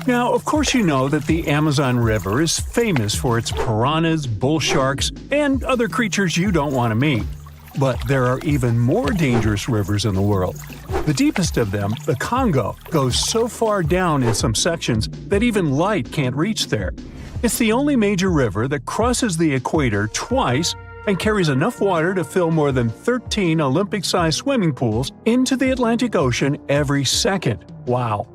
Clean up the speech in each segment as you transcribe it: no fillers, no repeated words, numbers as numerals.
Now, of course you know that the Amazon River is famous for its piranhas, bull sharks, and other creatures you don't want to meet. But there are even more dangerous rivers in the world. The deepest of them, the Congo, goes so far down in some sections that even light can't reach there. It's the only major river that crosses the equator twice and carries enough water to fill more than 13 Olympic-sized swimming pools into the Atlantic Ocean every second. Wow!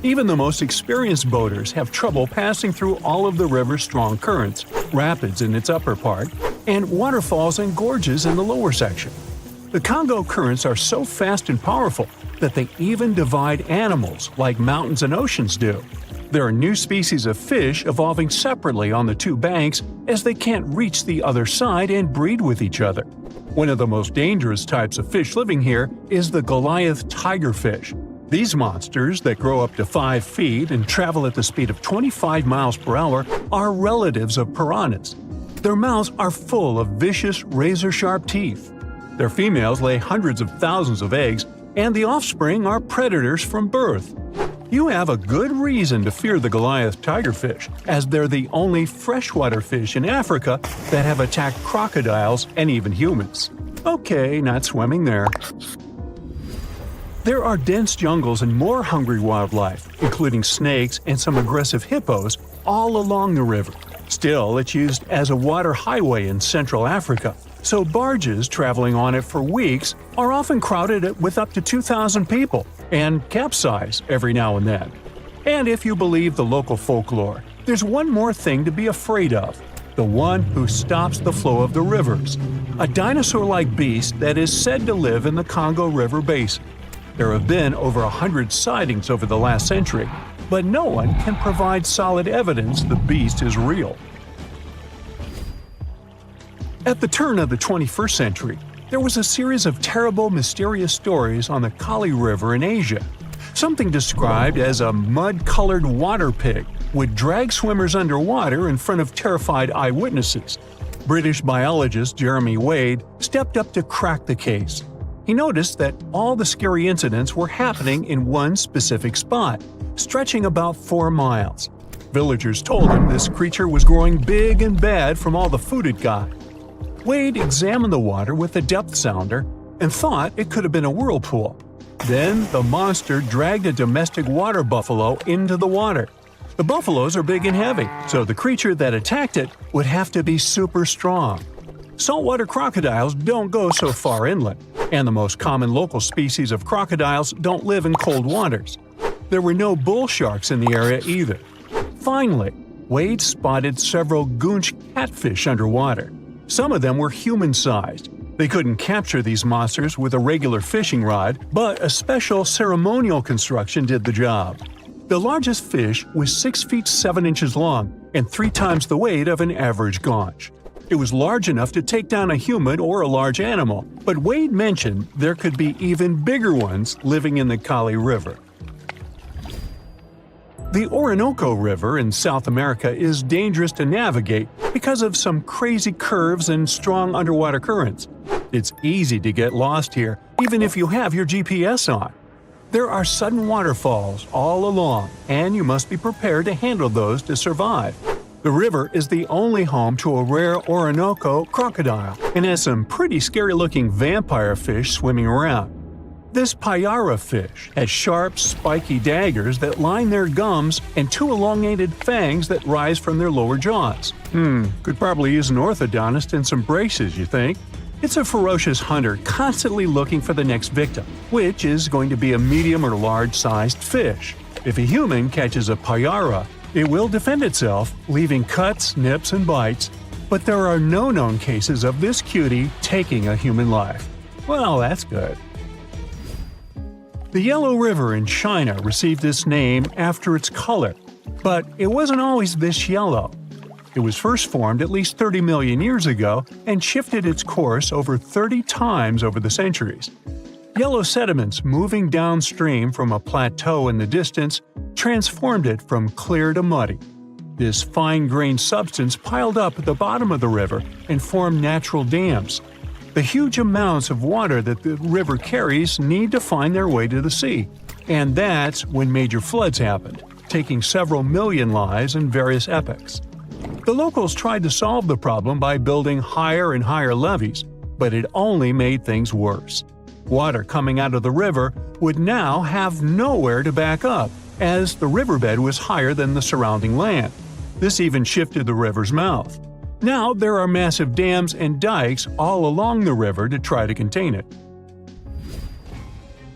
Even the most experienced boaters have trouble passing through all of the river's strong currents, rapids in its upper part, and waterfalls and gorges in the lower section. The Congo currents are so fast and powerful that they even divide animals like mountains and oceans do. There are new species of fish evolving separately on the two banks as they can't reach the other side and breed with each other. One of the most dangerous types of fish living here is the Goliath tigerfish. These monsters, that grow up to 5 feet and travel at the speed of 25 miles per hour, are relatives of piranhas. Their mouths are full of vicious, razor-sharp teeth. Their females lay hundreds of thousands of eggs, and the offspring are predators from birth. You have a good reason to fear the Goliath tigerfish, as they're the only freshwater fish in Africa that have attacked crocodiles and even humans. Okay, not swimming there. There are dense jungles and more hungry wildlife, including snakes and some aggressive hippos, all along the river. Still, it's used as a water highway in Central Africa, so barges traveling on it for weeks are often crowded with up to 2,000 people and capsize every now and then. And if you believe the local folklore, there's one more thing to be afraid of: the one who stops the flow of the rivers, a dinosaur-like beast that is said to live in the Congo River basin. There have been over 100 sightings over the last century, but no one can provide solid evidence the beast is real. At the turn of the 21st century, there was a series of terrible, mysterious stories on the Kali River in Asia. Something described as a mud-colored water pig would drag swimmers underwater in front of terrified eyewitnesses. British biologist Jeremy Wade stepped up to crack the case. He noticed that all the scary incidents were happening in one specific spot, stretching about 4 miles. Villagers told him this creature was growing big and bad from all the food it got. Wade examined the water with a depth sounder and thought it could have been a whirlpool. Then the monster dragged a domestic water buffalo into the water. The buffaloes are big and heavy, so the creature that attacked it would have to be super strong. Saltwater crocodiles don't go so far inland, and the most common local species of crocodiles don't live in cold waters. There were no bull sharks in the area either. Finally, Wade spotted several goonch catfish underwater. Some of them were human-sized. They couldn't capture these monsters with a regular fishing rod, but a special ceremonial construction did the job. The largest fish was 6 feet 7 inches long and 3 times the weight of an average gaunch. It was large enough to take down a human or a large animal, but Wade mentioned there could be even bigger ones living in the Kali River. The Orinoco River in South America is dangerous to navigate because of some crazy curves and strong underwater currents. It's easy to get lost here, even if you have your GPS on. There are sudden waterfalls all along, and you must be prepared to handle those to survive. The river is the only home to a rare Orinoco crocodile and has some pretty scary-looking vampire fish swimming around. This payara fish has sharp, spiky daggers that line their gums and 2 elongated fangs that rise from their lower jaws. Could probably use an orthodontist and some braces, you think? It's a ferocious hunter constantly looking for the next victim, which is going to be a medium or large-sized fish. If a human catches a payara, it will defend itself, leaving cuts, nips, and bites, but there are no known cases of this cutie taking a human life. Well, that's good. The Yellow River in China received this name after its color, but it wasn't always this yellow. It was first formed at least 30 million years ago and shifted its course over 30 times over the centuries. Yellow sediments moving downstream from a plateau in the distance transformed it from clear to muddy. This fine-grained substance piled up at the bottom of the river and formed natural dams. The huge amounts of water that the river carries need to find their way to the sea, And that's when major floods happened, taking several million lives in various epochs. The locals tried to solve the problem by building higher and higher levees, but it only made things worse. Water coming out of the river would now have nowhere to back up, as the riverbed was higher than the surrounding land. This even shifted the river's mouth. Now there are massive dams and dikes all along the river to try to contain it.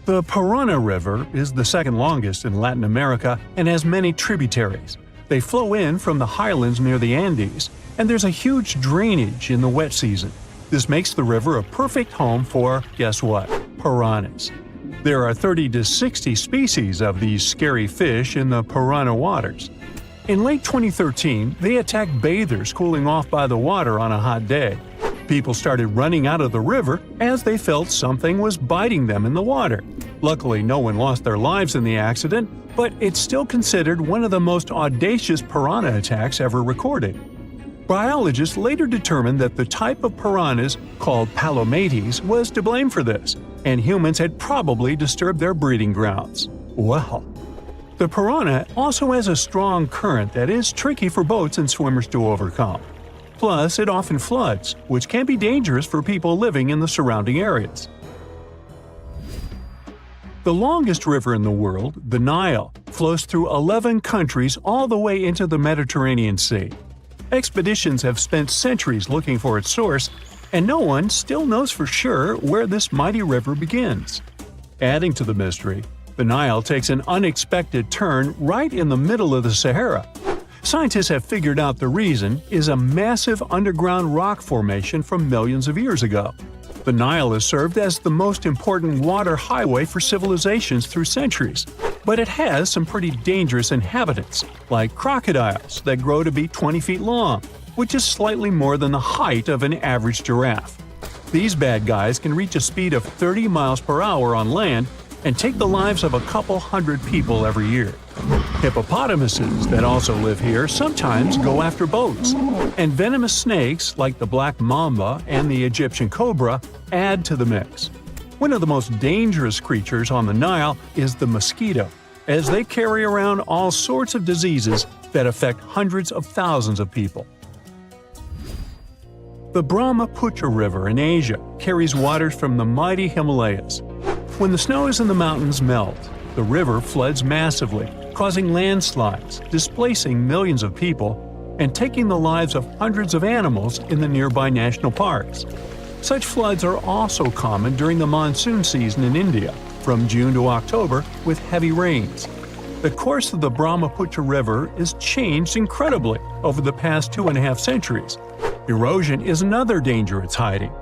The Parana River is the second longest in Latin America and has many tributaries. They flow in from the highlands near the Andes, and there's a huge drainage in the wet season. This makes the river a perfect home for, guess what, piranhas. There are 30 to 60 species of these scary fish in the Parana waters. In late 2013, they attacked bathers cooling off by the water on a hot day. People started running out of the river as they felt something was biting them in the water. Luckily, no one lost their lives in the accident, but it's still considered one of the most audacious piranha attacks ever recorded. Biologists later determined that the type of piranhas, called palomates, was to blame for this, and humans had probably disturbed their breeding grounds. Well, the piranha also has a strong current that is tricky for boats and swimmers to overcome. Plus, it often floods, which can be dangerous for people living in the surrounding areas. The longest river in the world, the Nile, flows through 11 countries all the way into the Mediterranean Sea. Expeditions have spent centuries looking for its source, and no one still knows for sure where this mighty river begins. Adding to the mystery, the Nile takes an unexpected turn right in the middle of the Sahara. Scientists have figured out the reason is a massive underground rock formation from millions of years ago. The Nile has served as the most important water highway for civilizations through centuries, but it has some pretty dangerous inhabitants, like crocodiles that grow to be 20 feet long, which is slightly more than the height of an average giraffe. These bad guys can reach a speed of 30 miles per hour on land and take the lives of a couple hundred people every year. Hippopotamuses that also live here sometimes go after boats, and venomous snakes like the black mamba and the Egyptian cobra add to the mix. One of the most dangerous creatures on the Nile is the mosquito, as they carry around all sorts of diseases that affect hundreds of thousands of people. The Brahmaputra River in Asia carries waters from the mighty Himalayas. When the snows in the mountains melt, the river floods massively, causing landslides, displacing millions of people, and taking the lives of hundreds of animals in the nearby national parks. Such floods are also common during the monsoon season in India, from June to October, with heavy rains. The course of the Brahmaputra River is changed incredibly over the past 2.5 centuries. Erosion is another danger it's hiding.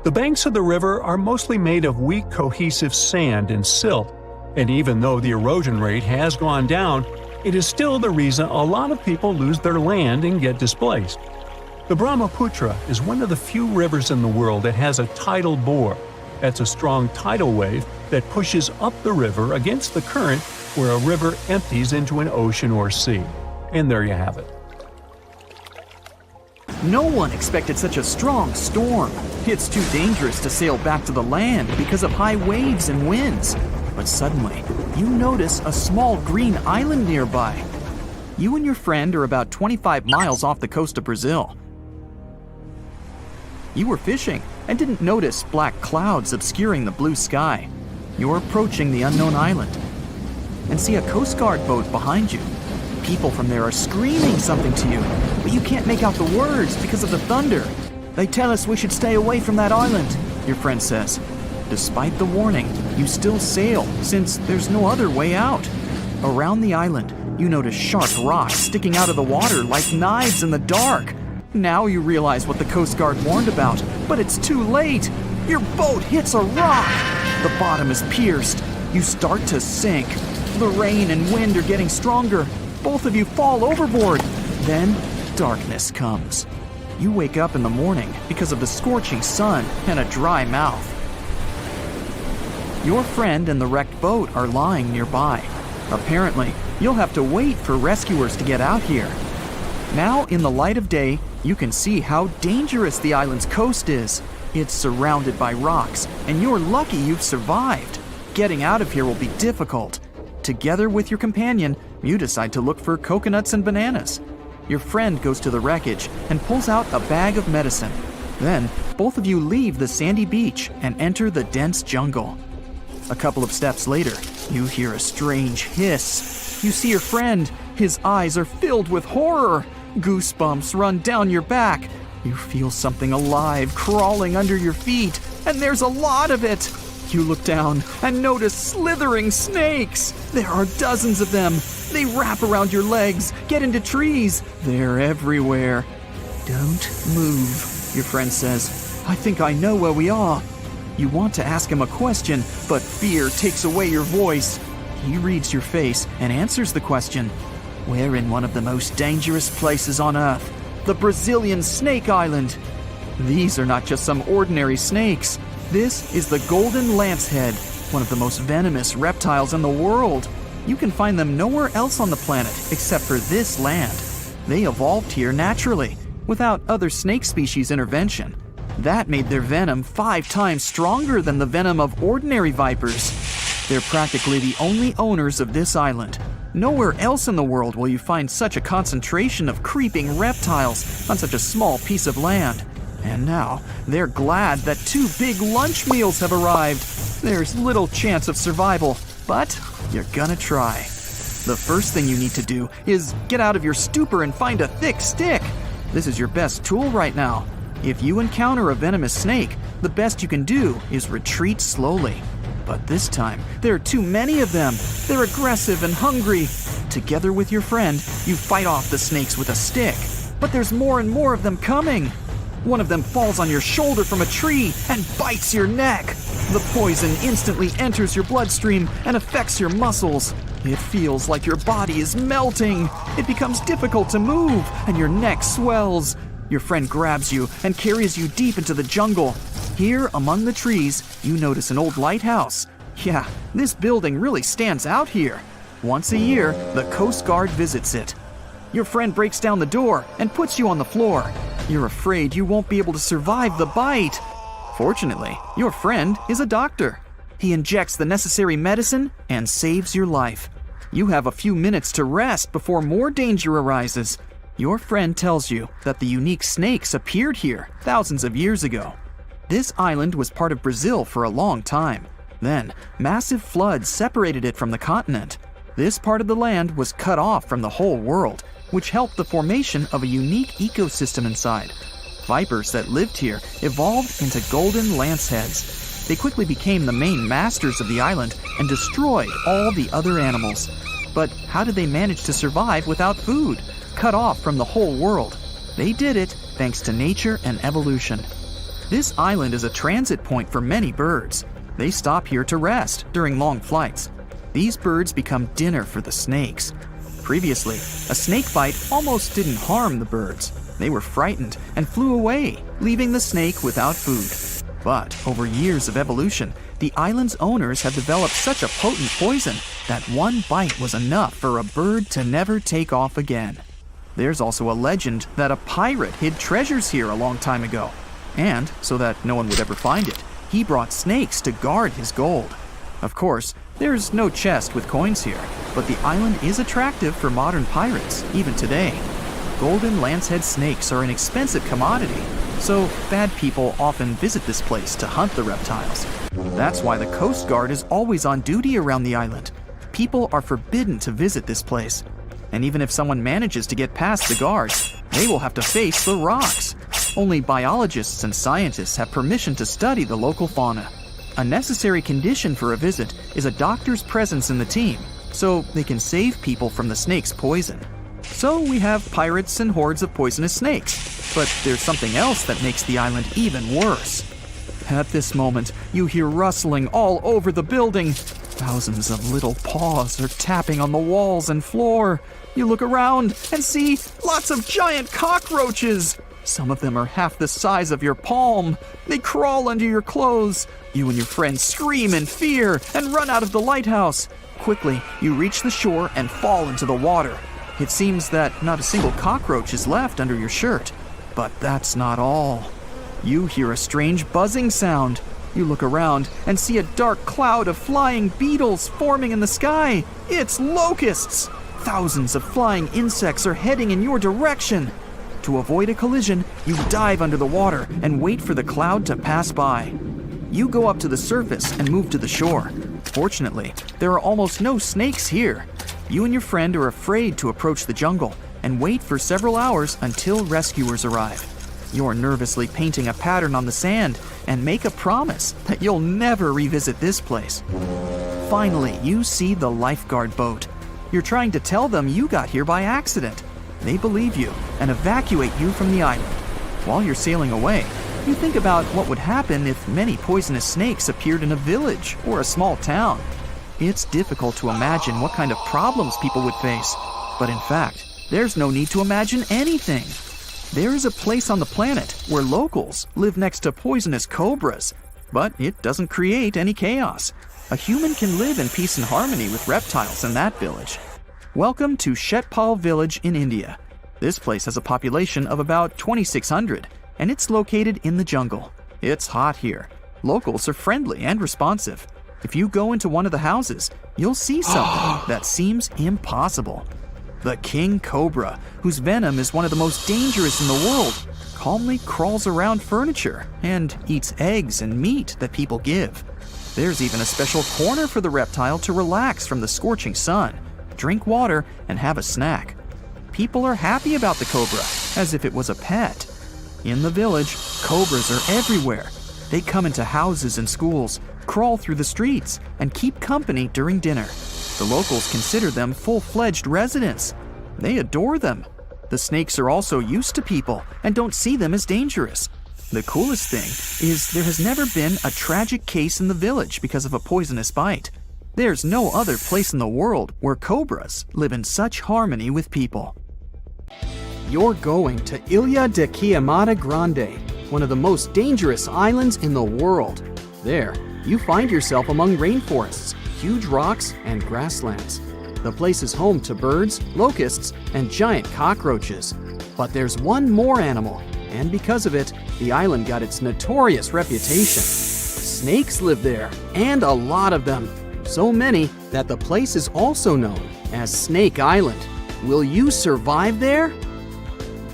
The banks of the river are mostly made of weak cohesive sand and silt, and even though the erosion rate has gone down, it is still the reason a lot of people lose their land and get displaced. The Brahmaputra is one of the few rivers in the world that has a tidal bore. That's a strong tidal wave that pushes up the river against the current where a river empties into an ocean or sea. And there you have it. No one expected such a strong storm. It's too dangerous to sail back to the land because of high waves and winds. But suddenly, you notice a small green island nearby. You and your friend are about 25 miles off the coast of Brazil. You were fishing and didn't notice black clouds obscuring the blue sky. You're approaching the unknown island and see a Coast Guard boat behind you. People from there are screaming something to you, but you can't make out the words because of the thunder. They tell us we should stay away from that island, your friend says. Despite the warning, you still sail since there's no other way out. Around the island, you notice sharp rocks sticking out of the water like knives in the dark. Now you realize what the Coast Guard warned about, but it's too late. Your boat hits a rock. The bottom is pierced. You start to sink. The rain and wind are getting stronger. Both of you fall overboard. Then, darkness comes. You wake up in the morning because of the scorching sun and a dry mouth. Your friend and the wrecked boat are lying nearby. Apparently, you'll have to wait for rescuers to get out here. Now, in the light of day, you can see how dangerous the island's coast is. It's surrounded by rocks, and you're lucky you've survived. Getting out of here will be difficult. Together with your companion, you decide to look for coconuts and bananas. Your friend goes to the wreckage and pulls out a bag of medicine. Then, both of you leave the sandy beach and enter the dense jungle. A couple of steps later, you hear a strange hiss. You see your friend. His eyes are filled with horror. Goosebumps run down your back. You feel something alive crawling under your feet, and there's a lot of it. You look down and notice slithering snakes. There are dozens of them. They wrap around your legs, get into trees. They're everywhere. Don't move, your friend says. I think I know where we are. You want to ask him a question, but fear takes away your voice. He reads your face and answers the question. We're in one of the most dangerous places on Earth, the Brazilian Snake Island. These are not just some ordinary snakes. This is the golden lancehead, one of the most venomous reptiles in the world. You can find them nowhere else on the planet except for this land. They evolved here naturally, without other snake species intervention. That made their venom 5 times stronger than the venom of ordinary vipers. They're practically the only owners of this island. Nowhere else in the world will you find such a concentration of creeping reptiles on such a small piece of land. And now, they're glad that 2 big lunch meals have arrived. There's little chance of survival, but you're gonna try. The first thing you need to do is get out of your stupor and find a thick stick. This is your best tool right now. If you encounter a venomous snake, the best you can do is retreat slowly. But this time, there are too many of them. They're aggressive and hungry. Together with your friend, you fight off the snakes with a stick. But there's more and more of them coming. One of them falls on your shoulder from a tree and bites your neck. The poison instantly enters your bloodstream and affects your muscles. It feels like your body is melting. It becomes difficult to move, and your neck swells. Your friend grabs you and carries you deep into the jungle. Here, among the trees, you notice an old lighthouse. Yeah, this building really stands out here. Once a year, the Coast Guard visits it. Your friend breaks down the door and puts you on the floor. You're afraid you won't be able to survive the bite. Fortunately, your friend is a doctor. He injects the necessary medicine and saves your life. You have a few minutes to rest before more danger arises. Your friend tells you that the unique snakes appeared here thousands of years ago. This island was part of Brazil for a long time. Then, massive floods separated it from the continent. This part of the land was cut off from the whole world, which helped the formation of a unique ecosystem inside. Vipers that lived here evolved into golden lanceheads. They quickly became the main masters of the island and destroyed all the other animals. But how did they manage to survive without food, cut off from the whole world? They did it thanks to nature and evolution. This island is a transit point for many birds. They stop here to rest during long flights. These birds become dinner for the snakes. Previously, a snake bite almost didn't harm the birds. They were frightened and flew away, leaving the snake without food. But over years of evolution, the island's owners have developed such a potent poison that one bite was enough for a bird to never take off again. There's also a legend that a pirate hid treasures here a long time ago. And, so that no one would ever find it, he brought snakes to guard his gold. Of course, there's no chest with coins here, but the island is attractive for modern pirates, even today. Golden lancehead snakes are an expensive commodity, so bad people often visit this place to hunt the reptiles. That's why the Coast Guard is always on duty around the island. People are forbidden to visit this place. And even if someone manages to get past the guards, they will have to face the rocks. Only biologists and scientists have permission to study the local fauna. A necessary condition for a visit is a doctor's presence in the team, so they can save people from the snake's poison. So we have pirates and hordes of poisonous snakes, but there's something else that makes the island even worse. At this moment, you hear rustling all over the building. Thousands of little paws are tapping on the walls and floor. You look around and see lots of giant cockroaches. Some of them are half the size of your palm. They crawl under your clothes. You and your friends scream in fear and run out of the lighthouse. Quickly, you reach the shore and fall into the water. It seems that not a single cockroach is left under your shirt. But that's not all. You hear a strange buzzing sound. You look around and see a dark cloud of flying beetles forming in the sky. It's locusts! Thousands of flying insects are heading in your direction. To avoid a collision, you dive under the water and wait for the cloud to pass by. You go up to the surface and move to the shore. Fortunately, there are almost no snakes here. You and your friend are afraid to approach the jungle and wait for several hours until rescuers arrive. You're nervously painting a pattern on the sand and make a promise that you'll never revisit this place. Finally, you see the lifeguard boat. You're trying to tell them you got here by accident. They believe you and evacuate you from the island. While you're sailing away, you think about what would happen if many poisonous snakes appeared in a village or a small town. It's difficult to imagine what kind of problems people would face. But in fact, there's no need to imagine anything. There is a place on the planet where locals live next to poisonous cobras, but it doesn't create any chaos. A human can live in peace and harmony with reptiles in that village. Welcome to Shetpal village in India. This place has a population of about 2,600, and it's located in the jungle. It's hot here. Locals are friendly and responsive. If you go into one of the houses, you'll see something that seems impossible. The king cobra, whose venom is one of the most dangerous in the world, calmly crawls around furniture and eats eggs and meat that people give. There's even a special corner for the reptile to relax from the scorching sun, drink water, and have a snack. People are happy about the cobra, as if it was a pet. In the village, cobras are everywhere. They come into houses and schools, crawl through the streets, and keep company during dinner. The locals consider them full-fledged residents. They adore them. The snakes are also used to people and don't see them as dangerous. The coolest thing is there has never been a tragic case in the village because of a poisonous bite. There's no other place in the world where cobras live in such harmony with people. You're going to Ilha de Queimada Grande, one of the most dangerous islands in the world. There, you find yourself among rainforests, huge rocks, and grasslands. The place is home to birds, locusts, and giant cockroaches. But there's one more animal, and because of it, the island got its notorious reputation. Snakes live there, and a lot of them. So many that the place is also known as Snake Island. Will you survive there?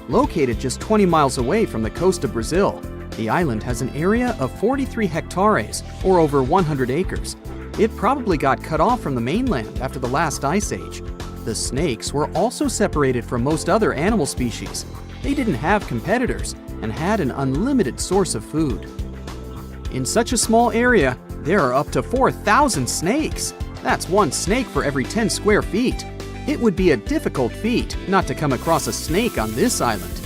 Located just 20 miles away from the coast of Brazil, the island has an area of 43 hectares, or over 100 acres. It probably got cut off from the mainland after the last ice age. The snakes were also separated from most other animal species. They didn't have competitors and had an unlimited source of food. In such a small area, there are up to 4,000 snakes. That's one snake for every 10 square feet. It would be a difficult feat not to come across a snake on this island.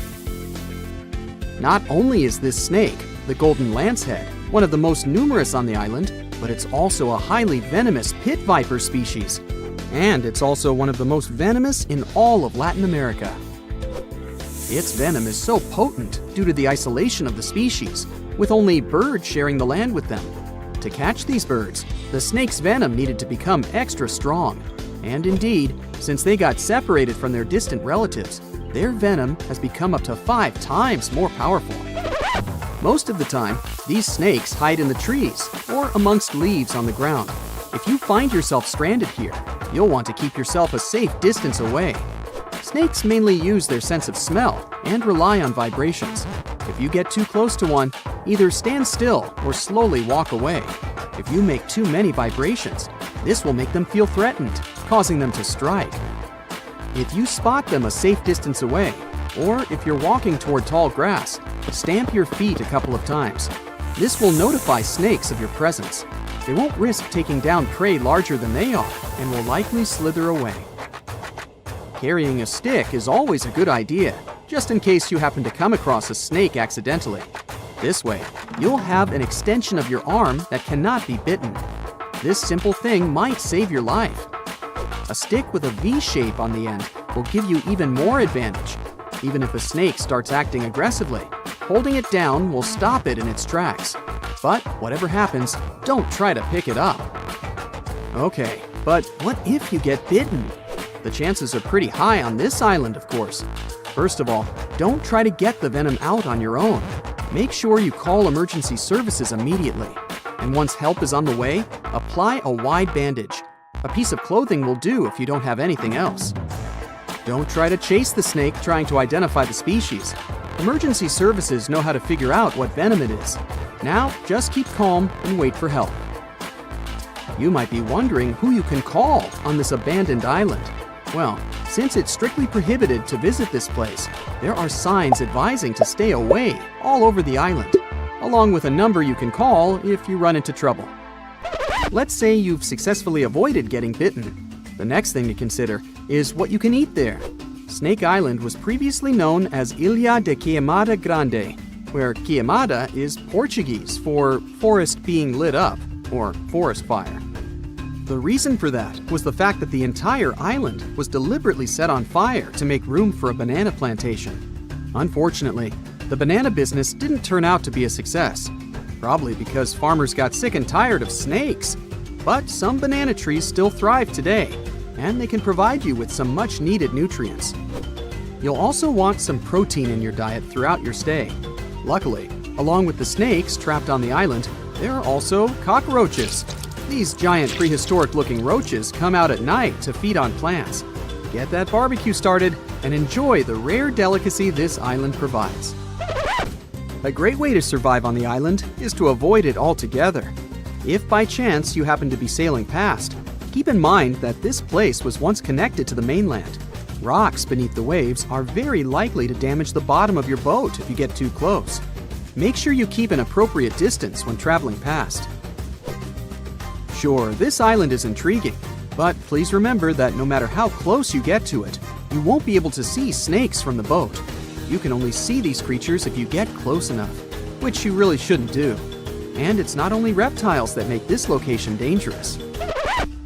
Not only is this snake, the golden lancehead, one of the most numerous on the island, but it's also a highly venomous pit viper species. And it's also one of the most venomous in all of Latin America. Its venom is so potent due to the isolation of the species, with only birds sharing the land with them. To catch these birds, the snake's venom needed to become extra strong. And indeed, since they got separated from their distant relatives, their venom has become up to 5 times more powerful. Most of the time, these snakes hide in the trees or amongst leaves on the ground. If you find yourself stranded here, you'll want to keep yourself a safe distance away. Snakes mainly use their sense of smell and rely on vibrations. If you get too close to one, either stand still or slowly walk away. If you make too many vibrations, this will make them feel threatened, causing them to strike. If you spot them a safe distance away, or if you're walking toward tall grass, stamp your feet a couple of times. This will notify snakes of your presence. They won't risk taking down prey larger than they are and will likely slither away. Carrying a stick is always a good idea, just in case you happen to come across a snake accidentally. This way, you'll have an extension of your arm that cannot be bitten. This simple thing might save your life. A stick with a V shape on the end will give you even more advantage. Even if a snake starts acting aggressively, holding it down will stop it in its tracks. But whatever happens, don't try to pick it up. Okay, but what if you get bitten? The chances are pretty high on this island, of course. First of all, don't try to get the venom out on your own. Make sure you call emergency services immediately. And once help is on the way, apply a wide bandage. A piece of clothing will do if you don't have anything else. Don't try to chase the snake trying to identify the species. Emergency services know how to figure out what venom it is. Now, just keep calm and wait for help. You might be wondering who you can call on this abandoned island. Well, since it's strictly prohibited to visit this place, there are signs advising to stay away all over the island, along with a number you can call if you run into trouble. Let's say you've successfully avoided getting bitten. The next thing to consider is what you can eat there. Snake Island was previously known as Ilha de Queimada Grande, where queimada is Portuguese for forest being lit up, or forest fire. The reason for that was the fact that the entire island was deliberately set on fire to make room for a banana plantation. Unfortunately, the banana business didn't turn out to be a success, probably because farmers got sick and tired of snakes. But some banana trees still thrive today, and they can provide you with some much-needed nutrients. You'll also want some protein in your diet throughout your stay. Luckily, along with the snakes trapped on the island, there are also cockroaches. These giant prehistoric-looking roaches come out at night to feed on plants. Get that barbecue started and enjoy the rare delicacy this island provides. A great way to survive on the island is to avoid it altogether. If by chance you happen to be sailing past, keep in mind that this place was once connected to the mainland. Rocks beneath the waves are very likely to damage the bottom of your boat if you get too close. Make sure you keep an appropriate distance when traveling past. Sure, this island is intriguing, but please remember that no matter how close you get to it, you won't be able to see snakes from the boat. You can only see these creatures if you get close enough, which you really shouldn't do. And it's not only reptiles that make this location dangerous.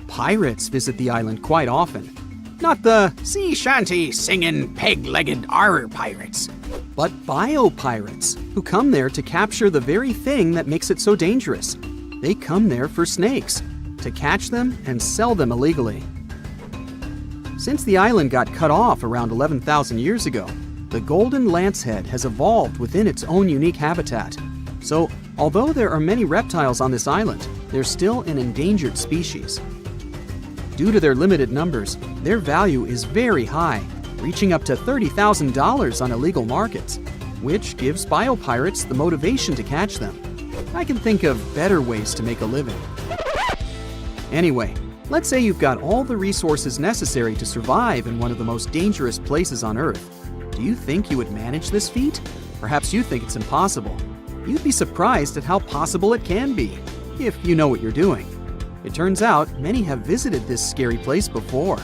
Pirates visit the island quite often. Not the sea shanty singing peg-legged arr pirates, but bio-pirates who come there to capture the very thing that makes it so dangerous. They come there for snakes, to catch them and sell them illegally. Since the island got cut off around 11,000 years ago, the golden lancehead has evolved within its own unique habitat. So, although there are many reptiles on this island, they're still an endangered species. Due to their limited numbers, their value is very high, reaching up to $30,000 on illegal markets, which gives biopirates the motivation to catch them. I can think of better ways to make a living. Anyway, let's say you've got all the resources necessary to survive in one of the most dangerous places on Earth. Do you think you would manage this feat? Perhaps you think it's impossible. You'd be surprised at how possible it can be, if you know what you're doing. It turns out many have visited this scary place before.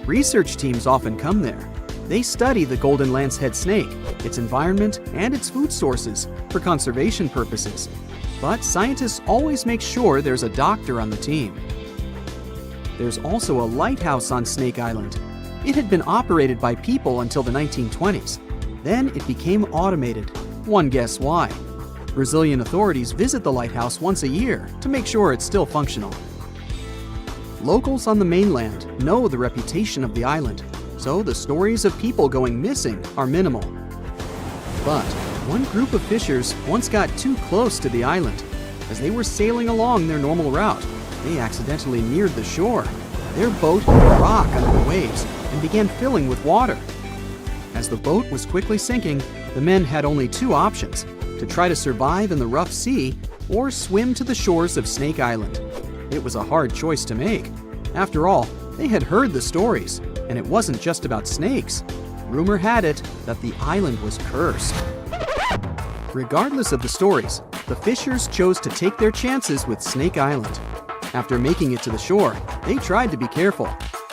Research teams often come there. They study the golden lancehead snake, its environment, and its food sources for conservation purposes. But scientists always make sure there's a doctor on the team. There's also a lighthouse on Snake Island. It had been operated by people until the 1920s. Then it became automated. One guess why. Brazilian authorities visit the lighthouse once a year to make sure it's still functional. Locals on the mainland know the reputation of the island, so the stories of people going missing are minimal. But one group of fishers once got too close to the island. As they were sailing along their normal route, they accidentally neared the shore. Their boat hit a rock under the waves and began filling with water. As the boat was quickly sinking, the men had only two options: to try to survive in the rough sea or swim to the shores of Snake Island. It was a hard choice to make. After all, they had heard the stories, and it wasn't just about snakes. Rumor had it that the island was cursed. Regardless of the stories, the fishers chose to take their chances with Snake Island. After making it to the shore, they tried to be careful.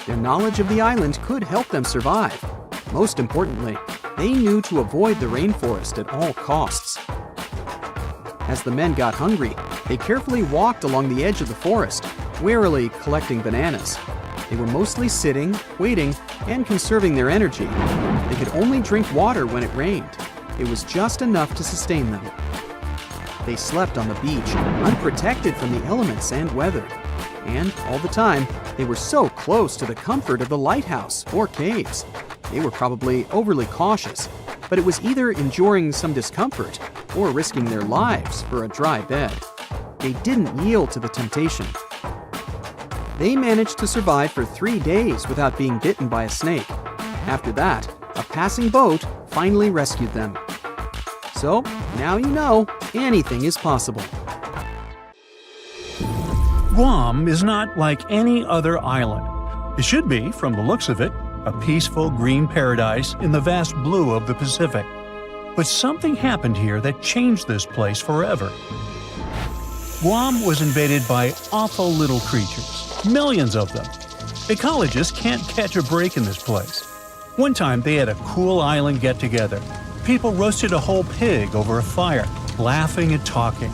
Their knowledge of the island could help them survive. Most importantly, they knew to avoid the rainforest at all costs. As the men got hungry, they carefully walked along the edge of the forest, warily collecting bananas. They were mostly sitting, waiting, and conserving their energy. They could only drink water when it rained. It was just enough to sustain them. They slept on the beach, unprotected from the elements and weather. And all the time, they were so close to the comfort of the lighthouse or caves. They were probably overly cautious, but it was either enduring some discomfort or risking their lives for a dry bed. they didn't yield to the temptation. They managed to survive for 3 days without being bitten by a snake. After that, a passing boat finally rescued them. So, now you know, anything is possible. Guam is not like any other island. It should be, from the looks of it, a peaceful green paradise in the vast blue of the Pacific. But something happened here that changed this place forever. Guam was invaded by awful little creatures, millions of them. Ecologists can't catch a break in this place. One time they had a cool island get-together. People roasted a whole pig over a fire, laughing and talking.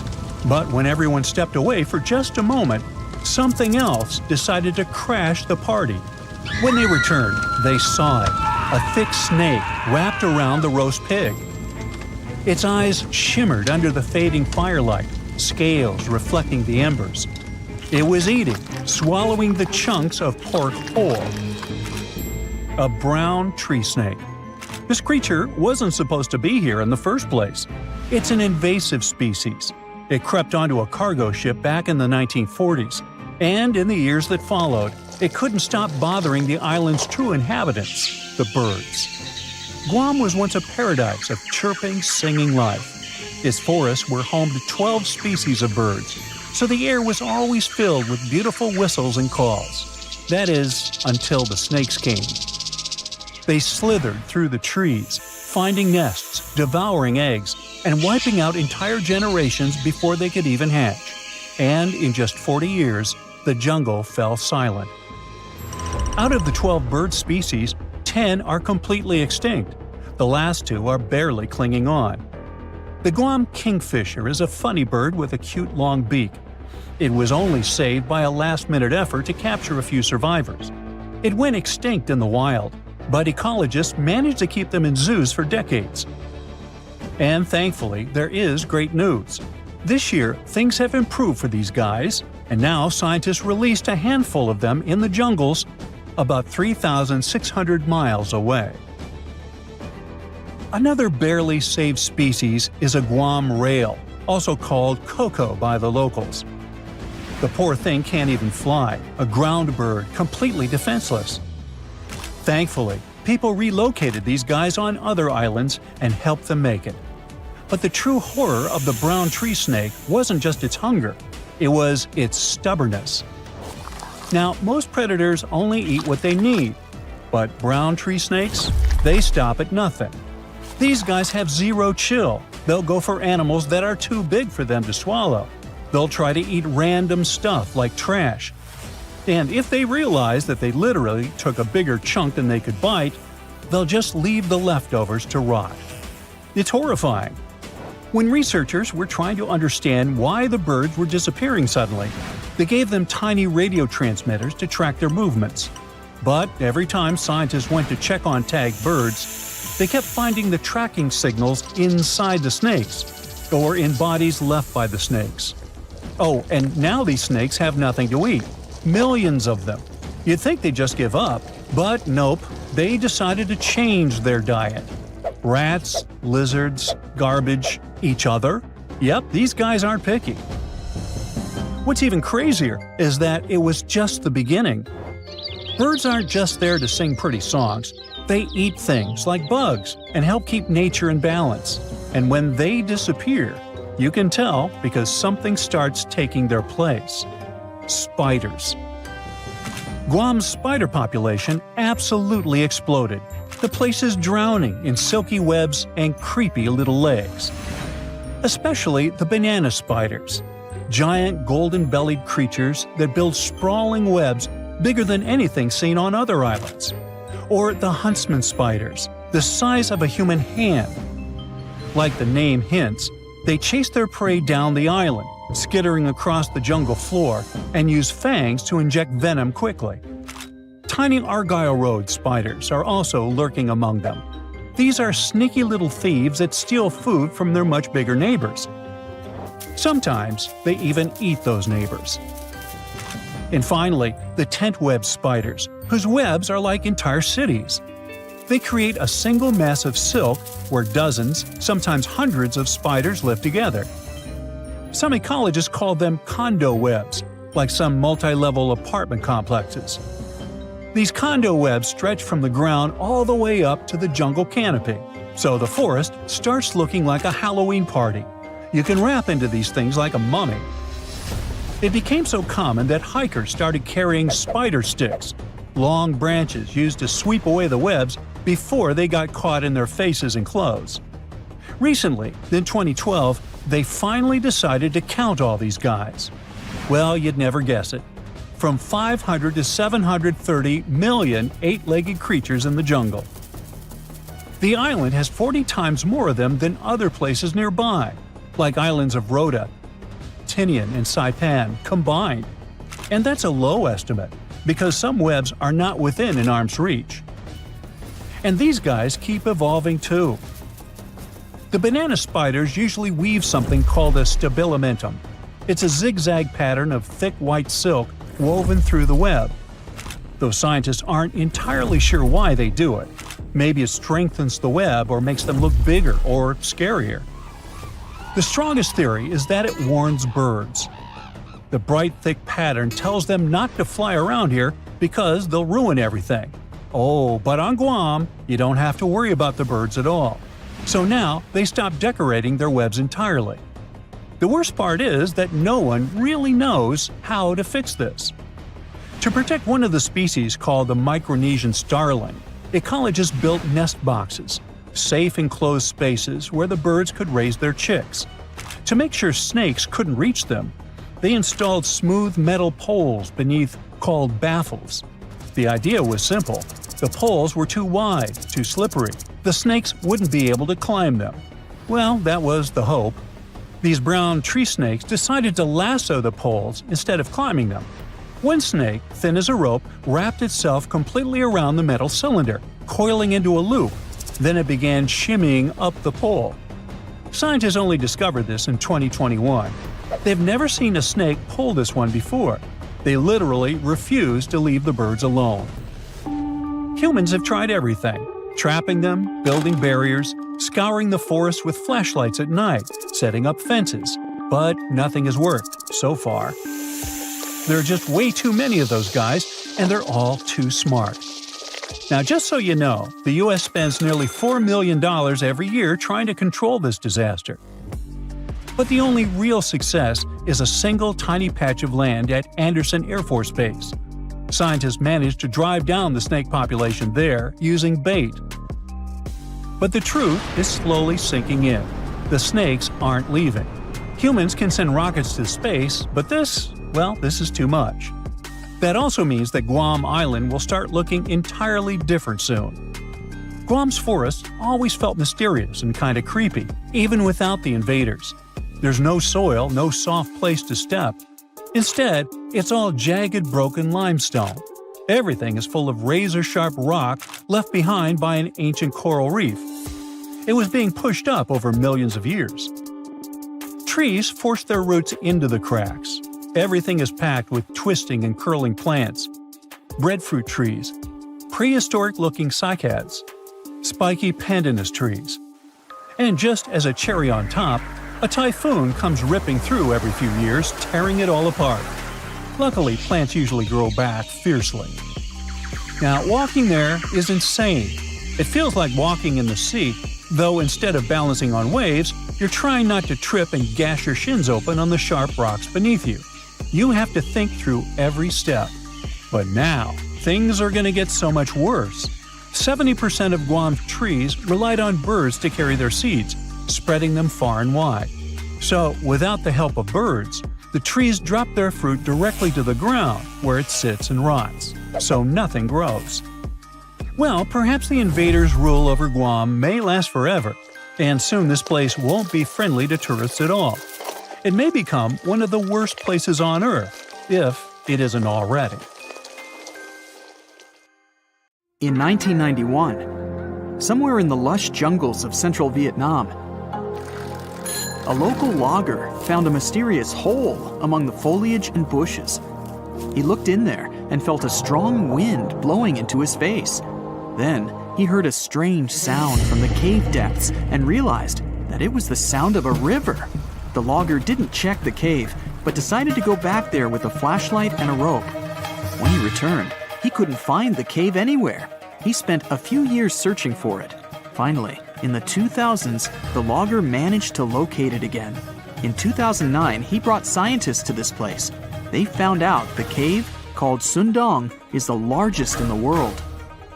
But when everyone stepped away for just a moment, something else decided to crash the party. When they returned, they saw it, a thick snake wrapped around the roast pig. Its eyes shimmered under the fading firelight, scales reflecting the embers. It was eating, swallowing the chunks of pork whole. A brown tree snake. This creature wasn't supposed to be here in the first place. It's an invasive species. It crept onto a cargo ship back in the 1940s, and in the years that followed, it couldn't stop bothering the island's true inhabitants, the birds. Guam was once a paradise of chirping, singing life. Its forests were home to 12 species of birds, so the air was always filled with beautiful whistles and calls. That is, until the snakes came. They slithered through the trees, finding nests, devouring eggs, and wiping out entire generations before they could even hatch. And in just 40 years, the jungle fell silent. Out of the 12 bird species, 10 are completely extinct. The last 2 are barely clinging on. The Guam kingfisher is a funny bird with a cute long beak. It was only saved by a last-minute effort to capture a few survivors. It went extinct in the wild, but ecologists managed to keep them in zoos for decades. And thankfully, there is great news. This year, things have improved for these guys, and now scientists released a handful of them in the jungles about 3,600 miles away. Another barely saved species is a Guam rail, also called coco by the locals. The poor thing can't even fly, a ground bird completely defenseless. Thankfully, people relocated these guys on other islands and helped them make it. But the true horror of the brown tree snake wasn't just its hunger, it was its stubbornness. Now, most predators only eat what they need, but brown tree snakes, they stop at nothing. These guys have zero chill. They'll go for animals that are too big for them to swallow. They'll try to eat random stuff like trash. And if they realize that they literally took a bigger chunk than they could bite, they'll just leave the leftovers to rot. It's horrifying. When researchers were trying to understand why the birds were disappearing suddenly, they gave them tiny radio transmitters to track their movements. But every time scientists went to check on tagged birds, they kept finding the tracking signals inside the snakes, or in bodies left by the snakes. Oh, and now these snakes have nothing to eat. Millions of them. You'd think they'd just give up, but nope, they decided to change their diet. Rats, lizards, garbage, each other. Yep, these guys aren't picky. What's even crazier is that it was just the beginning. Birds aren't just there to sing pretty songs. They eat things like bugs and help keep nature in balance. And when they disappear, you can tell because something starts taking their place. Spiders. Guam's spider population absolutely exploded. The place is drowning in silky webs and creepy little legs. Especially the banana spiders. Giant golden-bellied creatures that build sprawling webs bigger than anything seen on other islands. Or the huntsman spiders, the size of a human hand. Like the name hints, they chase their prey down the island, skittering across the jungle floor, and use fangs to inject venom quickly. Tiny Argyle Road spiders are also lurking among them. These are sneaky little thieves that steal food from their much bigger neighbors. Sometimes they even eat those neighbors. And finally, the tent web spiders, whose webs are like entire cities. They create a single mass of silk where dozens, sometimes hundreds of spiders live together. Some ecologists call them condo webs, like some multi-level apartment complexes. These condo webs stretch from the ground all the way up to the jungle canopy, so the forest starts looking like a Halloween party. You can wrap into these things like a mummy. It became so common that hikers started carrying spider sticks, long branches used to sweep away the webs before they got caught in their faces and clothes. Recently, in 2012, they finally decided to count all these guys. Well, you'd never guess it. From 500 to 730 million eight-legged creatures in the jungle. The island has 40 times more of them than other places nearby, like islands of Rota, Tinian, and Saipan combined. And that's a low estimate, because some webs are not within an arm's reach. And these guys keep evolving too. The banana spiders usually weave something called a stabilimentum. It's a zigzag pattern of thick white silk woven through the web. Though scientists aren't entirely sure why they do it. Maybe it strengthens the web or makes them look bigger or scarier. The strongest theory is that it warns birds. The bright, thick pattern tells them not to fly around here because they'll ruin everything. Oh, but on Guam, you don't have to worry about the birds at all. So now they stop decorating their webs entirely. The worst part is that no one really knows how to fix this. To protect one of the species called the Micronesian starling, ecologists built nest boxes, safe enclosed spaces where the birds could raise their chicks. To make sure snakes couldn't reach them, they installed smooth metal poles beneath called baffles. The idea was simple. The poles were too wide, too slippery. The snakes wouldn't be able to climb them. Well, that was the hope. These brown tree snakes decided to lasso the poles instead of climbing them. One snake, thin as a rope, wrapped itself completely around the metal cylinder, coiling into a loop. Then it began shimmying up the pole. Scientists only discovered this in 2021. They've never seen a snake pull this one before. They literally refuse to leave the birds alone. Humans have tried everything. Trapping them, building barriers, scouring the forest with flashlights at night, setting up fences. But nothing has worked, so far. There are just way too many of those guys, and they're all too smart. Now, just so you know, the U.S. spends nearly $4 million every year trying to control this disaster. But the only real success is a single tiny patch of land at Andersen Air Force Base. Scientists managed to drive down the snake population there using bait. But the truth is slowly sinking in. The snakes aren't leaving. Humans can send rockets to space, but this is too much. That also means that Guam Island will start looking entirely different soon. Guam's forests always felt mysterious and kind of creepy, even without the invaders. There's no soil, no soft place to step. Instead, it's all jagged, broken limestone. Everything is full of razor-sharp rock left behind by an ancient coral reef. It was being pushed up over millions of years. Trees force their roots into the cracks. Everything is packed with twisting and curling plants. Breadfruit trees, prehistoric-looking cycads, spiky pandanus trees. And just as a cherry on top, a typhoon comes ripping through every few years, tearing it all apart. Luckily, plants usually grow back fiercely. Now, walking there is insane. It feels like walking in the sea, though instead of balancing on waves, you're trying not to trip and gash your shins open on the sharp rocks beneath you. You have to think through every step. But now, things are going to get so much worse. 70% of Guam's trees relied on birds to carry their seeds, spreading them far and wide. So, without the help of birds, the trees drop their fruit directly to the ground, where it sits and rots, so nothing grows. Well, perhaps the invaders' rule over Guam may last forever, and soon this place won't be friendly to tourists at all. It may become one of the worst places on Earth, if it isn't already. In 1991, somewhere in the lush jungles of central Vietnam, a local logger found a mysterious hole among the foliage and bushes. He looked in there and felt a strong wind blowing into his face. Then he heard a strange sound from the cave depths and realized that it was the sound of a river. The logger didn't check the cave, but decided to go back there with a flashlight and a rope. When he returned, he couldn't find the cave anywhere. He spent a few years searching for it. Finally, in the 2000s, the logger managed to locate it again. In 2009, he brought scientists to this place. They found out the cave, called Sundong, is the largest in the world.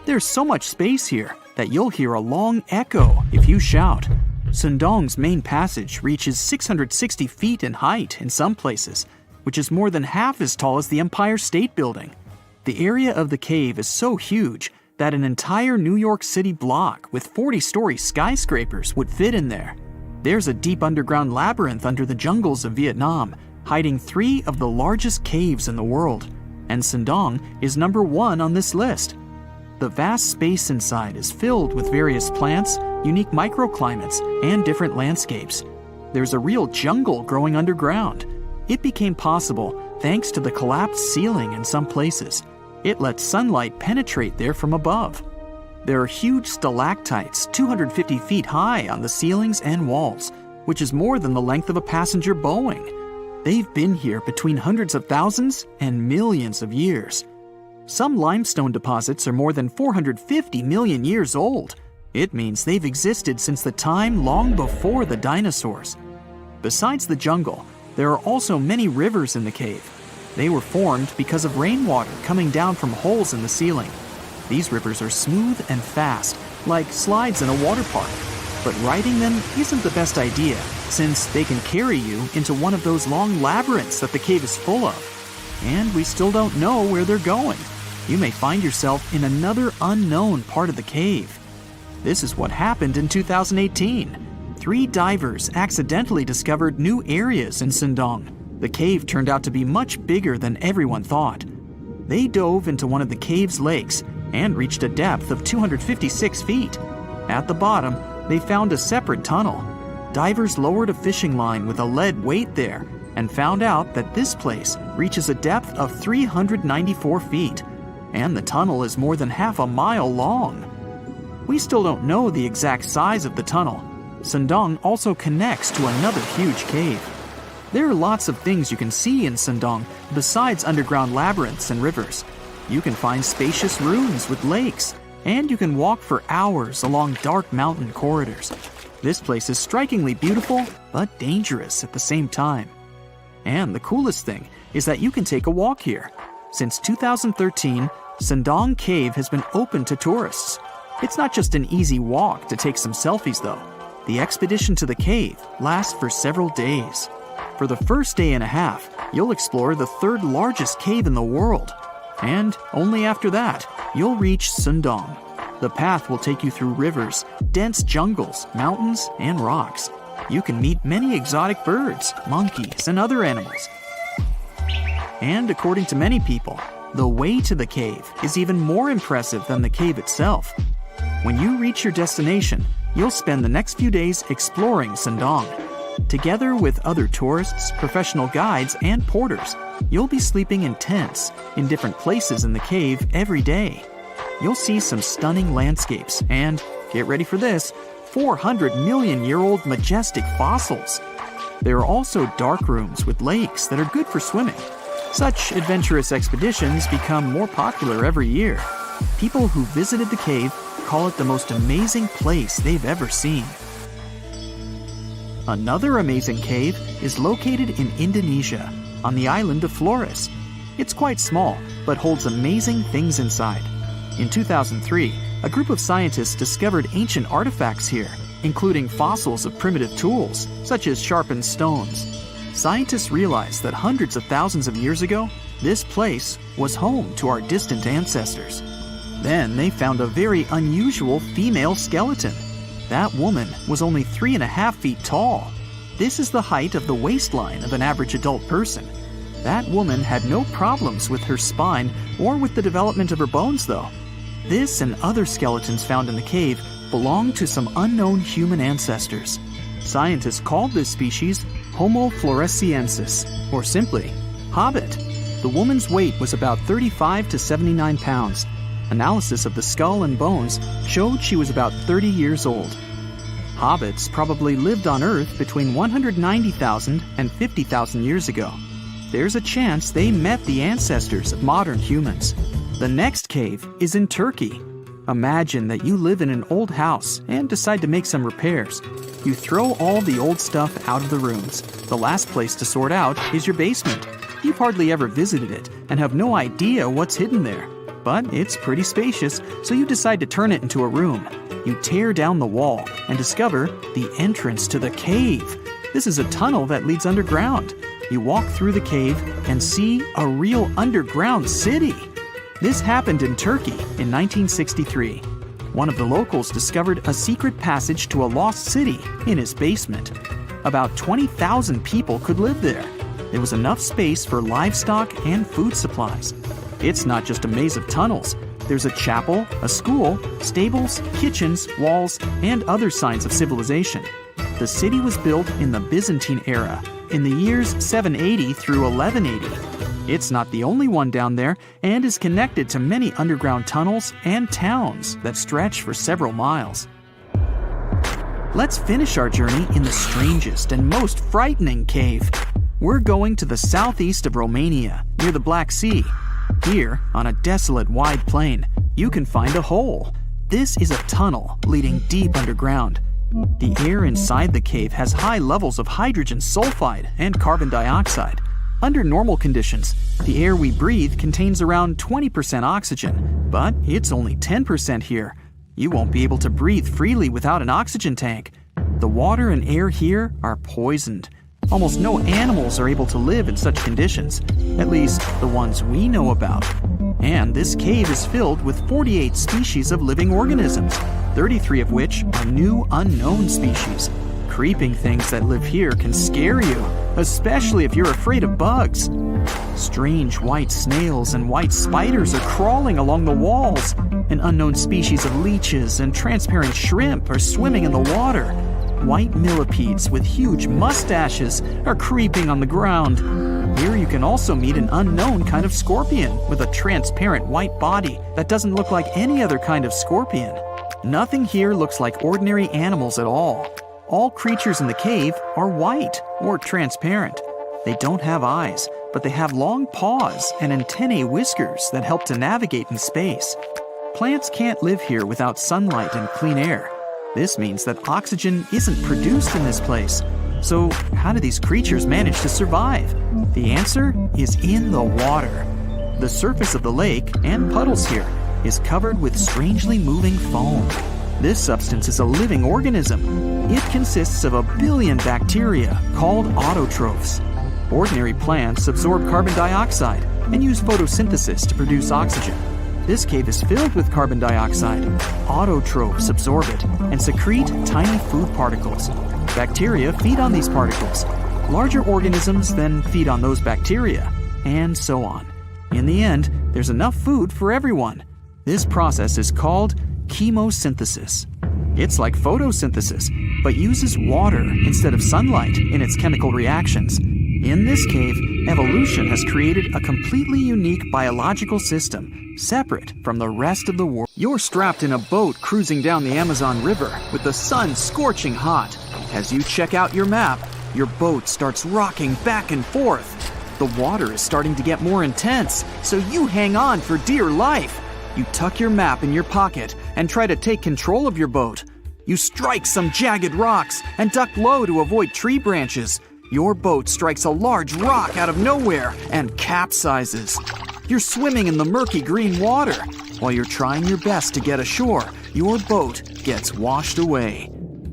There's so much space here that you'll hear a long echo if you shout. Sundong's main passage reaches 660 feet in height in some places, which is more than half as tall as the Empire State Building. The area of the cave is so huge that an entire New York City block with 40-story skyscrapers would fit in there. There's a deep underground labyrinth under the jungles of Vietnam, hiding 3 of the largest caves in the world, and Sundong is number 1 on this list. The vast space inside is filled with various plants, unique microclimates, and different landscapes. There's a real jungle growing underground. It became possible thanks to the collapsed ceiling in some places. It lets sunlight penetrate there from above. There are huge stalactites 250 feet high on the ceilings and walls, which is more than the length of a passenger Boeing. They've been here between hundreds of thousands and millions of years. Some limestone deposits are more than 450 million years old. It means they've existed since the time long before the dinosaurs. Besides the jungle, there are also many rivers in the cave. They were formed because of rainwater coming down from holes in the ceiling. These rivers are smooth and fast, like slides in a water park. But riding them isn't the best idea, since they can carry you into one of those long labyrinths that the cave is full of. And we still don't know where they're going. You may find yourself in another unknown part of the cave. This is what happened in 2018. 3 divers accidentally discovered new areas in Sundong. The cave turned out to be much bigger than everyone thought. They dove into one of the cave's lakes and reached a depth of 256 feet. At the bottom, they found a separate tunnel. Divers lowered a fishing line with a lead weight there and found out that this place reaches a depth of 394 feet, and the tunnel is more than half a mile long. We still don't know the exact size of the tunnel. Sundong also connects to another huge cave. There are lots of things you can see in Sundong besides underground labyrinths and rivers. You can find spacious rooms with lakes, and you can walk for hours along dark mountain corridors. This place is strikingly beautiful, but dangerous at the same time. And the coolest thing is that you can take a walk here. Since 2013, Sundong Cave has been open to tourists. It's not just an easy walk to take some selfies though. The expedition to the cave lasts for several days. For the first day and a half, you'll explore the 3rd largest cave in the world. And only after that, you'll reach Sundong. The path will take you through rivers, dense jungles, mountains, and rocks. You can meet many exotic birds, monkeys, and other animals. And according to many people, the way to the cave is even more impressive than the cave itself. When you reach your destination, you'll spend the next few days exploring Sundong. Together with other tourists, professional guides, and porters, you'll be sleeping in tents in different places in the cave every day. You'll see some stunning landscapes and, get ready for this, 400-million-year-old majestic fossils. There are also dark rooms with lakes that are good for swimming. Such adventurous expeditions become more popular every year. People who visited the cave call it the most amazing place they've ever seen. Another amazing cave is located in Indonesia, on the island of Flores. It's quite small, but holds amazing things inside. In 2003, a group of scientists discovered ancient artifacts here, including fossils of primitive tools, such as sharpened stones. Scientists realized that hundreds of thousands of years ago, this place was home to our distant ancestors. Then they found a very unusual female skeleton. That woman was only 3.5 feet tall. This is the height of the waistline of an average adult person. That woman had no problems with her spine or with the development of her bones, though. This and other skeletons found in the cave belong to some unknown human ancestors. Scientists called this species Homo floresiensis, or simply, Hobbit. The woman's weight was about 35 to 79 pounds. Analysis of the skull and bones showed she was about 30 years old. Hobbits probably lived on Earth between 190,000 and 50,000 years ago. There's a chance they met the ancestors of modern humans. The next cave is in Turkey. Imagine that you live in an old house and decide to make some repairs. You throw all the old stuff out of the rooms. The last place to sort out is your basement. You've hardly ever visited it and have no idea what's hidden there. But it's pretty spacious, so you decide to turn it into a room. You tear down the wall and discover the entrance to the cave. This is a tunnel that leads underground. You walk through the cave and see a real underground city. This happened in Turkey in 1963. One of the locals discovered a secret passage to a lost city in his basement. About 20,000 people could live there. There was enough space for livestock and food supplies. It's not just a maze of tunnels. There's a chapel, a school, stables, kitchens, walls, and other signs of civilization. The city was built in the Byzantine era, in the years 780 through 1180. It's not the only one down there and is connected to many underground tunnels and towns that stretch for several miles. Let's finish our journey in the strangest and most frightening cave. We're going to the southeast of Romania, near the Black Sea. Here, on a desolate wide plain, you can find a hole. This is a tunnel leading deep underground. The air inside the cave has high levels of hydrogen sulfide and carbon dioxide. Under normal conditions, the air we breathe contains around 20% oxygen, but it's only 10% here. You won't be able to breathe freely without an oxygen tank. The water and air here are poisoned. Almost no animals are able to live in such conditions, at least the ones we know about. And this cave is filled with 48 species of living organisms, 33 of which are new unknown species. Creeping things that live here can scare you, especially if you're afraid of bugs. Strange white snails and white spiders are crawling along the walls. An unknown species of leeches and transparent shrimp are swimming in the water. White millipedes with huge mustaches are creeping on the ground. Here you can also meet an unknown kind of scorpion with a transparent white body that doesn't look like any other kind of scorpion. Nothing here looks like ordinary animals at all. All creatures in the cave are white or transparent. They don't have eyes, but they have long paws and antennae whiskers that help to navigate in space. Plants can't live here without sunlight and clean air. This means that oxygen isn't produced in this place. So how do these creatures manage to survive? The answer is in the water. The surface of the lake and puddles here is covered with strangely moving foam. This substance is a living organism. It consists of 1 billion bacteria called autotrophs. Ordinary plants absorb carbon dioxide and use photosynthesis to produce oxygen. This cave is filled with carbon dioxide. Autotrophs absorb it and secrete tiny food particles. Bacteria feed on these particles. Larger organisms then feed on those bacteria, and so on. In the end, there's enough food for everyone. This process is called chemosynthesis. It's like photosynthesis, but uses water instead of sunlight in its chemical reactions. In this cave, evolution has created a completely unique biological system, separate from the rest of the world. You're strapped in a boat cruising down the Amazon River with the sun scorching hot. As you check out your map, your boat starts rocking back and forth. The water is starting to get more intense, so you hang on for dear life. You tuck your map in your pocket and try to take control of your boat. You strike some jagged rocks and duck low to avoid tree branches. Your boat strikes a large rock out of nowhere and capsizes. You're swimming in the murky green water. While you're trying your best to get ashore, your boat gets washed away.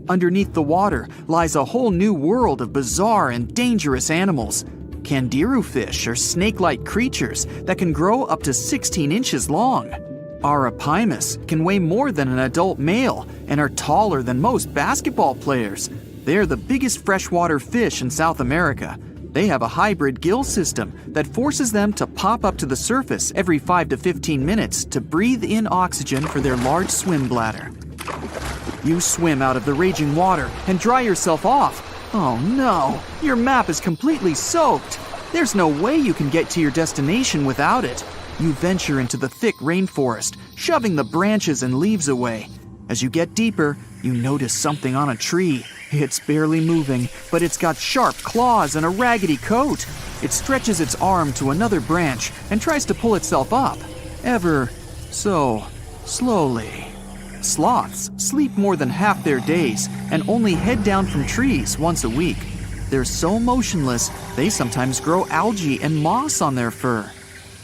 Underneath the water lies a whole new world of bizarre and dangerous animals. Candiru fish are snake-like creatures that can grow up to 16 inches long. Arapimus can weigh more than an adult male and are taller than most basketball players. They're the biggest freshwater fish in South America. They have a hybrid gill system that forces them to pop up to the surface every 5 to 15 minutes to breathe in oxygen for their large swim bladder. You swim out of the raging water and dry yourself off. Oh no, your map is completely soaked. There's no way you can get to your destination without it. You venture into the thick rainforest, shoving the branches and leaves away. As you get deeper, you notice something on a tree. It's barely moving, but it's got sharp claws and a raggedy coat. It stretches its arm to another branch and tries to pull itself up, ever so slowly. Sloths sleep more than half their days and only head down from trees once a week. They're so motionless, they sometimes grow algae and moss on their fur.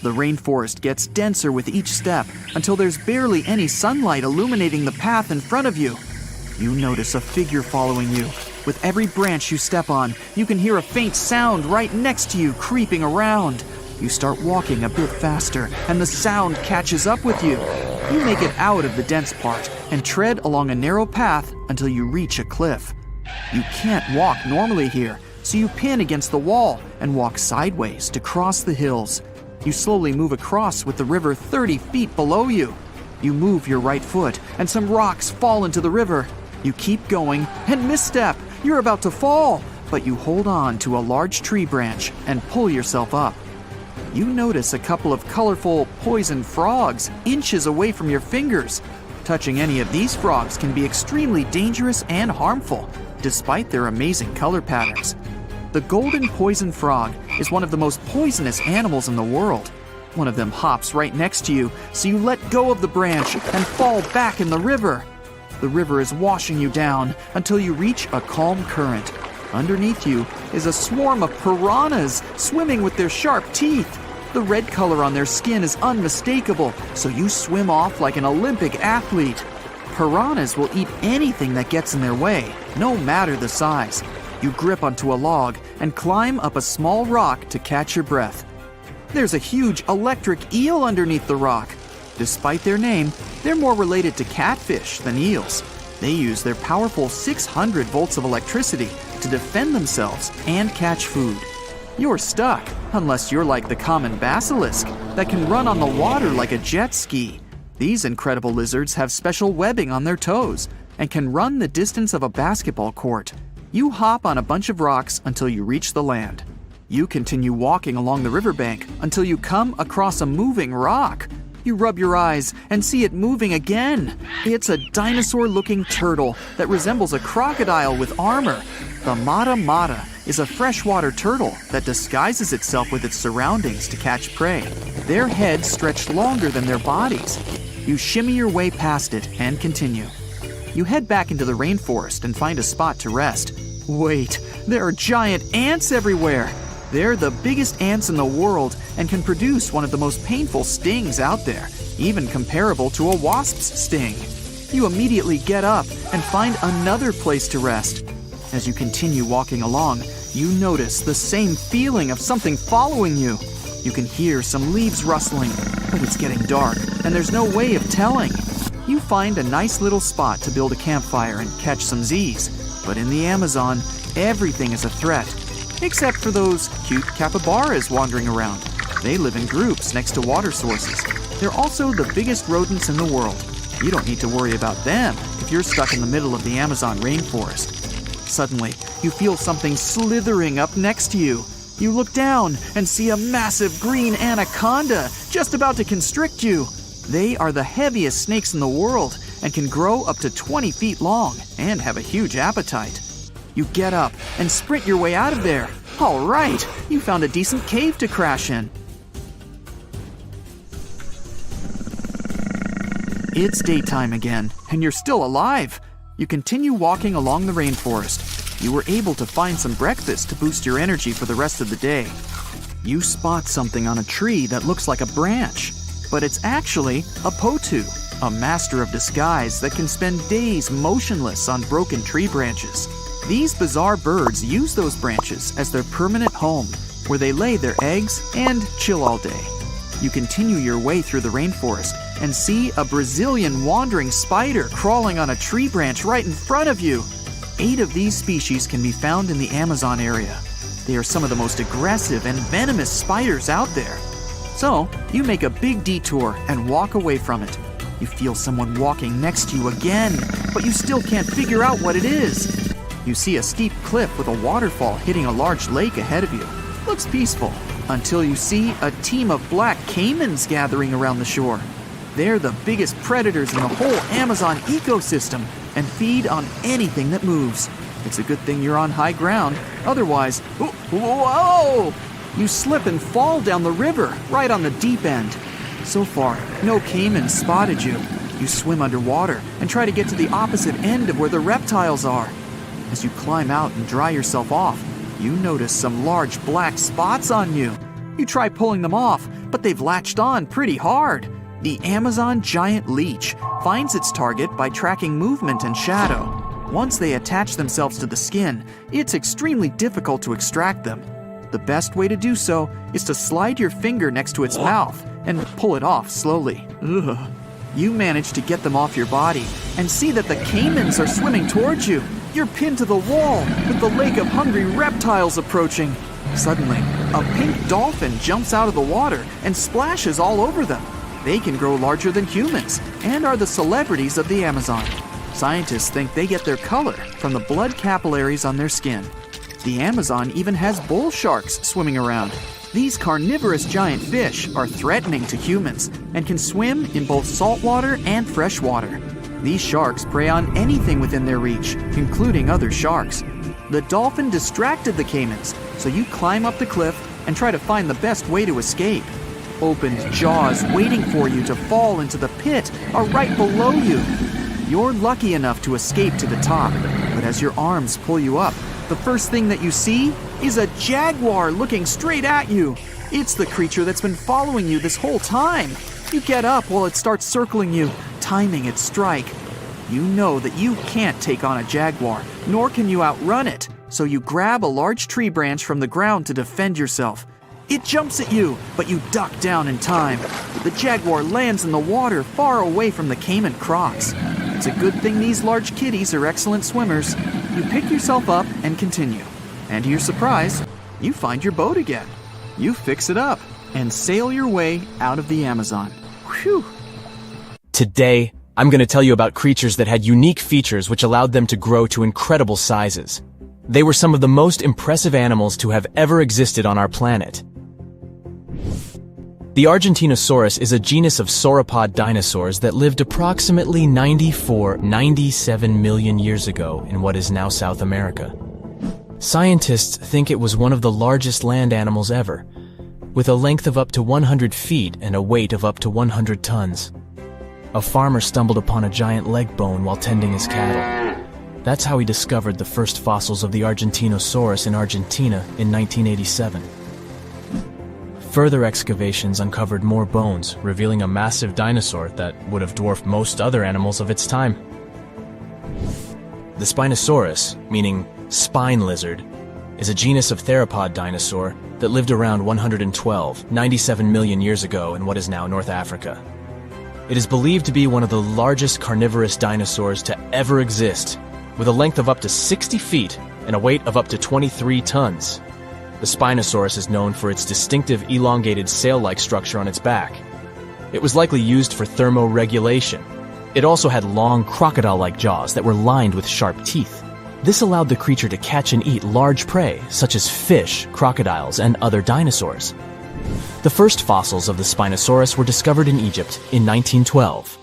The rainforest gets denser with each step until there's barely any sunlight illuminating the path in front of you. You notice a figure following you. With every branch you step on, you can hear a faint sound right next to you creeping around. You start walking a bit faster, and the sound catches up with you. You make it out of the dense part and tread along a narrow path until you reach a cliff. You can't walk normally here, so you pin against the wall and walk sideways to cross the hills. You slowly move across with the river 30 feet below you. You move your right foot, and some rocks fall into the river. You keep going and misstep. You're about to fall, but you hold on to a large tree branch and pull yourself up. You notice a couple of colorful poison frogs inches away from your fingers. Touching any of these frogs can be extremely dangerous and harmful, despite their amazing color patterns. The golden poison frog is one of the most poisonous animals in the world. One of them hops right next to you, so you let go of the branch and fall back in the river. The river is washing you down until you reach a calm current. Underneath you is a swarm of piranhas swimming with their sharp teeth. The red color on their skin is unmistakable, so you swim off like an Olympic athlete. Piranhas will eat anything that gets in their way, no matter the size. You grip onto a log and climb up a small rock to catch your breath. There's a huge electric eel underneath the rock. Despite their name, they're more related to catfish than eels. They use their powerful 600 volts of electricity to defend themselves and catch food. You're stuck, unless you're like the common basilisk that can run on the water like a jet ski. These incredible lizards have special webbing on their toes and can run the distance of a basketball court. You hop on a bunch of rocks until you reach the land. You continue walking along the riverbank until you come across a moving rock. You rub your eyes and see it moving again. It's a dinosaur-looking turtle that resembles a crocodile with armor. The mata mata is a freshwater turtle that disguises itself with its surroundings to catch prey. Their heads stretch longer than their bodies. You shimmy your way past it and continue. You head back into the rainforest and find a spot to rest. Wait, there are giant ants everywhere. They're the biggest ants in the world and can produce one of the most painful stings out there, even comparable to a wasp's sting. You immediately get up and find another place to rest. As you continue walking along, you notice the same feeling of something following you. You can hear some leaves rustling, but it's getting dark and there's no way of telling. You find a nice little spot to build a campfire and catch some Z's. But in the Amazon, everything is a threat, except for those cute capybaras wandering around. They live in groups next to water sources. They're also the biggest rodents in the world. You don't need to worry about them if you're stuck in the middle of the Amazon rainforest. Suddenly, you feel something slithering up next to you. You look down and see a massive green anaconda just about to constrict you. They are the heaviest snakes in the world and can grow up to 20 feet long and have a huge appetite. You get up and sprint your way out of there. All right, you found a decent cave to crash in. It's daytime again, and you're still alive. You continue walking along the rainforest. You were able to find some breakfast to boost your energy for the rest of the day. You spot something on a tree that looks like a branch, but it's actually a potu, a master of disguise that can spend days motionless on broken tree branches. These bizarre birds use those branches as their permanent home, where they lay their eggs and chill all day. You continue your way through the rainforest and see a Brazilian wandering spider crawling on a tree branch right in front of you. 8 of these species can be found in the Amazon area. They are some of the most aggressive and venomous spiders out there. So, you make a big detour and walk away from it. You feel someone walking next to you again, but you still can't figure out what it is. You see a steep cliff with a waterfall hitting a large lake ahead of you. Looks peaceful, until you see a team of black caimans gathering around the shore. They're the biggest predators in the whole Amazon ecosystem and feed on anything that moves. It's a good thing you're on high ground, otherwise, whoa! You slip and fall down the river, right on the deep end. So far, no caimans spotted you. You swim underwater and try to get to the opposite end of where the reptiles are. As you climb out and dry yourself off, you notice some large black spots on you. You try pulling them off, but they've latched on pretty hard. The Amazon giant leech finds its target by tracking movement and shadow. Once they attach themselves to the skin, it's extremely difficult to extract them. The best way to do so is to slide your finger next to its mouth and pull it off slowly. Ugh. You manage to get them off your body and see that the caimans are swimming towards you. You're pinned to the wall with the lake of hungry reptiles approaching. Suddenly, a pink dolphin jumps out of the water and splashes all over them. They can grow larger than humans and are the celebrities of the Amazon. Scientists think they get their color from the blood capillaries on their skin. The Amazon even has bull sharks swimming around. These carnivorous giant fish are threatening to humans and can swim in both saltwater and freshwater. These sharks prey on anything within their reach, including other sharks. The dolphin distracted the caimans, so you climb up the cliff and try to find the best way to escape. Opened jaws waiting for you to fall into the pit are right below you. You're lucky enough to escape to the top, but as your arms pull you up, the first thing that you see is a jaguar looking straight at you. It's the creature that's been following you this whole time. You get up while it starts circling you, timing its strike. You know that you can't take on a jaguar, nor can you outrun it, so you grab a large tree branch from the ground to defend yourself. It jumps at you, but you duck down in time. The jaguar lands in the water far away from the caiman crocs. It's a good thing these large kitties are excellent swimmers. You pick yourself up and continue. And to your surprise, you find your boat again. You fix it up and sail your way out of the Amazon. Whew! Today, I'm going to tell you about creatures that had unique features which allowed them to grow to incredible sizes. They were some of the most impressive animals to have ever existed on our planet. The Argentinosaurus is a genus of sauropod dinosaurs that lived approximately 97 million years ago in what is now South America. Scientists think it was one of the largest land animals ever, with a length of up to 100 feet and a weight of up to 100 tons. A farmer stumbled upon a giant leg bone while tending his cattle. That's how he discovered the first fossils of the Argentinosaurus in Argentina in 1987. Further excavations uncovered more bones, revealing a massive dinosaur that would have dwarfed most other animals of its time. The Spinosaurus, meaning spine lizard, is a genus of theropod dinosaur that lived around 97 million years ago in what is now North Africa. It is believed to be one of the largest carnivorous dinosaurs to ever exist, with a length of up to 60 feet and a weight of up to 23 tons. The Spinosaurus is known for its distinctive elongated sail-like structure on its back. It was likely used for thermoregulation. It also had long crocodile-like jaws that were lined with sharp teeth. This allowed the creature to catch and eat large prey, such as fish, crocodiles, and other dinosaurs. The first fossils of the Spinosaurus were discovered in Egypt in 1912.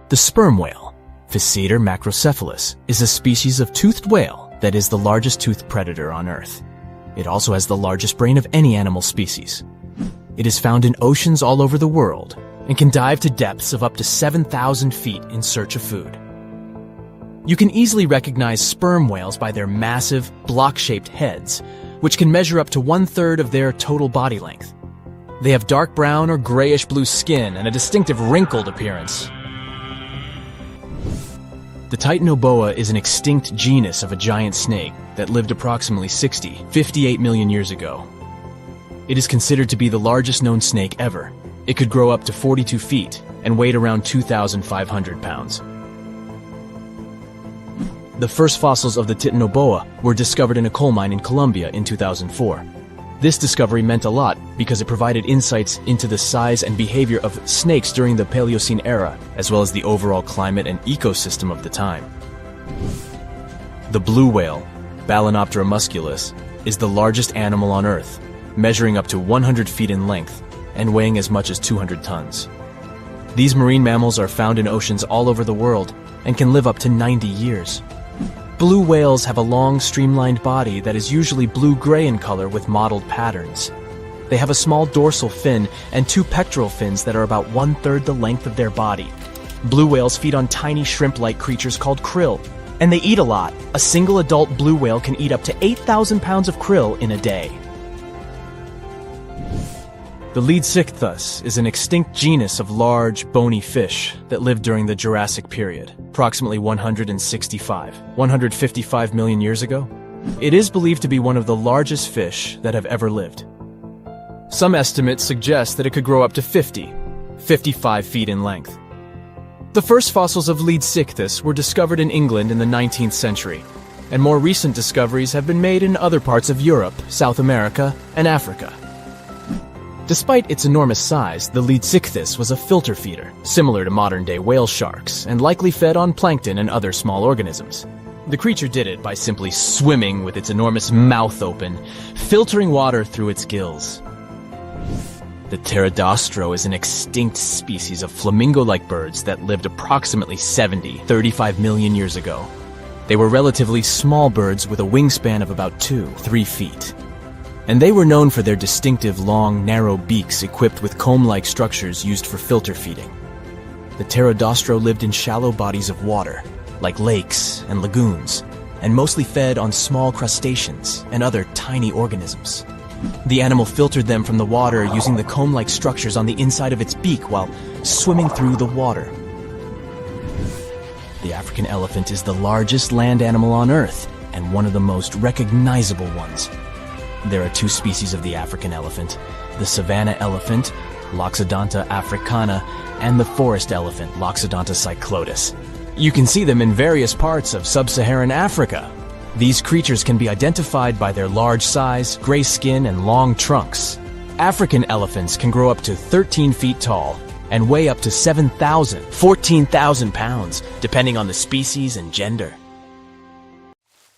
The sperm whale, Physeter macrocephalus, is a species of toothed whale that is the largest toothed predator on Earth. It also has the largest brain of any animal species. It is found in oceans all over the world and can dive to depths of up to 7,000 feet in search of food. You can easily recognize sperm whales by their massive, block-shaped heads, which can measure up to 1/3 of their total body length. They have dark brown or grayish-blue skin and a distinctive wrinkled appearance. The Titanoboa is an extinct genus of a giant snake that lived approximately 58 million years ago. It is considered to be the largest known snake ever. It could grow up to 42 feet and weighed around 2,500 pounds. The first fossils of the Titanoboa were discovered in a coal mine in Colombia in 2004. This discovery meant a lot because it provided insights into the size and behavior of snakes during the Paleocene era, as well as the overall climate and ecosystem of the time. The blue whale, Balænoptera musculus, is the largest animal on Earth, measuring up to 100 feet in length. and weighing as much as 200 tons. These marine mammals are found in oceans all over the world and can live up to 90 years. Blue whales have a long, streamlined body that is usually blue-gray in color with mottled patterns. They have a small dorsal fin and 2 pectoral fins that are about 1/3 the length of their body. Blue whales feed on tiny shrimp-like creatures called krill, and they eat a lot. A single adult blue whale can eat up to 8,000 pounds of krill in a day. The Leadsichthus is an extinct genus of large, bony fish that lived during the Jurassic period, approximately 155 million years ago. It is believed to be one of the largest fish that have ever lived. Some estimates suggest that it could grow up to 55 feet in length. The first fossils of Leadsichthus were discovered in England in the 19th century, and more recent discoveries have been made in other parts of Europe, South America, and Africa. Despite its enormous size, the Leadsichthus was a filter feeder, similar to modern-day whale sharks, and likely fed on plankton and other small organisms. The creature did it by simply swimming with its enormous mouth open, filtering water through its gills. The pterodostro is an extinct species of flamingo-like birds that lived approximately 35 million years ago. They were relatively small birds with a wingspan of about 2-3 feet. And they were known for their distinctive long, narrow beaks equipped with comb-like structures used for filter feeding. The pterodostro lived in shallow bodies of water, like lakes and lagoons, and mostly fed on small crustaceans and other tiny organisms. The animal filtered them from the water using the comb-like structures on the inside of its beak while swimming through the water. The African elephant is the largest land animal on Earth and one of the most recognizable ones. There are 2 species of the African elephant, the savanna elephant, Loxodonta africana, and the forest elephant, Loxodonta cyclotis. You can see them in various parts of sub-Saharan Africa. These creatures can be identified by their large size, gray skin, and long trunks. African elephants can grow up to 13 feet tall and weigh up to 14,000 pounds, depending on the species and gender.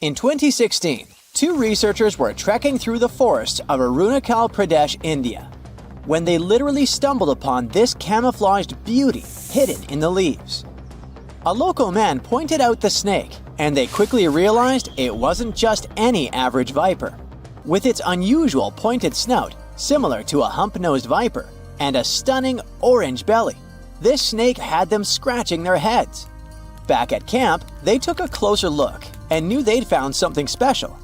In 2016, 2 researchers were trekking through the forests of Arunachal Pradesh, India, when they literally stumbled upon this camouflaged beauty hidden in the leaves. A local man pointed out the snake, and they quickly realized it wasn't just any average viper. With its unusual pointed snout, similar to a hump-nosed viper, and a stunning orange belly, this snake had them scratching their heads. Back at camp, they took a closer look and knew they'd found something special.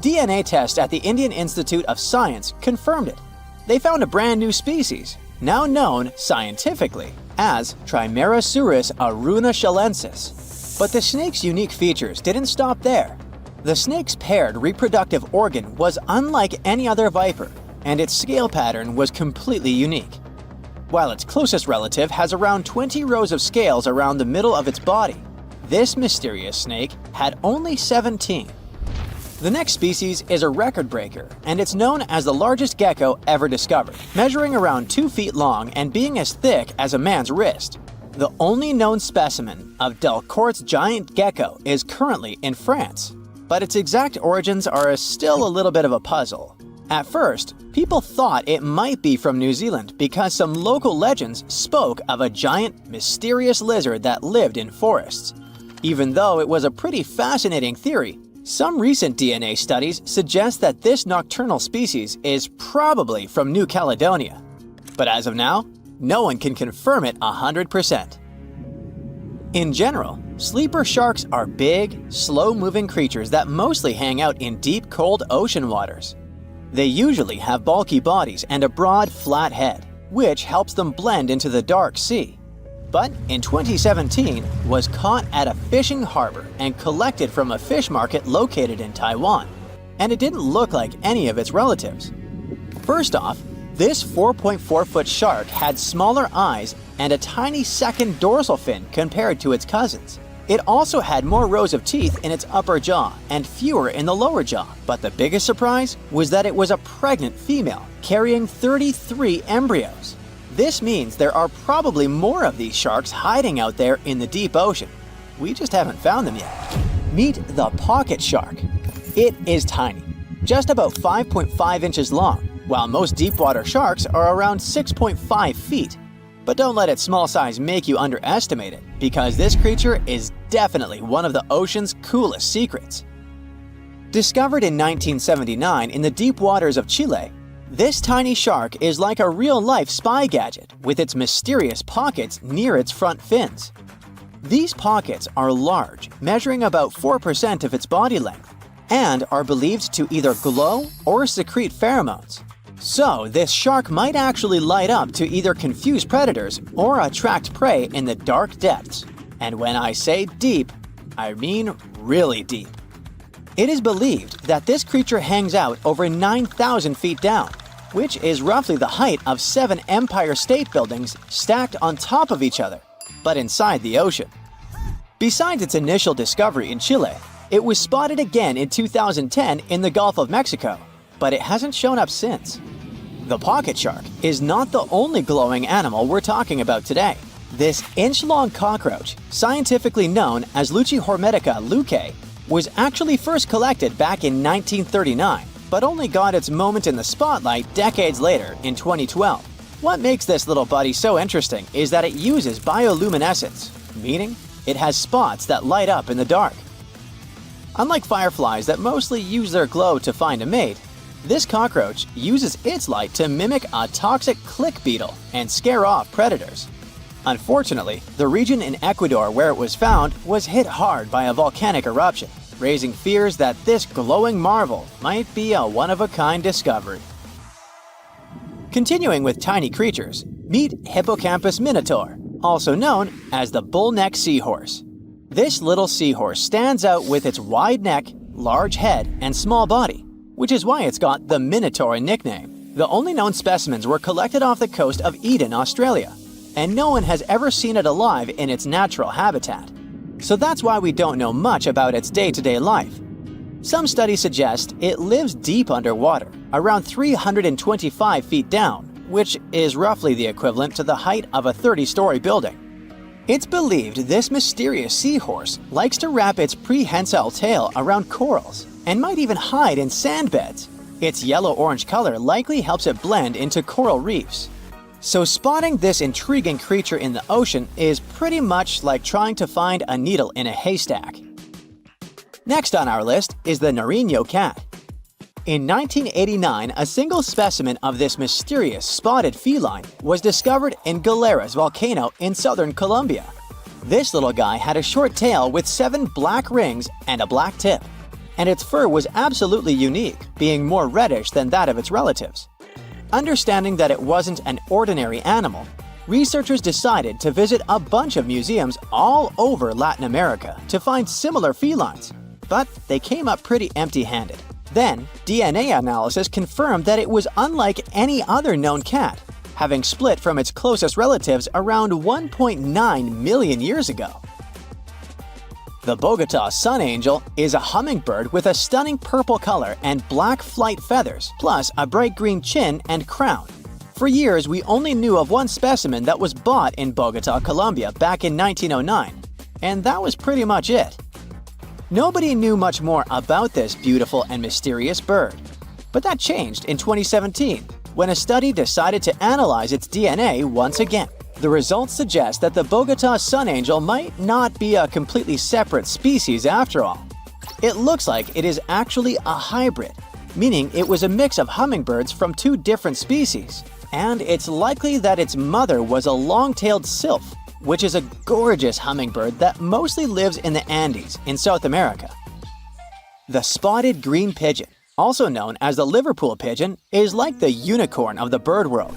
DNA tests at the Indian Institute of Science confirmed it. They found a brand new species, now known scientifically as Trimeresurus arunachalensis. But the snake's unique features didn't stop there. The snake's paired reproductive organ was unlike any other viper, and its scale pattern was completely unique. While its closest relative has around 20 rows of scales around the middle of its body, this mysterious snake had only 17. The next species is a record breaker, and it's known as the largest gecko ever discovered, measuring around 2 feet long and being as thick as a man's wrist. The only known specimen of Delcourt's giant gecko is currently in France, but its exact origins are still a little bit of a puzzle. At first, people thought it might be from New Zealand because some local legends spoke of a giant, mysterious lizard that lived in forests. Even though it was a pretty fascinating theory, some recent DNA studies suggest that this nocturnal species is probably from New Caledonia. But as of now, no one can confirm it 100%. In general, sleeper sharks are big, slow-moving creatures that mostly hang out in deep, cold ocean waters. They usually have bulky bodies and a broad, flat head, which helps them blend into the dark sea. But in 2017, was caught at a fishing harbor and collected from a fish market located in Taiwan, and it didn't look like any of its relatives. First off, this 4.4-foot shark had smaller eyes and a tiny second dorsal fin compared to its cousins. It also had more rows of teeth in its upper jaw and fewer in the lower jaw, but the biggest surprise was that it was a pregnant female carrying 33 embryos. This means there are probably more of these sharks hiding out there in the deep ocean. We just haven't found them yet. Meet the pocket shark. It is tiny, just about 5.5 inches long, while most deepwater sharks are around 6.5 feet. But don't let its small size make you underestimate it, because this creature is definitely one of the ocean's coolest secrets. Discovered in 1979 in the deep waters of Chile, this tiny shark is like a real-life spy gadget with its mysterious pockets near its front fins. These pockets are large, measuring about 4% of its body length, and are believed to either glow or secrete pheromones. So this shark might actually light up to either confuse predators or attract prey in the dark depths. And when I say deep, I mean really deep. It is believed that this creature hangs out over 9,000 feet down, which is roughly the height of 7 Empire State Buildings stacked on top of each other, but inside the ocean. Besides its initial discovery in Chile, it was spotted again in 2010 in the Gulf of Mexico, but it hasn't shown up since. The pocket shark is not the only glowing animal we're talking about today. This inch-long cockroach, scientifically known as Luchihormetica lucae, was actually first collected back in 1939, but only got its moment in the spotlight decades later in 2012. What makes this little buddy so interesting is that it uses bioluminescence, meaning it has spots that light up in the dark. Unlike fireflies that mostly use their glow to find a mate, this cockroach uses its light to mimic a toxic click beetle and scare off predators. Unfortunately, the region in Ecuador where it was found was hit hard by a volcanic eruption, raising fears that this glowing marvel might be a one-of-a-kind discovery. Continuing with tiny creatures, meet Hippocampus minotaur, also known as the bull-neck seahorse. This little seahorse stands out with its wide neck, large head, and small body, which is why it's got the Minotaur nickname. The only known specimens were collected off the coast of Eden, Australia, and no one has ever seen it alive in its natural habitat. So that's why we don't know much about its day-to-day life. Some studies suggest it lives deep underwater, around 325 feet down, which is roughly the equivalent to the height of a 30-story building. It's believed this mysterious seahorse likes to wrap its prehensile tail around corals and might even hide in sand beds. Its yellow-orange color likely helps it blend into coral reefs. So spotting this intriguing creature in the ocean is pretty much like trying to find a needle in a haystack. Next on our list is the Nariño cat. In 1989, a single specimen of this mysterious spotted feline was discovered in Galeras volcano in southern Colombia. This little guy had a short tail with 7 black rings and a black tip, and its fur was absolutely unique, being more reddish than that of its relatives. Understanding that it wasn't an ordinary animal, researchers decided to visit a bunch of museums all over Latin America to find similar felines, but they came up pretty empty-handed. Then, DNA analysis confirmed that it was unlike any other known cat, having split from its closest relatives around 1.9 million years ago. The Bogota sun angel is a hummingbird with a stunning purple color and black flight feathers, plus a bright green chin and crown. For years, we only knew of one specimen that was bought in Bogota, Colombia back in 1909, and that was pretty much it. Nobody knew much more about this beautiful and mysterious bird. But that changed in 2017, when a study decided to analyze its DNA once again. The results suggest that the Bogota sun angel might not be a completely separate species after all. It looks like it is actually a hybrid, meaning it was a mix of hummingbirds from 2 different species. And it's likely that its mother was a long-tailed sylph, which is a gorgeous hummingbird that mostly lives in the Andes in South America. The spotted green pigeon, also known as the Liverpool pigeon, is like the unicorn of the bird world.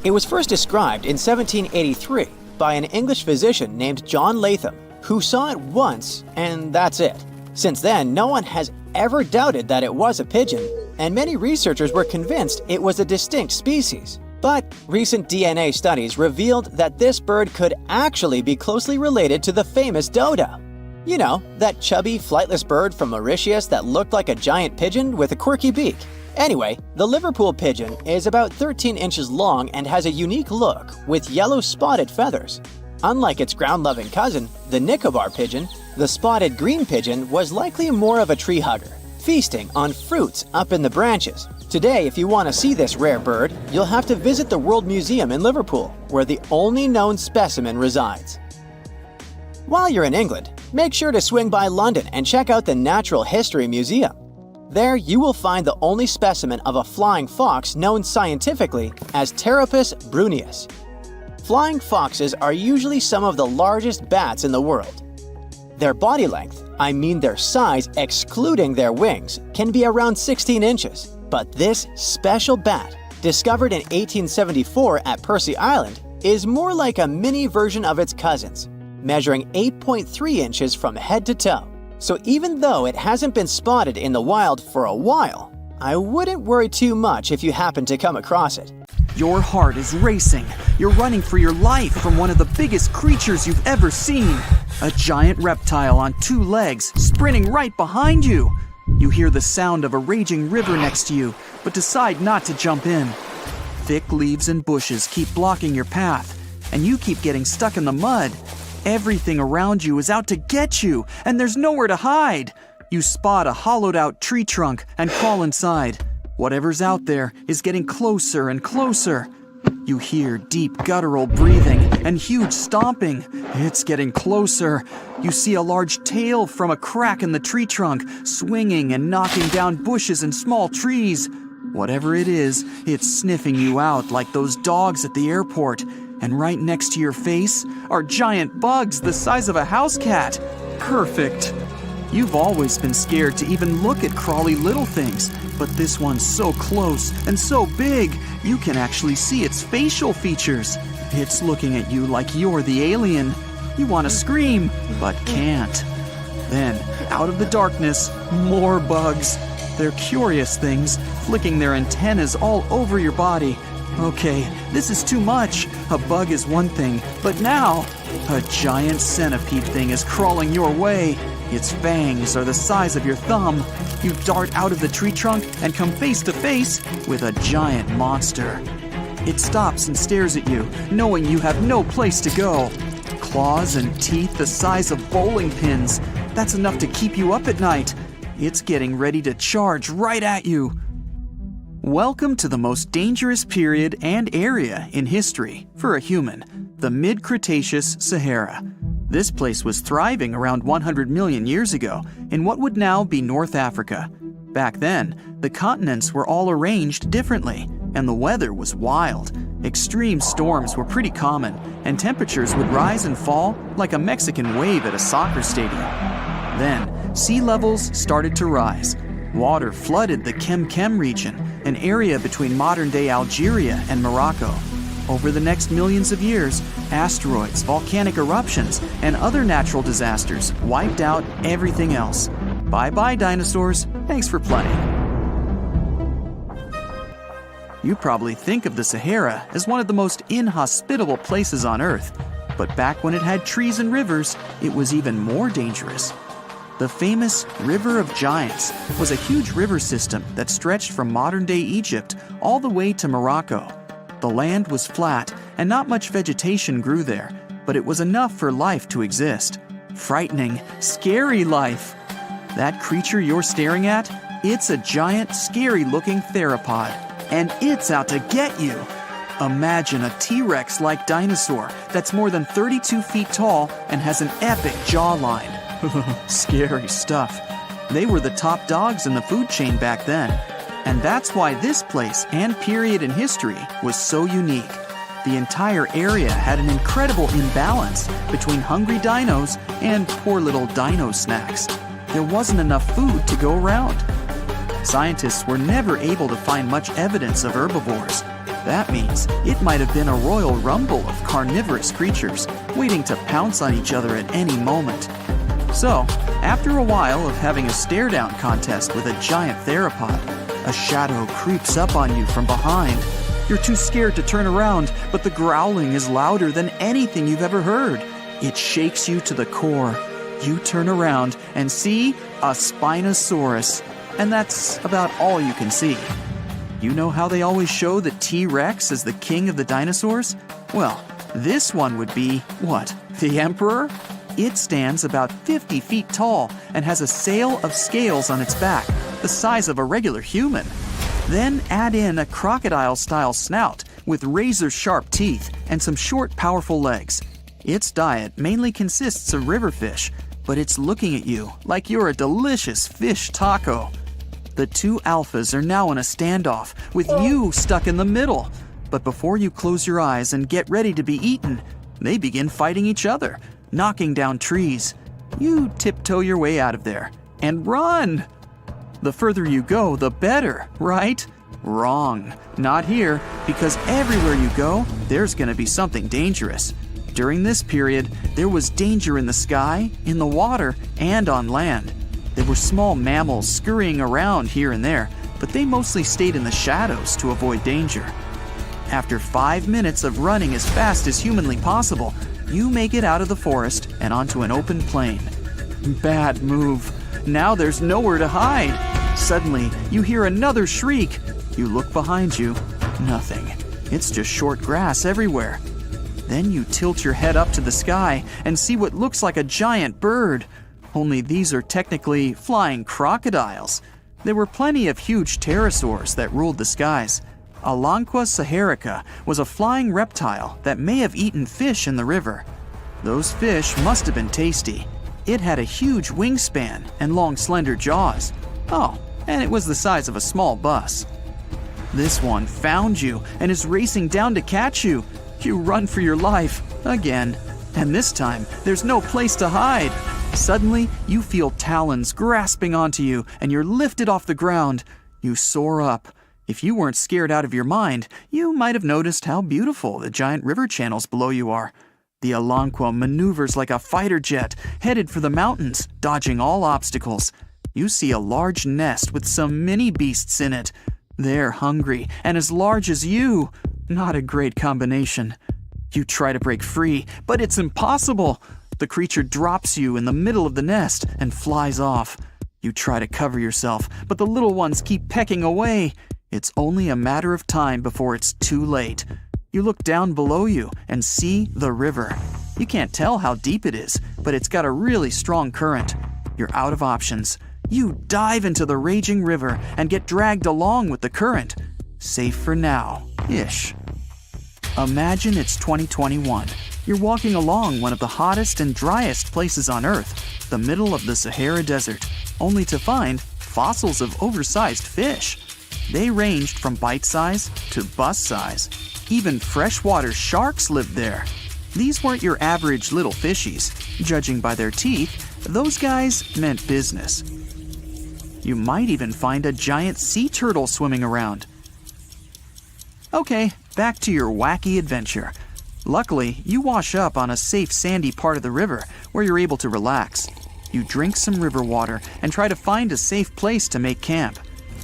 It was first described in 1783 by an English physician named John Latham, who saw it once and that's it. Since then, no one has ever doubted that it was a pigeon, and many researchers were convinced it was a distinct species. But recent DNA studies revealed that this bird could actually be closely related to the famous dodo. You know, that chubby, flightless bird from Mauritius that looked like a giant pigeon with a quirky beak. Anyway, the Liverpool pigeon is about 13 inches long and has a unique look with yellow spotted feathers. Unlike its ground-loving cousin, the Nicobar pigeon, the spotted green pigeon was likely more of a tree hugger, feasting on fruits up in the branches, Today, if you want to see this rare bird, you'll have to visit the World Museum in Liverpool, where the only known specimen resides. While you're in England, make sure to swing by London and check out the Natural History Museum. There, you will find the only specimen of a flying fox known scientifically as Pteropus bruneus. Flying foxes are usually some of the largest bats in the world. Their body length, I mean their size excluding their wings, can be around 16 inches. But this special bat, discovered in 1874 at Percy Island, is more like a mini version of its cousins, measuring 8.3 inches from head to toe. So even though it hasn't been spotted in the wild for a while, I wouldn't worry too much if you happen to come across it. Your heart is racing. You're running for your life from one of the biggest creatures you've ever seen. A giant reptile on 2 legs, sprinting right behind you. You hear the sound of a raging river next to you, but decide not to jump in. Thick leaves and bushes keep blocking your path, and you keep getting stuck in the mud. Everything around you is out to get you, and there's nowhere to hide. You spot a hollowed-out tree trunk and crawl inside. Whatever's out there is getting closer and closer. You hear deep guttural breathing and huge stomping. It's getting closer. You see a large tail from a crack in the tree trunk, swinging and knocking down bushes and small trees. Whatever it is, it's sniffing you out like those dogs at the airport. And right next to your face are giant bugs the size of a house cat. Perfect. You've always been scared to even look at crawly little things, but this one's so close and so big, you can actually see its facial features. It's looking at you like you're the alien. You want to scream, but can't. Then, out of the darkness, more bugs. They're curious things, flicking their antennas all over your body. Okay, this is too much. A bug is one thing, but now, a giant centipede thing is crawling your way. Its fangs are the size of your thumb. You dart out of the tree trunk and come face to face with a giant monster. It stops and stares at you, knowing you have no place to go. Claws and teeth the size of bowling pins. That's enough to keep you up at night. It's getting ready to charge right at you. Welcome to the most dangerous period and area in history for a human, the mid-Cretaceous Sahara. This place was thriving around 100 million years ago in what would now be North Africa. Back then, the continents were all arranged differently, and the weather was wild. Extreme storms were pretty common, and temperatures would rise and fall like a Mexican wave at a soccer stadium. Then, sea levels started to rise. Water flooded the Kem region, an area between modern-day Algeria and Morocco. Over the next millions of years, asteroids, volcanic eruptions, and other natural disasters wiped out everything else. Bye-bye, dinosaurs. Thanks for playing. You probably think of the Sahara as one of the most inhospitable places on Earth, but back when it had trees and rivers, it was even more dangerous. The famous River of Giants was a huge river system that stretched from modern-day Egypt all the way to Morocco. The land was flat and not much vegetation grew there, but it was enough for life to exist. Frightening, scary life. That creature you're staring at, it's a giant, scary-looking theropod, and it's out to get you. Imagine a T-Rex-like dinosaur that's more than 32 feet tall and has an epic jawline. Scary stuff. They were the top dogs in the food chain back then. And that's why this place and period in history was so unique. The entire area had an incredible imbalance between hungry dinos and poor little dino snacks. There wasn't enough food to go around. Scientists were never able to find much evidence of herbivores. That means it might have been a royal rumble of carnivorous creatures waiting to pounce on each other at any moment. So, after a while of having a stare-down contest with a giant theropod, a shadow creeps up on you from behind. You're too scared to turn around, but the growling is louder than anything you've ever heard. It shakes you to the core. You turn around and see a Spinosaurus, and that's about all you can see. You know how they always show the T-Rex as the king of the dinosaurs? Well, this one would be, what, the emperor? It stands about 50 feet tall and has a sail of scales on its back, the size of a regular human. Then add in a crocodile-style snout with razor-sharp teeth and some short, powerful legs. Its diet mainly consists of river fish, but it's looking at you like you're a delicious fish taco. The two alphas are now in a standoff, with you stuck in the middle. But before you close your eyes and get ready to be eaten, they begin fighting each other, knocking down trees. You tiptoe your way out of there and run. The further you go, the better, right? Wrong. Not here, because everywhere you go, there's gonna be something dangerous. During this period, there was danger in the sky, in the water, and on land. There were small mammals scurrying around here and there, but they mostly stayed in the shadows to avoid danger. After 5 minutes of running as fast as humanly possible, you make it out of the forest and onto an open plain. Bad move. Now there's nowhere to hide. Suddenly, you hear another shriek. You look behind you. Nothing. It's just short grass everywhere. Then you tilt your head up to the sky and see what looks like a giant bird. Only these are technically flying crocodiles. There were plenty of huge pterosaurs that ruled the skies. Alanqua saharica was a flying reptile that may have eaten fish in the river. Those fish must have been tasty. It had a huge wingspan and long, slender jaws. Oh, and it was the size of a small bus. This one found you and is racing down to catch you. You run for your life, again. And this time, there's no place to hide. Suddenly, you feel talons grasping onto you and you're lifted off the ground. You soar up. If you weren't scared out of your mind, you might have noticed how beautiful the giant river channels below you are. The Alanqua maneuvers like a fighter jet, headed for the mountains, dodging all obstacles. You see a large nest with some mini beasts in it. They're hungry and as large as you. Not a great combination. You try to break free, but it's impossible. The creature drops you in the middle of the nest and flies off. You try to cover yourself, but the little ones keep pecking away. It's only a matter of time before it's too late. You look down below you and see the river. You can't tell how deep it is, but it's got a really strong current. You're out of options. You dive into the raging river and get dragged along with the current. Safe for now-ish. Imagine it's 2021. You're walking along one of the hottest and driest places on Earth, the middle of the Sahara Desert, only to find fossils of oversized fish. They ranged from bite size to bus size. Even freshwater sharks lived there. These weren't your average little fishies. Judging by their teeth, those guys meant business. You might even find a giant sea turtle swimming around. Okay, back to your wacky adventure. Luckily, you wash up on a safe sandy part of the river where you're able to relax. You drink some river water and try to find a safe place to make camp.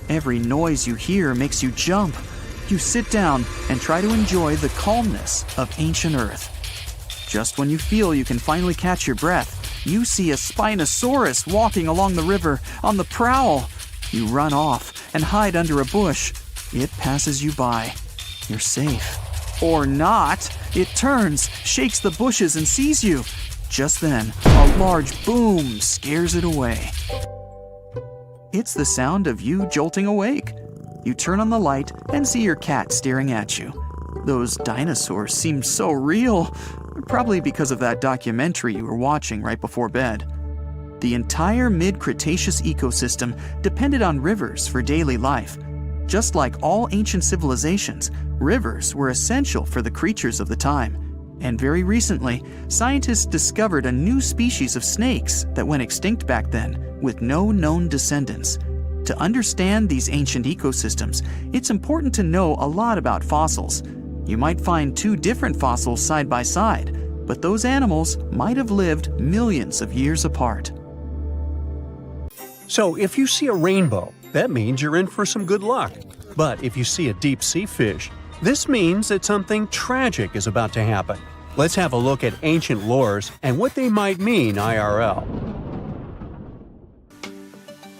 Every noise you hear makes you jump. You sit down and try to enjoy the calmness of ancient Earth. Just when you feel you can finally catch your breath, you see a Spinosaurus walking along the river on the prowl. You run off and hide under a bush. It passes you by. You're safe. Or not. It turns, shakes the bushes, and sees you. Just then, a large boom scares it away. It's the sound of you jolting awake. You turn on the light and see your cat staring at you. Those dinosaurs seem so real, probably because of that documentary you were watching right before bed. The entire mid-Cretaceous ecosystem depended on rivers for daily life. Just like all ancient civilizations, rivers were essential for the creatures of the time. And very recently, scientists discovered a new species of snakes that went extinct back then, with no known descendants. To understand these ancient ecosystems, it's important to know a lot about fossils. You might find two different fossils side by side, but those animals might have lived millions of years apart. So if you see a rainbow, that means you're in for some good luck. But if you see a deep sea fish, this means that something tragic is about to happen. Let's have a look at ancient lores and what they might mean IRL.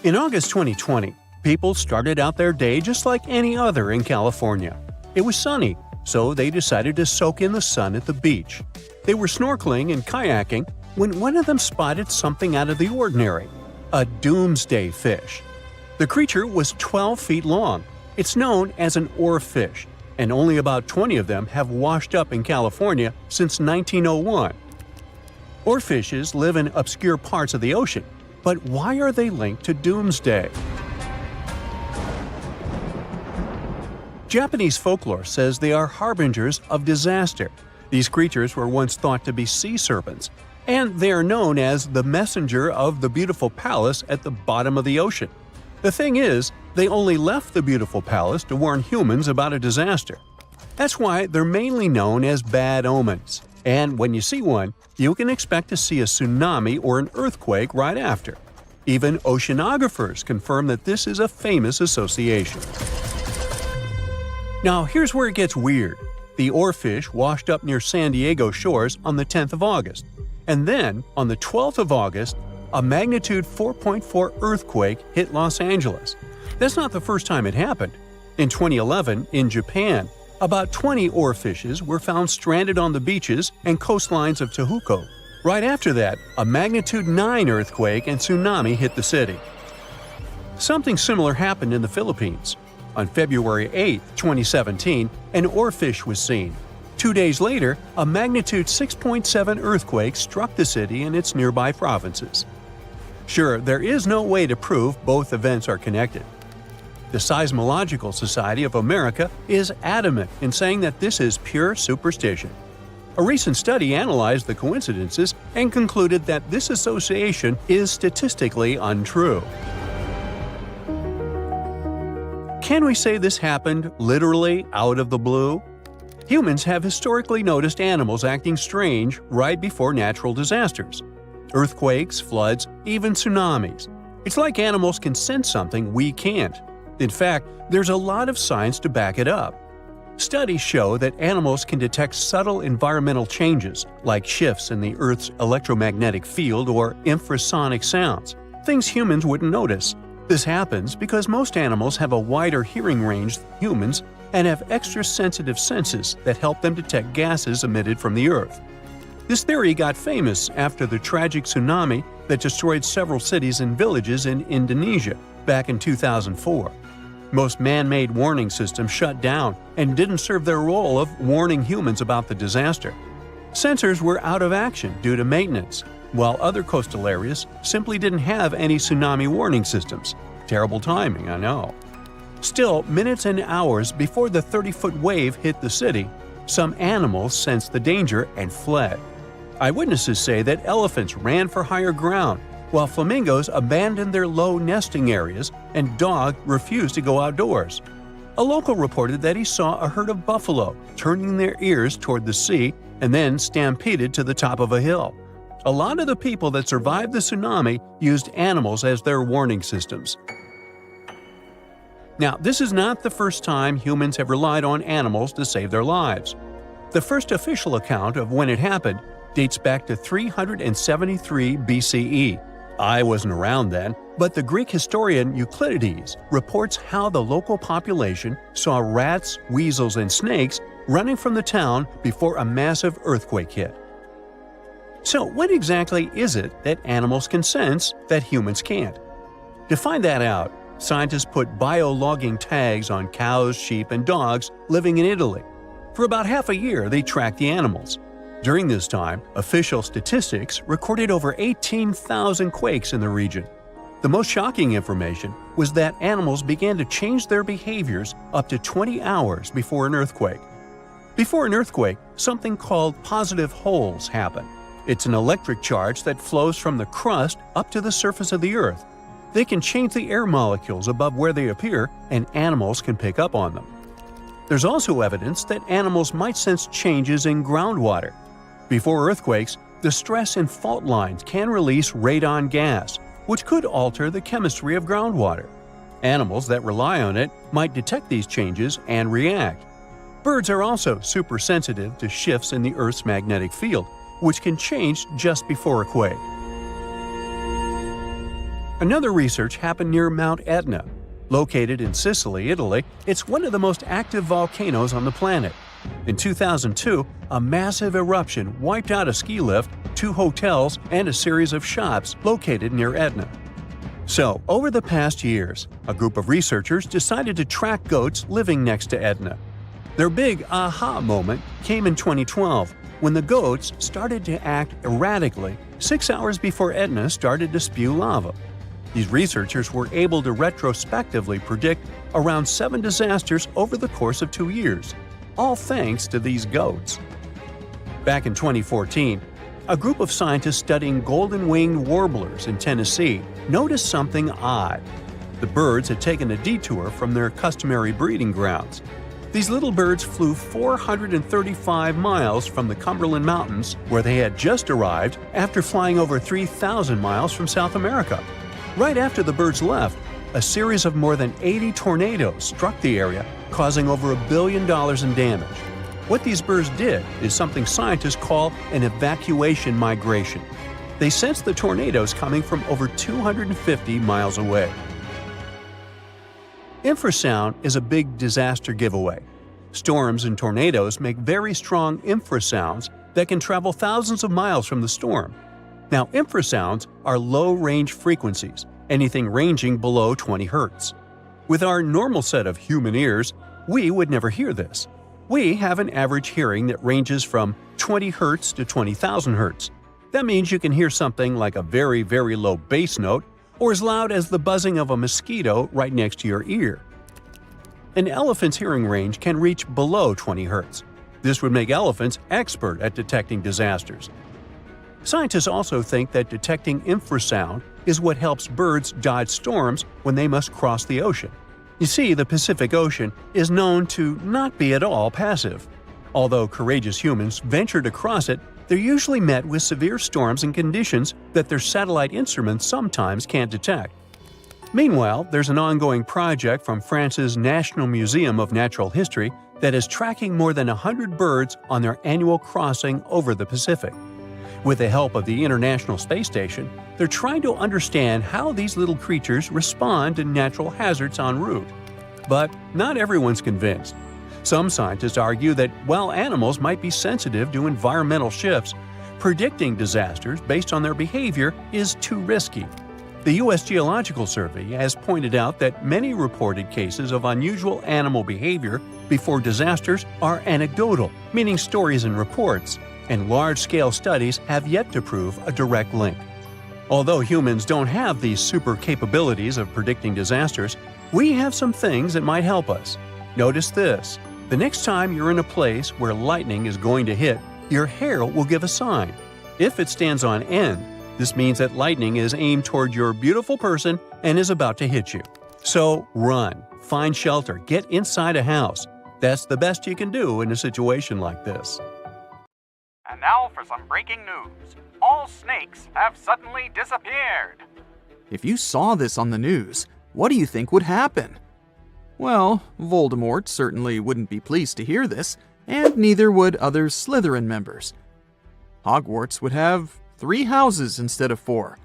In August 2020, people started out their day just like any other in California. It was sunny, so they decided to soak in the sun at the beach. They were snorkeling and kayaking when one of them spotted something out of the ordinary – a doomsday fish. The creature was 12 feet long. It's known as an oarfish, and only about 20 of them have washed up in California since 1901. Oarfishes live in obscure parts of the ocean, but why are they linked to doomsday? Japanese folklore says they are harbingers of disaster. These creatures were once thought to be sea serpents, and they are known as the messenger of the beautiful palace at the bottom of the ocean. The thing is, they only left the beautiful palace to warn humans about a disaster. That's why they're mainly known as bad omens. And when you see one, you can expect to see a tsunami or an earthquake right after. Even oceanographers confirm that this is a famous association. Now, here's where it gets weird. The oarfish washed up near San Diego shores on the 10th of August. And then, on the 12th of August, a magnitude 4.4 earthquake hit Los Angeles. That's not the first time it happened. In 2011, in Japan, about 20 oarfishes were found stranded on the beaches and coastlines of Tehuco. Right after that, a magnitude 9 earthquake and tsunami hit the city. Something similar happened in the Philippines. On February 8, 2017, an oarfish was seen. 2 days later, a magnitude 6.7 earthquake struck the city and its nearby provinces. Sure, there is no way to prove both events are connected. The Seismological Society of America is adamant in saying that this is pure superstition. A recent study analyzed the coincidences and concluded that this association is statistically untrue. Can we say this happened literally out of the blue? Humans have historically noticed animals acting strange right before natural disasters. Earthquakes, floods, even tsunamis. It's like animals can sense something we can't. In fact, there's a lot of science to back it up. Studies show that animals can detect subtle environmental changes, like shifts in the Earth's electromagnetic field or infrasonic sounds, things humans wouldn't notice. This happens because most animals have a wider hearing range than humans and have extra sensitive senses that help them detect gases emitted from the Earth. This theory got famous after the tragic tsunami that destroyed several cities and villages in Indonesia back in 2004. Most man-made warning systems shut down and didn't serve their role of warning humans about the disaster. Sensors were out of action due to maintenance, while other coastal areas simply didn't have any tsunami warning systems. Terrible timing, I know. Still, minutes and hours before the 30-foot wave hit the city, some animals sensed the danger and fled. Eyewitnesses say that elephants ran for higher ground, while flamingos abandoned their low nesting areas and dogs refused to go outdoors. A local reported that he saw a herd of buffalo turning their ears toward the sea and then stampeded to the top of a hill. A lot of the people that survived the tsunami used animals as their warning systems. Now, this is not the first time humans have relied on animals to save their lives. The first official account of when it happened dates back to 373 BCE. I wasn't around then, but the Greek historian Euclides reports how the local population saw rats, weasels, and snakes running from the town before a massive earthquake hit. So what exactly is it that animals can sense that humans can't? To find that out, scientists put biologging tags on cows, sheep, and dogs living in Italy. For about half a year, they tracked the animals. During this time, official statistics recorded over 18,000 quakes in the region. The most shocking information was that animals began to change their behaviors up to 20 hours before an earthquake. Before an earthquake, something called positive holes happen. It's an electric charge that flows from the crust up to the surface of the Earth. They can change the air molecules above where they appear, and animals can pick up on them. There's also evidence that animals might sense changes in groundwater. Before earthquakes, the stress in fault lines can release radon gas, which could alter the chemistry of groundwater. Animals that rely on it might detect these changes and react. Birds are also super sensitive to shifts in the Earth's magnetic field, which can change just before a quake. Another research happened near Mount Etna. Located in Sicily, Italy, it's one of the most active volcanoes on the planet. In 2002, a massive eruption wiped out a ski lift, 2 hotels, and a series of shops located near Etna. So, over the past years, a group of researchers decided to track goats living next to Etna. Their big aha moment came in 2012, when the goats started to act erratically 6 hours before Etna started to spew lava. These researchers were able to retrospectively predict around 7 disasters over the course of 2 years, all thanks to these goats. Back in 2014, a group of scientists studying golden-winged warblers in Tennessee noticed something odd. The birds had taken a detour from their customary breeding grounds. These little birds flew 435 miles from the Cumberland Mountains, where they had just arrived after flying over 3,000 miles from South America. Right after the birds left, a series of more than 80 tornadoes struck the area, causing over $1 billion in damage. What these birds did is something scientists call an evacuation migration. They sensed the tornadoes coming from over 250 miles away. Infrasound is a big disaster giveaway. Storms and tornadoes make very strong infrasounds that can travel thousands of miles from the storm. Now, infrasounds are low-range frequencies, anything ranging below 20 Hz. With our normal set of human ears, we would never hear this. We have an average hearing that ranges from 20 Hz to 20,000 Hz. That means you can hear something like a very, very low bass note or as loud as the buzzing of a mosquito right next to your ear. An elephant's hearing range can reach below 20 Hz. This would make elephants expert at detecting disasters. Scientists also think that detecting infrasound is what helps birds dodge storms when they must cross the ocean. You see, the Pacific Ocean is known to not be at all passive. Although courageous humans venture to cross it, they're usually met with severe storms and conditions that their satellite instruments sometimes can't detect. Meanwhile, there's an ongoing project from France's National Museum of Natural History that is tracking more than 100 birds on their annual crossing over the Pacific. With the help of the International Space Station, they're trying to understand how these little creatures respond to natural hazards en route. But not everyone's convinced. Some scientists argue that while animals might be sensitive to environmental shifts, predicting disasters based on their behavior is too risky. The U.S. Geological Survey has pointed out that many reported cases of unusual animal behavior before disasters are anecdotal, meaning stories and reports, and large-scale studies have yet to prove a direct link. Although humans don't have these super capabilities of predicting disasters, we have some things that might help us. Notice this. The next time you're in a place where lightning is going to hit, your hair will give a sign. If it stands on end, this means that lightning is aimed toward your beautiful person and is about to hit you. So run, find shelter, get inside a house. That's the best you can do in a situation like this. And now for some breaking news. All snakes have suddenly disappeared. If you saw this on the news, what do you think would happen? Well, Voldemort certainly wouldn't be pleased to hear this, and neither would other Slytherin members. Hogwarts would have 3 houses instead of 4.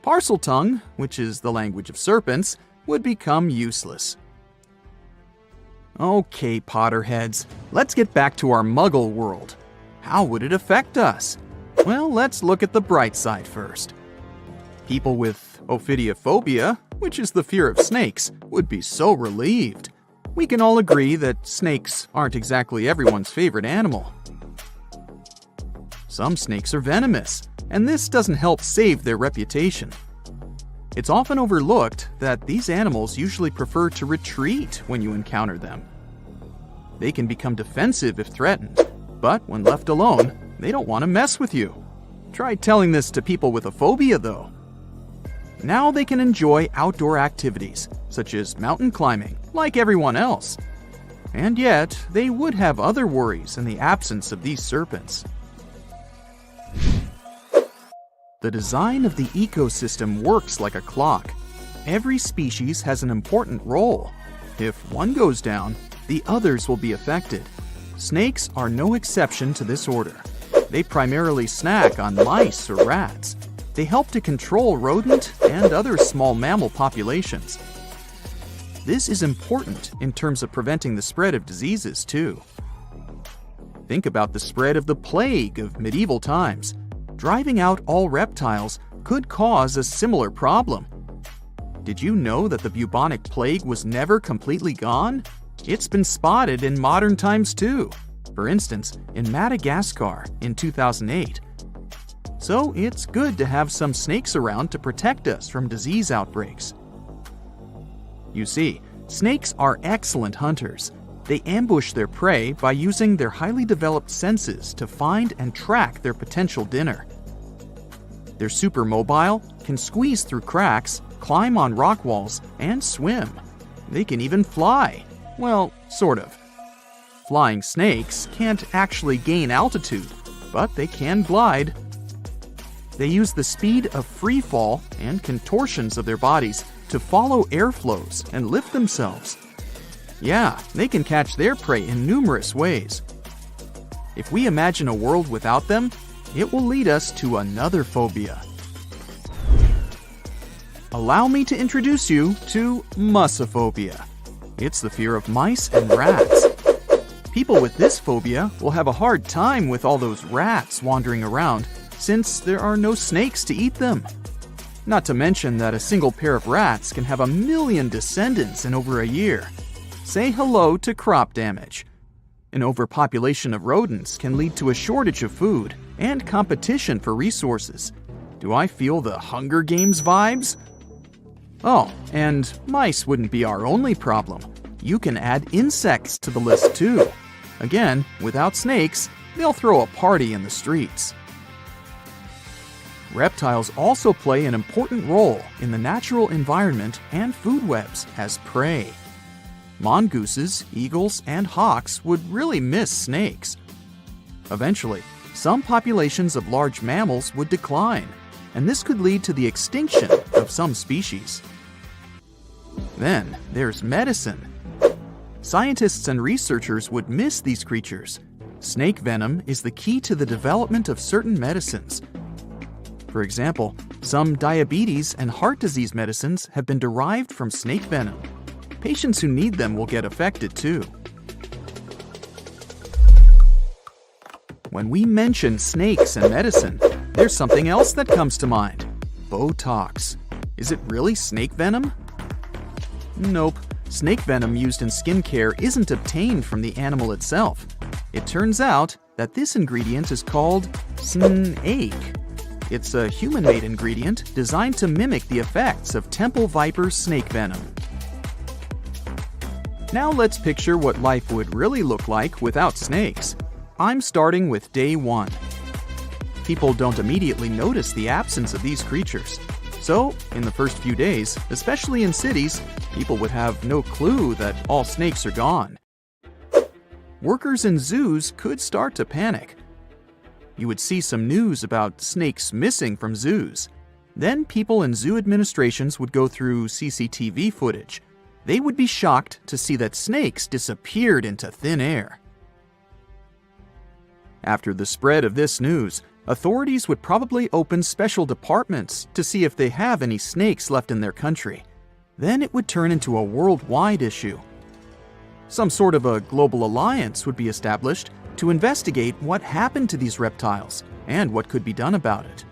Parseltongue, which is the language of serpents, would become useless. Okay, Potterheads, let's get back to our Muggle world. How would it affect us? Well, let's look at the bright side first. People with ophidiophobia, which is the fear of snakes, would be so relieved. We can all agree that snakes aren't exactly everyone's favorite animal. Some snakes are venomous, and this doesn't help save their reputation. It's often overlooked that these animals usually prefer to retreat when you encounter them. They can become defensive if threatened, but when left alone, they don't want to mess with you. Try telling this to people with a phobia, though. Now they can enjoy outdoor activities, such as mountain climbing, like everyone else. And yet, they would have other worries in the absence of these serpents. The design of the ecosystem works like a clock. Every species has an important role. If one goes down, the others will be affected. Snakes are no exception to this order. They primarily snack on mice or rats. They help to control rodent and other small mammal populations. This is important in terms of preventing the spread of diseases, too. Think about the spread of the plague of medieval times. Driving out all reptiles could cause a similar problem. Did you know that the bubonic plague was never completely gone? It's been spotted in modern times too. For instance, in Madagascar in 2008. So it's good to have some snakes around to protect us from disease outbreaks. You see, snakes are excellent hunters. They ambush their prey by using their highly developed senses to find and track their potential dinner. They're super mobile, can squeeze through cracks, climb on rock walls, and swim. They can even fly. Well, sort of. Flying snakes can't actually gain altitude, but they can glide. They use the speed of free fall and contortions of their bodies to follow airflows and lift themselves. Yeah, they can catch their prey in numerous ways. If we imagine a world without them, it will lead us to another phobia. Allow me to introduce you to mussophobia. It's the fear of mice and rats. People with this phobia will have a hard time with all those rats wandering around, since there are no snakes to eat them. Not to mention that a single pair of rats can have 1 million descendants in over a year. Say hello to crop damage. An overpopulation of rodents can lead to a shortage of food and competition for resources. Do I feel the Hunger Games vibes? Oh, and mice wouldn't be our only problem. You can add insects to the list too. Again, without snakes, they'll throw a party in the streets. Reptiles also play an important role in the natural environment and food webs as prey. Mongooses, eagles, and hawks would really miss snakes. Eventually, some populations of large mammals would decline, and this could lead to the extinction of some species. Then there's medicine. Scientists and researchers would miss these creatures. Snake venom is the key to the development of certain medicines. For example, some diabetes and heart disease medicines have been derived from snake venom. Patients who need them will get affected too. When we mention snakes and medicine, there's something else that comes to mind. Botox. Is it really snake venom? Nope. Snake venom used in skincare isn't obtained from the animal itself. It turns out that this ingredient is called snake. It's a human-made ingredient designed to mimic the effects of temple viper snake venom. Now let's picture what life would really look like without snakes. I'm starting with day 1. People don't immediately notice the absence of these creatures. So, in the first few days, especially in cities, people would have no clue that all snakes are gone. Workers in zoos could start to panic. You would see some news about snakes missing from zoos. Then people in zoo administrations would go through CCTV footage. They would be shocked to see that snakes disappeared into thin air. After the spread of this news, authorities would probably open special departments to see if they have any snakes left in their country. Then it would turn into a worldwide issue. Some sort of a global alliance would be established to investigate what happened to these reptiles and what could be done about it.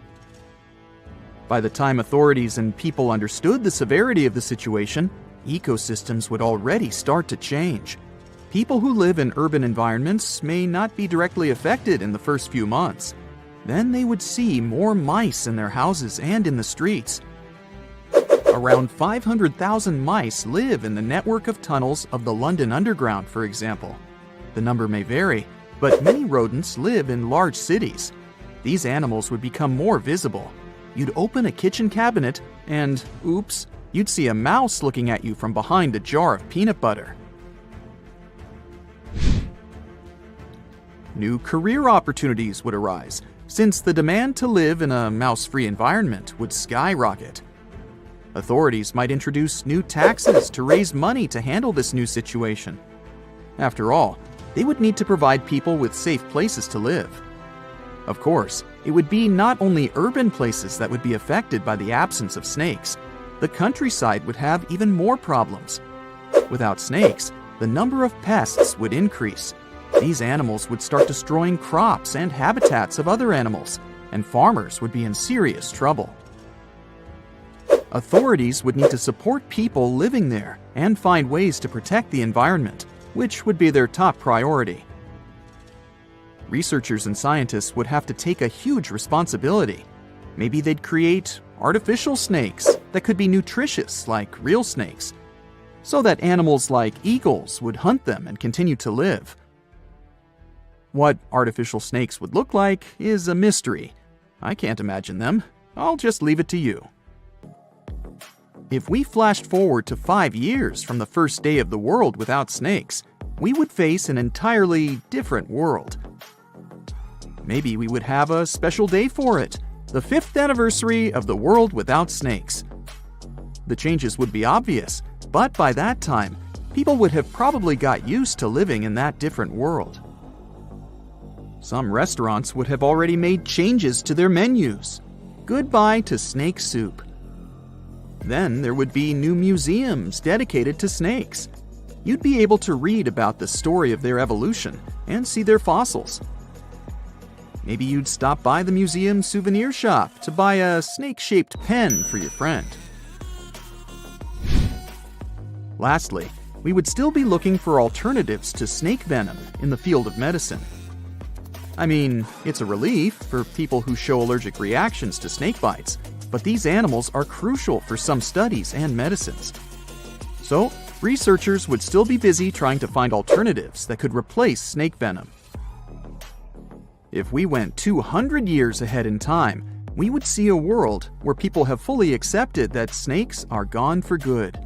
By the time authorities and people understood the severity of the situation, ecosystems would already start to change. People who live in urban environments may not be directly affected in the first few months. Then they would see more mice in their houses and in the streets. Around 500,000 mice live in the network of tunnels of the London Underground, for example. The number may vary, but many rodents live in large cities. These animals would become more visible. You'd open a kitchen cabinet and, oops, you'd see a mouse looking at you from behind a jar of peanut butter. New career opportunities would arise, since the demand to live in a mouse-free environment would skyrocket. Authorities might introduce new taxes to raise money to handle this new situation. After all, they would need to provide people with safe places to live. Of course, it would be not only urban places that would be affected by the absence of snakes. The countryside would have even more problems. Without snakes, the number of pests would increase. These animals would start destroying crops and habitats of other animals, and farmers would be in serious trouble. Authorities would need to support people living there and find ways to protect the environment, which would be their top priority. Researchers and scientists would have to take a huge responsibility. Maybe they'd create artificial snakes that could be nutritious like real snakes, so that animals like eagles would hunt them and continue to live. What artificial snakes would look like is a mystery. I can't imagine them. I'll just leave it to you. If we flashed forward to 5 years from the first day of the world without snakes, we would face an entirely different world. Maybe we would have a special day for it, the 5th anniversary of the world without snakes. The changes would be obvious, but by that time, people would have probably got used to living in that different world. Some restaurants would have already made changes to their menus. Goodbye to snake soup. Then there would be new museums dedicated to snakes. You'd be able to read about the story of their evolution and see their fossils. Maybe you'd stop by the museum souvenir shop to buy a snake-shaped pen for your friend. Lastly, we would still be looking for alternatives to snake venom in the field of medicine. I mean, it's a relief for people who show allergic reactions to snake bites, but these animals are crucial for some studies and medicines. So, researchers would still be busy trying to find alternatives that could replace snake venom. If we went 200 years ahead in time, we would see a world where people have fully accepted that snakes are gone for good.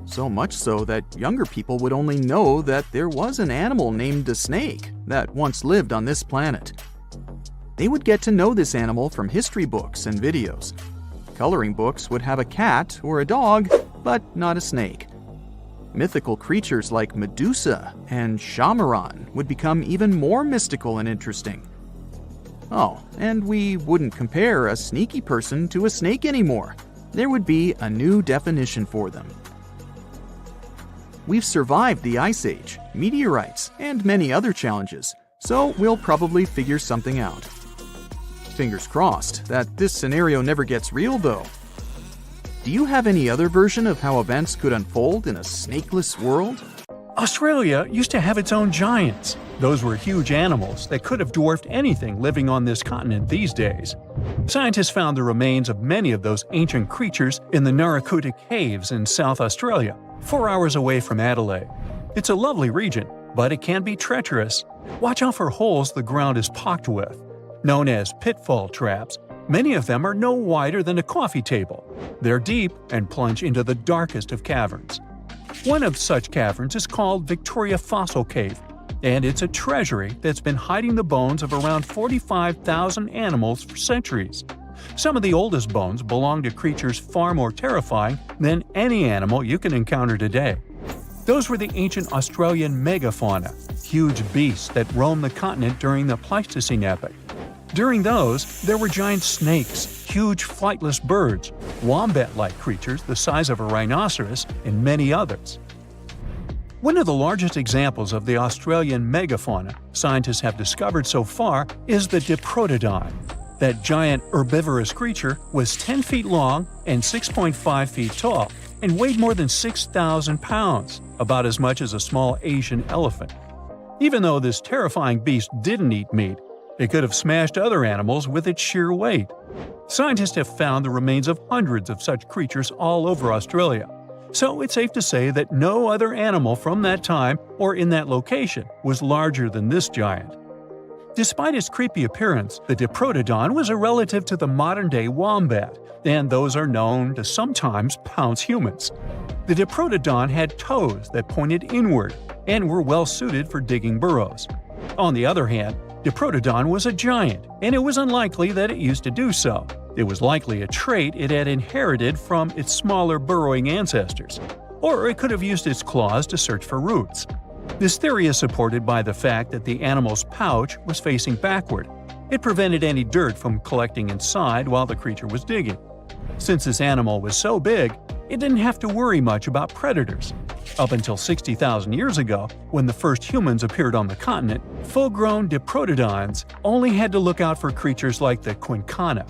So much so that younger people would only know that there was an animal named a snake that once lived on this planet. They would get to know this animal from history books and videos. Coloring books would have a cat or a dog, but not a snake. Mythical creatures like Medusa and Shamaran would become even more mystical and interesting. Oh, and we wouldn't compare a sneaky person to a snake anymore. There would be a new definition for them. We've survived the Ice Age, meteorites, and many other challenges, so we'll probably figure something out. Fingers crossed that this scenario never gets real, though. Do you have any other version of how events could unfold in a snakeless world? Australia used to have its own giants. Those were huge animals that could have dwarfed anything living on this continent these days. Scientists found the remains of many of those ancient creatures in the Narracuta Caves in South Australia, 4 hours away from Adelaide. It's a lovely region, but it can be treacherous. Watch out for holes the ground is pocked with. Known as pitfall traps, many of them are no wider than a coffee table. They're deep and plunge into the darkest of caverns. One of such caverns is called Victoria Fossil Cave, and it's a treasury that's been hiding the bones of around 45,000 animals for centuries. Some of the oldest bones belong to creatures far more terrifying than any animal you can encounter today. Those were the ancient Australian megafauna, huge beasts that roamed the continent during the Pleistocene epoch. During those, there were giant snakes, huge flightless birds, wombat-like creatures the size of a rhinoceros, and many others. One of the largest examples of the Australian megafauna scientists have discovered so far is the Diprotodon. That giant herbivorous creature was 10 feet long and 6.5 feet tall, and weighed more than 6,000 pounds, about as much as a small Asian elephant. Even though this terrifying beast didn't eat meat, it could have smashed other animals with its sheer weight. Scientists have found the remains of hundreds of such creatures all over Australia, so it's safe to say that no other animal from that time or in that location was larger than this giant. Despite its creepy appearance, the Diprotodon was a relative to the modern-day wombat, and those are known to sometimes pounce humans. The Diprotodon had toes that pointed inward and were well suited for digging burrows. On the other hand, Diprotodon was a giant, and it was unlikely that it used to do so. It was likely a trait it had inherited from its smaller burrowing ancestors, or it could have used its claws to search for roots. This theory is supported by the fact that the animal's pouch was facing backward. It prevented any dirt from collecting inside while the creature was digging. Since this animal was so big, it didn't have to worry much about predators. Up until 60,000 years ago, when the first humans appeared on the continent, full-grown Diprotodons only had to look out for creatures like the quincana.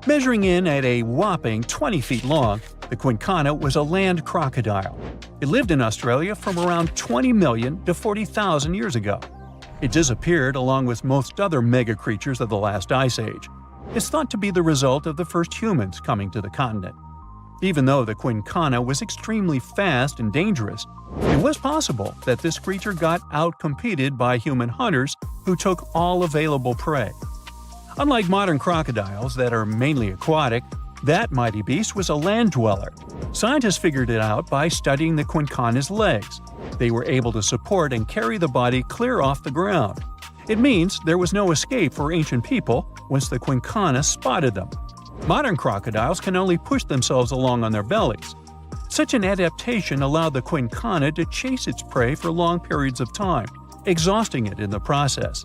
Measuring in at a whopping 20 feet long, the quincana was a land crocodile. It lived in Australia from around 20 million to 40,000 years ago. It disappeared along with most other mega creatures of the last ice age. It's thought to be the result of the first humans coming to the continent. Even though the quincana was extremely fast and dangerous, it was possible that this creature got out-competed by human hunters who took all available prey. Unlike modern crocodiles that are mainly aquatic, that mighty beast was a land dweller. Scientists figured it out by studying the quincana's legs. They were able to support and carry the body clear off the ground. It means there was no escape for ancient people once the quincana spotted them. Modern crocodiles can only push themselves along on their bellies. Such an adaptation allowed the quincana to chase its prey for long periods of time, exhausting it in the process.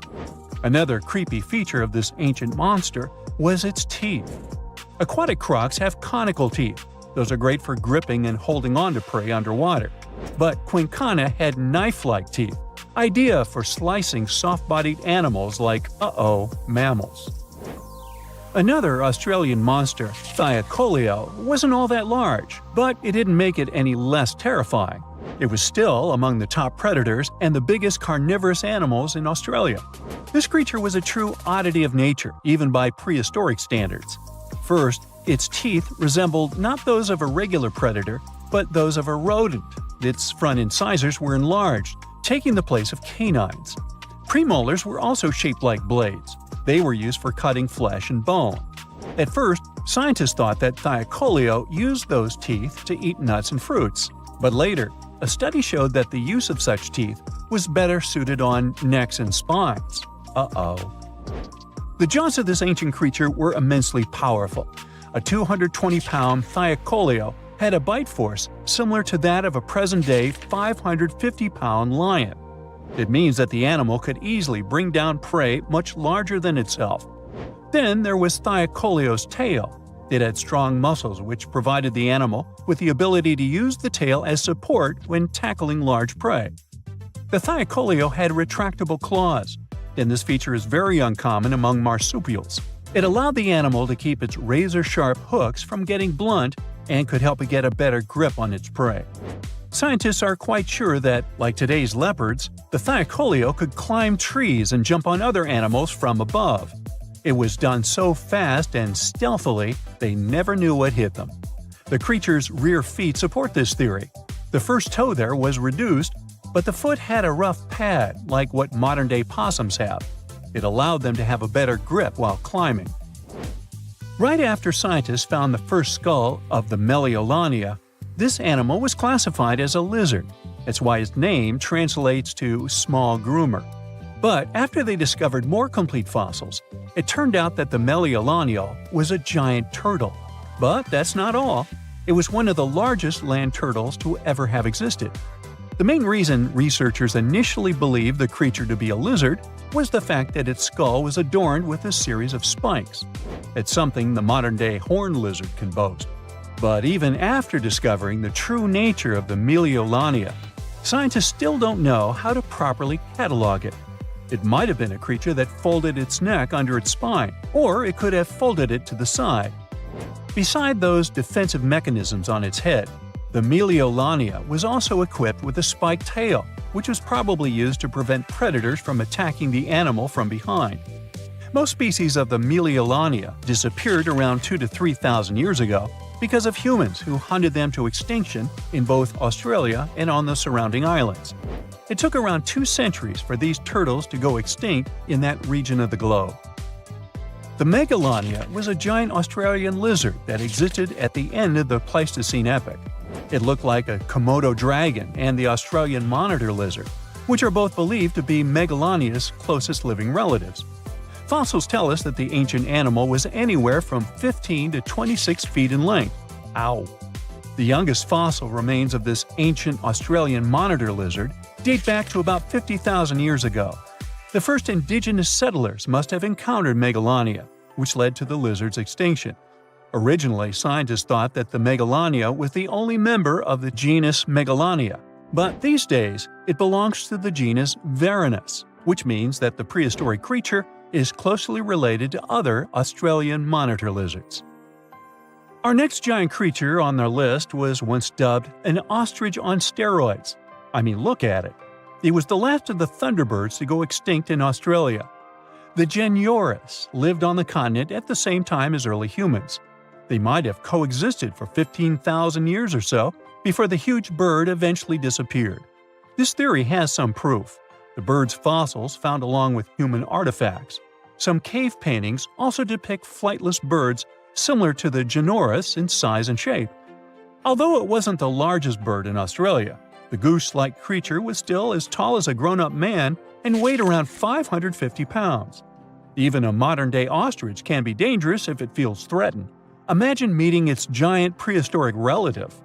Another creepy feature of this ancient monster was its teeth. Aquatic crocs have conical teeth. Those are great for gripping and holding on to prey underwater. But quincana had knife-like teeth, ideal for slicing soft-bodied animals like, mammals. Another Australian monster, Titanoboa, wasn't all that large, but it didn't make it any less terrifying. It was still among the top predators and the biggest carnivorous animals in Australia. This creature was a true oddity of nature, even by prehistoric standards. First, its teeth resembled not those of a regular predator, but those of a rodent. Its front incisors were enlarged, taking the place of canines. Premolars were also shaped like blades. They were used for cutting flesh and bone. At first, scientists thought that Titanoboa used those teeth to eat nuts and fruits. But later, a study showed that the use of such teeth was better suited on necks and spines. The jaws of this ancient creature were immensely powerful. A 220-pound Titanoboa had a bite force similar to that of a present-day 550-pound lion. It means that the animal could easily bring down prey much larger than itself. Then there was Titanoboa's tail. It had strong muscles which provided the animal with the ability to use the tail as support when tackling large prey. The Titanoboa had retractable claws, and this feature is very uncommon among marsupials. It allowed the animal to keep its razor-sharp hooks from getting blunt and could help it get a better grip on its prey. Scientists are quite sure that, like today's leopards, the Titanoboa could climb trees and jump on other animals from above. It was done so fast and stealthily, they never knew what hit them. The creature's rear feet support this theory. The first toe there was reduced, but the foot had a rough pad like what modern-day possums have. It allowed them to have a better grip while climbing. Right after scientists found the first skull of the Meliolania, this animal was classified as a lizard. That's why its name translates to small groomer. But after they discovered more complete fossils, it turned out that the Meliolania was a giant turtle. But that's not all. It was one of the largest land turtles to ever have existed. The main reason researchers initially believed the creature to be a lizard was the fact that its skull was adorned with a series of spikes. It's something the modern-day horned lizard can boast. But even after discovering the true nature of the Meliolania, scientists still don't know how to properly catalog it. It might have been a creature that folded its neck under its spine, or it could have folded it to the side. Beside those defensive mechanisms on its head, the Meliolania was also equipped with a spiked tail, which was probably used to prevent predators from attacking the animal from behind. Most species of the Meliolania disappeared around 2,000 to 3,000 years ago because of humans who hunted them to extinction in both Australia and on the surrounding islands. It took around 2 centuries for these turtles to go extinct in that region of the globe. The Megalania was a giant Australian lizard that existed at the end of the Pleistocene epoch. It looked like a Komodo dragon and the Australian monitor lizard, which are both believed to be Megalania's closest living relatives. Fossils tell us that the ancient animal was anywhere from 15 to 26 feet in length. Ow! The youngest fossil remains of this ancient Australian monitor lizard date back to about 50,000 years ago. The first indigenous settlers must have encountered Megalania, which led to the lizard's extinction. Originally, scientists thought that the Megalania was the only member of the genus Megalania, but these days it belongs to the genus Varanus, which means that the prehistoric creature is closely related to other Australian monitor lizards. Our next giant creature on their list was once dubbed an ostrich on steroids. I mean, look at it. It was the last of the thunderbirds to go extinct in Australia. The Genyornis lived on the continent at the same time as early humans. They might have coexisted for 15,000 years or so before the huge bird eventually disappeared. This theory has some proof. The bird's fossils found along with human artifacts. Some cave paintings also depict flightless birds similar to the Genyornis in size and shape. Although it wasn't the largest bird in Australia, the goose-like creature was still as tall as a grown-up man and weighed around 550 pounds. Even a modern-day ostrich can be dangerous if it feels threatened. Imagine meeting its giant prehistoric relative.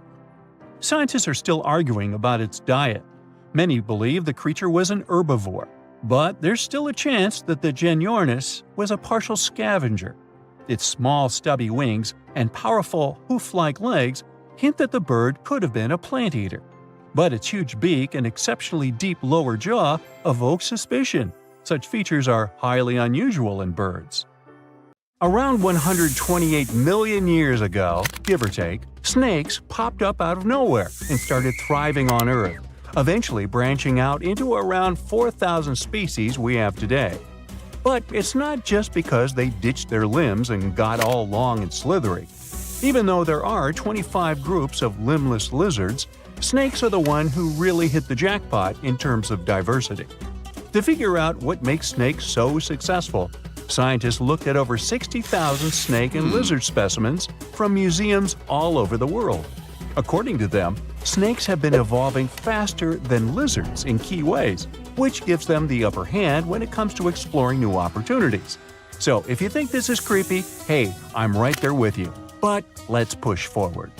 Scientists are still arguing about its diet. Many believe the creature was an herbivore, but there's still a chance that the Genyornis was a partial scavenger. Its small, stubby wings and powerful hoof-like legs hint that the bird could have been a plant eater. But its huge beak and exceptionally deep lower jaw evoke suspicion. Such features are highly unusual in birds. Around 128 million years ago, give or take, snakes popped up out of nowhere and started thriving on Earth, eventually branching out into around 4,000 species we have today. But it's not just because they ditched their limbs and got all long and slithery. Even though there are 25 groups of limbless lizards, snakes are the one who really hit the jackpot in terms of diversity. To figure out what makes snakes so successful, scientists looked at over 60,000 snake and lizard specimens from museums all over the world. According to them, snakes have been evolving faster than lizards in key ways, which gives them the upper hand when it comes to exploring new opportunities. So if you think this is creepy, hey, I'm right there with you. But let's push forward.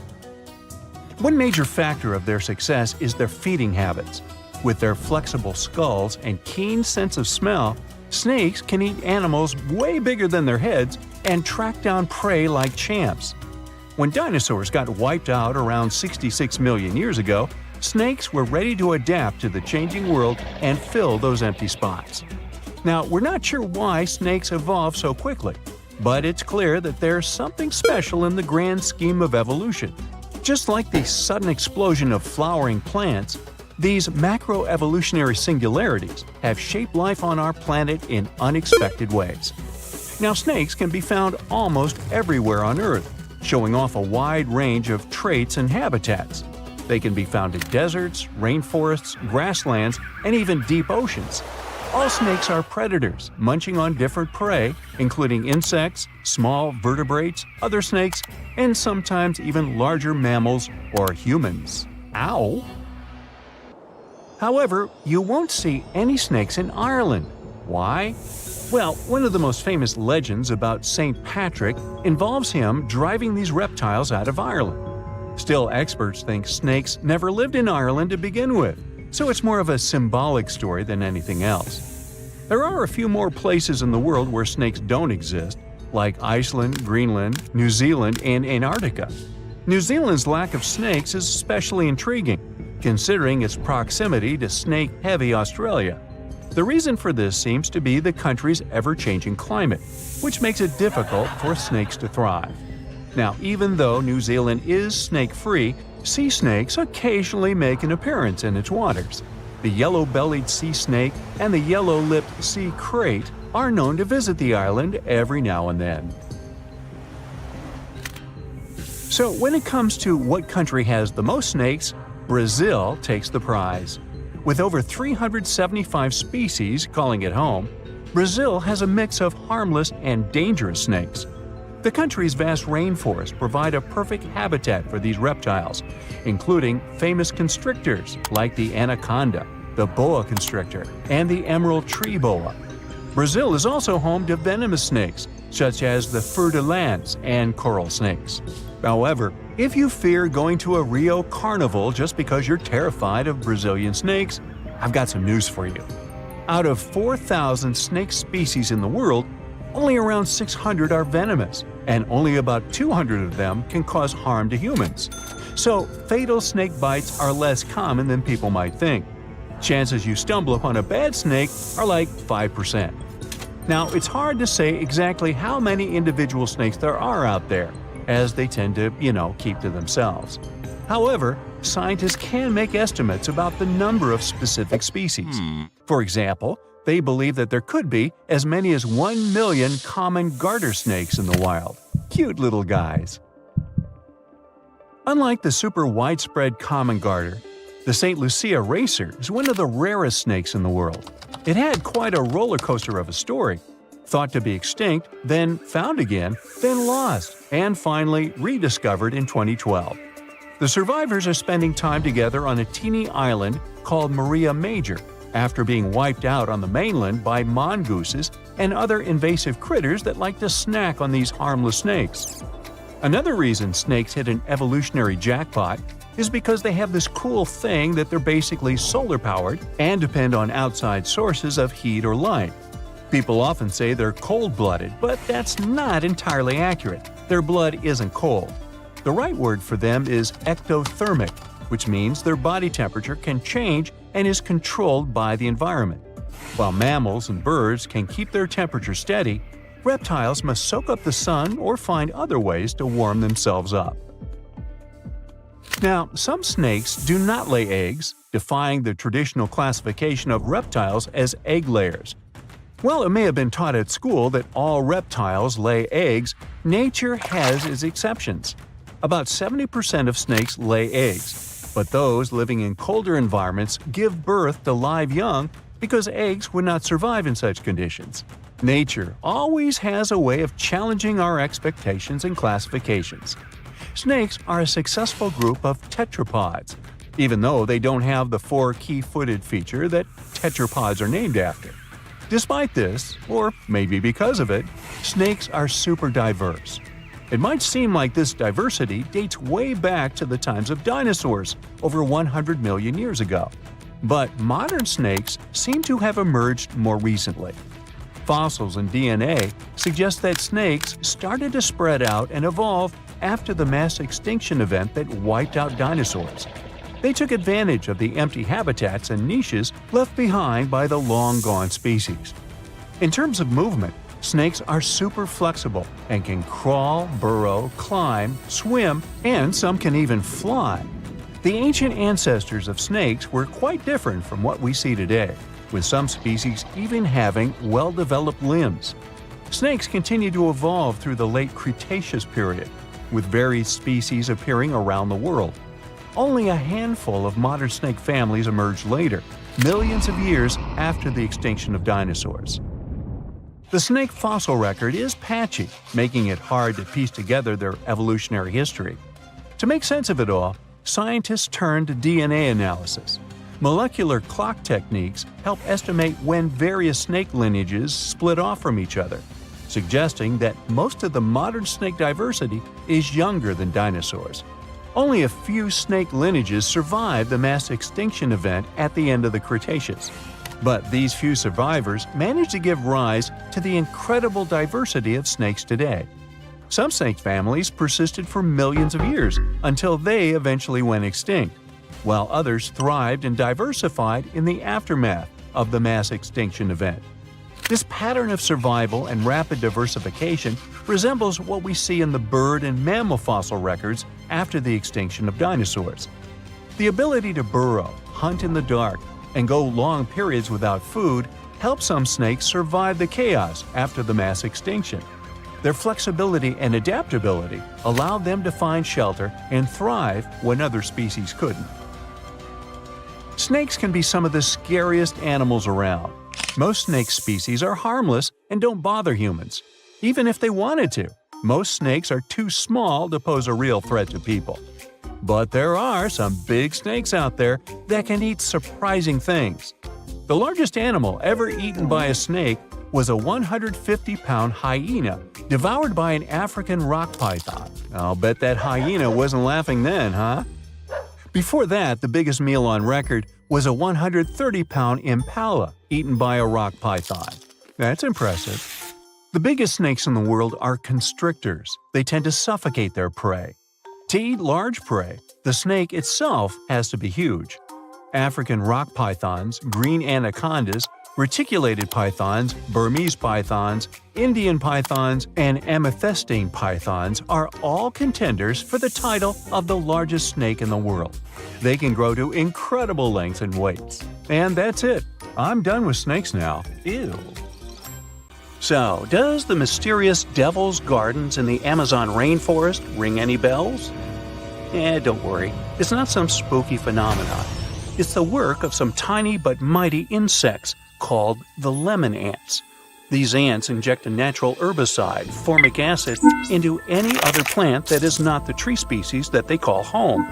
One major factor of their success is their feeding habits. With their flexible skulls and keen sense of smell, snakes can eat animals way bigger than their heads and track down prey like champs. When dinosaurs got wiped out around 66 million years ago, snakes were ready to adapt to the changing world and fill those empty spots. Now, we're not sure why snakes evolved so quickly, but it's clear that there's something special in the grand scheme of evolution. Just like the sudden explosion of flowering plants, these macroevolutionary singularities have shaped life on our planet in unexpected ways. Now, snakes can be found almost everywhere on Earth, showing off a wide range of traits and habitats. They can be found in deserts, rainforests, grasslands, and even deep oceans. All snakes are predators, munching on different prey, including insects, small vertebrates, other snakes, and sometimes even larger mammals or humans. Ow! However, you won't see any snakes in Ireland. Why? Well, one of the most famous legends about St. Patrick involves him driving these reptiles out of Ireland. Still, experts think snakes never lived in Ireland to begin with, so it's more of a symbolic story than anything else. There are a few more places in the world where snakes don't exist, like Iceland, Greenland, New Zealand, and Antarctica. New Zealand's lack of snakes is especially intriguing, considering its proximity to snake-heavy Australia. The reason for this seems to be the country's ever-changing climate, which makes it difficult for snakes to thrive. Now, even though New Zealand is snake-free, sea snakes occasionally make an appearance in its waters. The yellow-bellied sea snake and the yellow-lipped sea crate are known to visit the island every now and then. So when it comes to what country has the most snakes, Brazil takes the prize. With over 375 species calling it home, Brazil has a mix of harmless and dangerous snakes. The country's vast rainforests provide a perfect habitat for these reptiles, including famous constrictors like the anaconda, the boa constrictor, and the emerald tree boa. Brazil is also home to venomous snakes, such as the fer-de-lance and coral snakes. However, if you fear going to a Rio carnival just because you're terrified of Brazilian snakes, I've got some news for you. Out of 4,000 snake species in the world, only around 600 are venomous, and only about 200 of them can cause harm to humans. So, fatal snake bites are less common than people might think. Chances you stumble upon a bad snake are like 5%. Now, it's hard to say exactly how many individual snakes there are out there, as they tend to, keep to themselves. However, scientists can make estimates about the number of specific species. For example, they believe that there could be as many as 1 million common garter snakes in the wild. Cute little guys. Unlike the super widespread common garter, the St. Lucia racer is one of the rarest snakes in the world. It had quite a roller coaster of a story. Thought to be extinct, then found again, then lost, and finally rediscovered in 2012. The survivors are spending time together on a teeny island called Maria Major, after being wiped out on the mainland by mongooses and other invasive critters that like to snack on these harmless snakes. Another reason snakes hit an evolutionary jackpot is because they have this cool thing that they're basically solar-powered and depend on outside sources of heat or light. People often say they're cold-blooded, but that's not entirely accurate. Their blood isn't cold. The right word for them is ectothermic, which means their body temperature can change and is controlled by the environment. While mammals and birds can keep their temperature steady, reptiles must soak up the sun or find other ways to warm themselves up. Now, some snakes do not lay eggs, defying the traditional classification of reptiles as egg layers. While it may have been taught at school that all reptiles lay eggs, nature has its exceptions. About 70% of snakes lay eggs, but those living in colder environments give birth to live young because eggs would not survive in such conditions. Nature always has a way of challenging our expectations and classifications. Snakes are a successful group of tetrapods, even though they don't have the 4 key-footed feature that tetrapods are named after. Despite this, or maybe because of it, snakes are super diverse. It might seem like this diversity dates way back to the times of dinosaurs, over 100 million years ago. But modern snakes seem to have emerged more recently. Fossils and DNA suggest that snakes started to spread out and evolve after the mass extinction event that wiped out dinosaurs. They took advantage of the empty habitats and niches left behind by the long-gone species. In terms of movement, snakes are super flexible and can crawl, burrow, climb, swim, and some can even fly. The ancient ancestors of snakes were quite different from what we see today, with some species even having well-developed limbs. Snakes continue to evolve through the late Cretaceous period, with various species appearing around the world. Only a handful of modern snake families emerged later, millions of years after the extinction of dinosaurs. The snake fossil record is patchy, making it hard to piece together their evolutionary history. To make sense of it all, scientists turned to DNA analysis. Molecular clock techniques help estimate when various snake lineages split off from each other, suggesting that most of the modern snake diversity is younger than dinosaurs. Only a few snake lineages survived the mass extinction event at the end of the Cretaceous. But these few survivors managed to give rise to the incredible diversity of snakes today. Some snake families persisted for millions of years until they eventually went extinct, while others thrived and diversified in the aftermath of the mass extinction event. This pattern of survival and rapid diversification resembles what we see in the bird and mammal fossil records after the extinction of dinosaurs. The ability to burrow, hunt in the dark, and go long periods without food helped some snakes survive the chaos after the mass extinction. Their flexibility and adaptability allowed them to find shelter and thrive when other species couldn't. Snakes can be some of the scariest animals around. Most snake species are harmless and don't bother humans. Even if they wanted to, most snakes are too small to pose a real threat to people. But there are some big snakes out there that can eat surprising things. The largest animal ever eaten by a snake was a 150-pound hyena devoured by an African rock python. I'll bet that hyena wasn't laughing then, huh? Before that, the biggest meal on record was a 130-pound impala eaten by a rock python. That's impressive. The biggest snakes in the world are constrictors. They tend to suffocate their prey. To eat large prey, the snake itself has to be huge. African rock pythons, green anacondas, Reticulated pythons, Burmese pythons, Indian pythons, and amethystine pythons are all contenders for the title of the largest snake in the world. They can grow to incredible lengths and weights. And that's it. I'm done with snakes now. Ew. So, does the mysterious Devil's Gardens in the Amazon rainforest ring any bells? Don't worry. It's not some spooky phenomenon. It's the work of some tiny but mighty insects called the lemon ants. These ants inject a natural herbicide, formic acid, into any other plant that is not the tree species that they call home.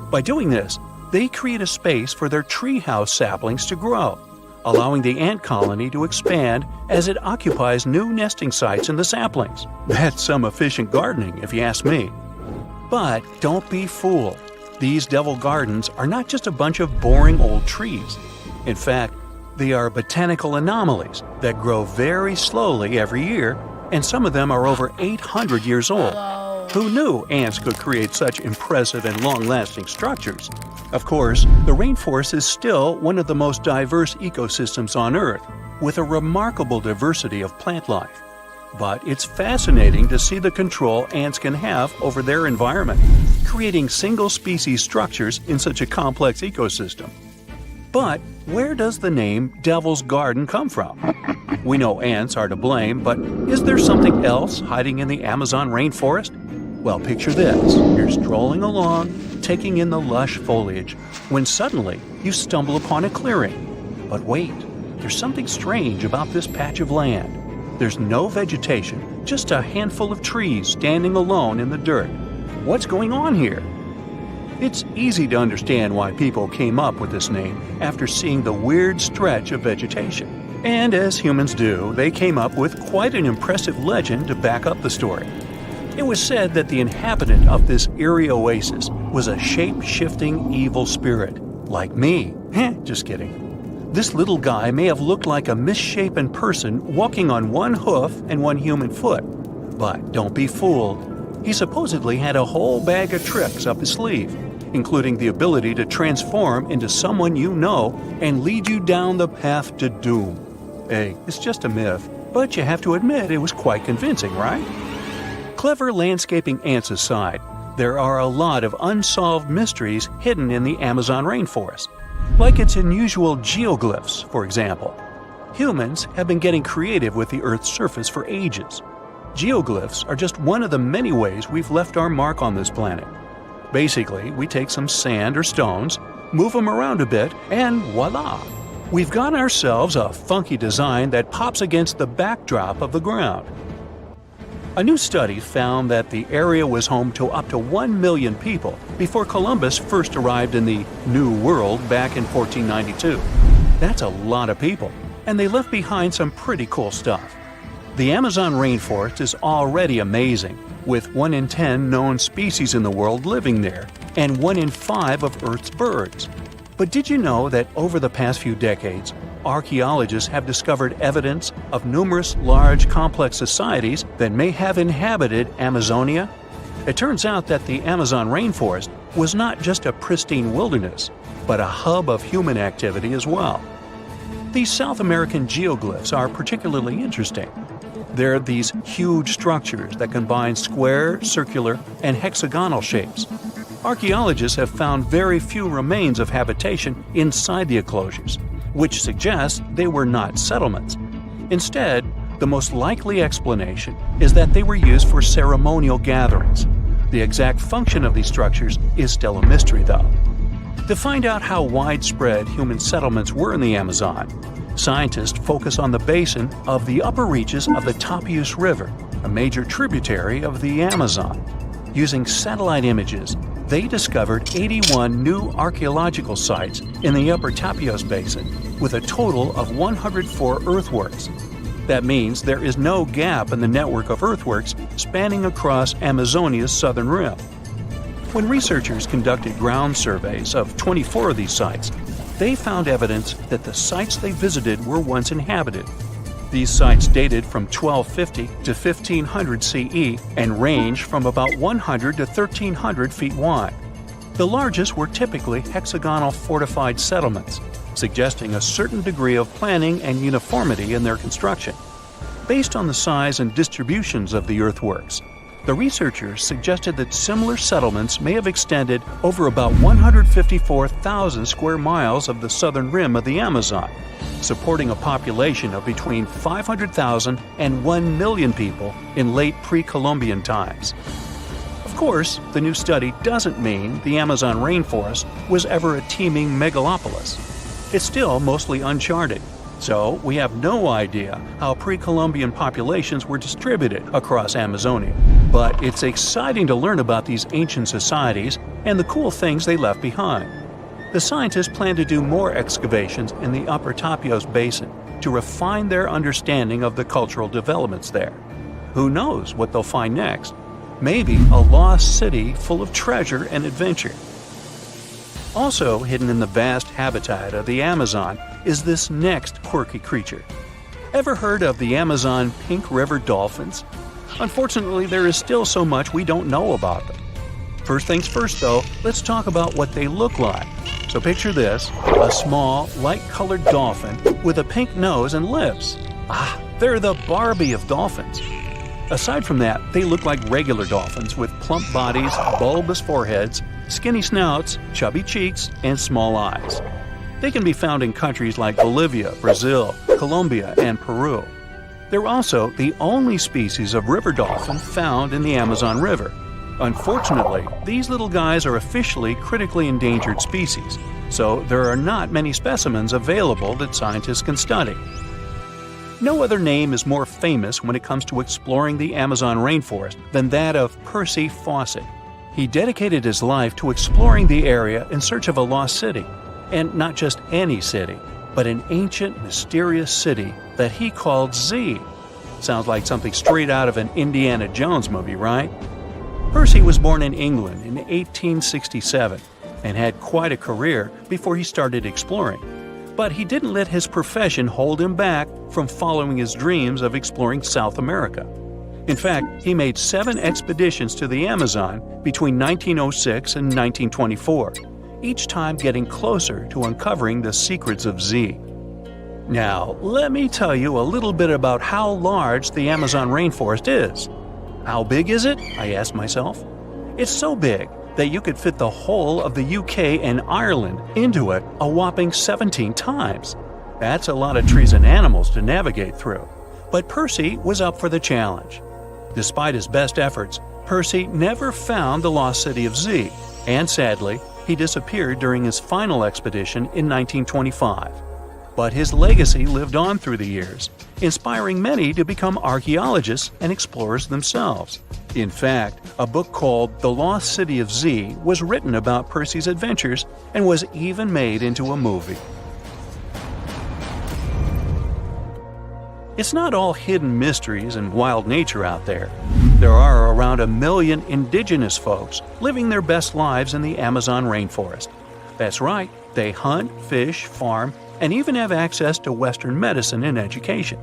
By doing this, they create a space for their treehouse saplings to grow, allowing the ant colony to expand as it occupies new nesting sites in the saplings. That's some efficient gardening, if you ask me. But don't be fooled. These devil gardens are not just a bunch of boring old trees. In fact, they are botanical anomalies that grow very slowly every year, and some of them are over 800 years old. Who knew ants could create such impressive and long-lasting structures? Of course, the rainforest is still one of the most diverse ecosystems on Earth, with a remarkable diversity of plant life. But it's fascinating to see the control ants can have over their environment, creating single-species structures in such a complex ecosystem. But where does the name Devil's Garden come from? We know ants are to blame, but is there something else hiding in the Amazon rainforest? Well, picture this. You're strolling along, taking in the lush foliage, when suddenly you stumble upon a clearing. But wait, there's something strange about this patch of land. There's no vegetation, just a handful of trees standing alone in the dirt. What's going on here? It's easy to understand why people came up with this name after seeing the weird stretch of vegetation. And as humans do, they came up with quite an impressive legend to back up the story. It was said that the inhabitant of this eerie oasis was a shape-shifting evil spirit, like me. Just kidding. This little guy may have looked like a misshapen person walking on one hoof and one human foot. But don't be fooled. He supposedly had a whole bag of tricks up his sleeve, including the ability to transform into someone you know and lead you down the path to doom. Hey, it's just a myth, but you have to admit it was quite convincing, right? Clever landscaping ants aside, there are a lot of unsolved mysteries hidden in the Amazon rainforest, like its unusual geoglyphs, for example. Humans have been getting creative with the Earth's surface for ages. Geoglyphs are just one of the many ways we've left our mark on this planet. Basically, we take some sand or stones, move them around a bit, and voila! We've got ourselves a funky design that pops against the backdrop of the ground. A new study found that the area was home to up to 1 million people before Columbus first arrived in the New World back in 1492. That's a lot of people, and they left behind some pretty cool stuff. The Amazon rainforest is already amazing, with 1 in 10 known species in the world living there, and 1 in 5 of Earth's birds. But did you know that over the past few decades, archaeologists have discovered evidence of numerous large complex societies that may have inhabited Amazonia? It turns out that the Amazon rainforest was not just a pristine wilderness, but a hub of human activity as well. These South American geoglyphs are particularly interesting. They're these huge structures that combine square, circular, and hexagonal shapes. Archaeologists have found very few remains of habitation inside the enclosures, which suggests they were not settlements. Instead, the most likely explanation is that they were used for ceremonial gatherings. The exact function of these structures is still a mystery, though. To find out how widespread human settlements were in the Amazon, scientists focus on the basin of the upper reaches of the Tapias River, a major tributary of the Amazon. Using satellite images, they discovered 81 new archaeological sites in the upper Tapias Basin, with a total of 104 earthworks. That means there is no gap in the network of earthworks spanning across Amazonia's southern rim. When researchers conducted ground surveys of 24 of these sites, they found evidence that the sites they visited were once inhabited. These sites dated from 1250 to 1500 CE and range from about 100 to 1300 feet wide. The largest were typically hexagonal fortified settlements, suggesting a certain degree of planning and uniformity in their construction. Based on the size and distributions of the earthworks, the researchers suggested that similar settlements may have extended over about 154,000 square miles of the southern rim of the Amazon, supporting a population of between 500,000 and 1 million people in late pre-Columbian times. Of course, the new study doesn't mean the Amazon rainforest was ever a teeming megalopolis. It's still mostly uncharted, so we have no idea how pre-Columbian populations were distributed across Amazonia. But it's exciting to learn about these ancient societies and the cool things they left behind. The scientists plan to do more excavations in the Upper Tapios Basin to refine their understanding of the cultural developments there. Who knows what they'll find next? Maybe a lost city full of treasure and adventure. Also hidden in the vast habitat of the Amazon is this next quirky creature. Ever heard of the Amazon pink river dolphins? Unfortunately, there is still so much we don't know about them. First things first though, let's talk about what they look like. So picture this, a small, light-colored dolphin with a pink nose and lips. They're the Barbie of dolphins. Aside from that, they look like regular dolphins with plump bodies, bulbous foreheads, skinny snouts, chubby cheeks, and small eyes. They can be found in countries like Bolivia, Brazil, Colombia, and Peru. They're also the only species of river dolphin found in the Amazon River. Unfortunately, these little guys are officially critically endangered species, so there are not many specimens available that scientists can study. No other name is more famous when it comes to exploring the Amazon rainforest than that of Percy Fawcett. He dedicated his life to exploring the area in search of a lost city. And not just any city, but an ancient, mysterious city that he called Z. Sounds like something straight out of an Indiana Jones movie, right? Percy was born in England in 1867 and had quite a career before he started exploring. But he didn't let his profession hold him back from following his dreams of exploring South America. In fact, he made 7 expeditions to the Amazon between 1906 and 1924, each time getting closer to uncovering the secrets of Z. Now, let me tell you a little bit about how large the Amazon rainforest is. How big is it? I asked myself. It's so big that you could fit the whole of the UK and Ireland into it a whopping 17 times. That's a lot of trees and animals to navigate through. But Percy was up for the challenge. Despite his best efforts, Percy never found the lost city of Z, and sadly, he disappeared during his final expedition in 1925. But his legacy lived on through the years, inspiring many to become archaeologists and explorers themselves. In fact, a book called The Lost City of Z was written about Percy's adventures and was even made into a movie. It's not all hidden mysteries and wild nature out there. There are around 1 million indigenous folks living their best lives in the Amazon rainforest. That's right, they hunt, fish, farm, and even have access to Western medicine and education.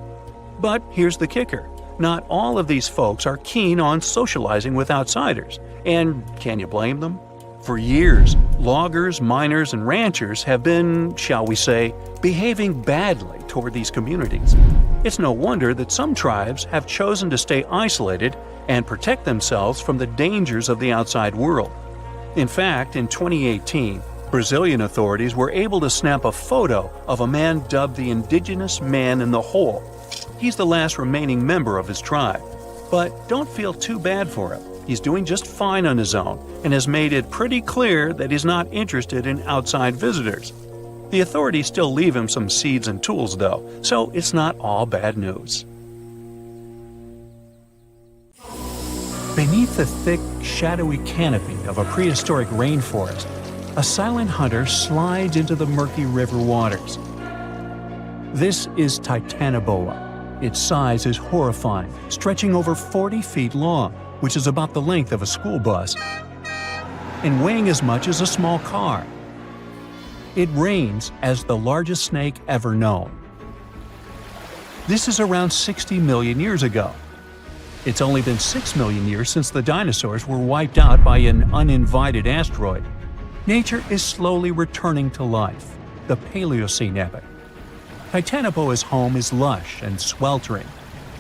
But here's the kicker. Not all of these folks are keen on socializing with outsiders, and can you blame them? For years, loggers, miners, and ranchers have been, shall we say, behaving badly toward these communities. It's no wonder that some tribes have chosen to stay isolated and protect themselves from the dangers of the outside world. In fact, in 2018, Brazilian authorities were able to snap a photo of a man dubbed the Indigenous Man in the Hole. He's the last remaining member of his tribe. But don't feel too bad for him. He's doing just fine on his own and has made it pretty clear that he's not interested in outside visitors. The authorities still leave him some seeds and tools though, so it's not all bad news. Beneath the thick, shadowy canopy of a prehistoric rainforest, a silent hunter slides into the murky river waters. This is Titanoboa. Its size is horrifying, stretching over 40 feet long, which is about the length of a school bus, and weighing as much as a small car. It reigns as the largest snake ever known. This is around 60 million years ago. It's only been 6 million years since the dinosaurs were wiped out by an uninvited asteroid. Nature is slowly returning to life. the Paleocene epoch. Titanoboa's home is lush and sweltering.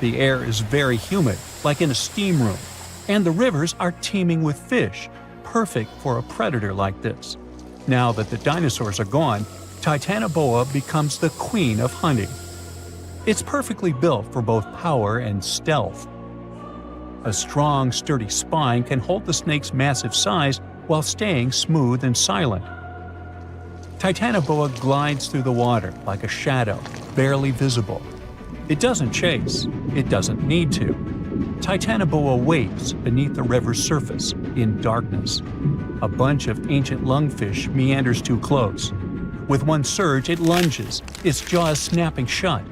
The air is very humid, like in a steam room, and the rivers are teeming with fish, perfect for a predator like this. Now that the dinosaurs are gone, Titanoboa becomes the queen of hunting. It's perfectly built for both power and stealth. A strong, sturdy spine can hold the snake's massive size while staying smooth and silent. Titanoboa glides through the water like a shadow, barely visible. It doesn't chase. It doesn't need to. Titanoboa waits beneath the river's surface in darkness. A bunch of ancient lungfish meanders too close. With one surge, it lunges, its jaws snapping shut.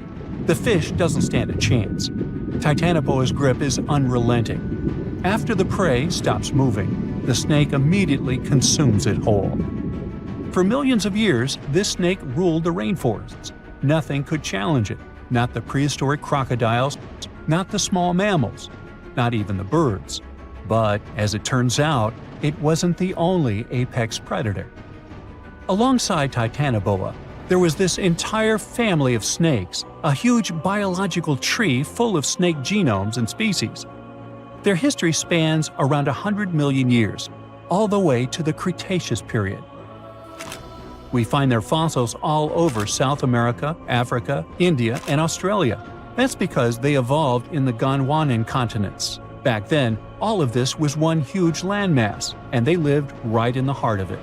The fish doesn't stand a chance. Titanoboa's grip is unrelenting. After the prey stops moving, the snake immediately consumes it whole. For millions of years, this snake ruled the rainforests. Nothing could challenge it, not the prehistoric crocodiles, not the small mammals, not even the birds. But, as it turns out, it wasn't the only apex predator. Alongside Titanoboa, there was this entire family of snakes, a huge biological tree full of snake genomes and species. Their history spans around 100 million years, all the way to the Cretaceous period. We find their fossils all over South America, Africa, India, and Australia. That's because they evolved in the Gondwanan continents. Back then, all of this was one huge landmass, and they lived right in the heart of it.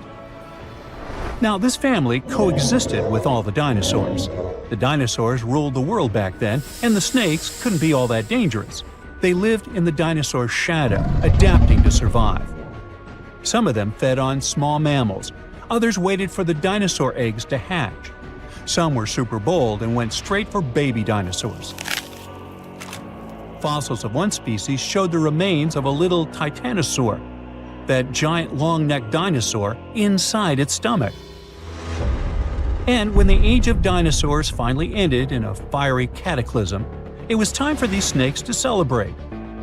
Now, this family coexisted with all the dinosaurs. The dinosaurs ruled the world back then, and the snakes couldn't be all that dangerous. They lived in the dinosaur's shadow, adapting to survive. Some of them fed on small mammals. Others waited for the dinosaur eggs to hatch. Some were super bold and went straight for baby dinosaurs. Fossils of one species showed the remains of a little titanosaur, that giant long-necked dinosaur, inside its stomach. And when the age of dinosaurs finally ended in a fiery cataclysm, it was time for these snakes to celebrate.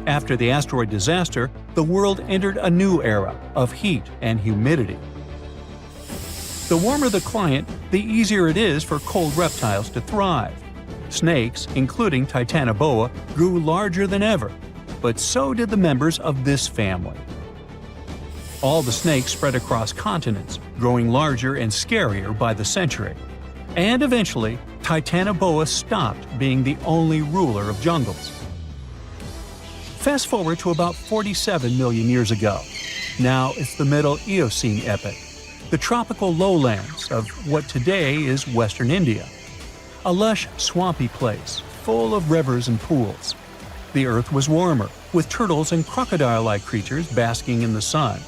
After the asteroid disaster, the world entered a new era of heat and humidity. The warmer the climate, the easier it is for cold reptiles to thrive. Snakes, including Titanoboa, grew larger than ever, but so did the members of this family. All the snakes spread across continents, growing larger and scarier by the century. And eventually, Titanoboa stopped being the only ruler of jungles. Fast forward to about 47 million years ago. Now it's the Middle Eocene epoch, the tropical lowlands of what today is Western India. A lush, swampy place, full of rivers and pools. The earth was warmer, with turtles and crocodile-like creatures basking in the sun.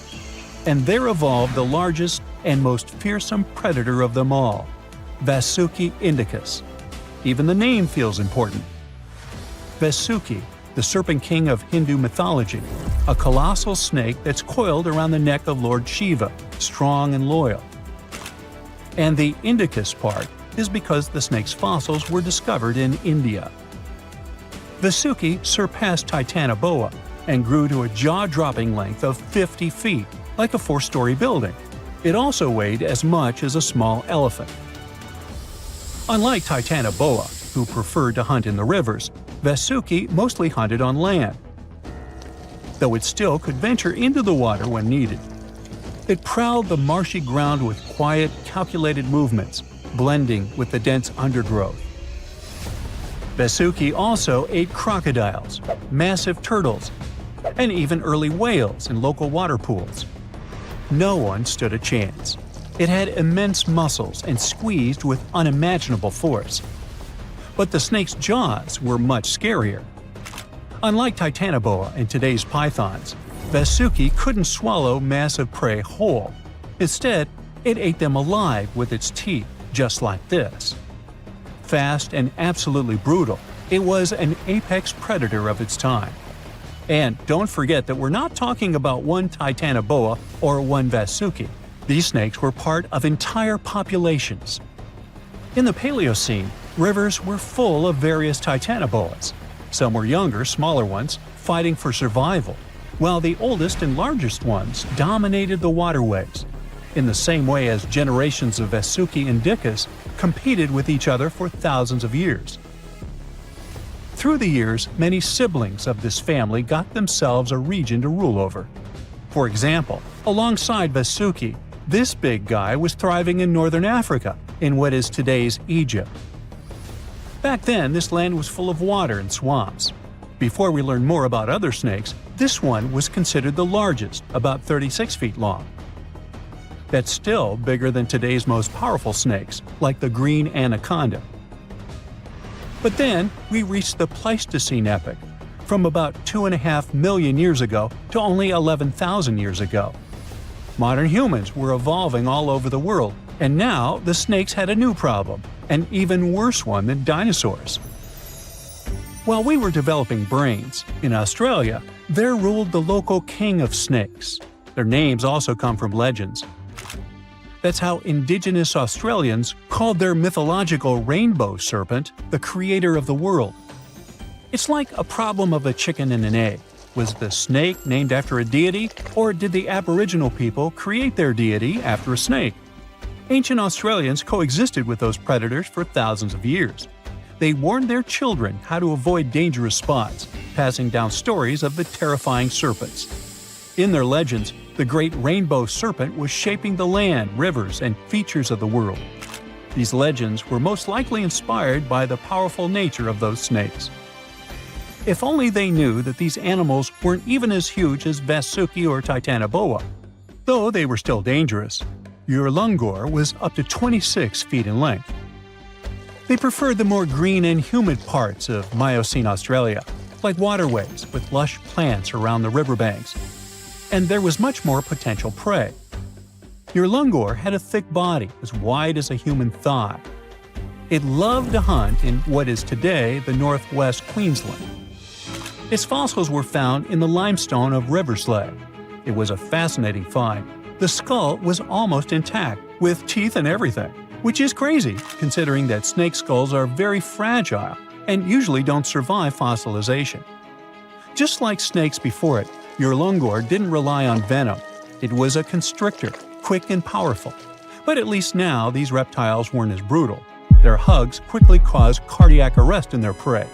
And there evolved the largest and most fearsome predator of them all, Vasuki indicus. Even the name feels important. Vasuki, the serpent king of Hindu mythology, a colossal snake that's coiled around the neck of Lord Shiva, strong and loyal. And the indicus part is because the snake's fossils were discovered in India. Vasuki surpassed Titanoboa and grew to a jaw-dropping length of 50 feet, like a 4-story building. It also weighed as much as a small elephant. Unlike Titanoboa, who preferred to hunt in the rivers, Vasuki mostly hunted on land, though it still could venture into the water when needed. It prowled the marshy ground with quiet, calculated movements, blending with the dense undergrowth. Vasuki also ate crocodiles, massive turtles, and even early whales in local water pools. No one stood a chance. It had immense muscles and squeezed with unimaginable force. But the snake's jaws were much scarier. Unlike Titanoboa and today's pythons, Vasuki couldn't swallow massive prey whole. Instead, it ate them alive with its teeth, just like this. Fast and absolutely brutal, it was an apex predator of its time. And don't forget that we're not talking about one Titanoboa or one Vasuki. These snakes were part of entire populations. In the Paleocene, rivers were full of various Titanoboas. Some were younger, smaller ones, fighting for survival, while the oldest and largest ones dominated the waterways. in the same way as generations of Vasuki indicus competed with each other for thousands of years. Through the years, many siblings of this family got themselves a region to rule over. For example, alongside Vasuki, this big guy was thriving in northern Africa, in what is today's Egypt. Back then, this land was full of water and swamps. Before we learn more about other snakes, this one was considered the largest, about 36 feet long. That's still bigger than today's most powerful snakes, like the green anaconda. But then, we reached the Pleistocene epoch, from about 2.5 million years ago to only 11,000 years ago. Modern humans were evolving all over the world, and now the snakes had a new problem, an even worse one than dinosaurs. While we were developing brains, in Australia, there ruled the local king of snakes. Their names also come from legends. That's how indigenous Australians called their mythological rainbow serpent the creator of the world. It's like a problem of a chicken and an egg. Was the snake named after a deity, or did the Aboriginal people create their deity after a snake? Ancient Australians coexisted with those predators for thousands of years. They warned their children how to avoid dangerous spots, passing down stories of the terrifying serpents. In their legends, the great rainbow serpent was shaping the land, rivers, and features of the world. These legends were most likely inspired by the powerful nature of those snakes. If only they knew that these animals weren't even as huge as Vasuki or Titanoboa. Though they were still dangerous, Urlungor was up to 26 feet in length. They preferred the more green and humid parts of Miocene Australia, like waterways with lush plants around the riverbanks. And there was much more potential prey. Urlungor had a thick body as wide as a human thigh. It loved to hunt in what is today the northwest Queensland. Its fossils were found in the limestone of Riverslade. It was a fascinating find. The skull was almost intact, with teeth and everything, which is crazy considering that snake skulls are very fragile and usually don't survive fossilization. Just like snakes before it, Urlungor didn't rely on venom. It was a constrictor, quick and powerful. But at least now these reptiles weren't as brutal. Their hugs quickly caused cardiac arrest in their prey.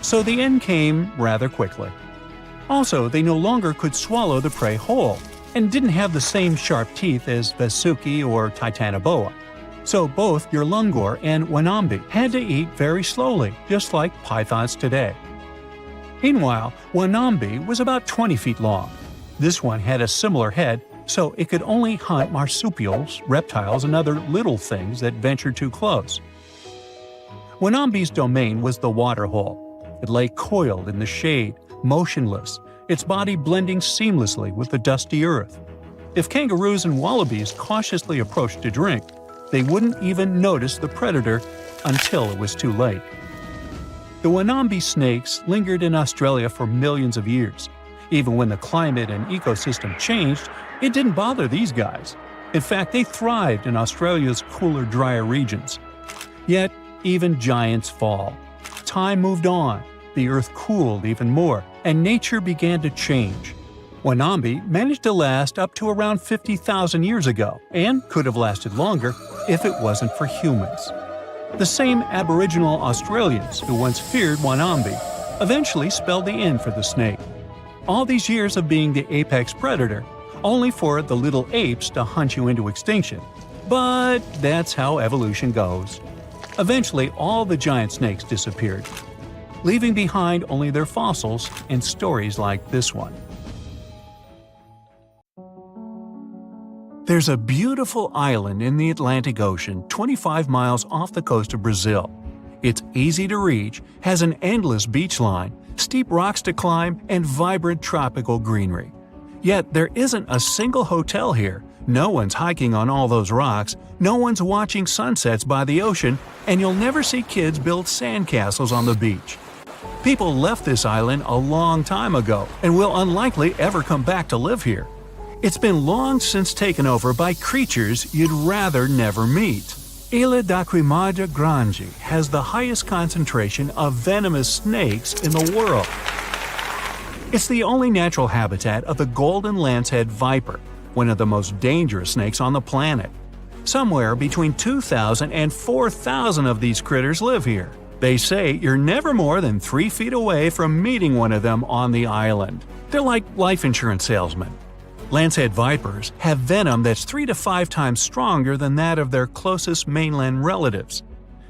So the end came rather quickly. Also, they no longer could swallow the prey whole, and didn't have the same sharp teeth as Vasuki or Titanoboa. So both Urlungor and Wanambi had to eat very slowly, just like pythons today. Meanwhile, Wanambi was about 20 feet long. This one had a similar head, so it could only hunt marsupials, reptiles, and other little things that ventured too close. Wanambi's domain was the waterhole. It lay coiled in the shade, motionless, its body blending seamlessly with the dusty earth. If kangaroos and wallabies cautiously approached to drink, they wouldn't even notice the predator until it was too late. The Wanambi snakes lingered in Australia for millions of years. Even when the climate and ecosystem changed, it didn't bother these guys. In fact, they thrived in Australia's cooler, drier regions. Yet, even giants fall. Time moved on, the earth cooled even more, and nature began to change. Wanambi managed to last up to around 50,000 years ago, and could have lasted longer if it wasn't for humans. The same Aboriginal Australians who once feared Wanambi eventually spelled the end for the snake. All these years of being the apex predator, only for the little apes to hunt you into extinction. But that's how evolution goes. Eventually, all the giant snakes disappeared, leaving behind only their fossils and stories like this one. There's a beautiful island in the Atlantic Ocean 25 miles off the coast of Brazil. It's easy to reach, has an endless beach line, steep rocks to climb, and vibrant tropical greenery. Yet there isn't a single hotel here, no one's hiking on all those rocks, no one's watching sunsets by the ocean, and you'll never see kids build sandcastles on the beach. People left this island a long time ago and will unlikely ever come back to live here. It's been long since taken over by creatures you'd rather never meet. Ilha da Queimada Grande has the highest concentration of venomous snakes in the world. It's the only natural habitat of the golden lancehead viper, one of the most dangerous snakes on the planet. Somewhere between 2,000 and 4,000 of these critters live here. They say you're never more than 3 feet away from meeting one of them on the island. They're like life insurance salesmen. Lancehead vipers have venom that's 3 to 5 times stronger than that of their closest mainland relatives.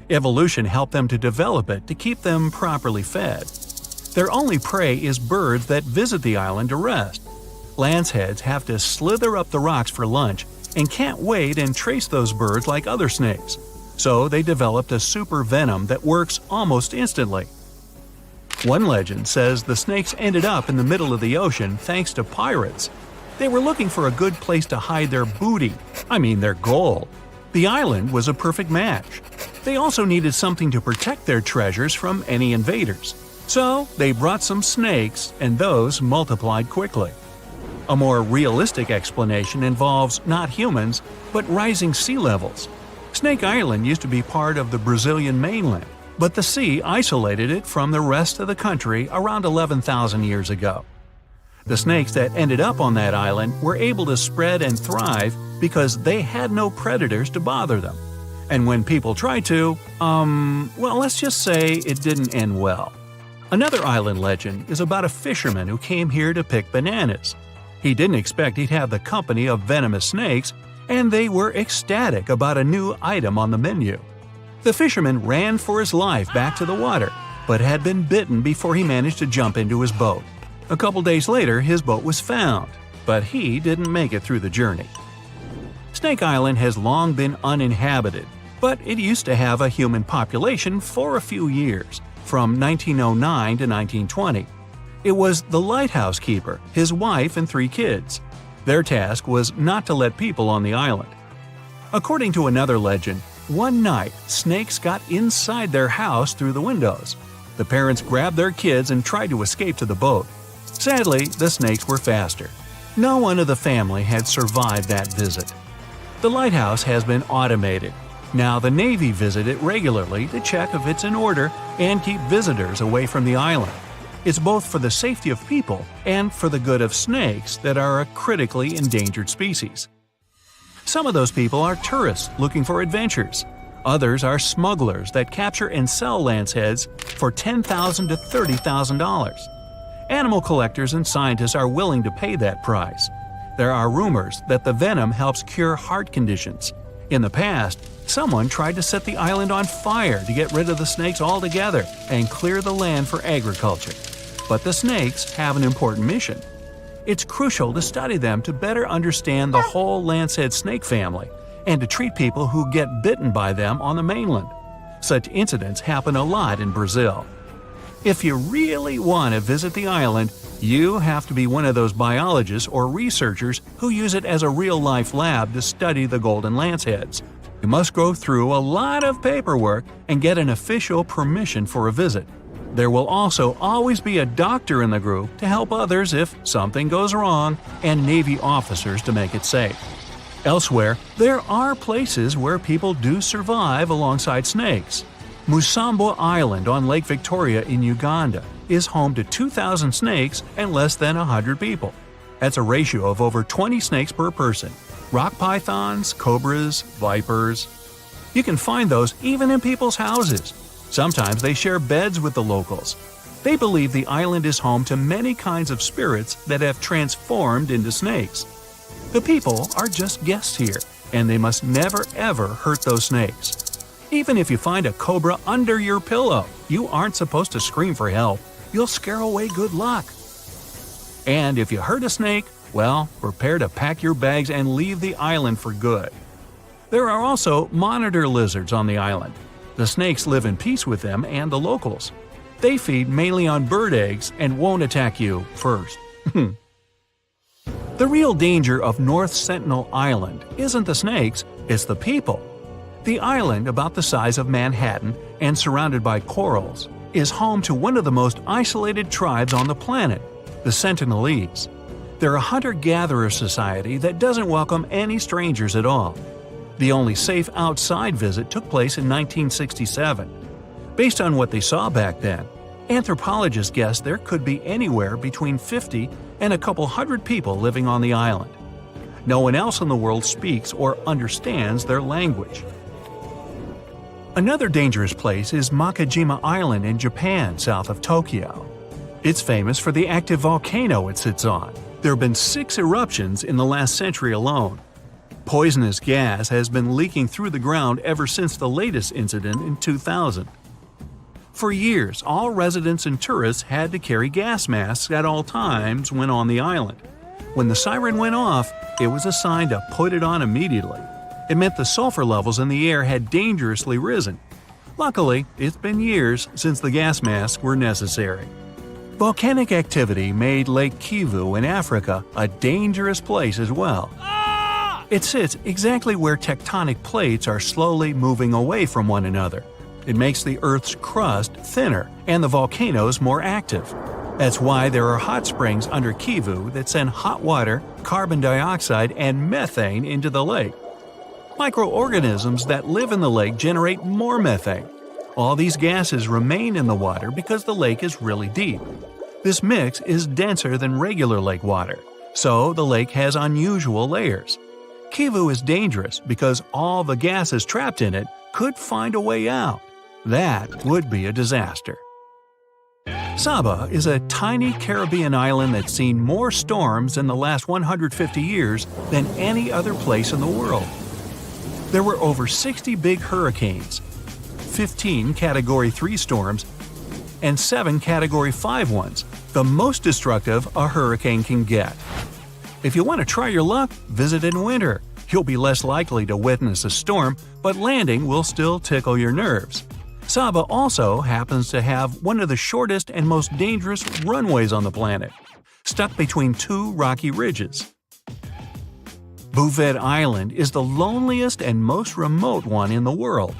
Evolution helped them to develop it to keep them properly fed. Their only prey is birds that visit the island to rest. Lanceheads have to slither up the rocks for lunch and can't wait and trace those birds like other snakes. So they developed a super venom that works almost instantly. One legend says the snakes ended up in the middle of the ocean thanks to pirates. They were looking for a good place to hide their booty, their gold. The island was a perfect match. They also needed something to protect their treasures from any invaders. So they brought some snakes, and those multiplied quickly. A more realistic explanation involves not humans, but rising sea levels. Snake Island used to be part of the Brazilian mainland, but the sea isolated it from the rest of the country around 11,000 years ago. The snakes that ended up on that island were able to spread and thrive because they had no predators to bother them. And when people tried to, let's just say it didn't end well. Another island legend is about a fisherman who came here to pick bananas. He didn't expect he'd have the company of venomous snakes, and they were ecstatic about a new item on the menu. The fisherman ran for his life back to the water, but had been bitten before he managed to jump into his boat. A couple days later, his boat was found, but he didn't make it through the journey. Snake Island has long been uninhabited, but it used to have a human population for a few years, from 1909 to 1920. It was the lighthouse keeper, his wife, and 3 kids. Their task was not to let people on the island. According to another legend, one night snakes got inside their house through the windows. The parents grabbed their kids and tried to escape to the boat. Sadly, the snakes were faster. No one of the family had survived that visit. The lighthouse has been automated. Now the Navy visit it regularly to check if it's in order and keep visitors away from the island. It's both for the safety of people and for the good of snakes that are a critically endangered species. Some of those people are tourists looking for adventures. Others are smugglers that capture and sell lanceheads for $10,000 to $30,000. Animal collectors and scientists are willing to pay that price. There are rumors that the venom helps cure heart conditions. In the past, someone tried to set the island on fire to get rid of the snakes altogether and clear the land for agriculture. But the snakes have an important mission. It's crucial to study them to better understand the whole lancehead snake family and to treat people who get bitten by them on the mainland. Such incidents happen a lot in Brazil. If you really want to visit the island, you have to be one of those biologists or researchers who use it as a real-life lab to study the golden lanceheads. You must go through a lot of paperwork and get an official permission for a visit. There will also always be a doctor in the group to help others if something goes wrong, and Navy officers to make it safe. Elsewhere, there are places where people do survive alongside snakes. Musambwa Island on Lake Victoria in Uganda is home to 2,000 snakes and less than 100 people. That's a ratio of over 20 snakes per person. Rock pythons, cobras, vipers. You can find those even in people's houses. Sometimes they share beds with the locals. They believe the island is home to many kinds of spirits that have transformed into snakes. The people are just guests here, and they must never ever hurt those snakes. Even if you find a cobra under your pillow, you aren't supposed to scream for help. You'll scare away good luck. And if you hurt a snake, well, prepare to pack your bags and leave the island for good. There are also monitor lizards on the island. The snakes live in peace with them and the locals. They feed mainly on bird eggs and won't attack you first. The real danger of North Sentinel Island isn't the snakes, it's the people. The island, about the size of Manhattan and surrounded by corals, is home to one of the most isolated tribes on the planet, the Sentinelese. They're a hunter-gatherer society that doesn't welcome any strangers at all. The only safe outside visit took place in 1967. Based on what they saw back then, anthropologists guess there could be anywhere between 50 and a couple hundred people living on the island. No one else in the world speaks or understands their language. Another dangerous place is Makajima Island in Japan, south of Tokyo. It's famous for the active volcano it sits on. There have been 6 eruptions in the last century alone. Poisonous gas has been leaking through the ground ever since the latest incident in 2000. For years, all residents and tourists had to carry gas masks at all times when on the island. When the siren went off, it was a sign to put it on immediately. It meant the sulfur levels in the air had dangerously risen. Luckily, it's been years since the gas masks were necessary. Volcanic activity made Lake Kivu in Africa a dangerous place as well. It sits exactly where tectonic plates are slowly moving away from one another. It makes the Earth's crust thinner and the volcanoes more active. That's why there are hot springs under Kivu that send hot water, carbon dioxide, and methane into the lake. Microorganisms that live in the lake generate more methane. All these gases remain in the water because the lake is really deep. This mix is denser than regular lake water, so the lake has unusual layers. Kivu is dangerous because all the gases trapped in it could find a way out. That would be a disaster. Saba is a tiny Caribbean island that's seen more storms in the last 150 years than any other place in the world. There were over 60 big hurricanes, 15 Category 3 storms, and 7 Category 5 ones, the most destructive a hurricane can get. If you want to try your luck, visit in winter. You'll be less likely to witness a storm, but landing will still tickle your nerves. Saba also happens to have one of the shortest and most dangerous runways on the planet, stuck between 2 rocky ridges. Bouvet Island is the loneliest and most remote one in the world.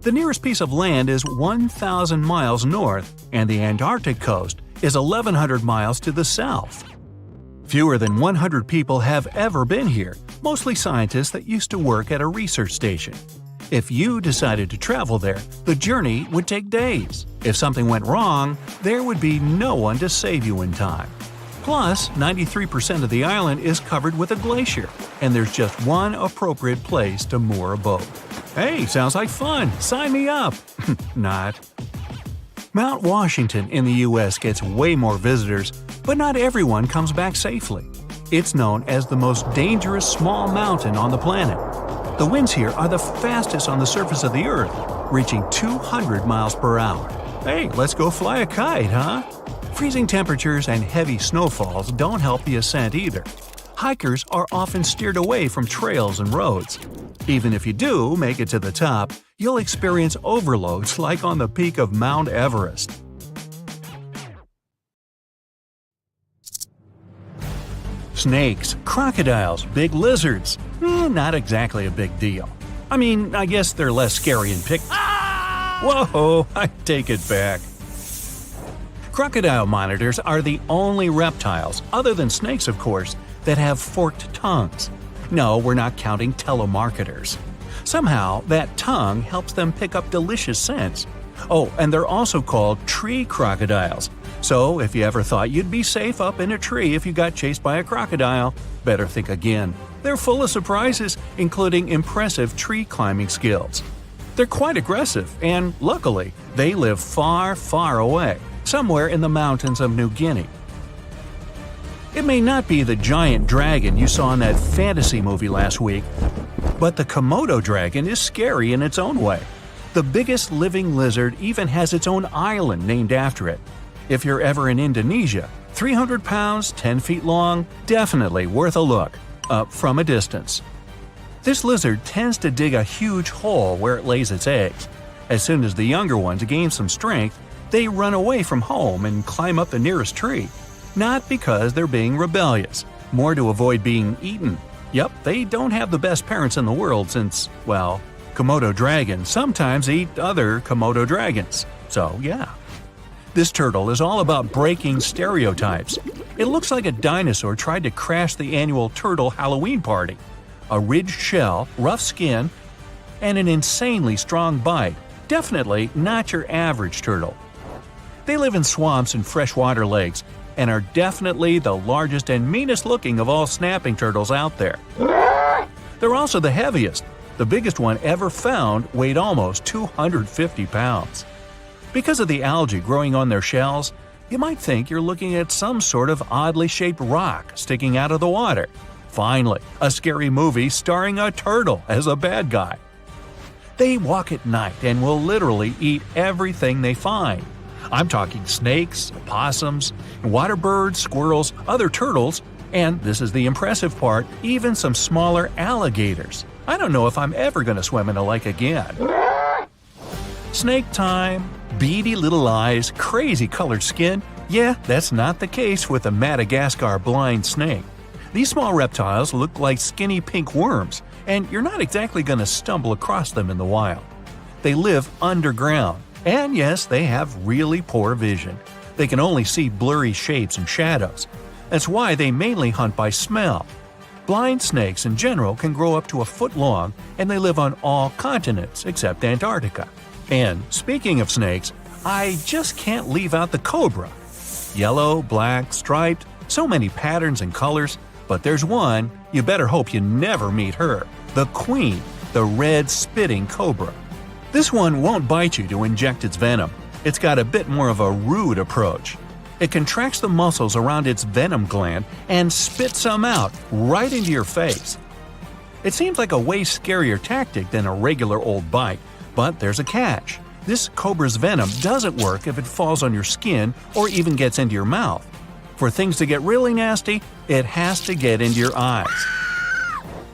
The nearest piece of land is 1,000 miles north, and the Antarctic coast is 1,100 miles to the south. Fewer than 100 people have ever been here, mostly scientists that used to work at a research station. If you decided to travel there, the journey would take days. If something went wrong, there would be no one to save you in time. Plus, 93% of the island is covered with a glacier, and there's just one appropriate place to moor a boat. Hey, sounds like fun! Sign me up! Not. Mount Washington in the U.S. gets way more visitors, but not everyone comes back safely. It's known as the most dangerous small mountain on the planet. The winds here are the fastest on the surface of the Earth, reaching 200 miles per hour. Hey, let's go fly a kite, huh? Freezing temperatures and heavy snowfalls don't help the ascent either. Hikers are often steered away from trails and roads. Even if you do make it to the top, you'll experience overloads like on the peak of Mount Everest. Snakes, crocodiles, big lizards. Not exactly a big deal. I mean, I guess they're less scary and Whoa, I take it back. Crocodile monitors are the only reptiles, other than snakes of course, that have forked tongues. No, we're not counting telemarketers. Somehow, that tongue helps them pick up delicious scents. Oh, and they're also called tree crocodiles. So, if you ever thought you'd be safe up in a tree if you got chased by a crocodile, better think again. They're full of surprises, including impressive tree climbing skills. They're quite aggressive, and luckily, they live far, far away, somewhere in the mountains of New Guinea. It may not be the giant dragon you saw in that fantasy movie last week, but the Komodo dragon is scary in its own way. The biggest living lizard even has its own island named after it. If you're ever in Indonesia, 300 pounds, 10 feet long, definitely worth a look, up from a distance. This lizard tends to dig a huge hole where it lays its eggs. As soon as the younger ones gain some strength, they run away from home and climb up the nearest tree. Not because they're being rebellious, more to avoid being eaten. Yep, they don't have the best parents in the world since, well, Komodo dragons sometimes eat other Komodo dragons. So, yeah. This turtle is all about breaking stereotypes. It looks like a dinosaur tried to crash the annual turtle Halloween party. A ridged shell, rough skin, and an insanely strong bite. Definitely not your average turtle. They live in swamps and freshwater lakes, and are definitely the largest and meanest looking of all snapping turtles out there. They're also the heaviest. The biggest one ever found weighed almost 250 pounds. Because of the algae growing on their shells, you might think you're looking at some sort of oddly shaped rock sticking out of the water. Finally, a scary movie starring a turtle as a bad guy. They walk at night and will literally eat everything they find. I'm talking snakes, opossums, water birds, squirrels, other turtles, and this is the impressive part, even some smaller alligators. I don't know if I'm ever going to swim in a lake again. Snake time. Beady little eyes, crazy colored skin. Yeah, that's not the case with the Madagascar blind snake. These small reptiles look like skinny pink worms, and you're not exactly going to stumble across them in the wild. They live underground, and yes, they have really poor vision. They can only see blurry shapes and shadows. That's why they mainly hunt by smell. Blind snakes in general can grow up to a foot long, and they live on all continents except Antarctica. And speaking of snakes, I just can't leave out the cobra. Yellow, black, striped, so many patterns and colors, but there's one, you better hope you never meet her, the queen, the red spitting cobra. This one won't bite you to inject its venom. It's got a bit more of a rude approach. It contracts the muscles around its venom gland and spits some out right into your face. It seems like a way scarier tactic than a regular old bite, but there's a catch. This cobra's venom doesn't work if it falls on your skin or even gets into your mouth. For things to get really nasty, it has to get into your eyes.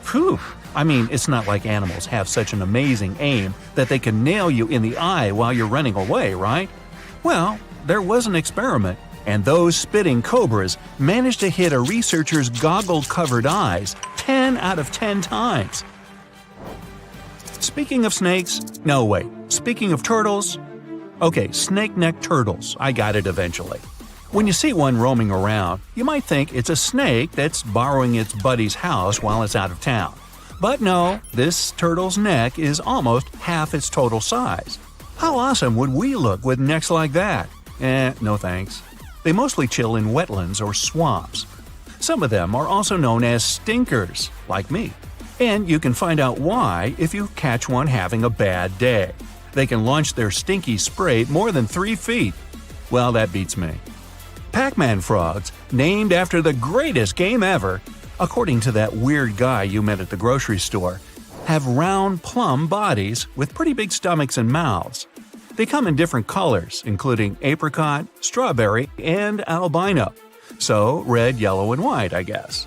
Phew! I mean, it's not like animals have such an amazing aim that they can nail you in the eye while you're running away, right? Well, there was an experiment, and those spitting cobras managed to hit a researcher's goggle-covered eyes 10 out of 10 times. Speaking of snakes, no wait, speaking of turtles, okay, snake-necked turtles, I got it eventually. When you see one roaming around, you might think it's a snake that's borrowing its buddy's house while it's out of town. But no, this turtle's neck is almost half its total size. How awesome would we look with necks like that? No thanks. They mostly chill in wetlands or swamps. Some of them are also known as stinkers, like me. And you can find out why if you catch one having a bad day. They can launch their stinky spray more than 3 feet. Well, that beats me. Pac-Man frogs, named after the greatest game ever, according to that weird guy you met at the grocery store, have round plum bodies with pretty big stomachs and mouths. They come in different colors, including apricot, strawberry, and albino. So red, yellow, and white, I guess.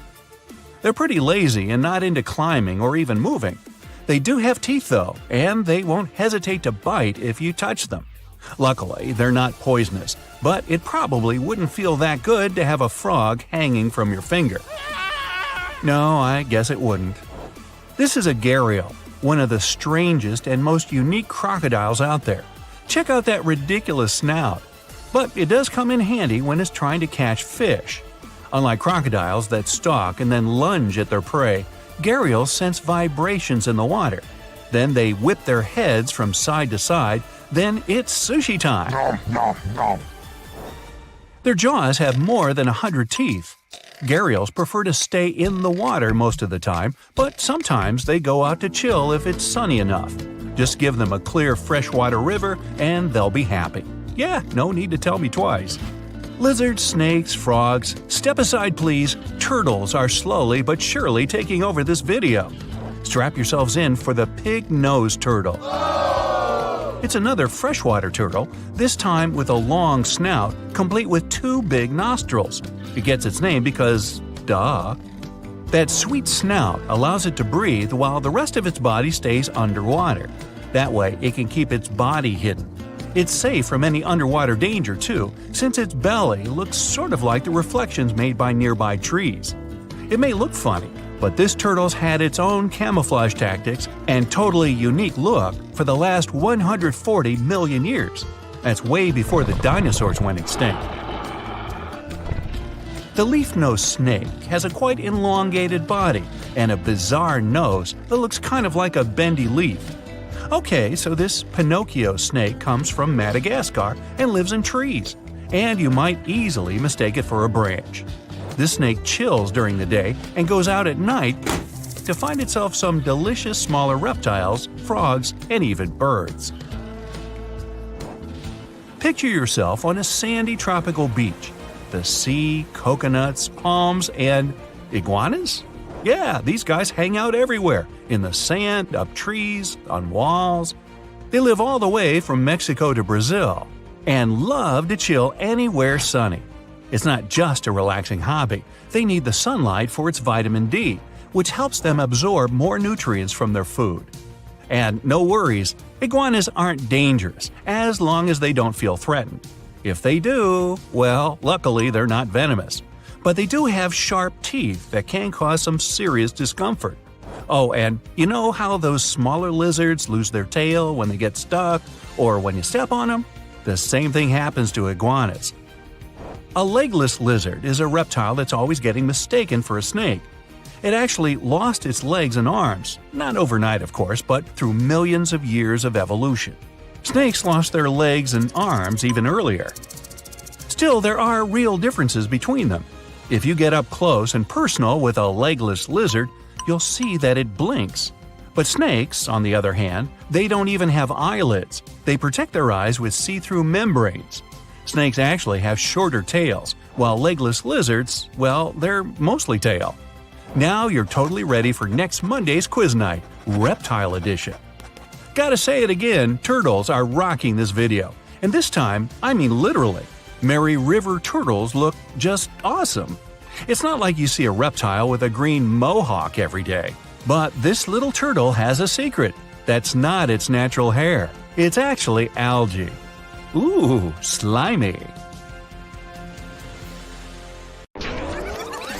They're pretty lazy and not into climbing or even moving. They do have teeth though, and they won't hesitate to bite if you touch them. Luckily, they're not poisonous, but it probably wouldn't feel that good to have a frog hanging from your finger. No, I guess it wouldn't. This is a gharial, one of the strangest and most unique crocodiles out there. Check out that ridiculous snout. But it does come in handy when it's trying to catch fish. Unlike crocodiles that stalk and then lunge at their prey, gharials sense vibrations in the water. Then they whip their heads from side to side, then it's sushi time. Their jaws have more than 100 teeth. Gharials prefer to stay in the water most of the time, but sometimes they go out to chill if it's sunny enough. Just give them a clear freshwater river and they'll be happy. Yeah, no need to tell me twice. Lizards, snakes, frogs, step aside please, turtles are slowly but surely taking over this video. Strap yourselves in for the pig-nosed turtle. It's another freshwater turtle, this time with a long snout, complete with 2 big nostrils. It gets its name because, duh. That sweet snout allows it to breathe while the rest of its body stays underwater. That way, it can keep its body hidden. It's safe from any underwater danger too, since its belly looks sort of like the reflections made by nearby trees. It may look funny, but this turtle's had its own camouflage tactics and totally unique look for the last 140 million years. That's way before the dinosaurs went extinct. The leaf-nosed snake has a quite elongated body and a bizarre nose that looks kind of like a bendy leaf. Okay, so this Pinocchio snake comes from Madagascar and lives in trees. and you might easily mistake it for a branch. This snake chills during the day and goes out at night to find itself some delicious smaller reptiles, frogs, and even birds. Picture yourself on a sandy tropical beach. The sea, coconuts, palms, and iguanas? Yeah, these guys hang out everywhere, in the sand, up trees, on walls. They live all the way from Mexico to Brazil and love to chill anywhere sunny. It's not just a relaxing hobby. They need the sunlight for its vitamin D, which helps them absorb more nutrients from their food. And no worries, iguanas aren't dangerous as long as they don't feel threatened. If they do, well, luckily they're not venomous. But they do have sharp teeth that can cause some serious discomfort. Oh, and you know how those smaller lizards lose their tail when they get stuck or when you step on them? The same thing happens to iguanas. A legless lizard is a reptile that's always getting mistaken for a snake. It actually lost its legs and arms, not overnight of course, but through millions of years of evolution. Snakes lost their legs and arms even earlier. Still, there are real differences between them. If you get up close and personal with a legless lizard, you'll see that it blinks. But snakes, on the other hand, they don't even have eyelids. They protect their eyes with see-through membranes. Snakes actually have shorter tails, while legless lizards, well, they're mostly tail. Now you're totally ready for next Monday's quiz night, Reptile Edition. Gotta say it again, turtles are rocking this video. And this time, I mean literally. Mary River turtles look just awesome. It's not like you see a reptile with a green mohawk every day. But this little turtle has a secret. That's not its natural hair. It's actually algae. Ooh, slimy.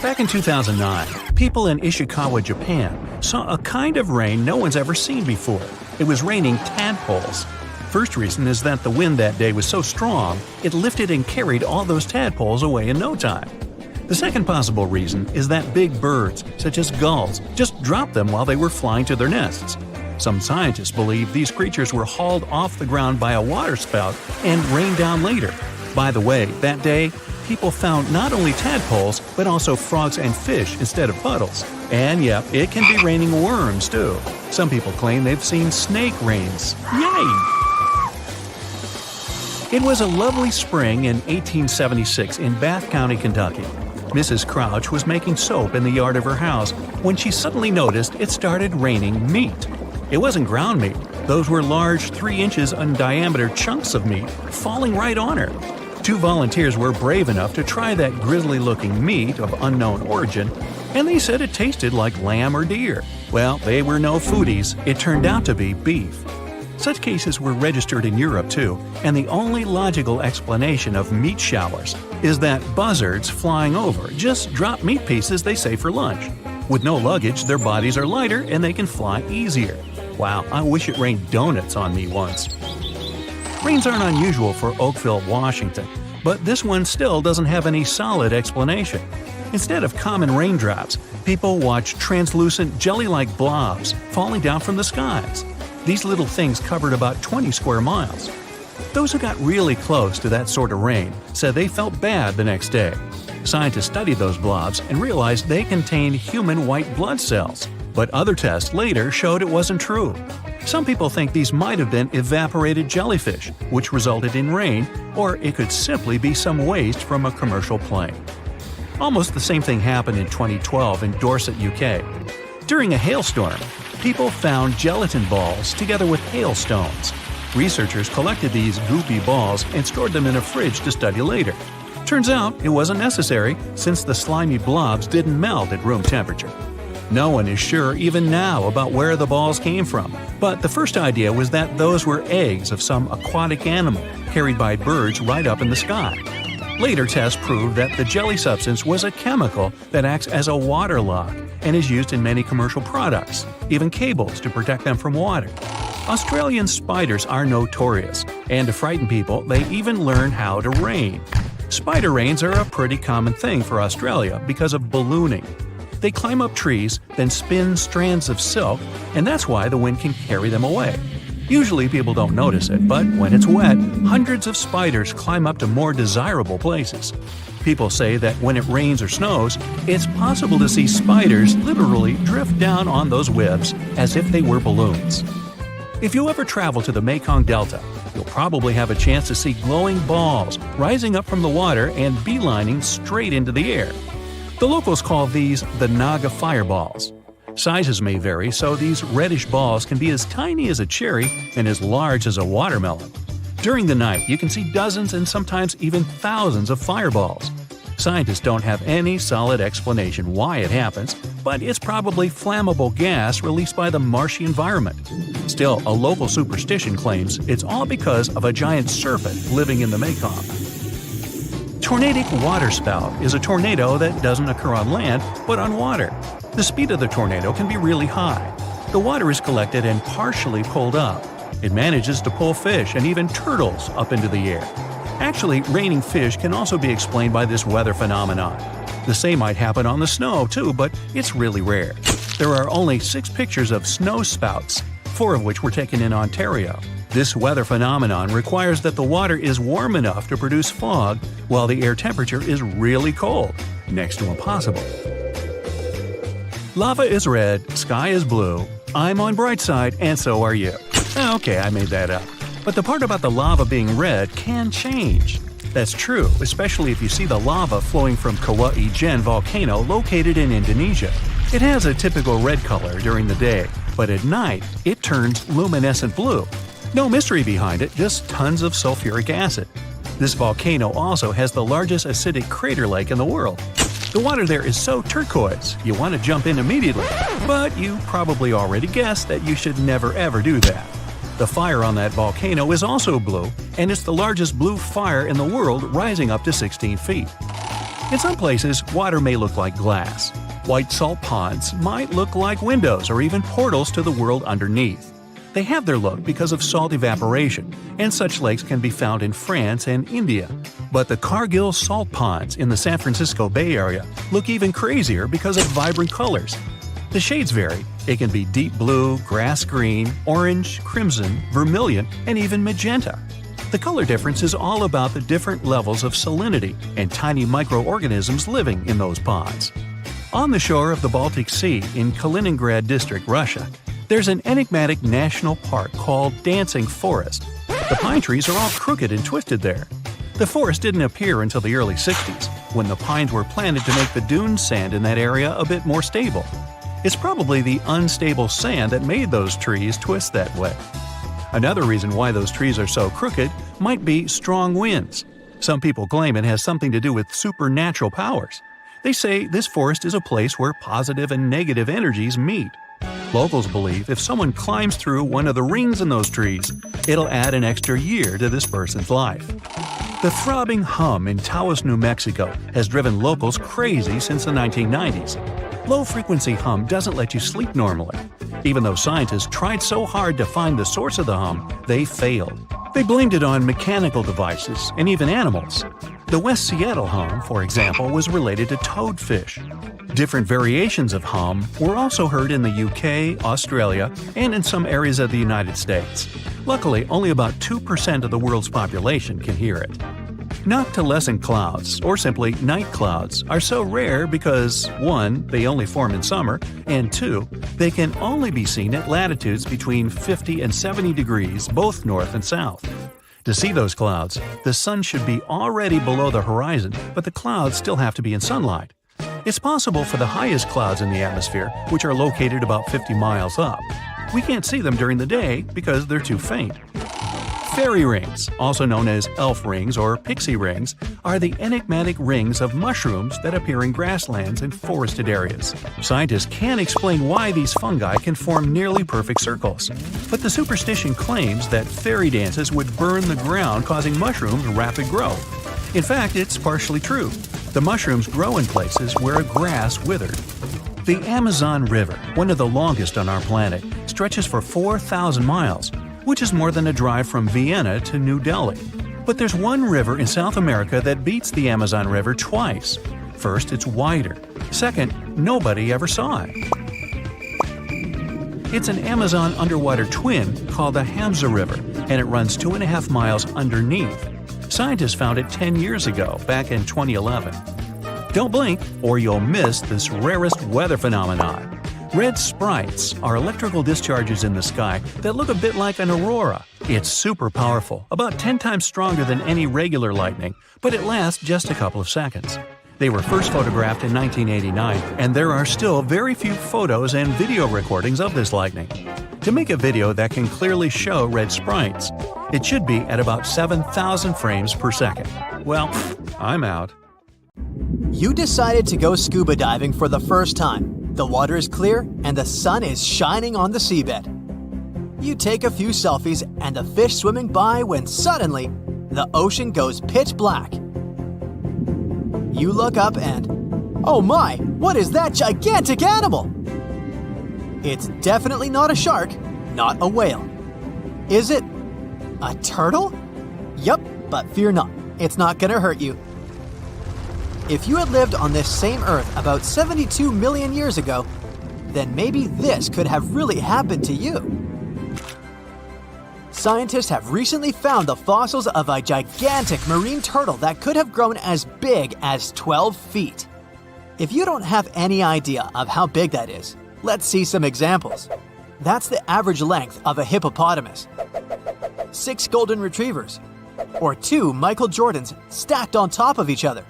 Back in 2009, people in Ishikawa, Japan, saw a kind of rain no one's ever seen before. It was raining tadpoles. First reason is that the wind that day was so strong, it lifted and carried all those tadpoles away in no time. The second possible reason is that big birds, such as gulls, just dropped them while they were flying to their nests. Some scientists believe these creatures were hauled off the ground by a waterspout and rained down later. By the way, that day, people found not only tadpoles, but also frogs and fish instead of puddles. And yep, it can be raining worms too. Some people claim they've seen snake rains. Yay! It was a lovely spring in 1876 in Bath County, Kentucky. Mrs. Crouch was making soap in the yard of her house when she suddenly noticed it started raining meat. It wasn't ground meat. Those were large 3 inches in diameter chunks of meat falling right on her. 2 volunteers were brave enough to try that grisly-looking meat of unknown origin, and they said it tasted like lamb or deer. Well, they were no foodies. It turned out to be beef. Such cases were registered in Europe too, and the only logical explanation of meat showers is that buzzards flying over just drop meat pieces they save for lunch. With no luggage, their bodies are lighter and they can fly easier. Wow, I wish it rained donuts on me once. Rains aren't unusual for Oakville, Washington, but this one still doesn't have any solid explanation. Instead of common raindrops, people watch translucent jelly-like blobs falling down from the skies. These little things covered about 20 square miles. Those who got really close to that sort of rain said they felt bad the next day. Scientists studied those blobs and realized they contained human white blood cells, but other tests later showed it wasn't true. Some people think these might have been evaporated jellyfish, which resulted in rain, or it could simply be some waste from a commercial plane. Almost the same thing happened in 2012 in Dorset, UK. During a hailstorm, people found gelatin balls together with hailstones. Researchers collected these goopy balls and stored them in a fridge to study later. Turns out it wasn't necessary since the slimy blobs didn't melt at room temperature. No one is sure even now about where the balls came from, but the first idea was that those were eggs of some aquatic animal carried by birds right up in the sky. Later tests proved that the jelly substance was a chemical that acts as a water lock and is used in many commercial products, even cables to protect them from water. Australian spiders are notorious, and to frighten people, they even learn how to rain. Spider rains are a pretty common thing for Australia because of ballooning. They climb up trees, then spin strands of silk, and that's why the wind can carry them away. Usually people don't notice it, but when it's wet, hundreds of spiders climb up to more desirable places. People say that when it rains or snows, it's possible to see spiders literally drift down on those webs as if they were balloons. If you ever travel to the Mekong Delta, you'll probably have a chance to see glowing balls rising up from the water and beelining straight into the air. The locals call these the Naga fireballs. Sizes may vary, so these reddish balls can be as tiny as a cherry and as large as a watermelon. During the night, you can see dozens and sometimes even thousands of fireballs. Scientists don't have any solid explanation why it happens, but it's probably flammable gas released by the marshy environment. Still, a local superstition claims it's all because of a giant serpent living in the Mekong. Tornadic waterspout is a tornado that doesn't occur on land, but on water. The speed of the tornado can be really high. The water is collected and partially pulled up. It manages to pull fish and even turtles up into the air. Actually, raining fish can also be explained by this weather phenomenon. The same might happen on the snow too, but it's really rare. There are only 6 pictures of snow spouts, 4 of which were taken in Ontario. This weather phenomenon requires that the water is warm enough to produce fog while the air temperature is really cold, next to impossible. Lava is red, sky is blue, I'm on bright side, and so are you. Okay, I made that up. But the part about the lava being red can change. That's true, especially if you see the lava flowing from Kauai Gen volcano located in Indonesia. It has a typical red color during the day, but at night it turns luminescent blue. No mystery behind it, just tons of sulfuric acid. This volcano also has the largest acidic crater lake in the world. The water there is so turquoise, you want to jump in immediately, but you probably already guessed that you should never ever do that. The fire on that volcano is also blue, and it's the largest blue fire in the world, rising up to 16 feet. In some places, water may look like glass. White salt ponds might look like windows or even portals to the world underneath. They have their look because of salt evaporation, and such lakes can be found in France and India. But the Cargill salt ponds in the San Francisco Bay Area look even crazier because of vibrant colors. The shades vary. It can be deep blue, grass green, orange, crimson, vermilion, and even magenta. The color difference is all about the different levels of salinity and tiny microorganisms living in those ponds. On the shore of the Baltic Sea in Kaliningrad District, Russia, there's an enigmatic national park called Dancing Forest. The pine trees are all crooked and twisted there. The forest didn't appear until the early 60s, when the pines were planted to make the dune sand in that area a bit more stable. It's probably the unstable sand that made those trees twist that way. Another reason why those trees are so crooked might be strong winds. Some people claim it has something to do with supernatural powers. They say this forest is a place where positive and negative energies meet. Locals believe if someone climbs through one of the rings in those trees, it'll add an extra year to this person's life. The throbbing hum in Taos, New Mexico has driven locals crazy since the 1990s. Low-frequency hum doesn't let you sleep normally. Even though scientists tried so hard to find the source of the hum, they failed. They blamed it on mechanical devices and even animals. The West Seattle hum, for example, was related to toadfish. Different variations of hum were also heard in the UK, Australia, and in some areas of the United States. Luckily, only about 2% of the world's population can hear it. Noctilescent clouds, or simply night clouds, are so rare because 1. They only form in summer, and 2. They can only be seen at latitudes between 50 and 70 degrees, both north and south. To see those clouds, the sun should be already below the horizon, but the clouds still have to be in sunlight. It's possible for the highest clouds in the atmosphere, which are located about 50 miles up. We can't see them during the day because they're too faint. Fairy rings, also known as elf rings or pixie rings, are the enigmatic rings of mushrooms that appear in grasslands and forested areas. Scientists can't explain why these fungi can form nearly perfect circles. But the superstition claims that fairy dances would burn the ground, causing mushrooms rapid growth. In fact, it's partially true. The mushrooms grow in places where a grass withered. The Amazon River, one of the longest on our planet, stretches for 4,000 miles, which is more than a drive from Vienna to New Delhi. But there's one river in South America that beats the Amazon River twice. First, it's wider. Second, nobody ever saw it. It's an Amazon underwater twin called the Hamza River, and it runs 2.5 miles underneath. Scientists found it 10 years ago, back in 2011. Don't blink, or you'll miss this rarest weather phenomenon. Red sprites are electrical discharges in the sky that look a bit like an aurora. It's super powerful, about 10 times stronger than any regular lightning, but it lasts just a couple of seconds. They were first photographed in 1989, and there are still very few photos and video recordings of this lightning. To make a video that can clearly show red sprites, it should be at about 7,000 frames per second. Well, I'm out. You decided to go scuba diving for the first time. The water is clear and the sun is shining on the seabed. You take a few selfies and the fish swimming by when suddenly the ocean goes pitch black. You look up and, oh my, what is that gigantic animal? It's definitely not a shark, not a whale. Is it a turtle? Yup, but fear not, it's not gonna hurt you. If you had lived on this same Earth about 72 million years ago, then maybe this could have really happened to you. Scientists have recently found the fossils of a gigantic marine turtle that could have grown as big as 12 feet. If you don't have any idea of how big that is, let's see some examples. That's the average length of a hippopotamus, 6 golden retrievers, or 2 Michael Jordans stacked on top of each other.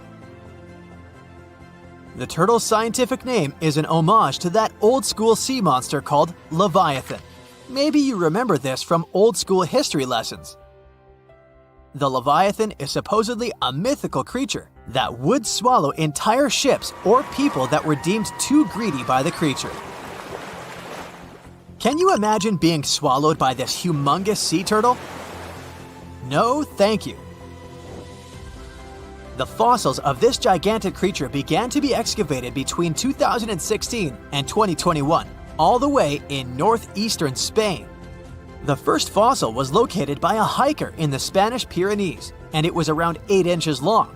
The turtle's scientific name is an homage to that old-school sea monster called Leviathan. Maybe you remember this from old-school history lessons. The Leviathan is supposedly a mythical creature that would swallow entire ships or people that were deemed too greedy by the creature. Can you imagine being swallowed by this humongous sea turtle? No, thank you. The fossils of this gigantic creature began to be excavated between 2016 and 2021, all the way in northeastern Spain. The first fossil was located by a hiker in the Spanish Pyrenees, and it was around 8 inches long.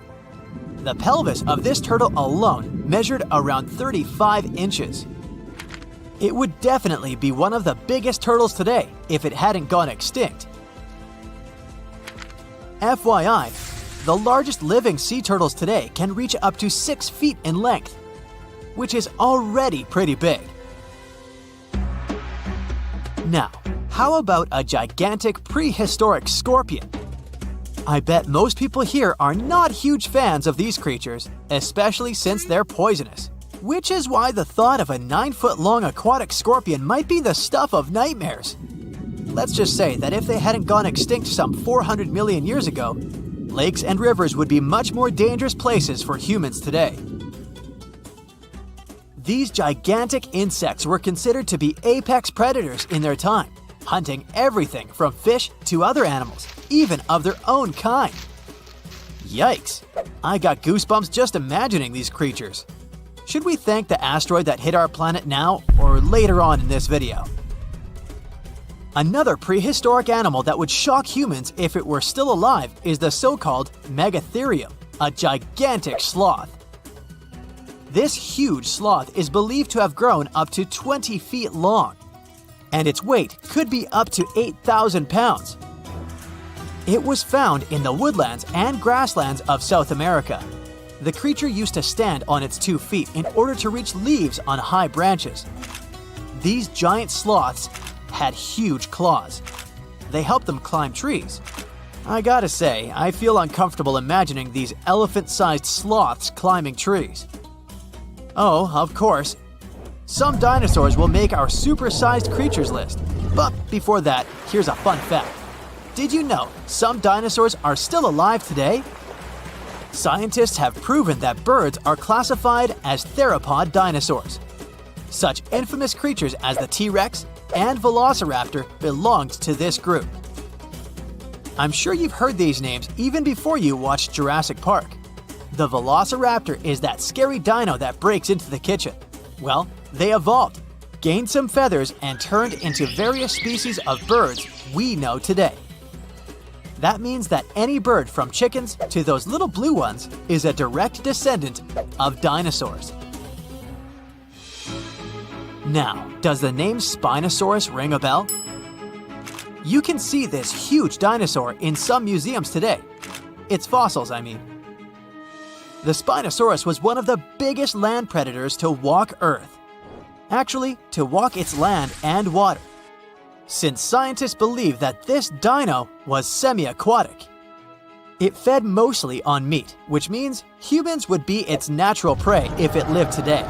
The pelvis of this turtle alone measured around 35 inches. It would definitely be one of the biggest turtles today if it hadn't gone extinct. FYI, the largest living sea turtles today can reach up to 6 feet in length, which is already pretty big. Now, how about a gigantic prehistoric scorpion? I bet most people here are not huge fans of these creatures, especially since they're poisonous, which is why the thought of a 9-foot-long aquatic scorpion might be the stuff of nightmares. Let's just say that if they hadn't gone extinct some 400 million years ago, lakes and rivers would be much more dangerous places for humans today. These gigantic insects were considered to be apex predators in their time, hunting everything from fish to other animals, even of their own kind. Yikes! I got goosebumps just imagining these creatures. Should we thank the asteroid that hit our planet now or later on in this video? Another prehistoric animal that would shock humans if it were still alive is the so-called Megatherium, a gigantic sloth. This huge sloth is believed to have grown up to 20 feet long, and its weight could be up to 8,000 pounds. It was found in the woodlands and grasslands of South America. The creature used to stand on its 2 feet in order to reach leaves on high branches. These giant sloths had huge claws. They helped them climb trees. I gotta say, I feel uncomfortable imagining these elephant-sized sloths climbing trees. Oh, of course, some dinosaurs will make our super-sized creatures list. But before that, here's a fun fact. Did you know some dinosaurs are still alive today? Scientists have proven that birds are classified as theropod dinosaurs. Such infamous creatures as the T-Rex and Velociraptor belonged to this group. I'm sure you've heard these names even before you watched Jurassic Park. The Velociraptor is that scary dino that breaks into the kitchen. Well, they evolved, gained some feathers, and turned into various species of birds we know today. That means that any bird from chickens to those little blue ones is a direct descendant of dinosaurs. Now, does the name Spinosaurus ring a bell? You can see this huge dinosaur in some museums today. Its fossils, I mean. The Spinosaurus was one of the biggest land predators to walk Earth. Actually, to walk its land and water, since scientists believe that this dino was semi-aquatic. It fed mostly on meat, which means humans would be its natural prey if it lived today.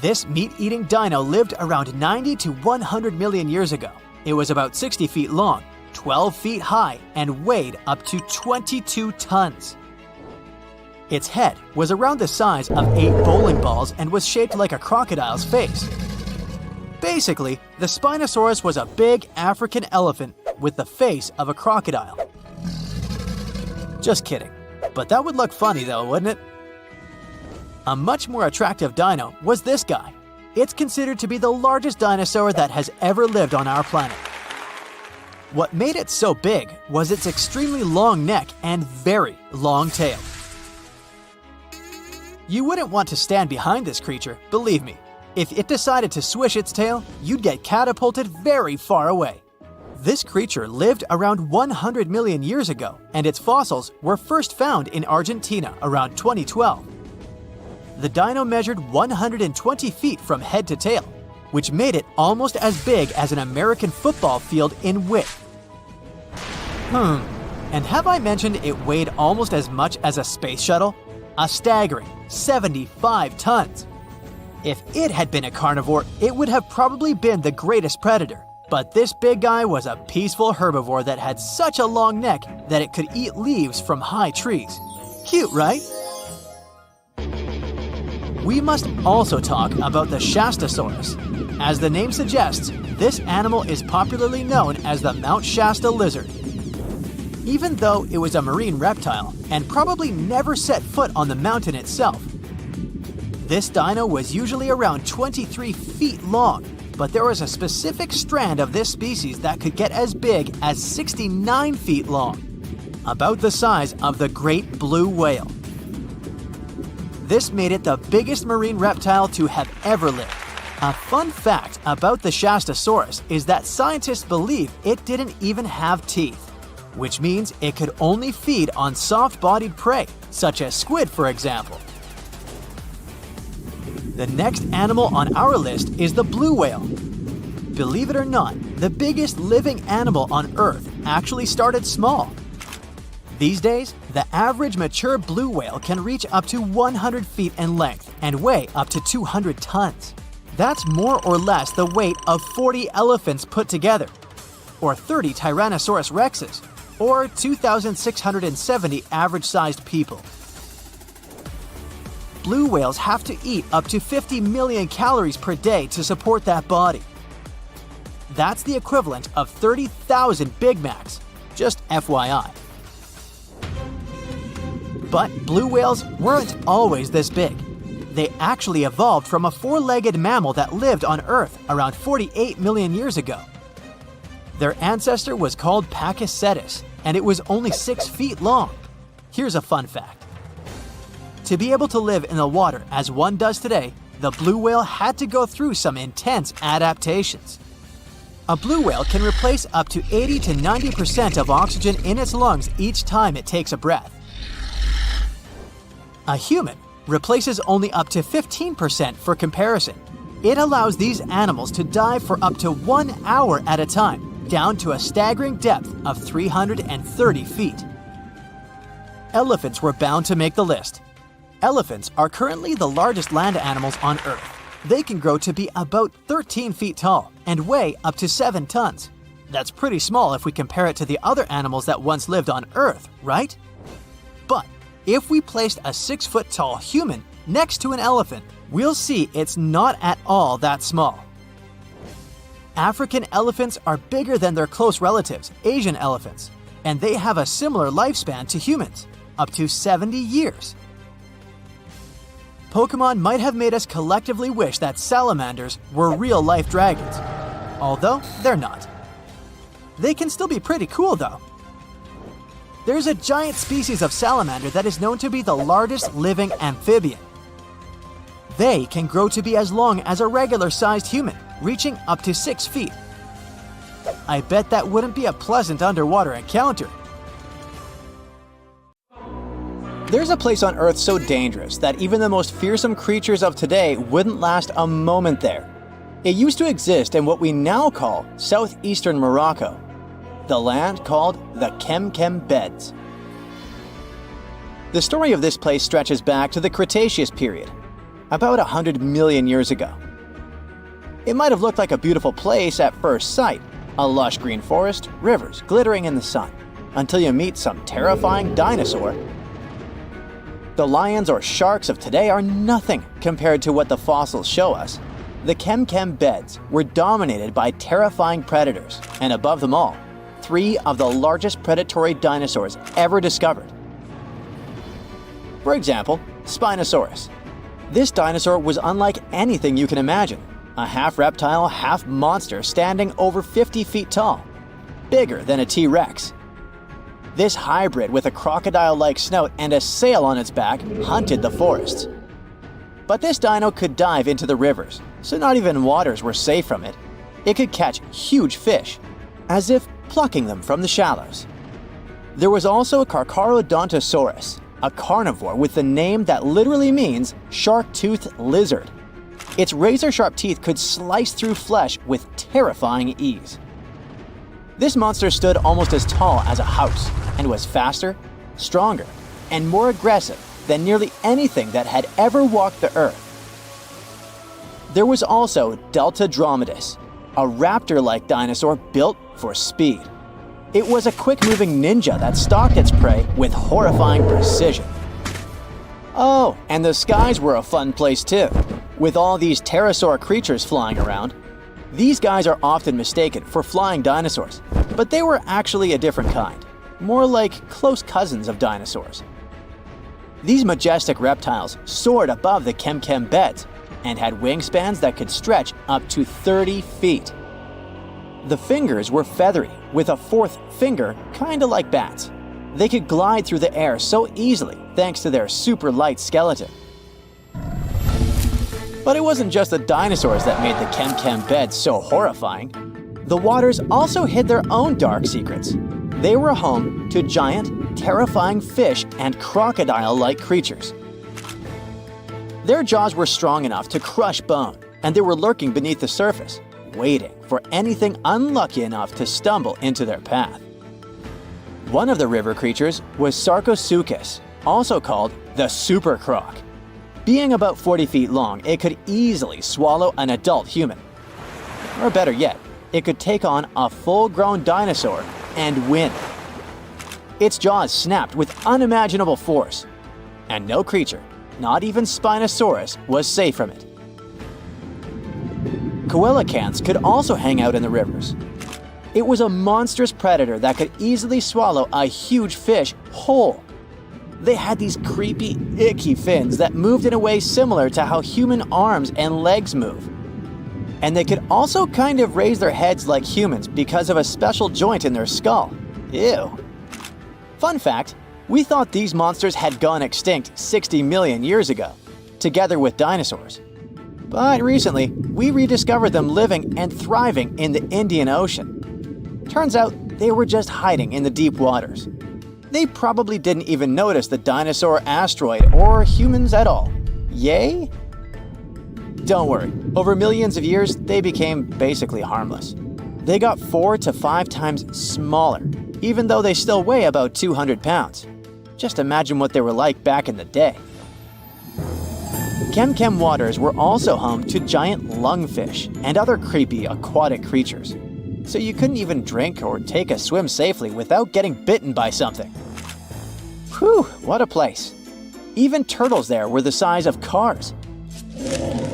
This meat-eating dino lived around 90 to 100 million years ago. It was about 60 feet long, 12 feet high, and weighed up to 22 tons. Its head was around the size of 8 bowling balls and was shaped like a crocodile's face. Basically, the Spinosaurus was a big African elephant with the face of a crocodile. Just kidding. But that would look funny though, wouldn't it? A much more attractive dino was this guy. It's considered to be the largest dinosaur that has ever lived on our planet. What made it so big was its extremely long neck and very long tail. You wouldn't want to stand behind this creature, believe me. If it decided to swish its tail, you'd get catapulted very far away. This creature lived around 100 million years ago, and its fossils were first found in Argentina around 2012. The dino measured 120 feet from head to tail, which made it almost as big as an American football field in width. And have I mentioned it weighed almost as much as a space shuttle? A staggering 75 tons. If it had been a carnivore, it would have probably been the greatest predator. But this big guy was a peaceful herbivore that had such a long neck that it could eat leaves from high trees. Cute, right? We must also talk about the Shastasaurus. As the name suggests, this animal is popularly known as the Mount Shasta lizard. Even though it was a marine reptile and probably never set foot on the mountain itself, this dino was usually around 23 feet long, but there was a specific strand of this species that could get as big as 69 feet long, about the size of the great blue whale. This made it the biggest marine reptile to have ever lived. A fun fact about the Shastasaurus is that scientists believe it didn't even have teeth, which means it could only feed on soft-bodied prey, such as squid, for example. The next animal on our list is the blue whale. Believe it or not, the biggest living animal on Earth actually started small. These days, the average mature blue whale can reach up to 100 feet in length and weigh up to 200 tons. That's more or less the weight of 40 elephants put together, or 30 Tyrannosaurus rexes, or 2,670 average-sized people. Blue whales have to eat up to 50 million calories per day to support that body. That's the equivalent of 30,000 Big Macs, just FYI. But blue whales weren't always this big. They actually evolved from a four-legged mammal that lived on Earth around 48 million years ago. Their ancestor was called Pakicetus, and it was only 6 feet long. Here's a fun fact. To be able to live in the water as one does today, the blue whale had to go through some intense adaptations. A blue whale can replace up to 80 to 90% of oxygen in its lungs each time it takes a breath. A human replaces only up to 15% for comparison. It allows these animals to dive for up to 1 hour at a time, down to a staggering depth of 330 feet. Elephants were bound to make the list. Elephants are currently the largest land animals on Earth. They can grow to be about 13 feet tall and weigh up to 7 tons. That's pretty small if we compare it to the other animals that once lived on Earth, right? But if we placed a 6-foot-tall human next to an elephant, we'll see it's not at all that small. African elephants are bigger than their close relatives, Asian elephants, and they have a similar lifespan to humans, up to 70 years. Pokemon might have made us collectively wish that salamanders were real-life dragons, although they're not. They can still be pretty cool though. There's a giant species of salamander that is known to be the largest living amphibian. They can grow to be as long as a regular-sized human, reaching up to 6 feet. I bet that wouldn't be a pleasant underwater encounter. There's a place on Earth so dangerous that even the most fearsome creatures of today wouldn't last a moment there. It used to exist in what we now call southeastern Morocco, the land called the Kemkem Beds. The story of this place stretches back to the Cretaceous period, about 100 million years ago. It might have looked like a beautiful place at first sight, a lush green forest, rivers glittering in the sun, until you meet some terrifying dinosaur. The lions or sharks of today are nothing compared to what the fossils show us. The Kemkem Beds were dominated by terrifying predators, and above them all, 3 of the largest predatory dinosaurs ever discovered. For example, Spinosaurus. This dinosaur was unlike anything you can imagine. A half reptile, half monster standing over 50 feet tall, bigger than a T-Rex. This hybrid with a crocodile-like snout and a sail on its back hunted the forests. But this dino could dive into the rivers, so not even waters were safe from it. It could catch huge fish, as if plucking them from the shallows. There was also Carcharodontosaurus, a carnivore with the name that literally means shark-toothed lizard. Its razor-sharp teeth could slice through flesh with terrifying ease. This monster stood almost as tall as a house and was faster, stronger, and more aggressive than nearly anything that had ever walked the earth. There was also Deltadromedus, a raptor-like dinosaur built for speed. It was a quick-moving ninja that stalked its prey with horrifying precision. Oh, and the skies were a fun place too, with all these pterosaur creatures flying around. These guys are often mistaken for flying dinosaurs, but they were actually a different kind, more like close cousins of dinosaurs. These majestic reptiles soared above the Kemkem Beds and had wingspans that could stretch up to 30 feet. The fingers were feathery, with a 4th finger kinda like bats. They could glide through the air so easily thanks to their super light skeleton. But it wasn't just the dinosaurs that made the Kemkem Beds so horrifying. The waters also hid their own dark secrets. They were home to giant, terrifying fish and crocodile-like creatures. Their jaws were strong enough to crush bone, and they were lurking beneath the surface, waiting for anything unlucky enough to stumble into their path. One of the river creatures was Sarcosuchus, also called the super croc. Being about 40 feet long, it could easily swallow an adult human. Or better yet, it could take on a full-grown dinosaur and win. Its jaws snapped with unimaginable force, and no creature, not even Spinosaurus, was safe from it. Coelacanths could also hang out in the rivers. It was a monstrous predator that could easily swallow a huge fish whole. They had these creepy, icky fins that moved in a way similar to how human arms and legs move. And they could also kind of raise their heads like humans because of a special joint in their skull. Ew. Fun fact, we thought these monsters had gone extinct 60 million years ago, together with dinosaurs. But recently, we rediscovered them living and thriving in the Indian Ocean. Turns out they were just hiding in the deep waters. They probably didn't even notice the dinosaur asteroid or humans at all. Yay? Don't worry, over millions of years, they became basically harmless. They got 4 to 5 times smaller, even though they still weigh about 200 pounds. Just imagine what they were like back in the day. Kemkem waters were also home to giant lungfish and other creepy aquatic creatures. So you couldn't even drink or take a swim safely without getting bitten by something. Whew, what a place. Even turtles there were the size of cars.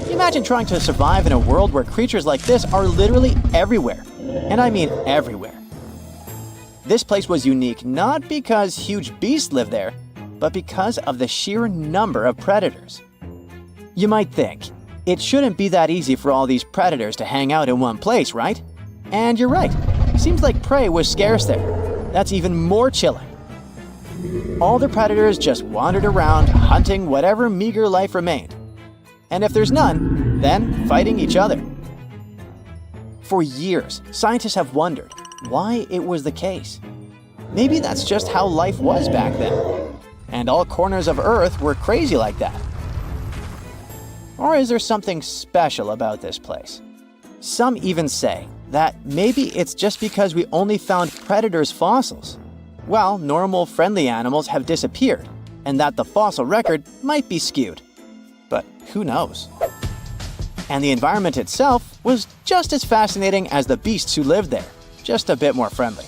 Imagine trying to survive in a world where creatures like this are literally everywhere. And I mean everywhere. This place was unique not because huge beasts lived there, but because of the sheer number of predators. You might think, it shouldn't be that easy for all these predators to hang out in one place, right? And you're right. Seems like prey was scarce there. That's even more chilling. All the predators just wandered around, hunting whatever meager life remained. And if there's none, then fighting each other. For years, scientists have wondered why it was the case. Maybe that's just how life was back then, and all corners of Earth were crazy like that. Or is there something special about this place? Some even say that maybe it's just because we only found predators' fossils, while normal friendly animals have disappeared, and that the fossil record might be skewed. But who knows? And the environment itself was just as fascinating as the beasts who lived there, just a bit more friendly.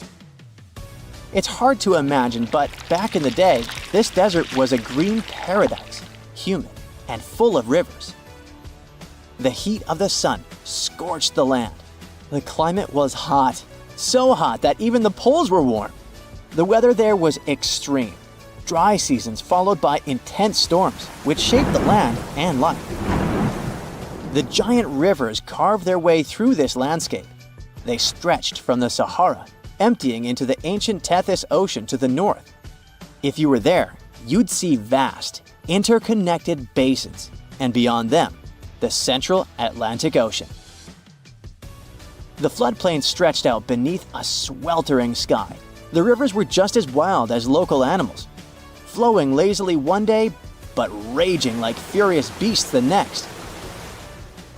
It's hard to imagine, but back in the day, this desert was a green paradise, humid and full of rivers. The heat of the sun scorched the land. The climate was hot, so hot that even the poles were warm. The weather there was extreme. Dry seasons followed by intense storms, which shaped the land and life. The giant rivers carved their way through this landscape. They stretched from the Sahara, emptying into the ancient Tethys Ocean to the north. If you were there, you'd see vast, interconnected basins, and beyond them, the central Atlantic Ocean. The floodplain stretched out beneath a sweltering sky. The rivers were just as wild as local animals, flowing lazily one day, but raging like furious beasts the next.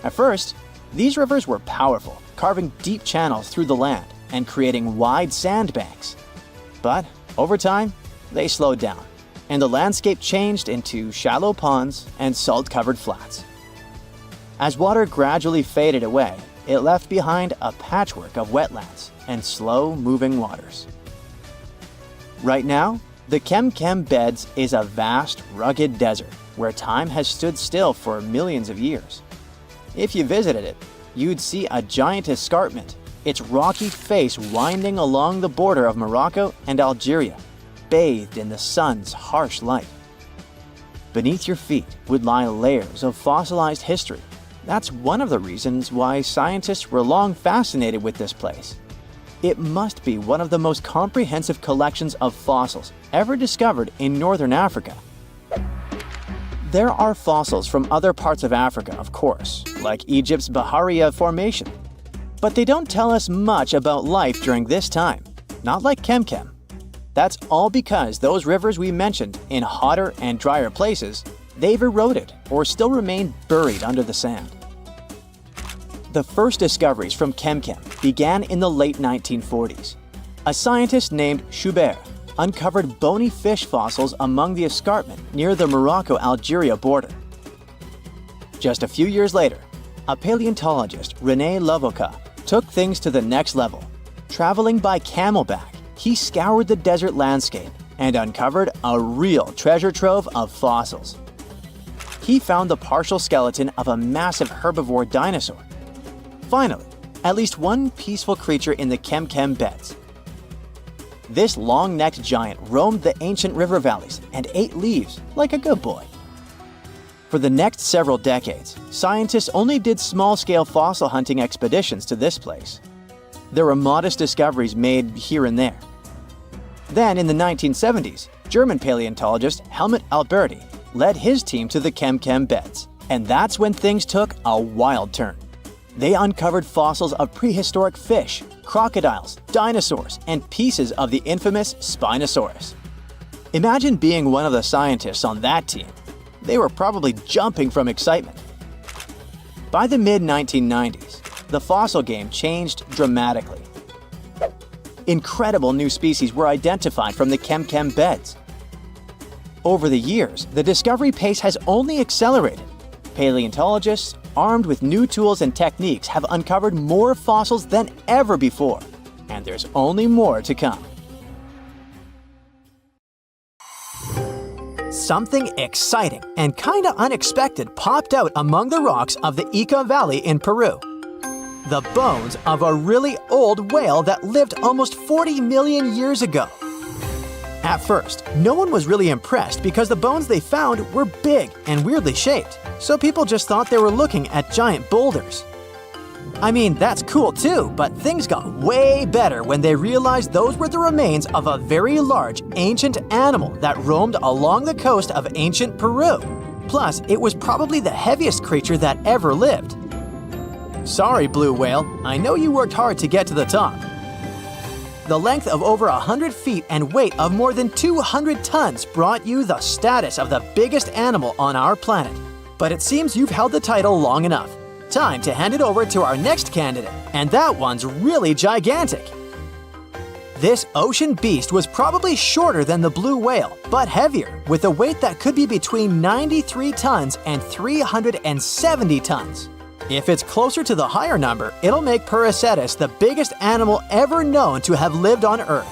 At first, these rivers were powerful, carving deep channels through the land and creating wide sandbanks. But over time, they slowed down, and the landscape changed into shallow ponds and salt-covered flats. As water gradually faded away, it left behind a patchwork of wetlands and slow-moving waters. Right now, the Kem Beds is a vast, rugged desert where time has stood still for millions of years. If you visited it, you'd see a giant escarpment, its rocky face winding along the border of Morocco and Algeria, bathed in the sun's harsh light. Beneath your feet would lie layers of fossilized history. That's one of the reasons why scientists were long fascinated with this place. It must be one of the most comprehensive collections of fossils ever discovered in northern Africa. There are fossils from other parts of Africa, of course, like Egypt's Bahariya Formation. But they don't tell us much about life during this time, not like Kem. That's all because those rivers we mentioned in hotter and drier places, they've eroded or still remain buried under the sand. The first discoveries from Kem began in the late 1940s. A scientist named Schubert uncovered bony fish fossils among the escarpment near the Morocco-Algeria border. Just a few years later, a paleontologist, René Lavoca, took things to the next level. Traveling by camelback, he scoured the desert landscape and uncovered a real treasure trove of fossils. He found the partial skeleton of a massive herbivore dinosaur. Finally, at least one peaceful creature in the Kem Beds. This long-necked giant roamed the ancient river valleys and ate leaves like a good boy. For the next several decades, scientists only did small-scale fossil hunting expeditions to this place. There were modest discoveries made here and there. Then, in the 1970s, German paleontologist Helmut Alberti led his team to the Kem Beds, and that's when things took a wild turn. They uncovered fossils of prehistoric fish, crocodiles, dinosaurs, and pieces of the infamous Spinosaurus. Imagine being one of the scientists on that team. They were probably jumping from excitement. By the mid-1990s, the fossil game changed dramatically. Incredible new species were identified from the Kem Beds. Over the years, the discovery pace has only accelerated. Paleontologists, armed with new tools and techniques, have uncovered more fossils than ever before, and there's only more to come. Something exciting and kinda unexpected popped out among the rocks of the Ica Valley in Peru. The bones of a really old whale that lived almost 40 million years ago. At first, no one was really impressed because the bones they found were big and weirdly shaped, so people just thought they were looking at giant boulders. I mean, that's cool too, but things got way better when they realized those were the remains of a very large ancient animal that roamed along the coast of ancient Peru. Plus, it was probably the heaviest creature that ever lived. Sorry, blue whale, I know you worked hard to get to the top. The length of over 100 feet and weight of more than 200 tons brought you the status of the biggest animal on our planet. But it seems you've held the title long enough. Time to hand it over to our next candidate, and that one's really gigantic. This ocean beast was probably shorter than the blue whale, but heavier, with a weight that could be between 93 tons and 370 tons. If it's closer to the higher number, it'll make Paracetus the biggest animal ever known to have lived on Earth.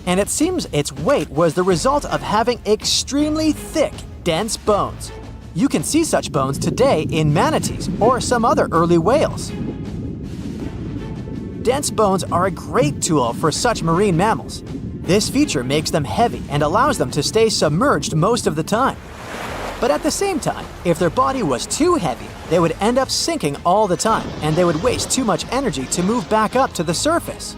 And it seems its weight was the result of having extremely thick, dense bones. You can see such bones today in manatees or some other early whales. Dense bones are a great tool for such marine mammals. This feature makes them heavy and allows them to stay submerged most of the time. But at the same time, if their body was too heavy, they would end up sinking all the time, and they would waste too much energy to move back up to the surface.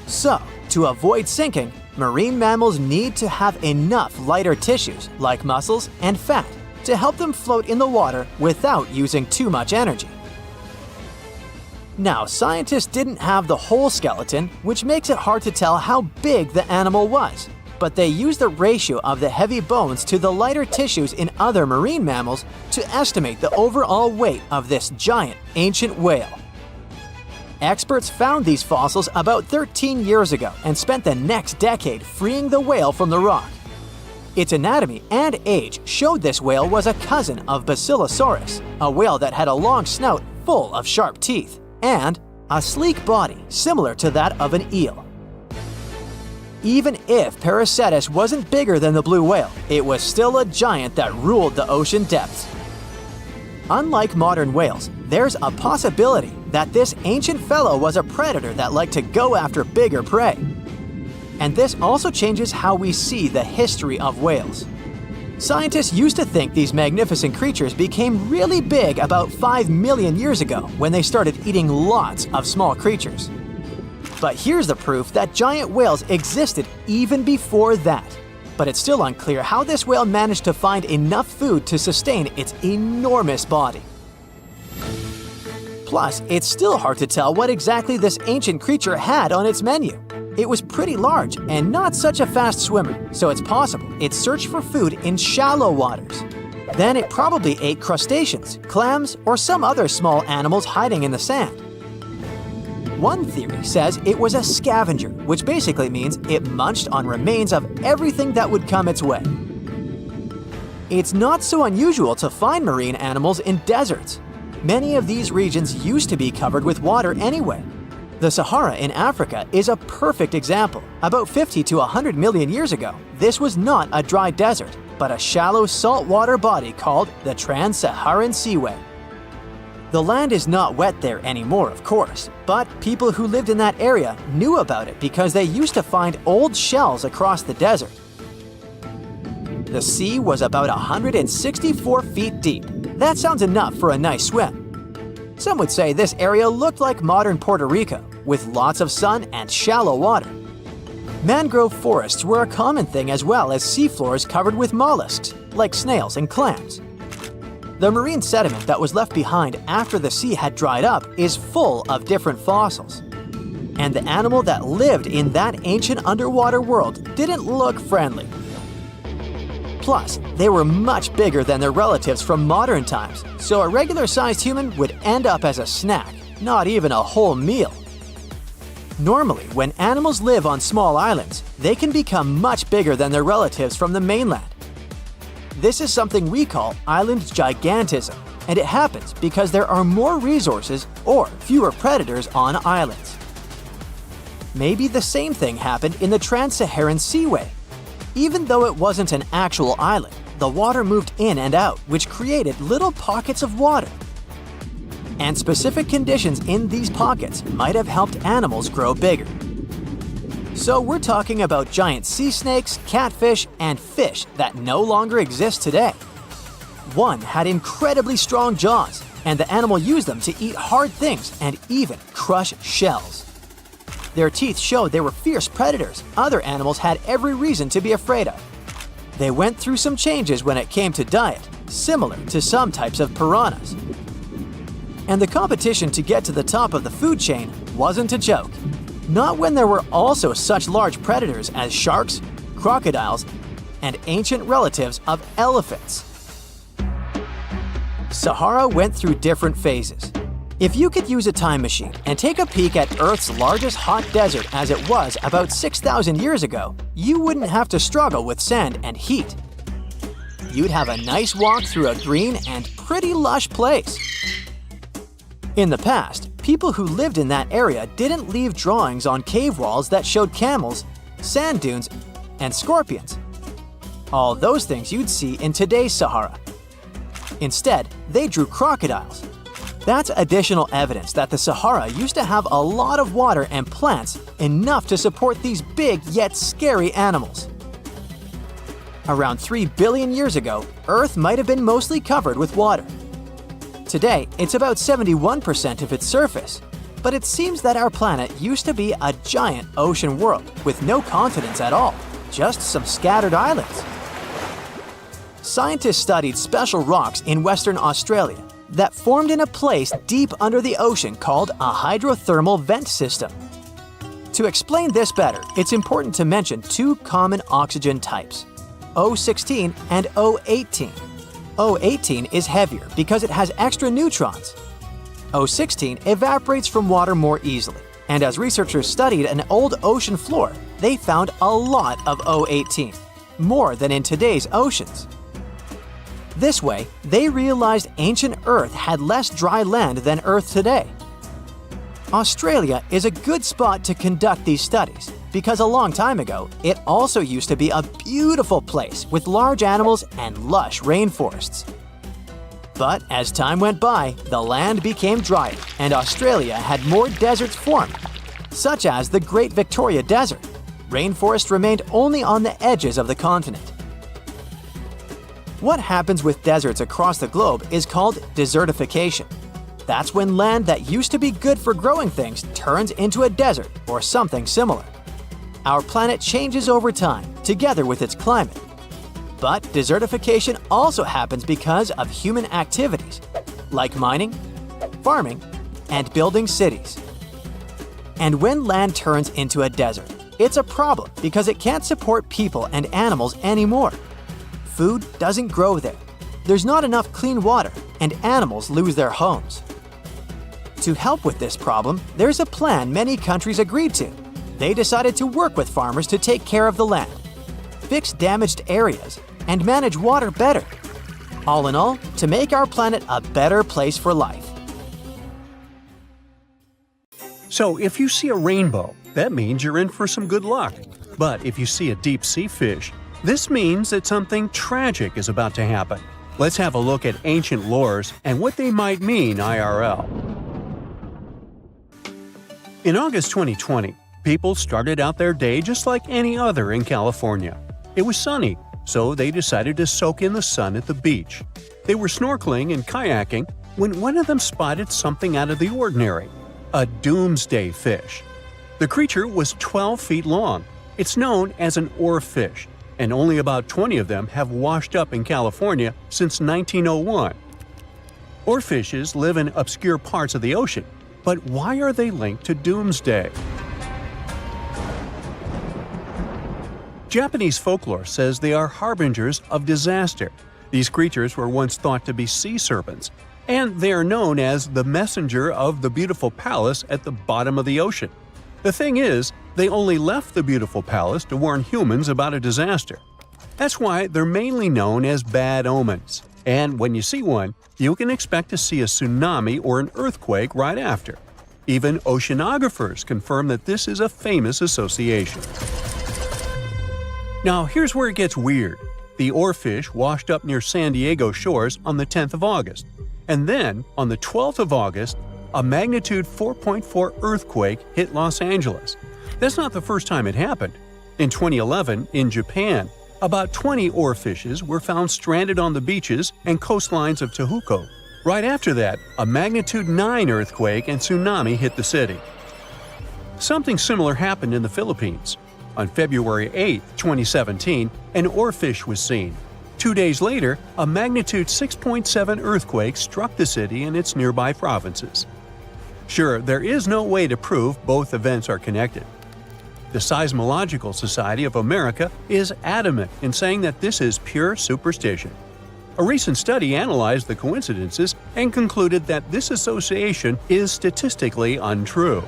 So, to avoid sinking, marine mammals need to have enough lighter tissues, like muscles and fat, to help them float in the water without using too much energy. Now, scientists didn't have the whole skeleton, which makes it hard to tell how big the animal was. But they used the ratio of the heavy bones to the lighter tissues in other marine mammals to estimate the overall weight of this giant ancient whale. Experts found these fossils about 13 years ago and spent the next decade freeing the whale from the rock. Its anatomy and age showed this whale was a cousin of Basilosaurus, a whale that had a long snout full of sharp teeth, and a sleek body similar to that of an eel. Even if Paracetus wasn't bigger than the blue whale, it was still a giant that ruled the ocean depths. Unlike modern whales, there's a possibility that this ancient fellow was a predator that liked to go after bigger prey. And this also changes how we see the history of whales. Scientists used to think these magnificent creatures became really big about 5 million years ago when they started eating lots of small creatures. But here's the proof that giant whales existed even before that. But it's still unclear how this whale managed to find enough food to sustain its enormous body. Plus, it's still hard to tell what exactly this ancient creature had on its menu. It was pretty large and not such a fast swimmer, so it's possible it searched for food in shallow waters. Then it probably ate crustaceans, clams, or some other small animals hiding in the sand. One theory says it was a scavenger, which basically means it munched on remains of everything that would come its way. It's not so unusual to find marine animals in deserts. Many of these regions used to be covered with water anyway. The Sahara in Africa is a perfect example. About 50 to 100 million years ago, this was not a dry desert, but a shallow saltwater body called the Trans-Saharan Seaway. The land is not wet there anymore, of course, but people who lived in that area knew about it because they used to find old shells across the desert. The sea was about 164 feet deep. That sounds enough for a nice swim. Some would say this area looked like modern Puerto Rico, with lots of sun and shallow water. Mangrove forests were a common thing as well as seafloors covered with mollusks, like snails and clams. The marine sediment that was left behind after the sea had dried up is full of different fossils. And the animal that lived in that ancient underwater world didn't look friendly. Plus, they were much bigger than their relatives from modern times, so a regular-sized human would end up as a snack, not even a whole meal. Normally, when animals live on small islands, they can become much bigger than their relatives from the mainland. This is something we call island gigantism, and it happens because there are more resources or fewer predators on islands. Maybe the same thing happened in the Trans-Saharan Seaway. Even though it wasn't an actual island, the water moved in and out, which created little pockets of water. And specific conditions in these pockets might have helped animals grow bigger. So we're talking about giant sea snakes, catfish, and fish that no longer exist today. One had incredibly strong jaws, and the animal used them to eat hard things and even crush shells. Their teeth showed they were fierce predators other animals had every reason to be afraid of. They went through some changes when it came to diet, similar to some types of piranhas. And the competition to get to the top of the food chain wasn't a joke. Not when there were also such large predators as sharks, crocodiles, and ancient relatives of elephants. Sahara went through different phases. If you could use a time machine and take a peek at Earth's largest hot desert as it was about 6,000 years ago, you wouldn't have to struggle with sand and heat. You'd have a nice walk through a green and pretty lush place. In the past, people who lived in that area didn't leave drawings on cave walls that showed camels, sand dunes, and scorpions. All those things you'd see in today's Sahara. Instead, they drew crocodiles. That's additional evidence that the Sahara used to have a lot of water and plants, enough to support these big yet scary animals. Around 3 billion years ago, Earth might have been mostly covered with water. Today, it's about 71% of its surface, but it seems that our planet used to be a giant ocean world with no continents at all, just some scattered islands. Scientists studied special rocks in Western Australia that formed in a place deep under the ocean called a hydrothermal vent system. To explain this better, it's important to mention two common oxygen types, O16 and O18. O18 is heavier because it has extra neutrons. O16 evaporates from water more easily, and as researchers studied an old ocean floor, they found a lot of O18, more than in today's oceans. This way, they realized ancient Earth had less dry land than Earth today. Australia is a good spot to conduct these studies because a long time ago, it also used to be a beautiful place with large animals and lush rainforests. But as time went by, the land became drier and Australia had more deserts formed, such as the Great Victoria Desert. Rainforest remained only on the edges of the continent. What happens with deserts across the globe is called desertification. That's when land that used to be good for growing things turns into a desert or something similar. Our planet changes over time, together with its climate. But desertification also happens because of human activities, like mining, farming, and building cities. And when land turns into a desert, it's a problem because it can't support people and animals anymore. Food doesn't grow there. There's not enough clean water, and animals lose their homes. To help with this problem, there's a plan many countries agreed to. They decided to work with farmers to take care of the land, fix damaged areas, and manage water better. All in all, to make our planet a better place for life. So if you see a rainbow, that means you're in for some good luck. But if you see a deep sea fish, this means that something tragic is about to happen. Let's have a look at ancient lores and what they might mean IRL. In August 2020, people started out their day just like any other in California. It was sunny, so they decided to soak in the sun at the beach. They were snorkeling and kayaking when one of them spotted something out of the ordinary – a doomsday fish. The creature was 12 feet long. It's known as an oarfish, and only about 20 of them have washed up in California since 1901. Oarfishes live in obscure parts of the ocean, but why are they linked to doomsday? Japanese folklore says they are harbingers of disaster. These creatures were once thought to be sea serpents, and they are known as the messenger of the beautiful palace at the bottom of the ocean. The thing is, they only left the beautiful palace to warn humans about a disaster. That's why they're mainly known as bad omens. And when you see one, you can expect to see a tsunami or an earthquake right after. Even oceanographers confirm that this is a famous association. Now here's where it gets weird. The oarfish washed up near San Diego shores on the 10th of August. And then, on the 12th of August, a magnitude 4.4 earthquake hit Los Angeles. That's not the first time it happened. In 2011, in Japan, about 20 oarfishes were found stranded on the beaches and coastlines of Tehuco. Right after that, a magnitude 9 earthquake and tsunami hit the city. Something similar happened in the Philippines. On February 8, 2017, an oarfish was seen. 2 days later, a magnitude 6.7 earthquake struck the city and its nearby provinces. Sure, there is no way to prove both events are connected. The Seismological Society of America is adamant in saying that this is pure superstition. A recent study analyzed the coincidences and concluded that this association is statistically untrue.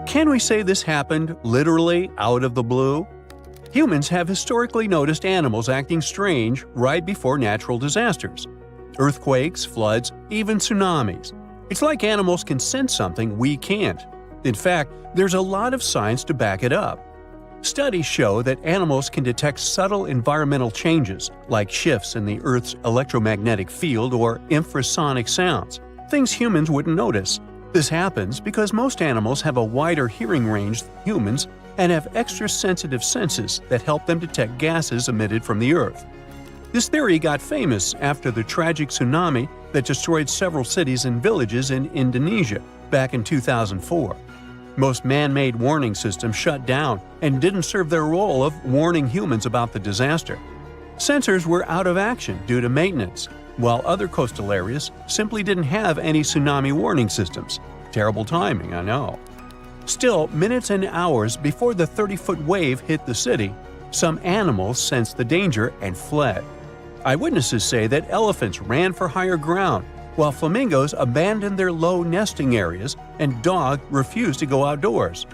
Can we say this happened literally out of the blue? Humans have historically noticed animals acting strange right before natural disasters. Earthquakes, floods, even tsunamis. It's like animals can sense something we can't. In fact, there's a lot of science to back it up. Studies show that animals can detect subtle environmental changes, like shifts in the Earth's electromagnetic field or infrasonic sounds, things humans wouldn't notice. This happens because most animals have a wider hearing range than humans and have extra sensitive senses that help them detect gases emitted from the Earth. This theory got famous after the tragic tsunami that destroyed several cities and villages in Indonesia back in 2004. Most man-made warning systems shut down and didn't serve their role of warning humans about the disaster. Sensors were out of action due to maintenance, while other coastal areas simply didn't have any tsunami warning systems. Terrible timing, I know. Still, minutes and hours before the 30-foot wave hit the city, some animals sensed the danger and fled. Eyewitnesses say that elephants ran for higher ground, while flamingos abandoned their low nesting areas and dogs refused to go outdoors.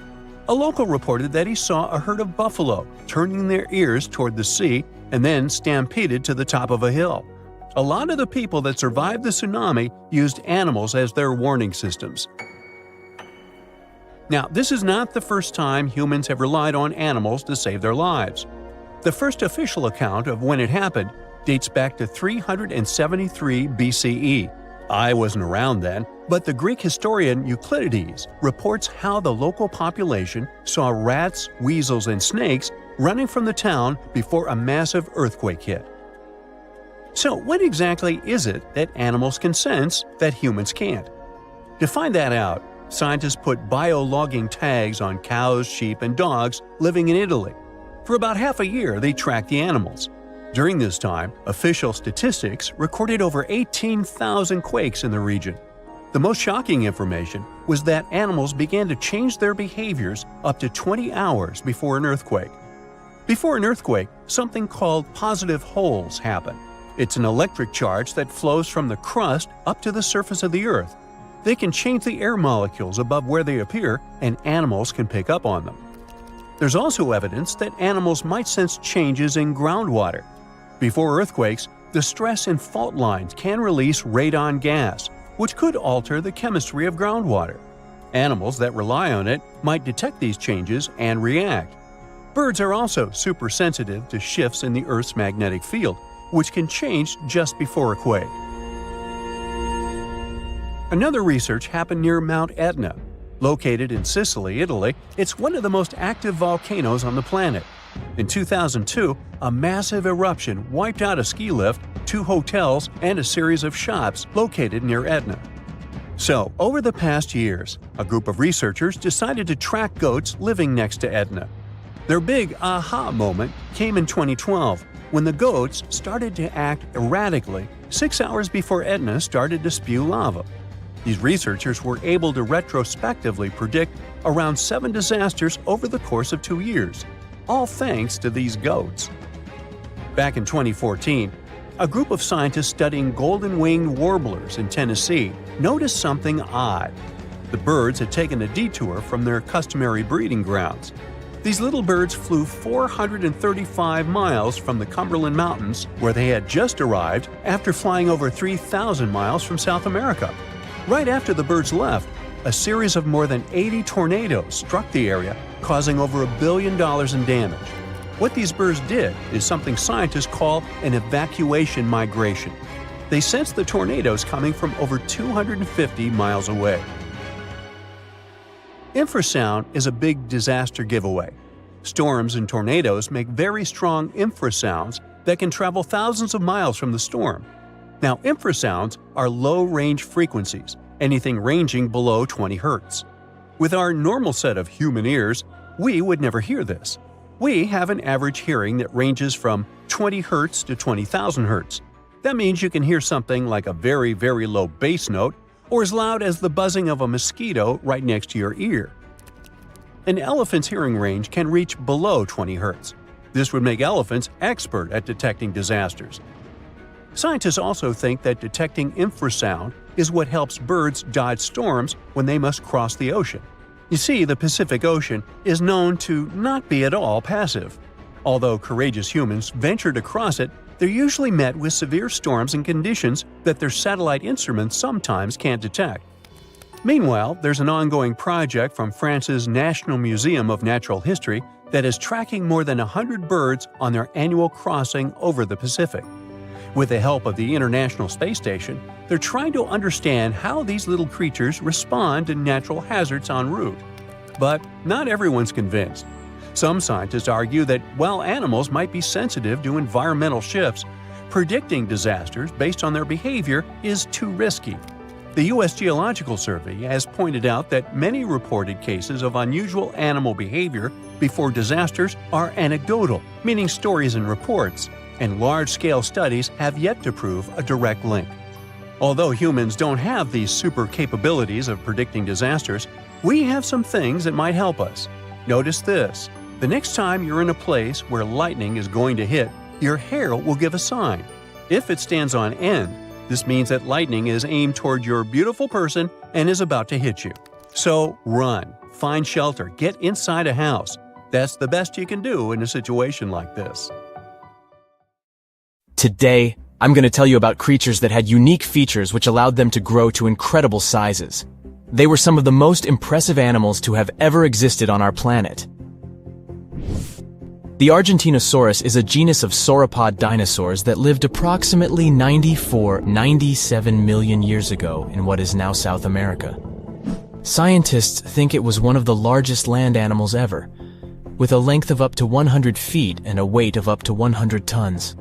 A local reported that he saw a herd of buffalo turning their ears toward the sea and then stampeded to the top of a hill. A lot of the people that survived the tsunami used animals as their warning systems. Now, this is not the first time humans have relied on animals to save their lives. The first official account of when it happened dates back to 373 BCE. I wasn't around then, but the Greek historian Euclides reports how the local population saw rats, weasels, and snakes running from the town before a massive earthquake hit. So, what exactly is it that animals can sense that humans can't? To find that out, scientists put biologging tags on cows, sheep, and dogs living in Italy. For about half a year, they tracked the animals. During this time, official statistics recorded over 18,000 quakes in the region. The most shocking information was that animals began to change their behaviors up to 20 hours before an earthquake. Before an earthquake, something called positive holes happen. It's an electric charge that flows from the crust up to the surface of the Earth. They can change the air molecules above where they appear, and animals can pick up on them. There's also evidence that animals might sense changes in groundwater. Before earthquakes, the stress in fault lines can release radon gas, which could alter the chemistry of groundwater. Animals that rely on it might detect these changes and react. Birds are also super sensitive to shifts in the Earth's magnetic field, which can change just before a quake. Another research happened near Mount Etna. Located in Sicily, Italy, it's one of the most active volcanoes on the planet. In 2002, a massive eruption wiped out a ski lift, 2 hotels, and a series of shops located near Etna. So, over the past years, a group of researchers decided to track goats living next to Etna. Their big aha moment came in 2012, when the goats started to act erratically 6 hours before Etna started to spew lava. These researchers were able to retrospectively predict around 7 disasters over the course of 2 years, all thanks to these goats. Back in 2014, a group of scientists studying golden-winged warblers in Tennessee noticed something odd. The birds had taken a detour from their customary breeding grounds. These little birds flew 435 miles from the Cumberland Mountains, where they had just arrived after flying over 3,000 miles from South America. Right after the birds left, a series of more than 80 tornadoes struck the area, causing over $1 billion in damage. What these birds did is something scientists call an evacuation migration. They sensed the tornadoes coming from over 250 miles away. Infrasound is a big disaster giveaway. Storms and tornadoes make very strong infrasounds that can travel thousands of miles from the storm. Now, infrasounds are low-range frequencies, anything ranging below 20 Hz. With our normal set of human ears, we would never hear this. We have an average hearing that ranges from 20 Hz to 20,000 Hz. That means you can hear something like a very, very low bass note or as loud as the buzzing of a mosquito right next to your ear. An elephant's hearing range can reach below 20 Hz. This would make elephants expert at detecting disasters. Scientists also think that detecting infrasound is what helps birds dodge storms when they must cross the ocean. You see, the Pacific Ocean is known to not be at all passive. Although courageous humans venture to cross it, they're usually met with severe storms and conditions that their satellite instruments sometimes can't detect. Meanwhile, there's an ongoing project from France's National Museum of Natural History that is tracking more than 100 birds on their annual crossing over the Pacific. With the help of the International Space Station, they're trying to understand how these little creatures respond to natural hazards en route. But not everyone's convinced. Some scientists argue that while animals might be sensitive to environmental shifts, predicting disasters based on their behavior is too risky. The U.S. Geological Survey has pointed out that many reported cases of unusual animal behavior before disasters are anecdotal, meaning stories and reports, and large-scale studies have yet to prove a direct link. Although humans don't have these super capabilities of predicting disasters, we have some things that might help us. Notice this. The next time you're in a place where lightning is going to hit, your hair will give a sign. If it stands on end, this means that lightning is aimed toward your beautiful person and is about to hit you. So run, find shelter, get inside a house. That's the best you can do in a situation like this. Today, I'm going to tell you about creatures that had unique features which allowed them to grow to incredible sizes. They were some of the most impressive animals to have ever existed on our planet. The Argentinosaurus is a genus of sauropod dinosaurs that lived approximately 97 million years ago in what is now South America. Scientists think it was one of the largest land animals ever, with a length of up to 100 feet and a weight of up to 100 tons.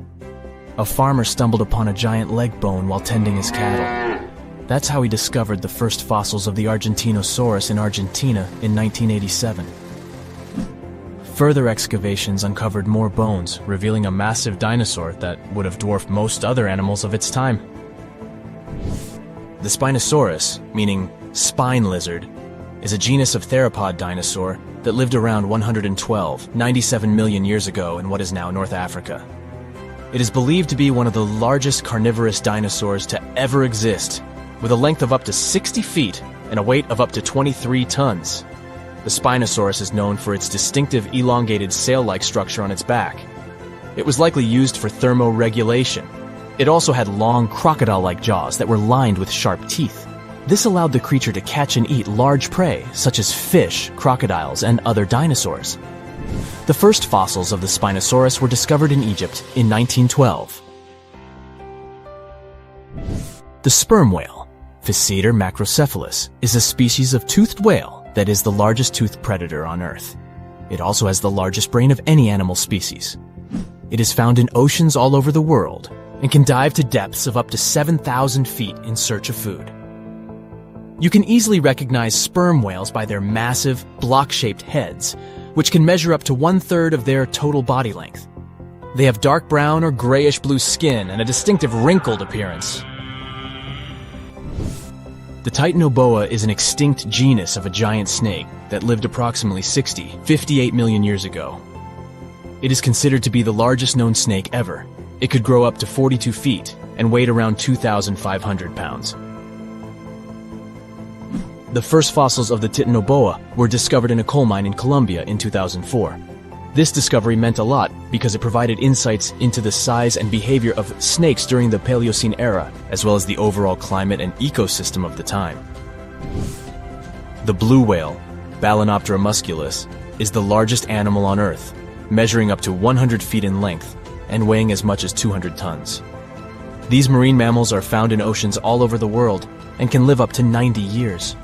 A farmer stumbled upon a giant leg bone while tending his cattle. That's how he discovered the first fossils of the Argentinosaurus in Argentina in 1987. Further excavations uncovered more bones, revealing a massive dinosaur that would have dwarfed most other animals of its time. The Spinosaurus, meaning spine lizard, is a genus of theropod dinosaur that lived around 97 million years ago in what is now North Africa. It is believed to be one of the largest carnivorous dinosaurs to ever exist, with a length of up to 60 feet and a weight of up to 23 tons. The Spinosaurus is known for its distinctive elongated sail-like structure on its back. It was likely used for thermoregulation. It also had long crocodile-like jaws that were lined with sharp teeth. This allowed the creature to catch and eat large prey, such as fish, crocodiles, and other dinosaurs. The first fossils of the Spinosaurus were discovered in Egypt in 1912. The sperm whale, Physeter macrocephalus, is a species of toothed whale that is the largest toothed predator on Earth. It also has the largest brain of any animal species. It is found in oceans all over the world and can dive to depths of up to 7,000 feet in search of food. You can easily recognize sperm whales by their massive, block-shaped heads, which can measure up to 1/3 of their total body length. They have dark brown or grayish-blue skin and a distinctive wrinkled appearance. The Titanoboa is an extinct genus of a giant snake that lived approximately 58 million years ago. It is considered to be the largest known snake ever. It could grow up to 42 feet and weighed around 2,500 pounds. The first fossils of the Titanoboa were discovered in a coal mine in Colombia in 2004. This discovery meant a lot because it provided insights into the size and behavior of snakes during the Paleocene era, as well as the overall climate and ecosystem of the time. The blue whale, Balænoptera musculus, is the largest animal on Earth, measuring up to 100 feet in length and weighing as much as 200 tons. These marine mammals are found in oceans all over the world and can live up to 90 years.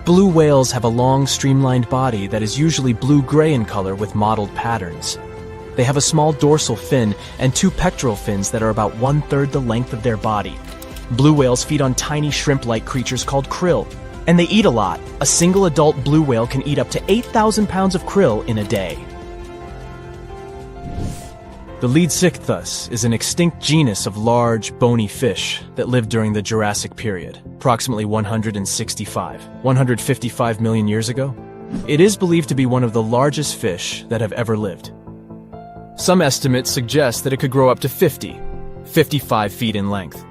Blue whales have a long, streamlined body that is usually blue-gray in color with mottled patterns. They have a small dorsal fin and 2 pectoral fins that are about 1/3 the length of their body. Blue whales feed on tiny shrimp-like creatures called krill. And they eat a lot. A single adult blue whale can eat up to 8,000 pounds of krill in a day. The Leadsichthus is an extinct genus of large, bony fish that lived during the Jurassic period, approximately 155 million years ago. It is believed to be one of the largest fish that have ever lived. Some estimates suggest that it could grow up to 55 feet in length.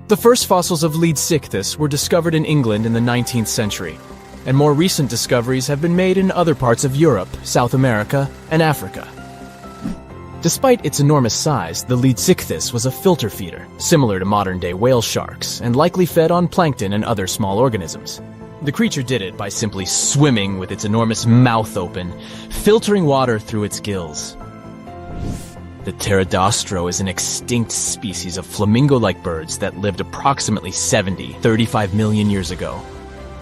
The first fossils of Leadsichthus were discovered in England in the 19th century, and more recent discoveries have been made in other parts of Europe, South America, and Africa. Despite its enormous size, the Leadsichthus was a filter feeder, similar to modern-day whale sharks, and likely fed on plankton and other small organisms. The creature did it by simply swimming with its enormous mouth open, filtering water through its gills. The pterodostro is an extinct species of flamingo-like birds that lived approximately 35 million years ago.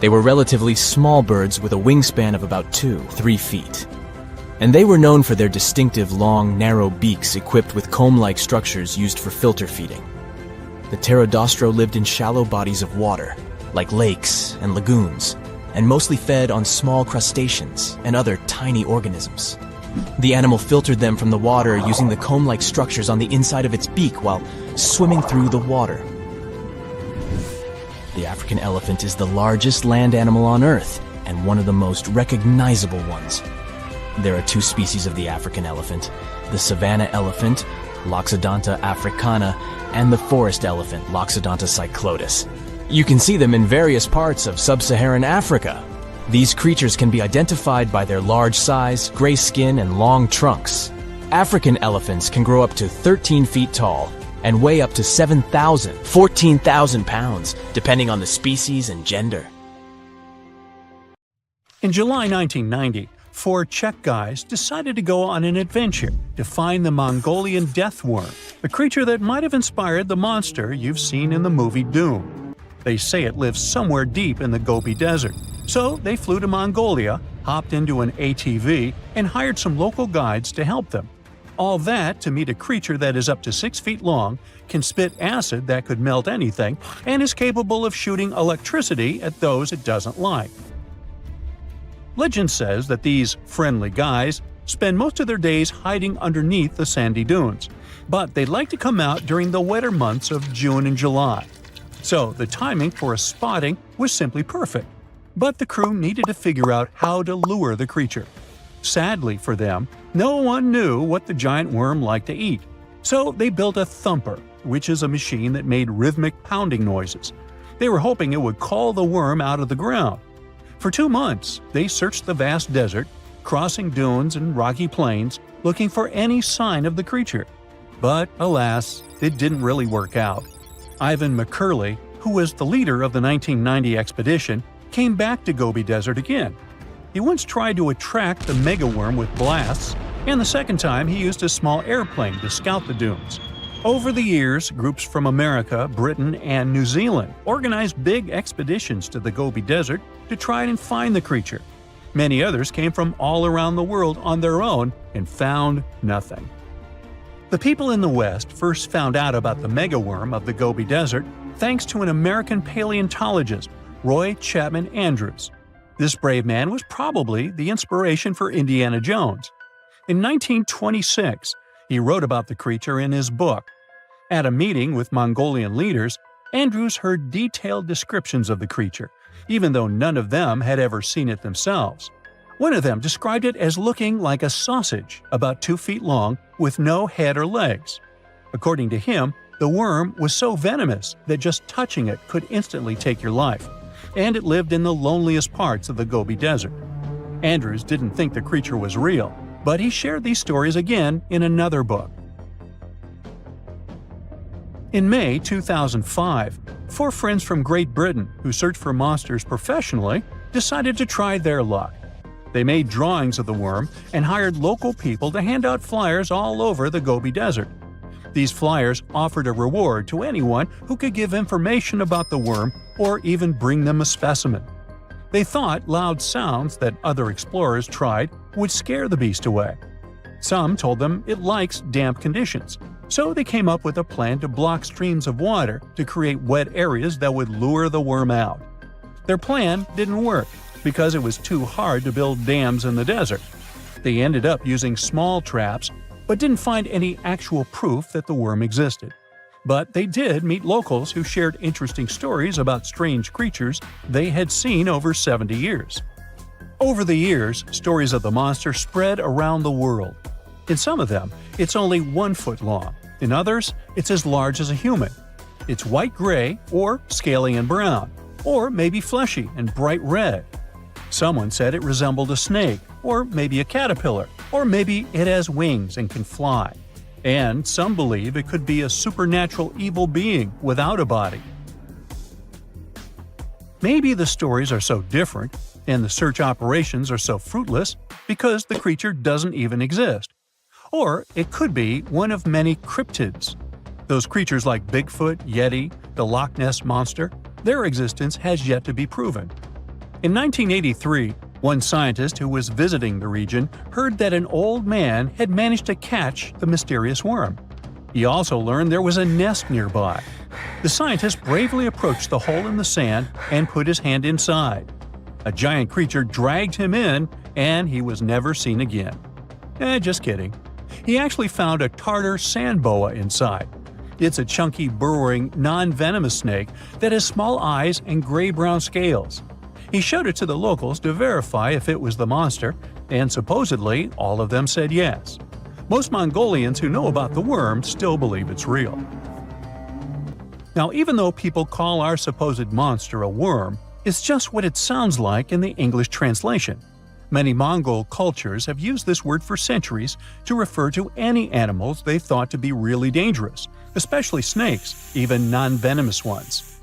They were relatively small birds with a wingspan of about 2-3 feet. And they were known for their distinctive long, narrow beaks equipped with comb-like structures used for filter feeding. The pterodostro lived in shallow bodies of water, like lakes and lagoons, and mostly fed on small crustaceans and other tiny organisms. The animal filtered them from the water using the comb-like structures on the inside of its beak while swimming through the water. The African elephant is the largest land animal on Earth and one of the most recognizable ones. There are two species of the African elephant, the savanna elephant, Loxodonta africana, and the forest elephant, Loxodonta cyclotis. You can see them in various parts of sub-Saharan Africa. These creatures can be identified by their large size, gray skin, and long trunks. African elephants can grow up to 13 feet tall and weigh up to 14,000 pounds, depending on the species and gender. In July 1990, 4 Czech guys decided to go on an adventure to find the Mongolian death worm, the creature that might have inspired the monster you've seen in the movie Doom. They say it lives somewhere deep in the Gobi Desert, so they flew to Mongolia, hopped into an ATV, and hired some local guides to help them. All that to meet a creature that is up to 6 feet long, can spit acid that could melt anything, and is capable of shooting electricity at those it doesn't like. Legend says that these friendly guys spend most of their days hiding underneath the sandy dunes, but they'd like to come out during the wetter months of June and July. So the timing for a spotting was simply perfect, but the crew needed to figure out how to lure the creature. Sadly for them, no one knew what the giant worm liked to eat, so they built a thumper, which is a machine that made rhythmic pounding noises. They were hoping it would call the worm out of the ground. For 2 months, they searched the vast desert, crossing dunes and rocky plains, looking for any sign of the creature. But alas, it didn't really work out. Ivan McCurley, who was the leader of the 1990 expedition, came back to Gobi Desert again. He once tried to attract the megaworm with blasts, and the second time he used a small airplane to scout the dunes. Over the years, groups from America, Britain, and New Zealand organized big expeditions to the Gobi Desert to try and find the creature. Many others came from all around the world on their own and found nothing. The people in the West first found out about the megaworm of the Gobi Desert thanks to an American paleontologist, Roy Chapman Andrews. This brave man was probably the inspiration for Indiana Jones. In 1926, he wrote about the creature in his book. At a meeting with Mongolian leaders, Andrews heard detailed descriptions of the creature, even though none of them had ever seen it themselves. One of them described it as looking like a sausage, about 2 feet long, with no head or legs. According to him, the worm was so venomous that just touching it could instantly take your life, and it lived in the loneliest parts of the Gobi Desert. Andrews didn't think the creature was real, but he shared these stories again in another book. In May 2005, 4 friends from Great Britain who search for monsters professionally decided to try their luck. They made drawings of the worm and hired local people to hand out flyers all over the Gobi Desert. These flyers offered a reward to anyone who could give information about the worm or even bring them a specimen. They thought loud sounds that other explorers tried would scare the beast away. Some told them it likes damp conditions, so they came up with a plan to block streams of water to create wet areas that would lure the worm out. Their plan didn't work because it was too hard to build dams in the desert. They ended up using small traps, but didn't find any actual proof that the worm existed. But they did meet locals who shared interesting stories about strange creatures they had seen over 70 years. Over the years, stories of the monster spread around the world. In some of them, it's only 1 foot long. In others, it's as large as a human. It's white-gray or scaly and brown, or maybe fleshy and bright red. Someone said it resembled a snake, or maybe a caterpillar, or maybe it has wings and can fly. And some believe it could be a supernatural evil being without a body. Maybe the stories are so different, and the search operations are so fruitless, because the creature doesn't even exist. Or it could be one of many cryptids. Those creatures like Bigfoot, Yeti, the Loch Ness Monster, their existence has yet to be proven. In 1983, one scientist who was visiting the region heard that an old man had managed to catch the mysterious worm. He also learned there was a nest nearby. The scientist bravely approached the hole in the sand and put his hand inside. A giant creature dragged him in, and he was never seen again. Just kidding. He actually found a Tartar sand boa inside. It's a chunky, burrowing, non-venomous snake that has small eyes and gray-brown scales. He showed it to the locals to verify if it was the monster, and supposedly all of them said yes. Most Mongolians who know about the worm still believe it's real. Now, even though people call our supposed monster a worm, it's just what it sounds like in the English translation. Many Mongol cultures have used this word for centuries to refer to any animals they thought to be really dangerous, especially snakes, even non-venomous ones.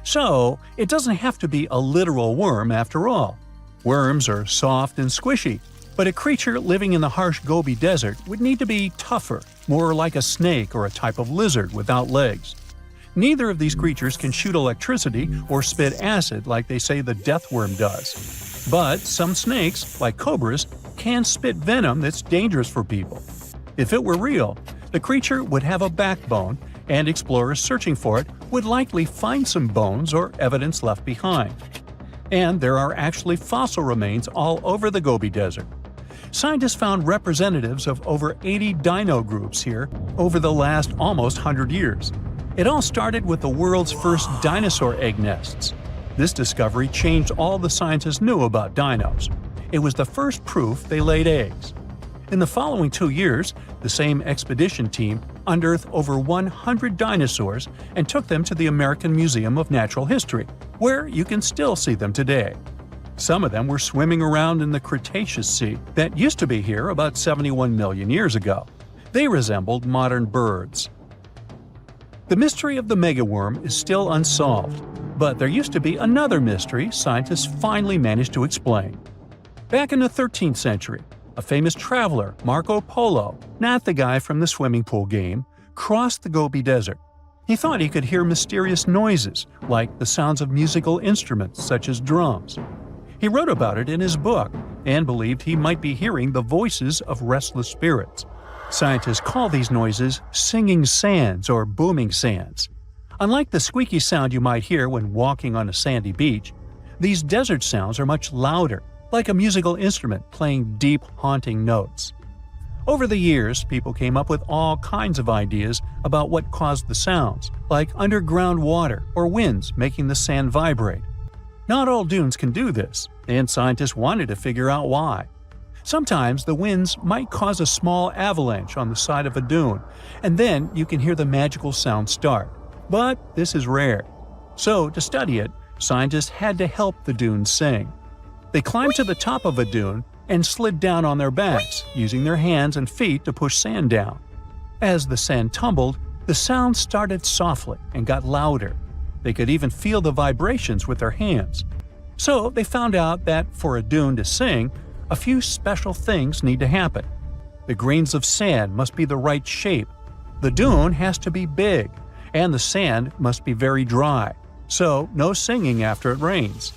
So, it doesn't have to be a literal worm after all. Worms are soft and squishy, but a creature living in the harsh Gobi Desert would need to be tougher, more like a snake or a type of lizard without legs. Neither of these creatures can shoot electricity or spit acid like they say the death worm does. But some snakes, like cobras, can spit venom that's dangerous for people. If it were real, the creature would have a backbone, and explorers searching for it would likely find some bones or evidence left behind. And there are actually fossil remains all over the Gobi Desert. Scientists found representatives of over 80 dino groups here over the last almost 100 years. It all started with the world's first dinosaur egg nests. This discovery changed all the scientists knew about dinos. It was the first proof they laid eggs. In the following 2 years, the same expedition team unearthed over 100 dinosaurs and took them to the American Museum of Natural History, where you can still see them today. Some of them were swimming around in the Cretaceous Sea that used to be here about 71 million years ago. They resembled modern birds. The mystery of the megaworm is still unsolved, but there used to be another mystery scientists finally managed to explain. Back in the 13th century, a famous traveler, Marco Polo, not the guy from the swimming pool game, crossed the Gobi Desert. He thought he could hear mysterious noises, like the sounds of musical instruments such as drums. He wrote about it in his book and believed he might be hearing the voices of restless spirits. Scientists call these noises singing sands or booming sands. Unlike the squeaky sound you might hear when walking on a sandy beach, these desert sounds are much louder, like a musical instrument playing deep, haunting notes. Over the years, people came up with all kinds of ideas about what caused the sounds, like underground water or winds making the sand vibrate. Not all dunes can do this, and scientists wanted to figure out why. Sometimes the winds might cause a small avalanche on the side of a dune, and then you can hear the magical sound start. But this is rare. So, to study it, scientists had to help the dunes sing. They climbed to the top of a dune and slid down on their backs, using their hands and feet to push sand down. As the sand tumbled, the sound started softly and got louder. They could even feel the vibrations with their hands. So they found out that for a dune to sing, a few special things need to happen. The grains of sand must be the right shape. The dune has to be big, and the sand must be very dry, so no singing after it rains.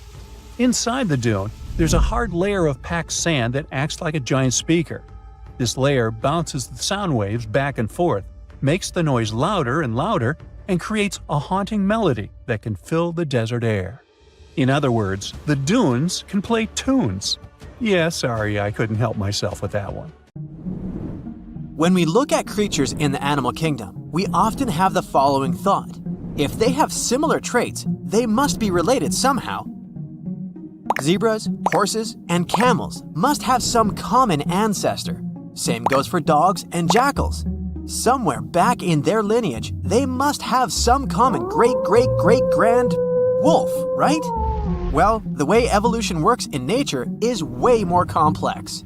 Inside the dune, there's a hard layer of packed sand that acts like a giant speaker. This layer bounces the sound waves back and forth, makes the noise louder and louder, and creates a haunting melody that can fill the desert air. In other words, the dunes can play tunes. Yeah, sorry, I couldn't help myself with that one. When we look at creatures in the animal kingdom, we often have the following thought. If they have similar traits, they must be related somehow. Zebras, horses, and camels must have some common ancestor. Same goes for dogs and jackals. Somewhere back in their lineage, they must have some common great-great-great-grand wolf, right? Well, the way evolution works in nature is way more complex.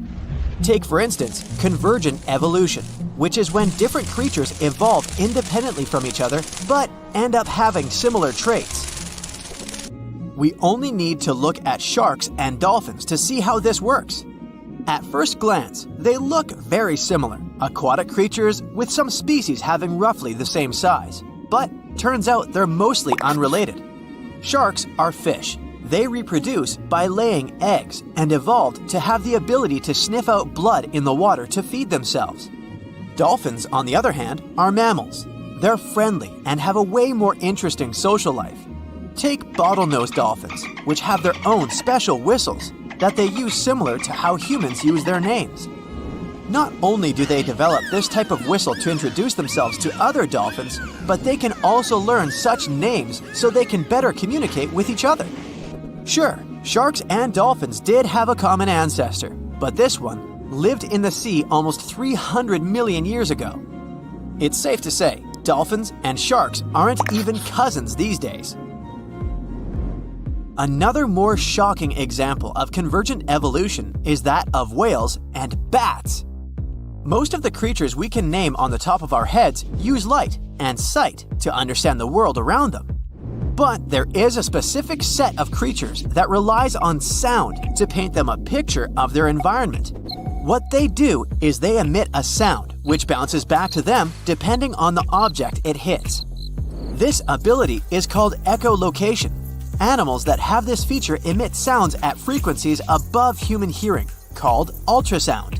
Take, for instance, convergent evolution, which is when different creatures evolve independently from each other but end up having similar traits. We only need to look at sharks and dolphins to see how this works. At first glance, they look very similar, aquatic creatures with some species having roughly the same size. But turns out they're mostly unrelated. Sharks are fish. They reproduce by laying eggs and evolved to have the ability to sniff out blood in the water to feed themselves. Dolphins, on the other hand, are mammals. They're friendly and have a way more interesting social life. Take bottlenose dolphins, which have their own special whistles that they use similar to how humans use their names. Not only do they develop this type of whistle to introduce themselves to other dolphins, but they can also learn such names so they can better communicate with each other. Sure, sharks and dolphins did have a common ancestor, but this one lived in the sea almost 300 million years ago. It's safe to say, dolphins and sharks aren't even cousins these days. Another more shocking example of convergent evolution is that of whales and bats. Most of the creatures we can name on the top of our heads use light and sight to understand the world around them. But there is a specific set of creatures that relies on sound to paint them a picture of their environment. What they do is they emit a sound which bounces back to them depending on the object it hits. This ability is called echolocation. Animals that have this feature emit sounds at frequencies above human hearing, called ultrasound.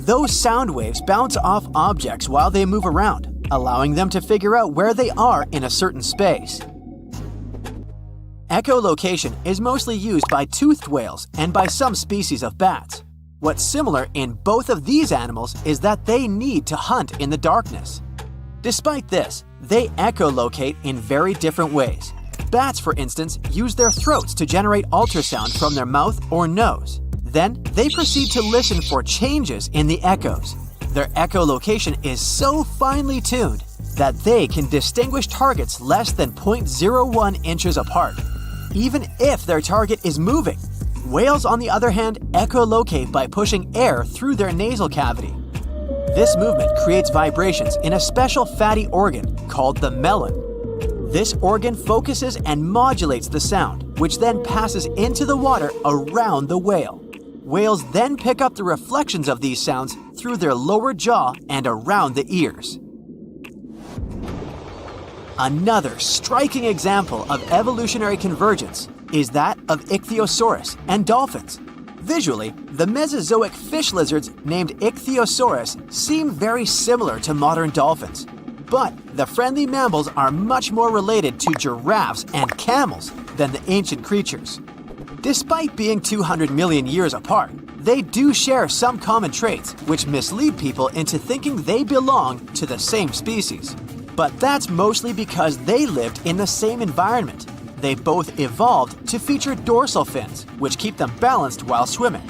Those sound waves bounce off objects while they move around, allowing them to figure out where they are in a certain space. Echolocation is mostly used by toothed whales and by some species of bats. What's similar in both of these animals is that they need to hunt in the darkness. Despite this, they echolocate in very different ways. Bats, for instance, use their throats to generate ultrasound from their mouth or nose. Then, they proceed to listen for changes in the echoes. Their echolocation is so finely tuned that they can distinguish targets less than 0.01 inches apart, even if their target is moving. Whales, on the other hand, echolocate by pushing air through their nasal cavity. This movement creates vibrations in a special fatty organ called the melon. This organ focuses and modulates the sound, which then passes into the water around the whale. Whales then pick up the reflections of these sounds through their lower jaw and around the ears. Another striking example of evolutionary convergence is that of ichthyosaurus and dolphins. Visually, the Mesozoic fish lizards named Ichthyosaurus seem very similar to modern dolphins. But the friendly mammals are much more related to giraffes and camels than the ancient creatures. Despite being 200 million years apart, they do share some common traits which mislead people into thinking they belong to the same species. But that's mostly because they lived in the same environment. They both evolved to feature dorsal fins, which keep them balanced while swimming.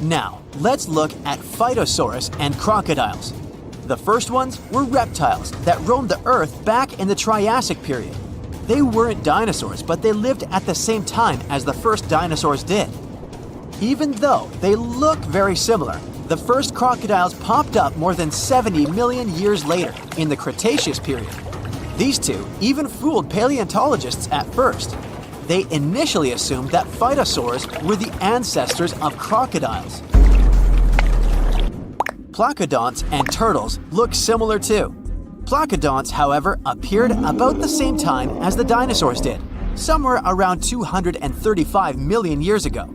Now, let's look at Phytosaurus and crocodiles. The first ones were reptiles that roamed the Earth back in the Triassic period. They weren't dinosaurs, but they lived at the same time as the first dinosaurs did. Even though they look very similar, the first crocodiles popped up more than 70 million years later in the Cretaceous period. These two even fooled paleontologists at first. They initially assumed that phytosaurs were the ancestors of crocodiles. Placodonts and turtles look similar too. Placodonts, however, appeared about the same time as the dinosaurs did, somewhere around 235 million years ago.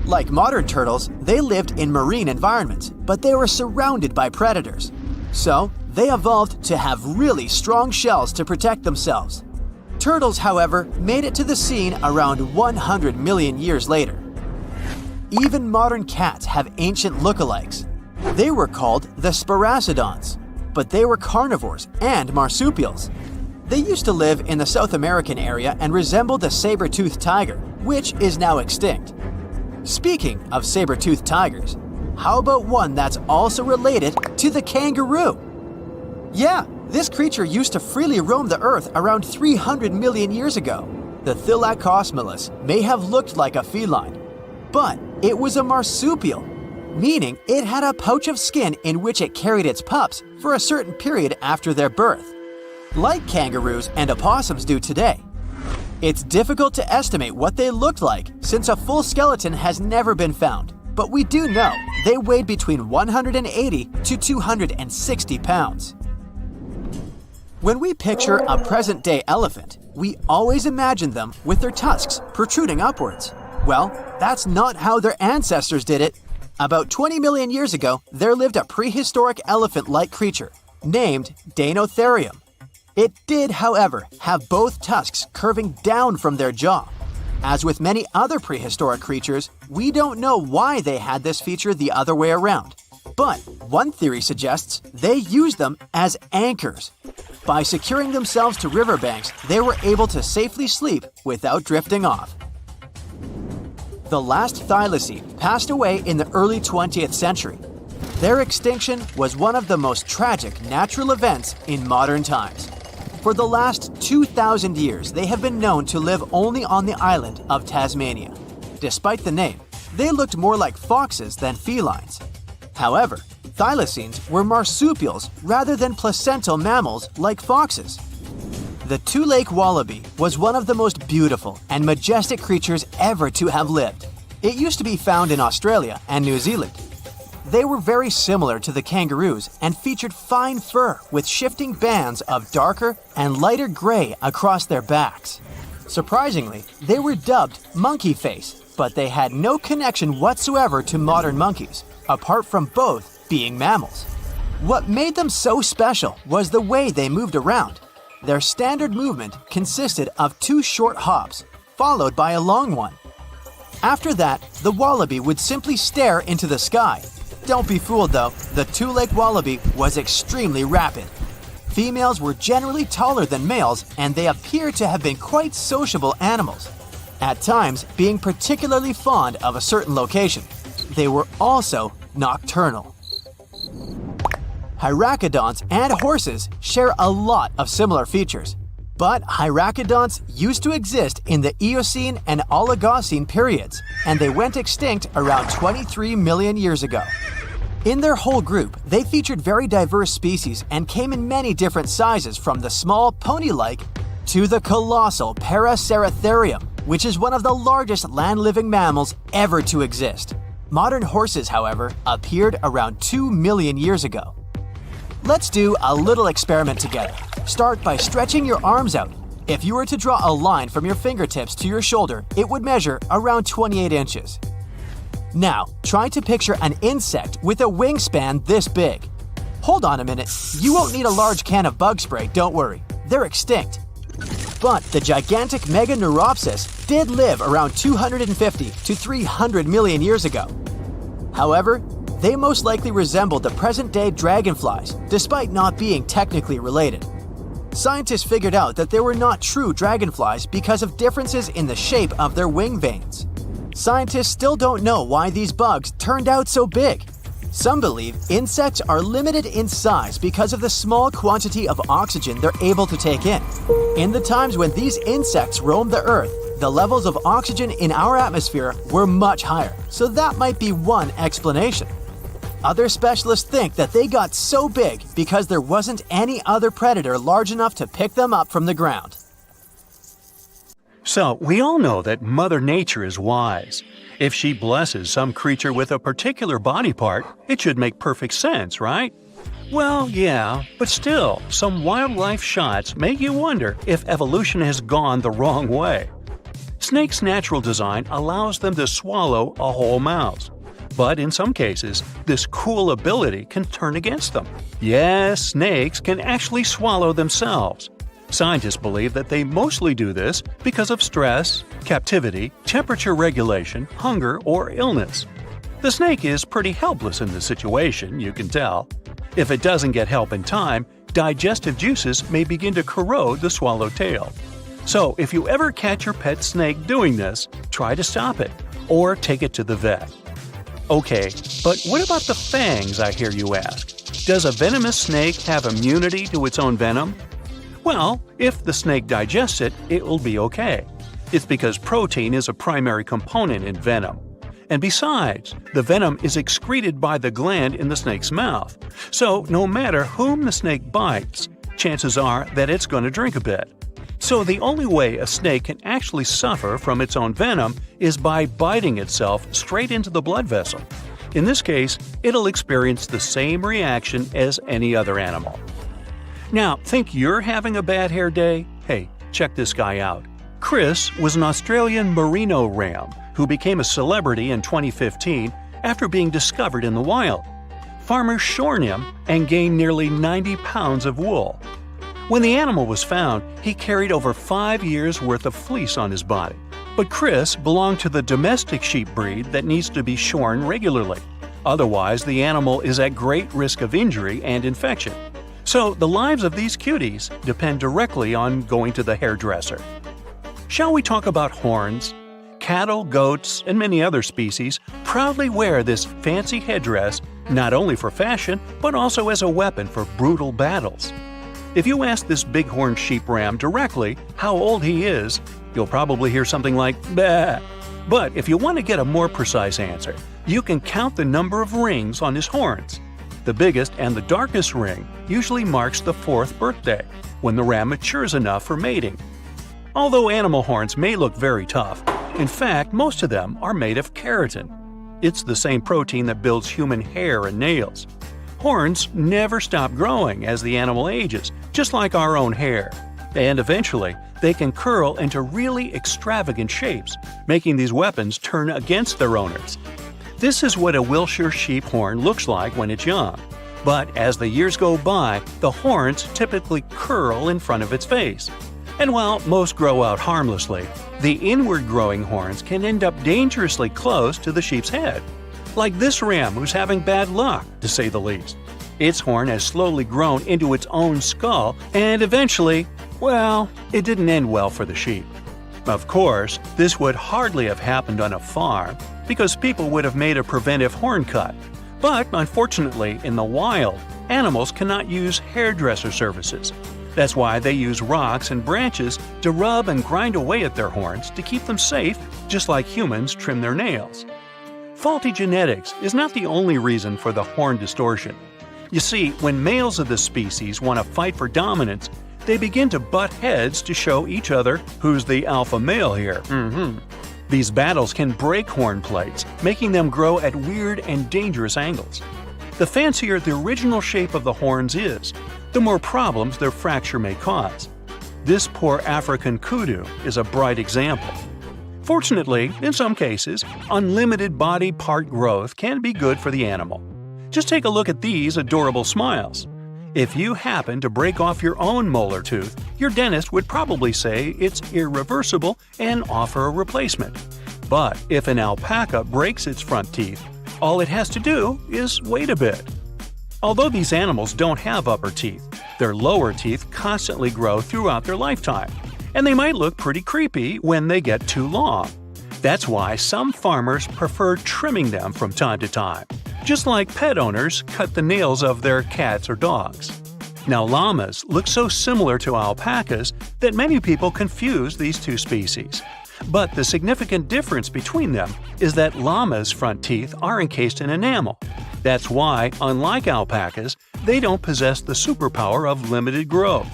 Like modern turtles, they lived in marine environments, but they were surrounded by predators. So, they evolved to have really strong shells to protect themselves. Turtles, however, made it to the scene around 100 million years later. Even modern cats have ancient lookalikes. They were called the Sparacidons, but they were carnivores and marsupials. They used to live in the South American area and resembled the saber-toothed tiger, which is now extinct. Speaking of saber-toothed tigers, how about one that's also related to the kangaroo? Yeah, this creature used to freely roam the earth around 300 million years ago. The Thylacosmilus may have looked like a feline, but it was a marsupial, meaning it had a pouch of skin in which it carried its pups for a certain period after their birth, like kangaroos and opossums do today. It's difficult to estimate what they looked like since a full skeleton has never been found, but we do know they weighed between 180 to 260 pounds. When we picture a present-day elephant, we always imagine them with their tusks protruding upwards. Well, that's not how their ancestors did it. About 20 million years ago, there lived a prehistoric elephant-like creature named Deinotherium. It did, however, have both tusks curving down from their jaw. As with many other prehistoric creatures, we don't know why they had this feature the other way around. But one theory suggests they used them as anchors. By securing themselves to riverbanks, they were able to safely sleep without drifting off. The last thylacine passed away in the early 20th century. Their extinction was one of the most tragic natural events in modern times. For the last 2,000 years, they have been known to live only on the island of Tasmania. Despite the name, they looked more like foxes than felines. However, thylacines were marsupials rather than placental mammals like foxes. The two-lake wallaby was one of the most beautiful and majestic creatures ever to have lived. It used to be found in Australia and New Zealand. They were very similar to the kangaroos and featured fine fur with shifting bands of darker and lighter gray across their backs. Surprisingly, they were dubbed monkey face, but they had no connection whatsoever to modern monkeys, apart from both being mammals. What made them so special was the way they moved around. Their standard movement consisted of 2 short hops, followed by a long one. After that, the wallaby would simply stare into the sky. Don't be fooled though, the two-leg wallaby was extremely rapid. Females were generally taller than males, and they appear to have been quite sociable animals, at times being particularly fond of a certain location. They were also nocturnal. Hyracoodonts and horses share a lot of similar features, but hyracoodonts used to exist in the Eocene and Oligocene periods, and they went extinct around 23 million years ago. In their whole group, they featured very diverse species and came in many different sizes, from the small pony-like to the colossal Paraceratherium, which is one of the largest land-living mammals ever to exist. Modern horses, however, appeared around 2 million years ago. Let's do a little experiment together. Start by stretching your arms out. If you were to draw a line from your fingertips to your shoulder, it would measure around 28 inches. Now, try to picture an insect with a wingspan this big. Hold on a minute, you won't need a large can of bug spray, don't worry. They're extinct. But the gigantic Meganeuropsis did live around 250 to 300 million years ago. However, they most likely resembled the present-day dragonflies, despite not being technically related. Scientists figured out that they were not true dragonflies because of differences in the shape of their wing veins. Scientists still don't know why these bugs turned out so big. Some believe insects are limited in size because of the small quantity of oxygen they're able to take in. In the times when these insects roamed the Earth, the levels of oxygen in our atmosphere were much higher, so that might be one explanation. Other specialists think that they got so big because there wasn't any other predator large enough to pick them up from the ground. So, we all know that Mother Nature is wise. If she blesses some creature with a particular body part, it should make perfect sense, right? Well, yeah, but still, some wildlife shots make you wonder if evolution has gone the wrong way. Snakes' natural design allows them to swallow a whole mouse. But in some cases, this cool ability can turn against them. Yes, snakes can actually swallow themselves. Scientists believe that they mostly do this because of stress, captivity, temperature regulation, hunger, or illness. The snake is pretty helpless in this situation, you can tell. If it doesn't get help in time, digestive juices may begin to corrode the swallowtail. So if you ever catch your pet snake doing this, try to stop it, or take it to the vet. Okay, but what about the fangs, I hear you ask? Does a venomous snake have immunity to its own venom? Well, if the snake digests it, it will be okay. It's because protein is a primary component in venom. And besides, the venom is excreted by the gland in the snake's mouth. So no matter whom the snake bites, chances are that it's going to drink a bit. So the only way a snake can actually suffer from its own venom is by biting itself straight into the blood vessel. In this case, it'll experience the same reaction as any other animal. Now, think you're having a bad hair day? Hey, check this guy out. Chris was an Australian merino ram who became a celebrity in 2015 after being discovered in the wild. Farmers shorn him and gained nearly 90 pounds of wool. When the animal was found, he carried over 5 years' worth of fleece on his body. But Chris belonged to the domestic sheep breed that needs to be shorn regularly. Otherwise, the animal is at great risk of injury and infection. So the lives of these cuties depend directly on going to the hairdresser. Shall we talk about horns? Cattle, goats, and many other species proudly wear this fancy headdress not only for fashion, but also as a weapon for brutal battles. If you ask this bighorn sheep ram directly how old he is, you'll probably hear something like, "Bah." But if you want to get a more precise answer, you can count the number of rings on his horns. The biggest and the darkest ring usually marks the 4th birthday, when the ram matures enough for mating. Although animal horns may look very tough, in fact, most of them are made of keratin. It's the same protein that builds human hair and nails. Horns never stop growing as the animal ages, just like our own hair. And eventually, they can curl into really extravagant shapes, making these weapons turn against their owners. This is what a Wiltshire sheep horn looks like when it's young. But as the years go by, the horns typically curl in front of its face. And while most grow out harmlessly, the inward-growing horns can end up dangerously close to the sheep's head. Like this ram who's having bad luck, to say the least. Its horn has slowly grown into its own skull, and eventually, well, it didn't end well for the sheep. Of course, this would hardly have happened on a farm, because people would have made a preventive horn cut. But unfortunately, in the wild, animals cannot use hairdresser services. That's why they use rocks and branches to rub and grind away at their horns to keep them safe, just like humans trim their nails. Faulty genetics is not the only reason for the horn distortion. You see, when males of this species want to fight for dominance, they begin to butt heads to show each other who's the alpha male here. These battles can break horn plates, making them grow at weird and dangerous angles. The fancier the original shape of the horns is, the more problems their fracture may cause. This poor African kudu is a bright example. Fortunately, in some cases, unlimited body part growth can be good for the animal. Just take a look at these adorable smiles. If you happen to break off your own molar tooth, your dentist would probably say it's irreversible and offer a replacement. But if an alpaca breaks its front teeth, all it has to do is wait a bit. Although these animals don't have upper teeth, their lower teeth constantly grow throughout their lifetime, and they might look pretty creepy when they get too long. That's why some farmers prefer trimming them from time to time, just like pet owners cut the nails of their cats or dogs. Now, llamas look so similar to alpacas that many people confuse these two species. But the significant difference between them is that llamas' front teeth are encased in enamel. That's why, unlike alpacas, they don't possess the superpower of limited growth.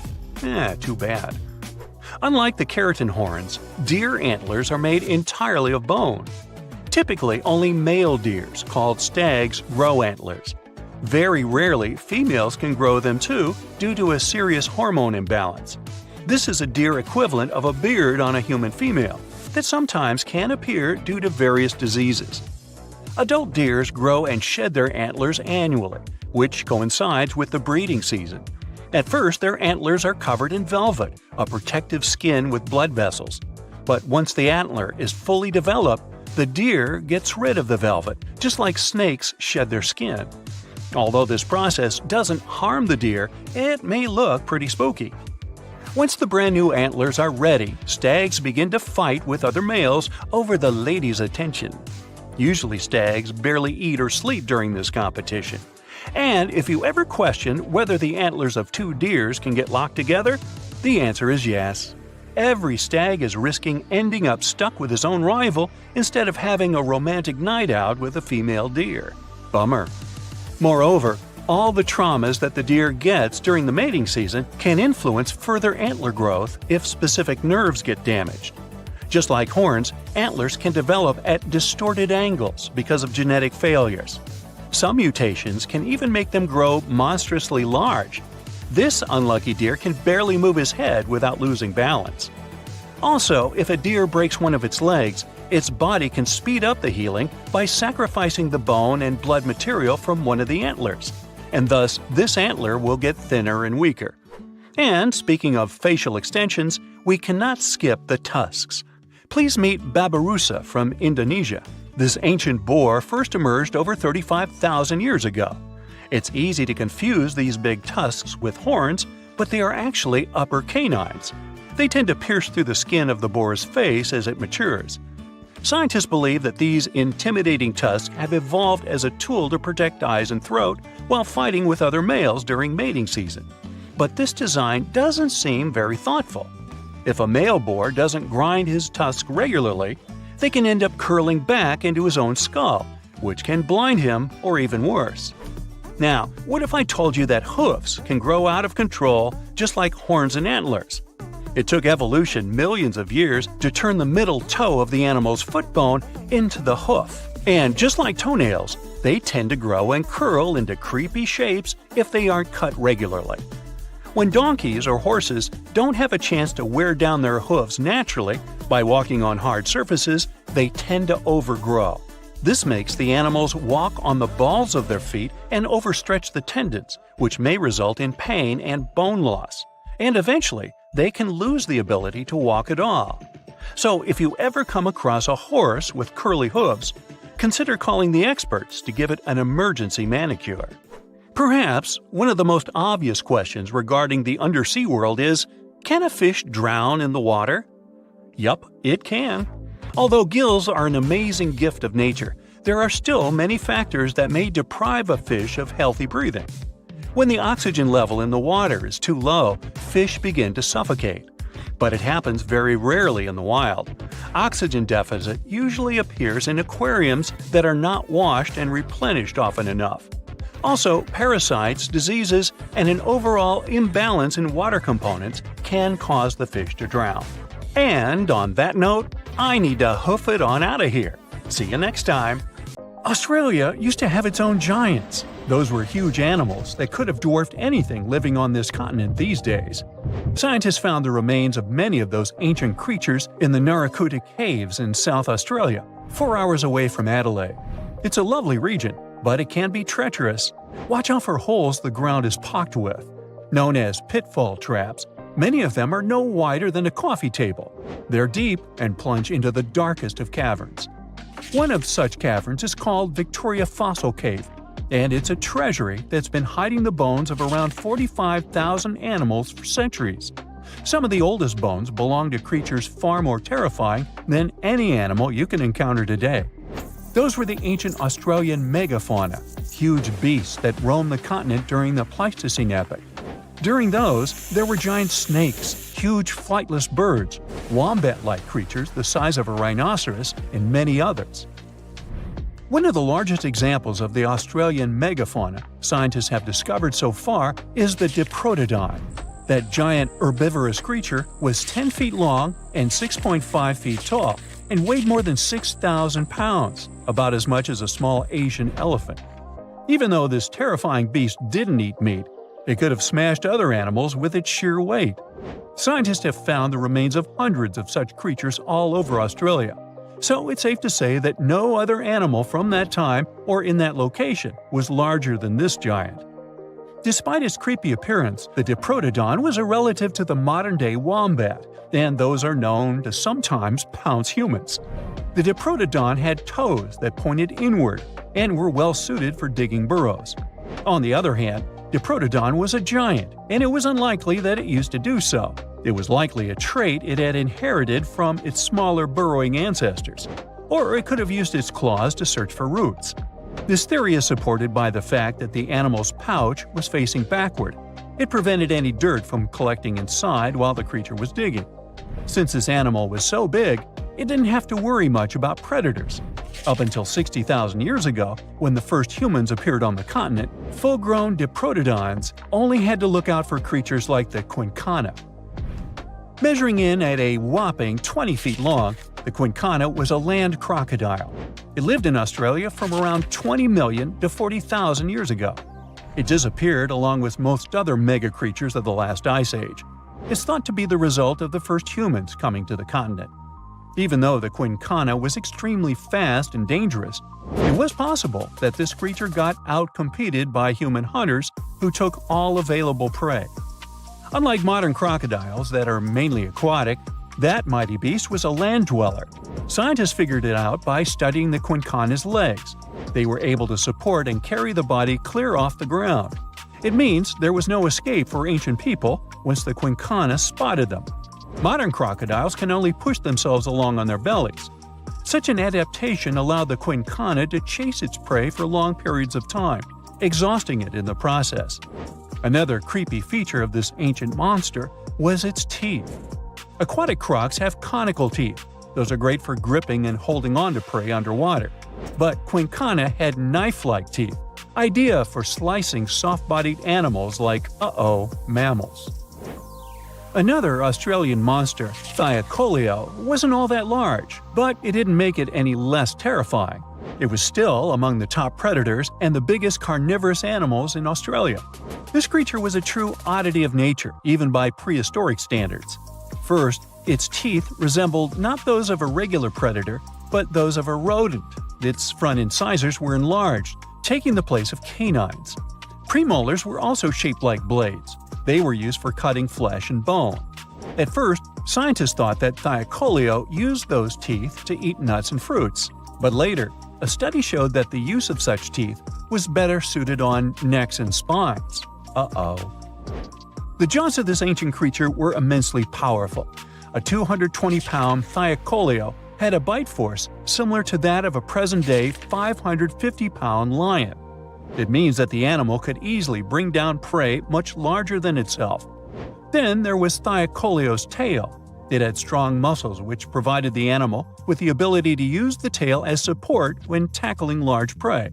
Too bad. Unlike the keratin horns, deer antlers are made entirely of bone. Typically, only male deers, called stags, grow antlers. Very rarely, females can grow them too due to a serious hormone imbalance. This is a deer equivalent of a beard on a human female that sometimes can appear due to various diseases. Adult deers grow and shed their antlers annually, which coincides with the breeding season. At first, their antlers are covered in velvet, a protective skin with blood vessels. But once the antler is fully developed, the deer gets rid of the velvet, just like snakes shed their skin. Although this process doesn't harm the deer, it may look pretty spooky. Once the brand new antlers are ready, stags begin to fight with other males over the ladies' attention. Usually stags barely eat or sleep during this competition. And if you ever question whether the antlers of two deers can get locked together, the answer is yes. Every stag is risking ending up stuck with his own rival instead of having a romantic night out with a female deer. Bummer. Moreover, all the traumas that the deer gets during the mating season can influence further antler growth if specific nerves get damaged. Just like horns, antlers can develop at distorted angles because of genetic failures. Some mutations can even make them grow monstrously large. This unlucky deer can barely move his head without losing balance. Also, if a deer breaks one of its legs, its body can speed up the healing by sacrificing the bone and blood material from one of the antlers, and thus this antler will get thinner and weaker. And speaking of facial extensions, we cannot skip the tusks. Please meet Babirusa from Indonesia. This ancient boar first emerged over 35,000 years ago. It's easy to confuse these big tusks with horns, but they are actually upper canines. They tend to pierce through the skin of the boar's face as it matures. Scientists believe that these intimidating tusks have evolved as a tool to protect eyes and throat while fighting with other males during mating season. But this design doesn't seem very thoughtful. If a male boar doesn't grind his tusk regularly, they can end up curling back into his own skull, which can blind him or even worse. Now, what if I told you that hoofs can grow out of control just like horns and antlers? It took evolution millions of years to turn the middle toe of the animal's foot bone into the hoof. And just like toenails, they tend to grow and curl into creepy shapes if they aren't cut regularly. When donkeys or horses don't have a chance to wear down their hooves naturally by walking on hard surfaces, they tend to overgrow. This makes the animals walk on the balls of their feet and overstretch the tendons, which may result in pain and bone loss. And eventually, they can lose the ability to walk at all. So if you ever come across a horse with curly hooves, consider calling the experts to give it an emergency manicure. Perhaps one of the most obvious questions regarding the undersea world is, can a fish drown in the water? Yup, it can. Although gills are an amazing gift of nature, there are still many factors that may deprive a fish of healthy breathing. When the oxygen level in the water is too low, fish begin to suffocate. But it happens very rarely in the wild. Oxygen deficit usually appears in aquariums that are not washed and replenished often enough. Also, parasites, diseases, and an overall imbalance in water components can cause the fish to drown. And on that note, I need to hoof it on out of here. See you next time. Australia used to have its own giants. Those were huge animals that could have dwarfed anything living on this continent these days. Scientists found the remains of many of those ancient creatures in the Narracuta Caves in South Australia, 4 hours away from Adelaide. It's a lovely region, but it can be treacherous. Watch out for holes the ground is pocked with. Known as pitfall traps, many of them are no wider than a coffee table. They're deep and plunge into the darkest of caverns. One of such caverns is called Victoria Fossil Cave, and it's a treasury that's been hiding the bones of around 45,000 animals for centuries. Some of the oldest bones belong to creatures far more terrifying than any animal you can encounter today. Those were the ancient Australian megafauna, huge beasts that roamed the continent during the Pleistocene epoch. During those, there were giant snakes, huge flightless birds, wombat-like creatures the size of a rhinoceros, and many others. One of the largest examples of the Australian megafauna scientists have discovered so far is the Diprotodon. That giant herbivorous creature was 10 feet long and 6.5 feet tall, and weighed more than 6,000 pounds, about as much as a small Asian elephant. Even though this terrifying beast didn't eat meat, it could have smashed other animals with its sheer weight. Scientists have found the remains of hundreds of such creatures all over Australia, so it's safe to say that no other animal from that time or in that location was larger than this giant. Despite its creepy appearance, the Diprotodon was a relative to the modern-day wombat, and those are known to sometimes pounce humans. The Diprotodon had toes that pointed inward and were well suited for digging burrows. On the other hand, Diprotodon was a giant, and it was unlikely that it used to do so. It was likely a trait it had inherited from its smaller burrowing ancestors, or it could have used its claws to search for roots. This theory is supported by the fact that the animal's pouch was facing backward. It prevented any dirt from collecting inside while the creature was digging. Since this animal was so big, it didn't have to worry much about predators. Up until 60,000 years ago, when the first humans appeared on the continent, full-grown Diprotodons only had to look out for creatures like the quincana. Measuring in at a whopping 20 feet long, the quincana was a land crocodile. It lived in Australia from around 20 million to 40,000 years ago. It disappeared along with most other mega creatures of the last ice age. It's thought to be the result of the first humans coming to the continent. Even though the quincana was extremely fast and dangerous, it was possible that this creature got out-competed by human hunters who took all available prey. Unlike modern crocodiles that are mainly aquatic, that mighty beast was a land dweller. Scientists figured it out by studying the quincana's legs. They were able to support and carry the body clear off the ground. It means there was no escape for ancient people once the quincana spotted them. Modern crocodiles can only push themselves along on their bellies. Such an adaptation allowed the quincana to chase its prey for long periods of time, exhausting it in the process. Another creepy feature of this ancient monster was its teeth. Aquatic crocs have conical teeth. Those are great for gripping and holding on to prey underwater. But quincana had knife-like teeth, ideal for slicing soft-bodied animals like, mammals. Another Australian monster, Thylacoleo, wasn't all that large, but it didn't make it any less terrifying. It was still among the top predators and the biggest carnivorous animals in Australia. This creature was a true oddity of nature, even by prehistoric standards. First, its teeth resembled not those of a regular predator, but those of a rodent. Its front incisors were enlarged, taking the place of canines. Premolars were also shaped like blades. They were used for cutting flesh and bone. At first, scientists thought that Thylacoleo used those teeth to eat nuts and fruits. But later, a study showed that the use of such teeth was better suited on necks and spines. The jaws of this ancient creature were immensely powerful. A 220-pound Thylacoleo had a bite force similar to that of a present-day 550-pound lion. It means that the animal could easily bring down prey much larger than itself. Then there was Thylacoleo's tail. It had strong muscles which provided the animal with the ability to use the tail as support when tackling large prey.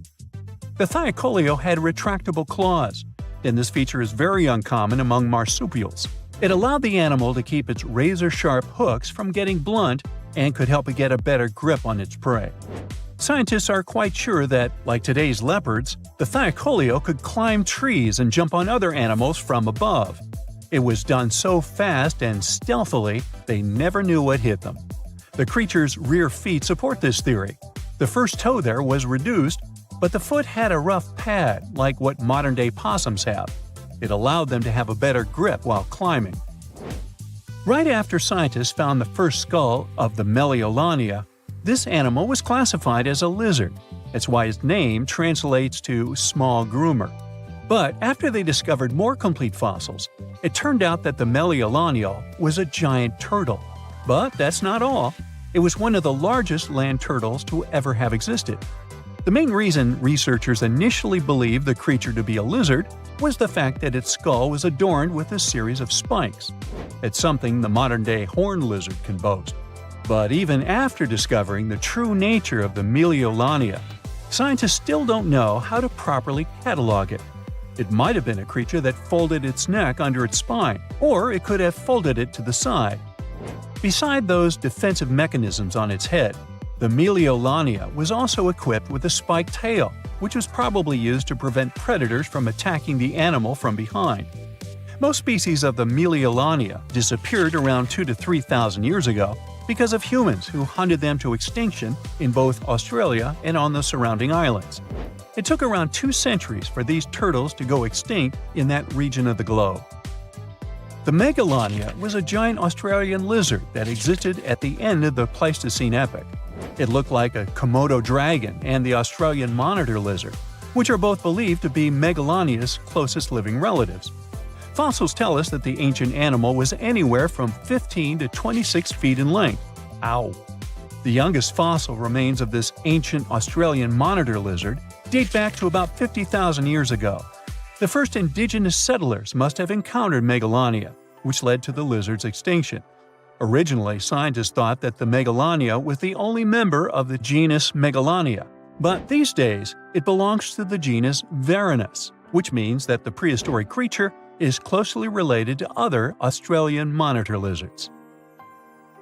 The Thylacoleo had retractable claws, and this feature is very uncommon among marsupials. It allowed the animal to keep its razor-sharp hooks from getting blunt and could help it get a better grip on its prey. Scientists are quite sure that, like today's leopards, the Thylacoleo could climb trees and jump on other animals from above. It was done so fast and stealthily, they never knew what hit them. The creature's rear feet support this theory. The first toe there was reduced, but the foot had a rough pad like what modern-day possums have. It allowed them to have a better grip while climbing. Right after scientists found the first skull of the Meliolania, this animal was classified as a lizard. That's why its name translates to small groomer. But after they discovered more complete fossils, it turned out that the Meliolania was a giant turtle. But that's not all. It was one of the largest land turtles to ever have existed. The main reason researchers initially believed the creature to be a lizard was the fact that its skull was adorned with a series of spikes. It's something the modern-day horned lizard can boast. But even after discovering the true nature of the Meliolania, scientists still don't know how to properly catalog it. It might have been a creature that folded its neck under its spine, or it could have folded it to the side. Beside those defensive mechanisms on its head, the Meliolania was also equipped with a spiked tail, which was probably used to prevent predators from attacking the animal from behind. Most species of the Meliolania disappeared around 2,000 to 3,000 years ago because of humans who hunted them to extinction in both Australia and on the surrounding islands. It took around 2 centuries for these turtles to go extinct in that region of the globe. The Megalania was a giant Australian lizard that existed at the end of the Pleistocene epoch. It looked like a Komodo dragon and the Australian monitor lizard, which are both believed to be Megalania's closest living relatives. Fossils tell us that the ancient animal was anywhere from 15 to 26 feet in length. Ow! The youngest fossil remains of this ancient Australian monitor lizard date back to about 50,000 years ago. The first indigenous settlers must have encountered Megalania, which led to the lizard's extinction. Originally, scientists thought that the Megalania was the only member of the genus Megalania, but these days it belongs to the genus Varanus, which means that the prehistoric creature is closely related to other Australian monitor lizards.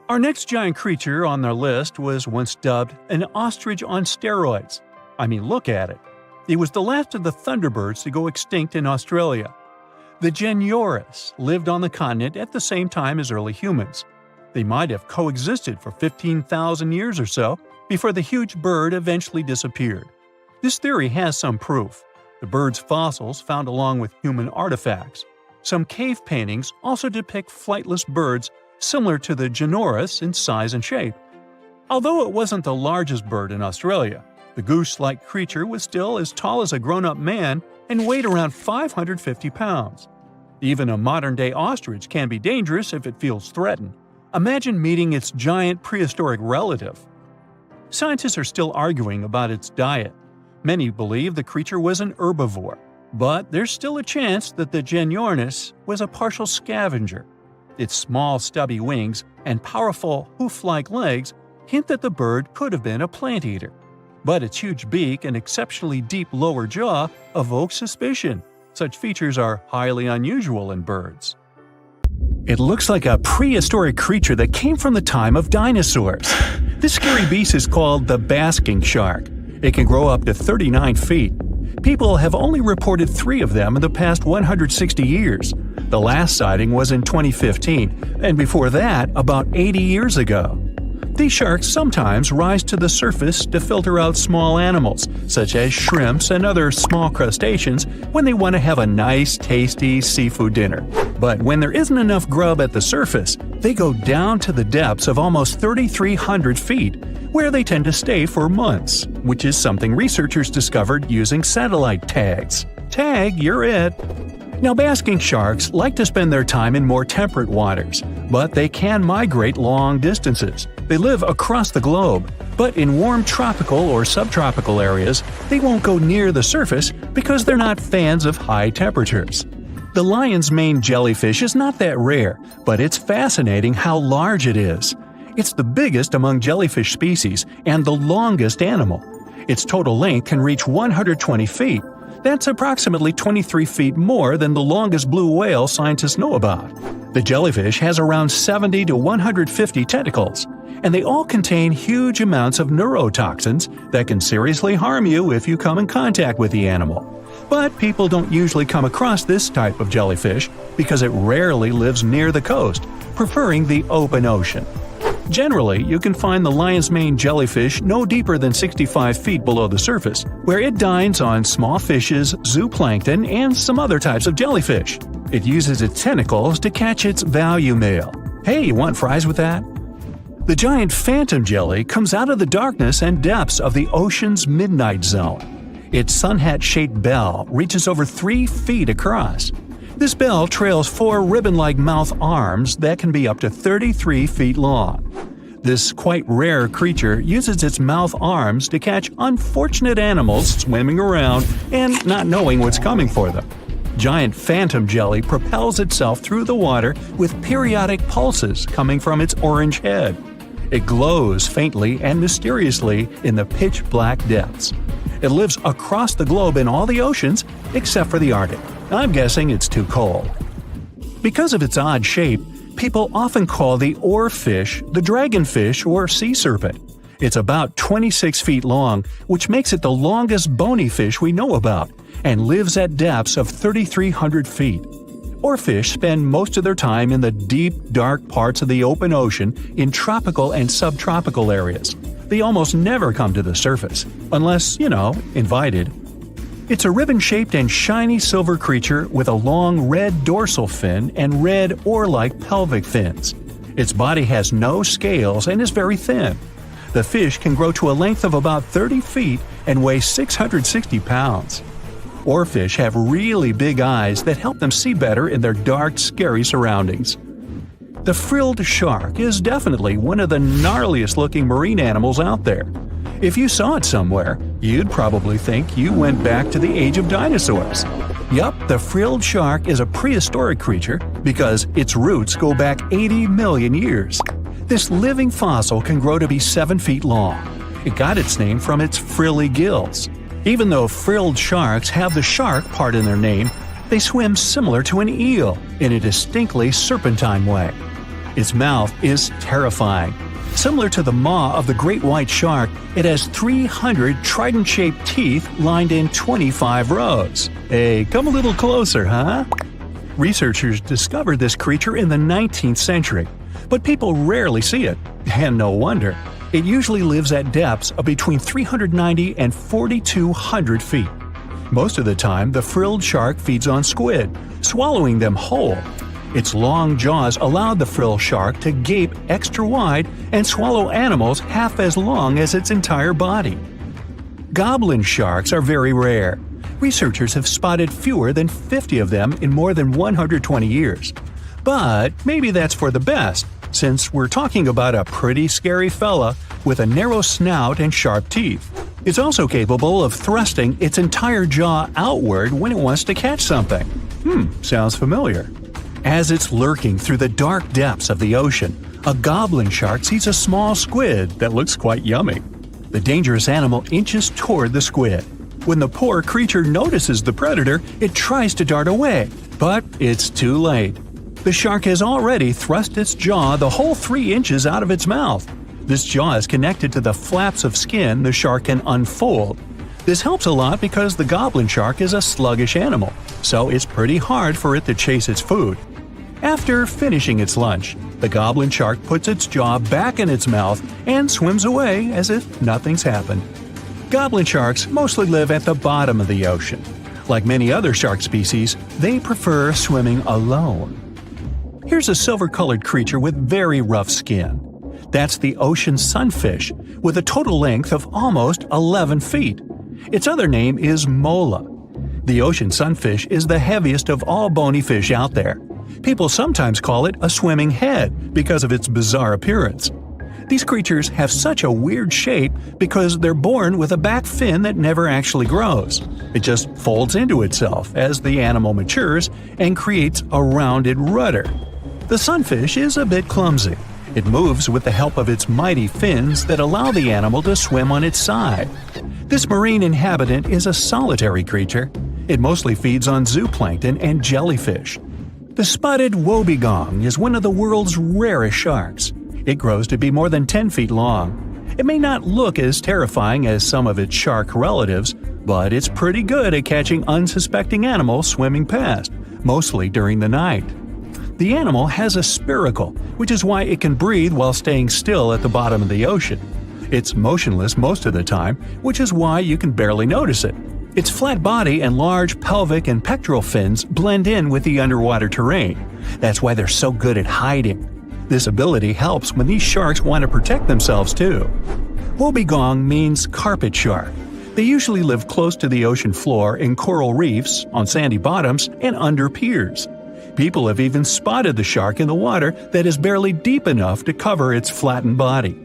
Our next giant creature on the list was once dubbed an ostrich on steroids. I mean, look at it. It was the last of the thunderbirds to go extinct in Australia. The Genyornis lived on the continent at the same time as early humans. They might have coexisted for 15,000 years or so before the huge bird eventually disappeared. This theory has some proof. The bird's fossils found along with human artifacts. Some cave paintings also depict flightless birds similar to the Genyornis in size and shape. Although it wasn't the largest bird in Australia, the goose-like creature was still as tall as a grown-up man and weighed around 550 pounds. Even a modern-day ostrich can be dangerous if it feels threatened. Imagine meeting its giant prehistoric relative. Scientists are still arguing about its diet. Many believe the creature was an herbivore, but there's still a chance that the Genyornis was a partial scavenger. Its small, stubby wings and powerful hoof-like legs hint that the bird could have been a plant eater. But its huge beak and exceptionally deep lower jaw evoke suspicion. Such features are highly unusual in birds. It looks like a prehistoric creature that came from the time of dinosaurs. This scary beast is called the basking shark. It can grow up to 39 feet. People have only reported 3 of them in the past 160 years. The last sighting was in 2015, and before that, about 80 years ago. These sharks sometimes rise to the surface to filter out small animals, such as shrimps and other small crustaceans, when they want to have a nice, tasty seafood dinner. But when there isn't enough grub at the surface, they go down to the depths of almost 3,300 feet, where they tend to stay for months, which is something researchers discovered using satellite tags. Tag, you're it! Now, basking sharks like to spend their time in more temperate waters, but they can migrate long distances. They live across the globe, but in warm tropical or subtropical areas, they won't go near the surface because they're not fans of high temperatures. The lion's mane jellyfish is not that rare, but it's fascinating how large it is. It's the biggest among jellyfish species and the longest animal. Its total length can reach 120 feet. That's approximately 23 feet more than the longest blue whale scientists know about. The jellyfish has around 70 to 150 tentacles, and they all contain huge amounts of neurotoxins that can seriously harm you if you come in contact with the animal. But people don't usually come across this type of jellyfish because it rarely lives near the coast, preferring the open ocean. Generally, you can find the lion's mane jellyfish no deeper than 65 feet below the surface, where it dines on small fishes, zooplankton, and some other types of jellyfish. It uses its tentacles to catch its value male. Hey, you want fries with that? The giant phantom jelly comes out of the darkness and depths of the ocean's midnight zone. Its sun hat-shaped bell reaches over 3 feet across. This bell trails 4 ribbon-like mouth arms that can be up to 33 feet long. This quite rare creature uses its mouth arms to catch unfortunate animals swimming around and not knowing what's coming for them. Giant phantom jelly propels itself through the water with periodic pulses coming from its orange head. It glows faintly and mysteriously in the pitch-black depths. It lives across the globe in all the oceans except for the Arctic. I'm guessing it's too cold. Because of its odd shape, people often call the oarfish the dragonfish or sea serpent. It's about 26 feet long, which makes it the longest bony fish we know about, and lives at depths of 3,300 feet. Oarfish spend most of their time in the deep, dark parts of the open ocean in tropical and subtropical areas. They almost never come to the surface, unless, invited. It's a ribbon-shaped and shiny silver creature with a long red dorsal fin and red oar-like pelvic fins. Its body has no scales and is very thin. The fish can grow to a length of about 30 feet and weigh 660 pounds. Oarfish have really big eyes that help them see better in their dark, scary surroundings. The frilled shark is definitely one of the gnarliest-looking marine animals out there. If you saw it somewhere, you'd probably think you went back to the age of dinosaurs. Yup, the frilled shark is a prehistoric creature because its roots go back 80 million years. This living fossil can grow to be 7 feet long. It got its name from its frilly gills. Even though frilled sharks have the shark part in their name, they swim similar to an eel in a distinctly serpentine way. Its mouth is terrifying. Similar to the maw of the great white shark, it has 300 trident-shaped teeth lined in 25 rows. Hey, come a little closer, huh? Researchers discovered this creature in the 19th century, but people rarely see it, and no wonder. It usually lives at depths of between 390 and 4,200 feet. Most of the time, the frilled shark feeds on squid, swallowing them whole. Its long jaws allowed the frilled shark to gape extra wide and swallow animals half as long as its entire body. Goblin sharks are very rare. Researchers have spotted fewer than 50 of them in more than 120 years. But maybe that's for the best, since we're talking about a pretty scary fella with a narrow snout and sharp teeth. It's also capable of thrusting its entire jaw outward when it wants to catch something. Sounds familiar. As it's lurking through the dark depths of the ocean, a goblin shark sees a small squid that looks quite yummy. The dangerous animal inches toward the squid. When the poor creature notices the predator, it tries to dart away, but it's too late. The shark has already thrust its jaw the whole 3 inches out of its mouth. This jaw is connected to the flaps of skin the shark can unfold. This helps a lot because the goblin shark is a sluggish animal, so it's pretty hard for it to chase its food. After finishing its lunch, the goblin shark puts its jaw back in its mouth and swims away as if nothing's happened. Goblin sharks mostly live at the bottom of the ocean. Like many other shark species, they prefer swimming alone. Here's a silver-colored creature with very rough skin. That's the ocean sunfish, with a total length of almost 11 feet. Its other name is mola. The ocean sunfish is the heaviest of all bony fish out there. People sometimes call it a swimming head because of its bizarre appearance. These creatures have such a weird shape because they're born with a back fin that never actually grows. It just folds into itself as the animal matures and creates a rounded rudder. The sunfish is a bit clumsy. It moves with the help of its mighty fins that allow the animal to swim on its side. This marine inhabitant is a solitary creature. It mostly feeds on zooplankton and jellyfish. The spotted wobbegong is one of the world's rarest sharks. It grows to be more than 10 feet long. It may not look as terrifying as some of its shark relatives, but it's pretty good at catching unsuspecting animals swimming past, mostly during the night. The animal has a spiracle, which is why it can breathe while staying still at the bottom of the ocean. It's motionless most of the time, which is why you can barely notice it. Its flat body and large pelvic and pectoral fins blend in with the underwater terrain. That's why they're so good at hiding. This ability helps when these sharks want to protect themselves too. Wobbegong means carpet shark. They usually live close to the ocean floor in coral reefs, on sandy bottoms, and under piers. People have even spotted the shark in the water that is barely deep enough to cover its flattened body.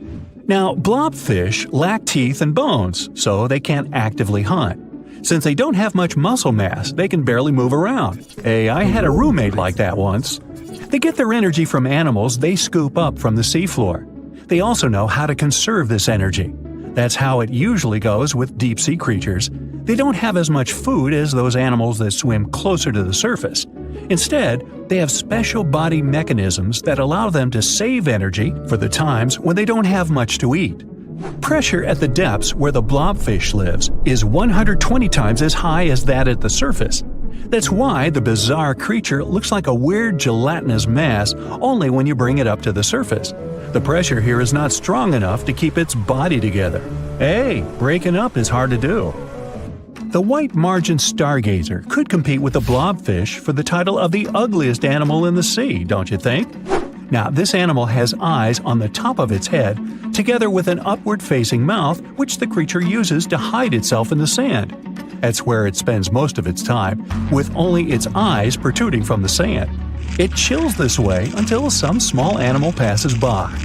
Now, blobfish lack teeth and bones, so they can't actively hunt. Since they don't have much muscle mass, they can barely move around. Hey, I had a roommate like that once. They get their energy from animals they scoop up from the seafloor. They also know how to conserve this energy. That's how it usually goes with deep-sea creatures. They don't have as much food as those animals that swim closer to the surface. Instead, they have special body mechanisms that allow them to save energy for the times when they don't have much to eat. Pressure at the depths where the blobfish lives is 120 times as high as that at the surface. That's why the bizarre creature looks like a weird gelatinous mass only when you bring it up to the surface. The pressure here is not strong enough to keep its body together. Hey, breaking up is hard to do. The white margin stargazer could compete with the blobfish for the title of the ugliest animal in the sea, don't you think? Now, this animal has eyes on the top of its head, together with an upward-facing mouth which the creature uses to hide itself in the sand. That's where it spends most of its time, with only its eyes protruding from the sand. It chills this way until some small animal passes by.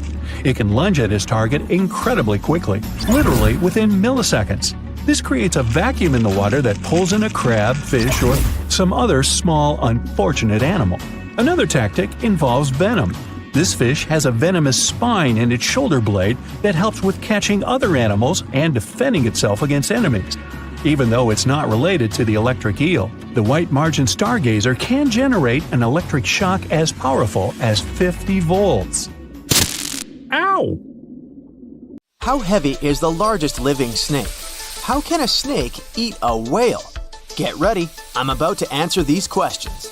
It can lunge at its target incredibly quickly, literally within milliseconds. This creates a vacuum in the water that pulls in a crab, fish, or some other small, unfortunate animal. Another tactic involves venom. This fish has a venomous spine in its shoulder blade that helps with catching other animals and defending itself against enemies. Even though it's not related to the electric eel, the white margin stargazer can generate an electric shock as powerful as 50 volts. Ow! How heavy is the largest living snake? How can a snake eat a whale? Get ready, I'm about to answer these questions.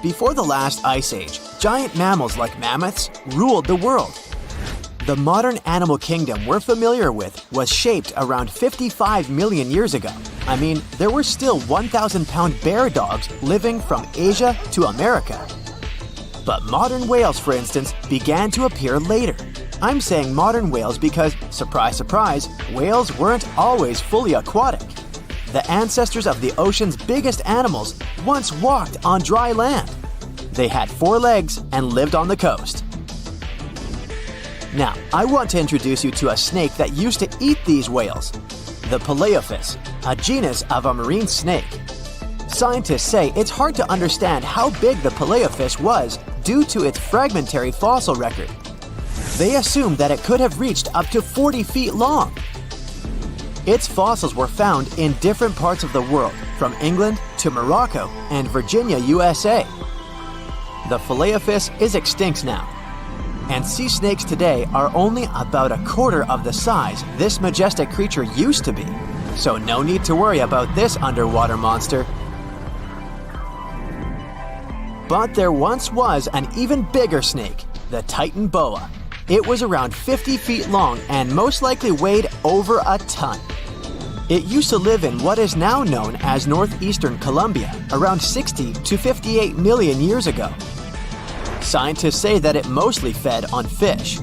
Before the last ice age, giant mammals like mammoths ruled the world. The modern animal kingdom we're familiar with was shaped around 55 million years ago. I mean, there were still 1,000-pound bear dogs living from Asia to America. But modern whales, for instance, began to appear later. I'm saying modern whales because, surprise, surprise, whales weren't always fully aquatic. The ancestors of the ocean's biggest animals once walked on dry land. They had 4 legs and lived on the coast. Now, I want to introduce you to a snake that used to eat these whales, the Paleophis, a genus of a marine snake. Scientists say it's hard to understand how big the Paleophis was due to its fragmentary fossil record. They assumed that it could have reached up to 40 feet long. Its fossils were found in different parts of the world, from England to Morocco and Virginia, USA. The Paleophis is extinct now, and sea snakes today are only about a quarter of the size this majestic creature used to be. So no need to worry about this underwater monster. But there once was an even bigger snake, the Titanoboa. It was around 50 feet long and most likely weighed over a ton. It used to live in what is now known as northeastern Colombia, around 60 to 58 million years ago. Scientists say that it mostly fed on fish.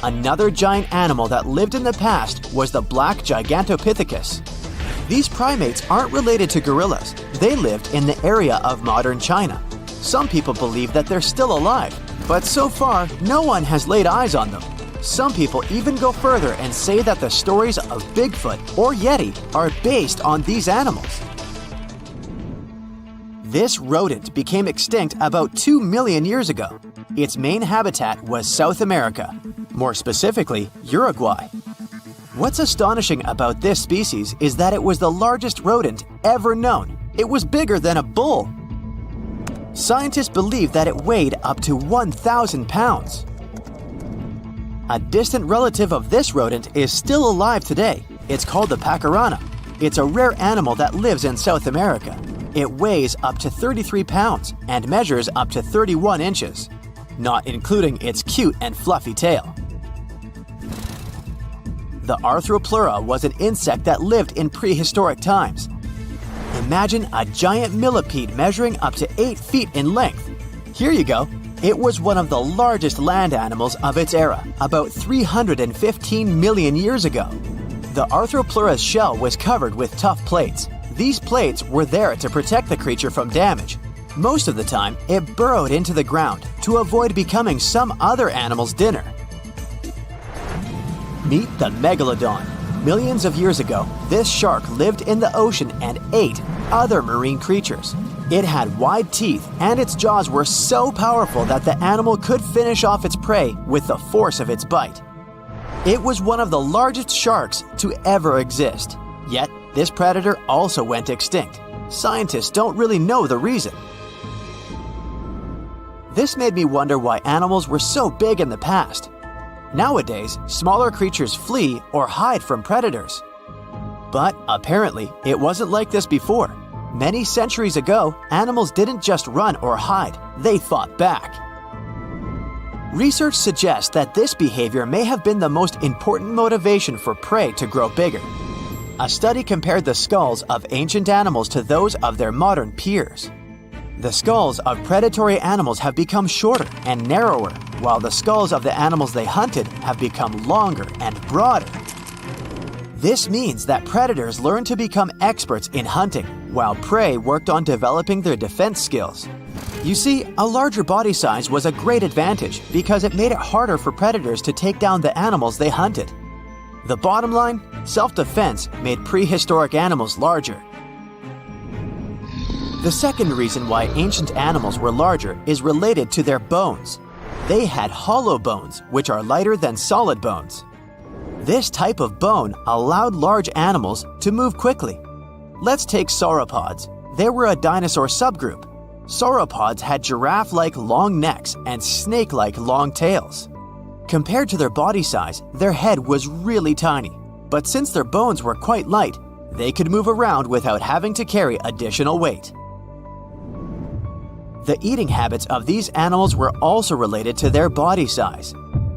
Another giant animal that lived in the past was the black Gigantopithecus. These primates aren't related to gorillas. They lived in the area of modern China. Some people believe that they're still alive, but so far, no one has laid eyes on them. Some people even go further and say that the stories of Bigfoot or Yeti are based on these animals. This rodent became extinct about 2 million years ago. Its main habitat was South America, more specifically, Uruguay. What's astonishing about this species is that it was the largest rodent ever known. It was bigger than a bull. Scientists believe that it weighed up to 1,000 pounds. A distant relative of this rodent is still alive today. It's called the Parana. It's a rare animal that lives in South America. It weighs up to 33 pounds and measures up to 31 inches, not including its cute and fluffy tail. The Arthropleura was an insect that lived in prehistoric times. Imagine a giant millipede measuring up to 8 feet in length. Here you go. It was one of the largest land animals of its era, about 315 million years ago. The Arthropleura's shell was covered with tough plates. These plates were there to protect the creature from damage. Most of the time, it burrowed into the ground to avoid becoming some other animal's dinner. Meet the Megalodon. Millions of years ago, this shark lived in the ocean and ate other marine creatures. It had wide teeth, and its jaws were so powerful that the animal could finish off its prey with the force of its bite. It was one of the largest sharks to ever exist. Yet, this predator also went extinct. Scientists don't really know the reason. This made me wonder why animals were so big in the past. Nowadays, smaller creatures flee or hide from predators. But apparently, it wasn't like this before. Many centuries ago, animals didn't just run or hide, they fought back. Research suggests that this behavior may have been the most important motivation for prey to grow bigger. A study compared the skulls of ancient animals to those of their modern peers. The skulls of predatory animals have become shorter and narrower, while the skulls of the animals they hunted have become longer and broader. This means that predators learned to become experts in hunting, while prey worked on developing their defense skills. You see, a larger body size was a great advantage because it made it harder for predators to take down the animals they hunted. The bottom line, self-defense made prehistoric animals larger. The second reason why ancient animals were larger is related to their bones. They had hollow bones, which are lighter than solid bones. This type of bone allowed large animals to move quickly. Let's take sauropods. They were a dinosaur subgroup. Sauropods had giraffe-like long necks and snake-like long tails. Compared to their body size, their head was really tiny. But since their bones were quite light, they could move around without having to carry additional weight. The eating habits of these animals were also related to their body size.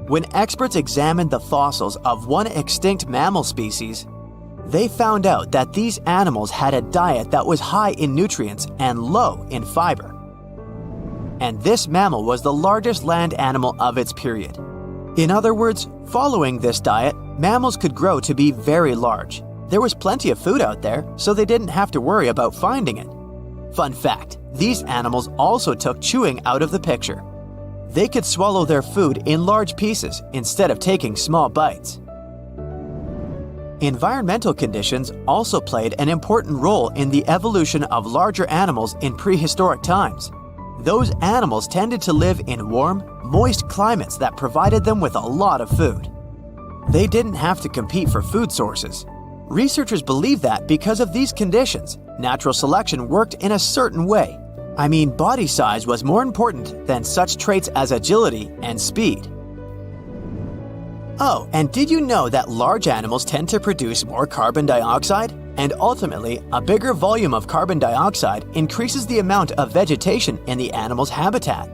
When experts examined the fossils of one extinct mammal species, they found out that these animals had a diet that was high in nutrients and low in fiber. And this mammal was the largest land animal of its period. In other words, following this diet, mammals could grow to be very large. There was plenty of food out there, so they didn't have to worry about finding it. Fun fact, these animals also took chewing out of the picture. They could swallow their food in large pieces instead of taking small bites. Environmental conditions also played an important role in the evolution of larger animals in prehistoric times. Those animals tended to live in warm, moist climates that provided them with a lot of food. They didn't have to compete for food sources. Researchers believe that because of these conditions, natural selection worked in a certain way. I mean, body size was more important than such traits as agility and speed. Oh, and did you know that large animals tend to produce more carbon dioxide? And ultimately, a bigger volume of carbon dioxide increases the amount of vegetation in the animal's habitat.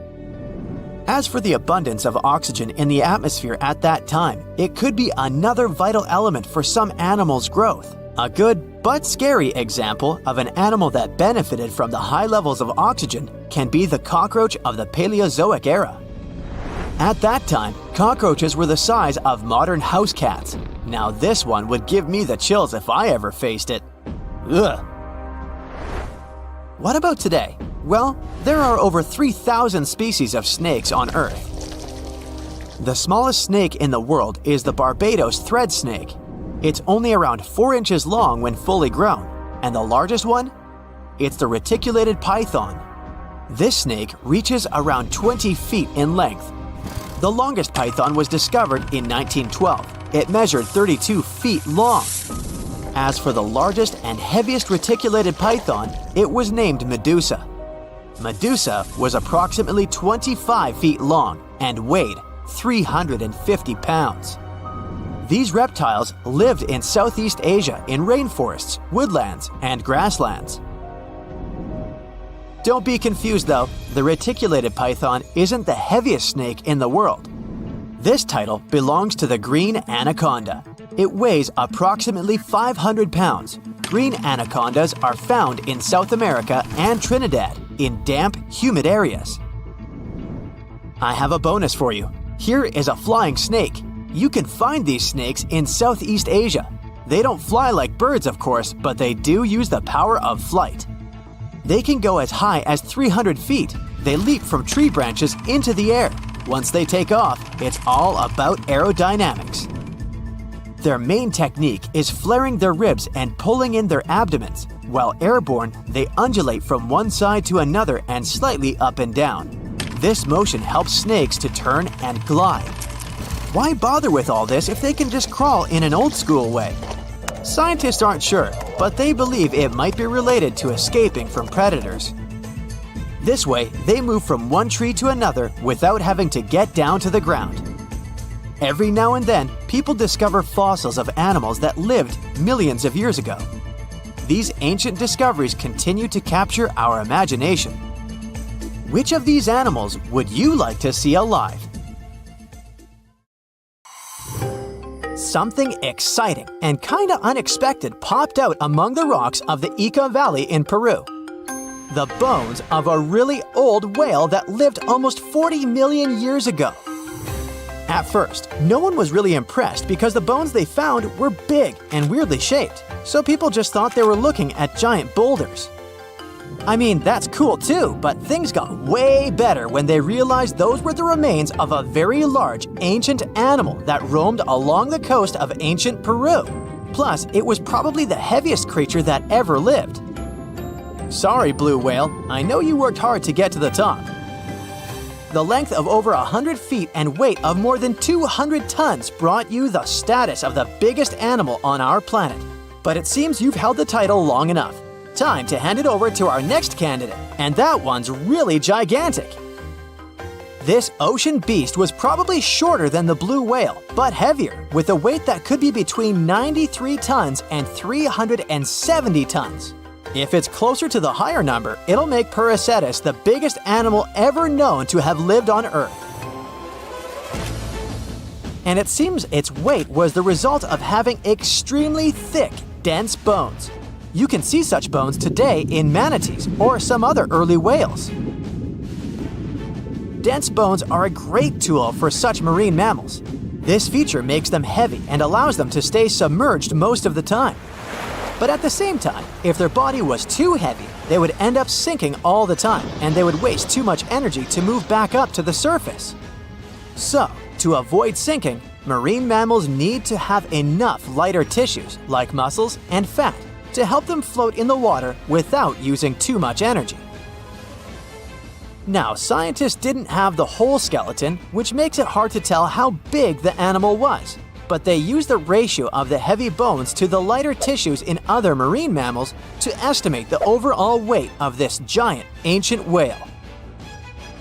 As for the abundance of oxygen in the atmosphere at that time, it could be another vital element for some animals' growth. A good but scary example of an animal that benefited from the high levels of oxygen can be the cockroach of the Paleozoic era. At that time, cockroaches were the size of modern house cats. Now this one would give me the chills if I ever faced it. Ugh. What about today? Well, there are over 3,000 species of snakes on Earth. The smallest snake in the world is the Barbados thread snake. It's only around 4 inches long when fully grown, and the largest one? It's the reticulated python. This snake reaches around 20 feet in length. The longest python was discovered in 1912. It measured 32 feet long. As for the largest and heaviest reticulated python, it was named Medusa. Medusa was approximately 25 feet long and weighed 350 pounds. These reptiles lived in Southeast Asia in rainforests, woodlands, and grasslands. Don't be confused though, the reticulated python isn't the heaviest snake in the world. This title belongs to the green anaconda. It weighs approximately 500 pounds. Green anacondas are found in South America and Trinidad in damp, humid areas. I have a bonus for you. Here is a flying snake. You can find these snakes in Southeast Asia. They don't fly like birds, of course, but they do use the power of flight. They can go as high as 300 feet. They leap from tree branches into the air. Once they take off, it's all about aerodynamics. Their main technique is flaring their ribs and pulling in their abdomens. While airborne, they undulate from one side to another and slightly up and down. This motion helps snakes to turn and glide. Why bother with all this if they can just crawl in an old-school way? Scientists aren't sure, but they believe it might be related to escaping from predators. This way, they move from one tree to another without having to get down to the ground. Every now and then, people discover fossils of animals that lived millions of years ago. These ancient discoveries continue to capture our imagination. Which of these animals would you like to see alive? something exciting and kinda unexpected popped out among the rocks of the Ica Valley in Peru. The bones of a really old whale that lived almost 40 million years ago. At first, no one was really impressed because the bones they found were big and weirdly shaped, so people just thought they were looking at giant boulders. I mean, that's cool too, but things got way better when they realized those were the remains of a very large ancient animal that roamed along the coast of ancient Peru. Plus, it was probably the heaviest creature that ever lived. Sorry, blue whale, I know you worked hard to get to the top. The length of over 100 feet and weight of more than 200 tons brought you the status of the biggest animal on our planet. But it seems you've held the title long enough. Time to hand it over to our next candidate, and that one's really gigantic. This ocean beast was probably shorter than the blue whale, but heavier, with a weight that could be between 93 tons and 370 tons. If it's closer to the higher number, it'll make Paracetus the biggest animal ever known to have lived on Earth. And it seems its weight was the result of having extremely thick, dense bones. You can see such bones today in manatees or some other early whales. Dense bones are a great tool for such marine mammals. This feature makes them heavy and allows them to stay submerged most of the time. But at the same time, if their body was too heavy, they would end up sinking all the time, and they would waste too much energy to move back up to the surface. So, to avoid sinking, marine mammals need to have enough lighter tissues, like muscles and fat, to help them float in the water without using too much energy. Now, scientists didn't have the whole skeleton, which makes it hard to tell how big the animal was. But they used the ratio of the heavy bones to the lighter tissues in other marine mammals to estimate the overall weight of this giant ancient whale.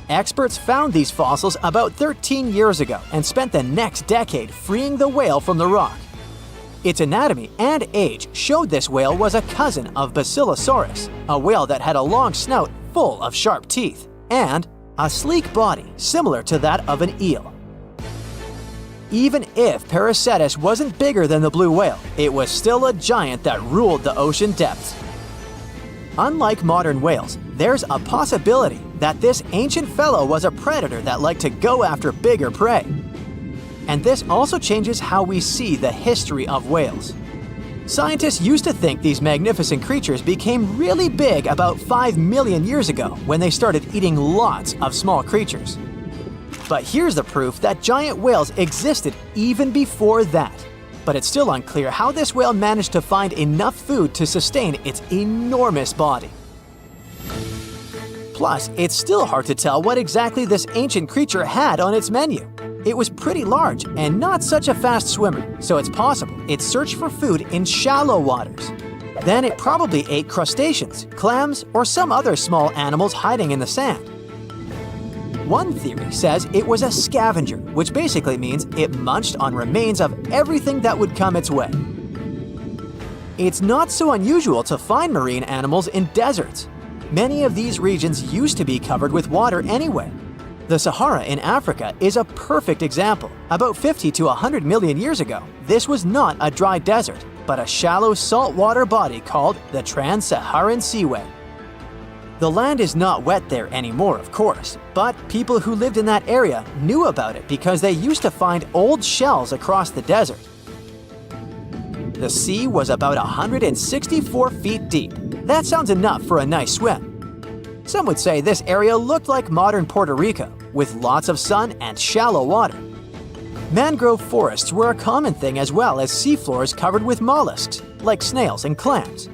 Experts found these fossils about 13 years ago and spent the next decade freeing the whale from the rock. Its anatomy and age showed this whale was a cousin of Basilosaurus, a whale that had a long snout full of sharp teeth, and a sleek body similar to that of an eel. Even if Paracetus wasn't bigger than the blue whale, it was still a giant that ruled the ocean depths. Unlike modern whales, there's a possibility that this ancient fellow was a predator that liked to go after bigger prey. And this also changes how we see the history of whales. Scientists used to think these magnificent creatures became really big about 5 million years ago when they started eating lots of small creatures. But here's the proof that giant whales existed even before that. But it's still unclear how this whale managed to find enough food to sustain its enormous body. Plus, it's still hard to tell what exactly this ancient creature had on its menu. It was pretty large and not such a fast swimmer, so it's possible it searched for food in shallow waters. Then it probably ate crustaceans, clams, or some other small animals hiding in the sand. One theory says it was a scavenger, which basically means it munched on remains of everything that would come its way. It's not so unusual to find marine animals in deserts. Many of these regions used to be covered with water anyway. The Sahara in Africa is a perfect example. About 50 to 100 million years ago, this was not a dry desert, but a shallow saltwater body called the Trans-Saharan Seaway. The land is not wet there anymore, of course, but people who lived in that area knew about it because they used to find old shells across the desert. The sea was about 164 feet deep. That sounds enough for a nice swim. Some would say this area looked like modern Puerto Rico, with lots of sun and shallow water. Mangrove forests were a common thing as well as seafloors covered with mollusks, like snails and clams.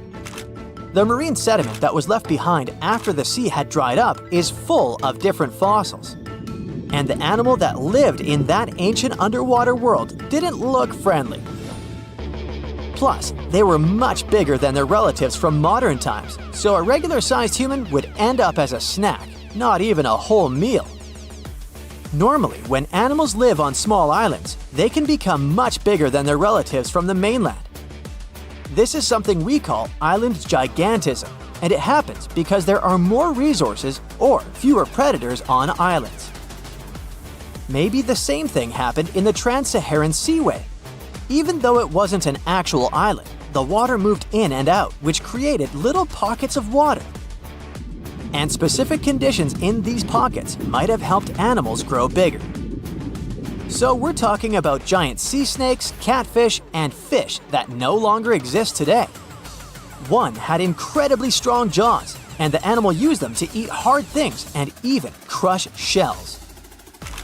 The marine sediment that was left behind after the sea had dried up is full of different fossils. And the animal that lived in that ancient underwater world didn't look friendly. Plus, they were much bigger than their relatives from modern times, so a regular-sized human would end up as a snack, not even a whole meal. Normally, when animals live on small islands, they can become much bigger than their relatives from the mainland. This is something we call island gigantism, and it happens because there are more resources or fewer predators on islands. Maybe the same thing happened in the Trans-Saharan Seaway. Even though it wasn't an actual island, the water moved in and out, which created little pockets of water. And specific conditions in these pockets might have helped animals grow bigger. So we're talking about giant sea snakes, catfish, and fish that no longer exist today. One had incredibly strong jaws, and the animal used them to eat hard things and even crush shells.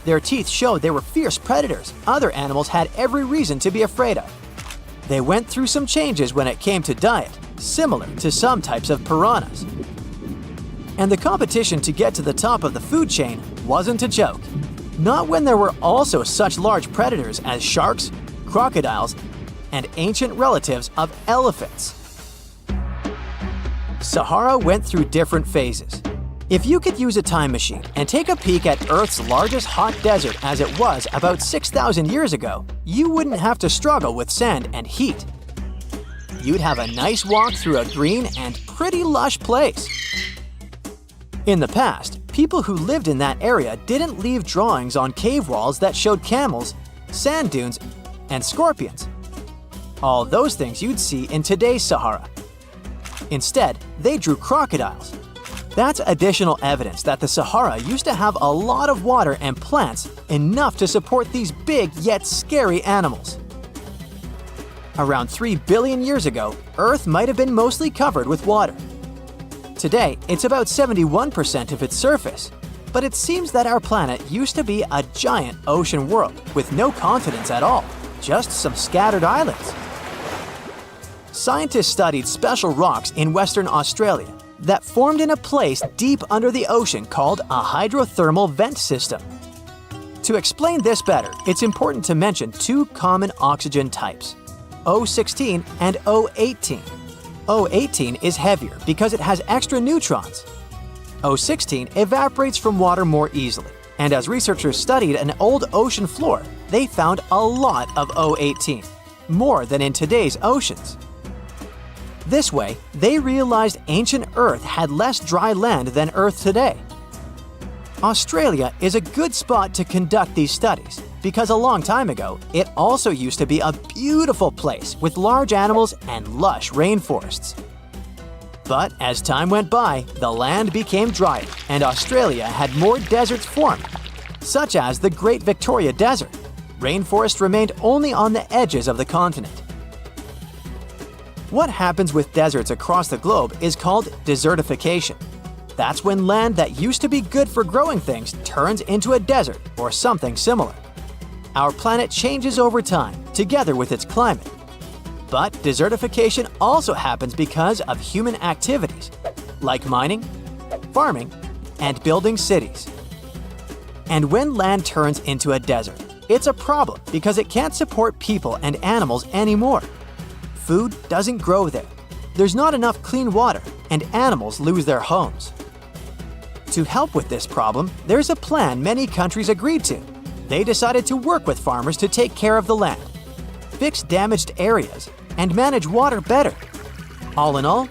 Their teeth showed they were fierce predators other animals had every reason to be afraid of. They went through some changes when it came to diet, similar to some types of piranhas. And the competition to get to the top of the food chain wasn't a joke. Not when there were also such large predators as sharks, crocodiles, and ancient relatives of elephants. Sahara went through different phases. If you could use a time machine and take a peek at Earth's largest hot desert as it was about 6,000 years ago, you wouldn't have to struggle with sand and heat. You'd have a nice walk through a green and pretty lush place. In the past, people who lived in that area didn't leave drawings on cave walls that showed camels, sand dunes, and scorpions. All those things you'd see in today's Sahara. Instead, they drew crocodiles. That's additional evidence that the Sahara used to have a lot of water and plants enough to support these big yet scary animals. Around 3 billion years ago, Earth might have been mostly covered with water. Today, it's about 71% of its surface, but it seems that our planet used to be a giant ocean world with no continents at all, just some scattered islands. Scientists studied special rocks in Western Australia that formed in a place deep under the ocean called a hydrothermal vent system. To explain this better, it's important to mention two common oxygen types, O16 and O18. O18 is heavier because it has extra neutrons. O16 evaporates from water more easily, and as researchers studied an old ocean floor, they found a lot of O18, more than in today's oceans. This way, they realized ancient Earth had less dry land than Earth today. Australia is a good spot to conduct these studies because a long time ago, it also used to be a beautiful place with large animals and lush rainforests. But as time went by, the land became drier and Australia had more deserts formed, such as the Great Victoria Desert. Rainforest remained only on the edges of the continent. What happens with deserts across the globe is called desertification. That's when land that used to be good for growing things turns into a desert or something similar. Our planet changes over time, together with its climate. But desertification also happens because of human activities, like mining, farming, and building cities. And when land turns into a desert, it's a problem because it can't support people and animals anymore. Food doesn't grow there. There's not enough clean water, and animals lose their homes. To help with this problem, there's a plan many countries agreed to. They decided to work with farmers to take care of the land, fix damaged areas, and manage water better. All in all,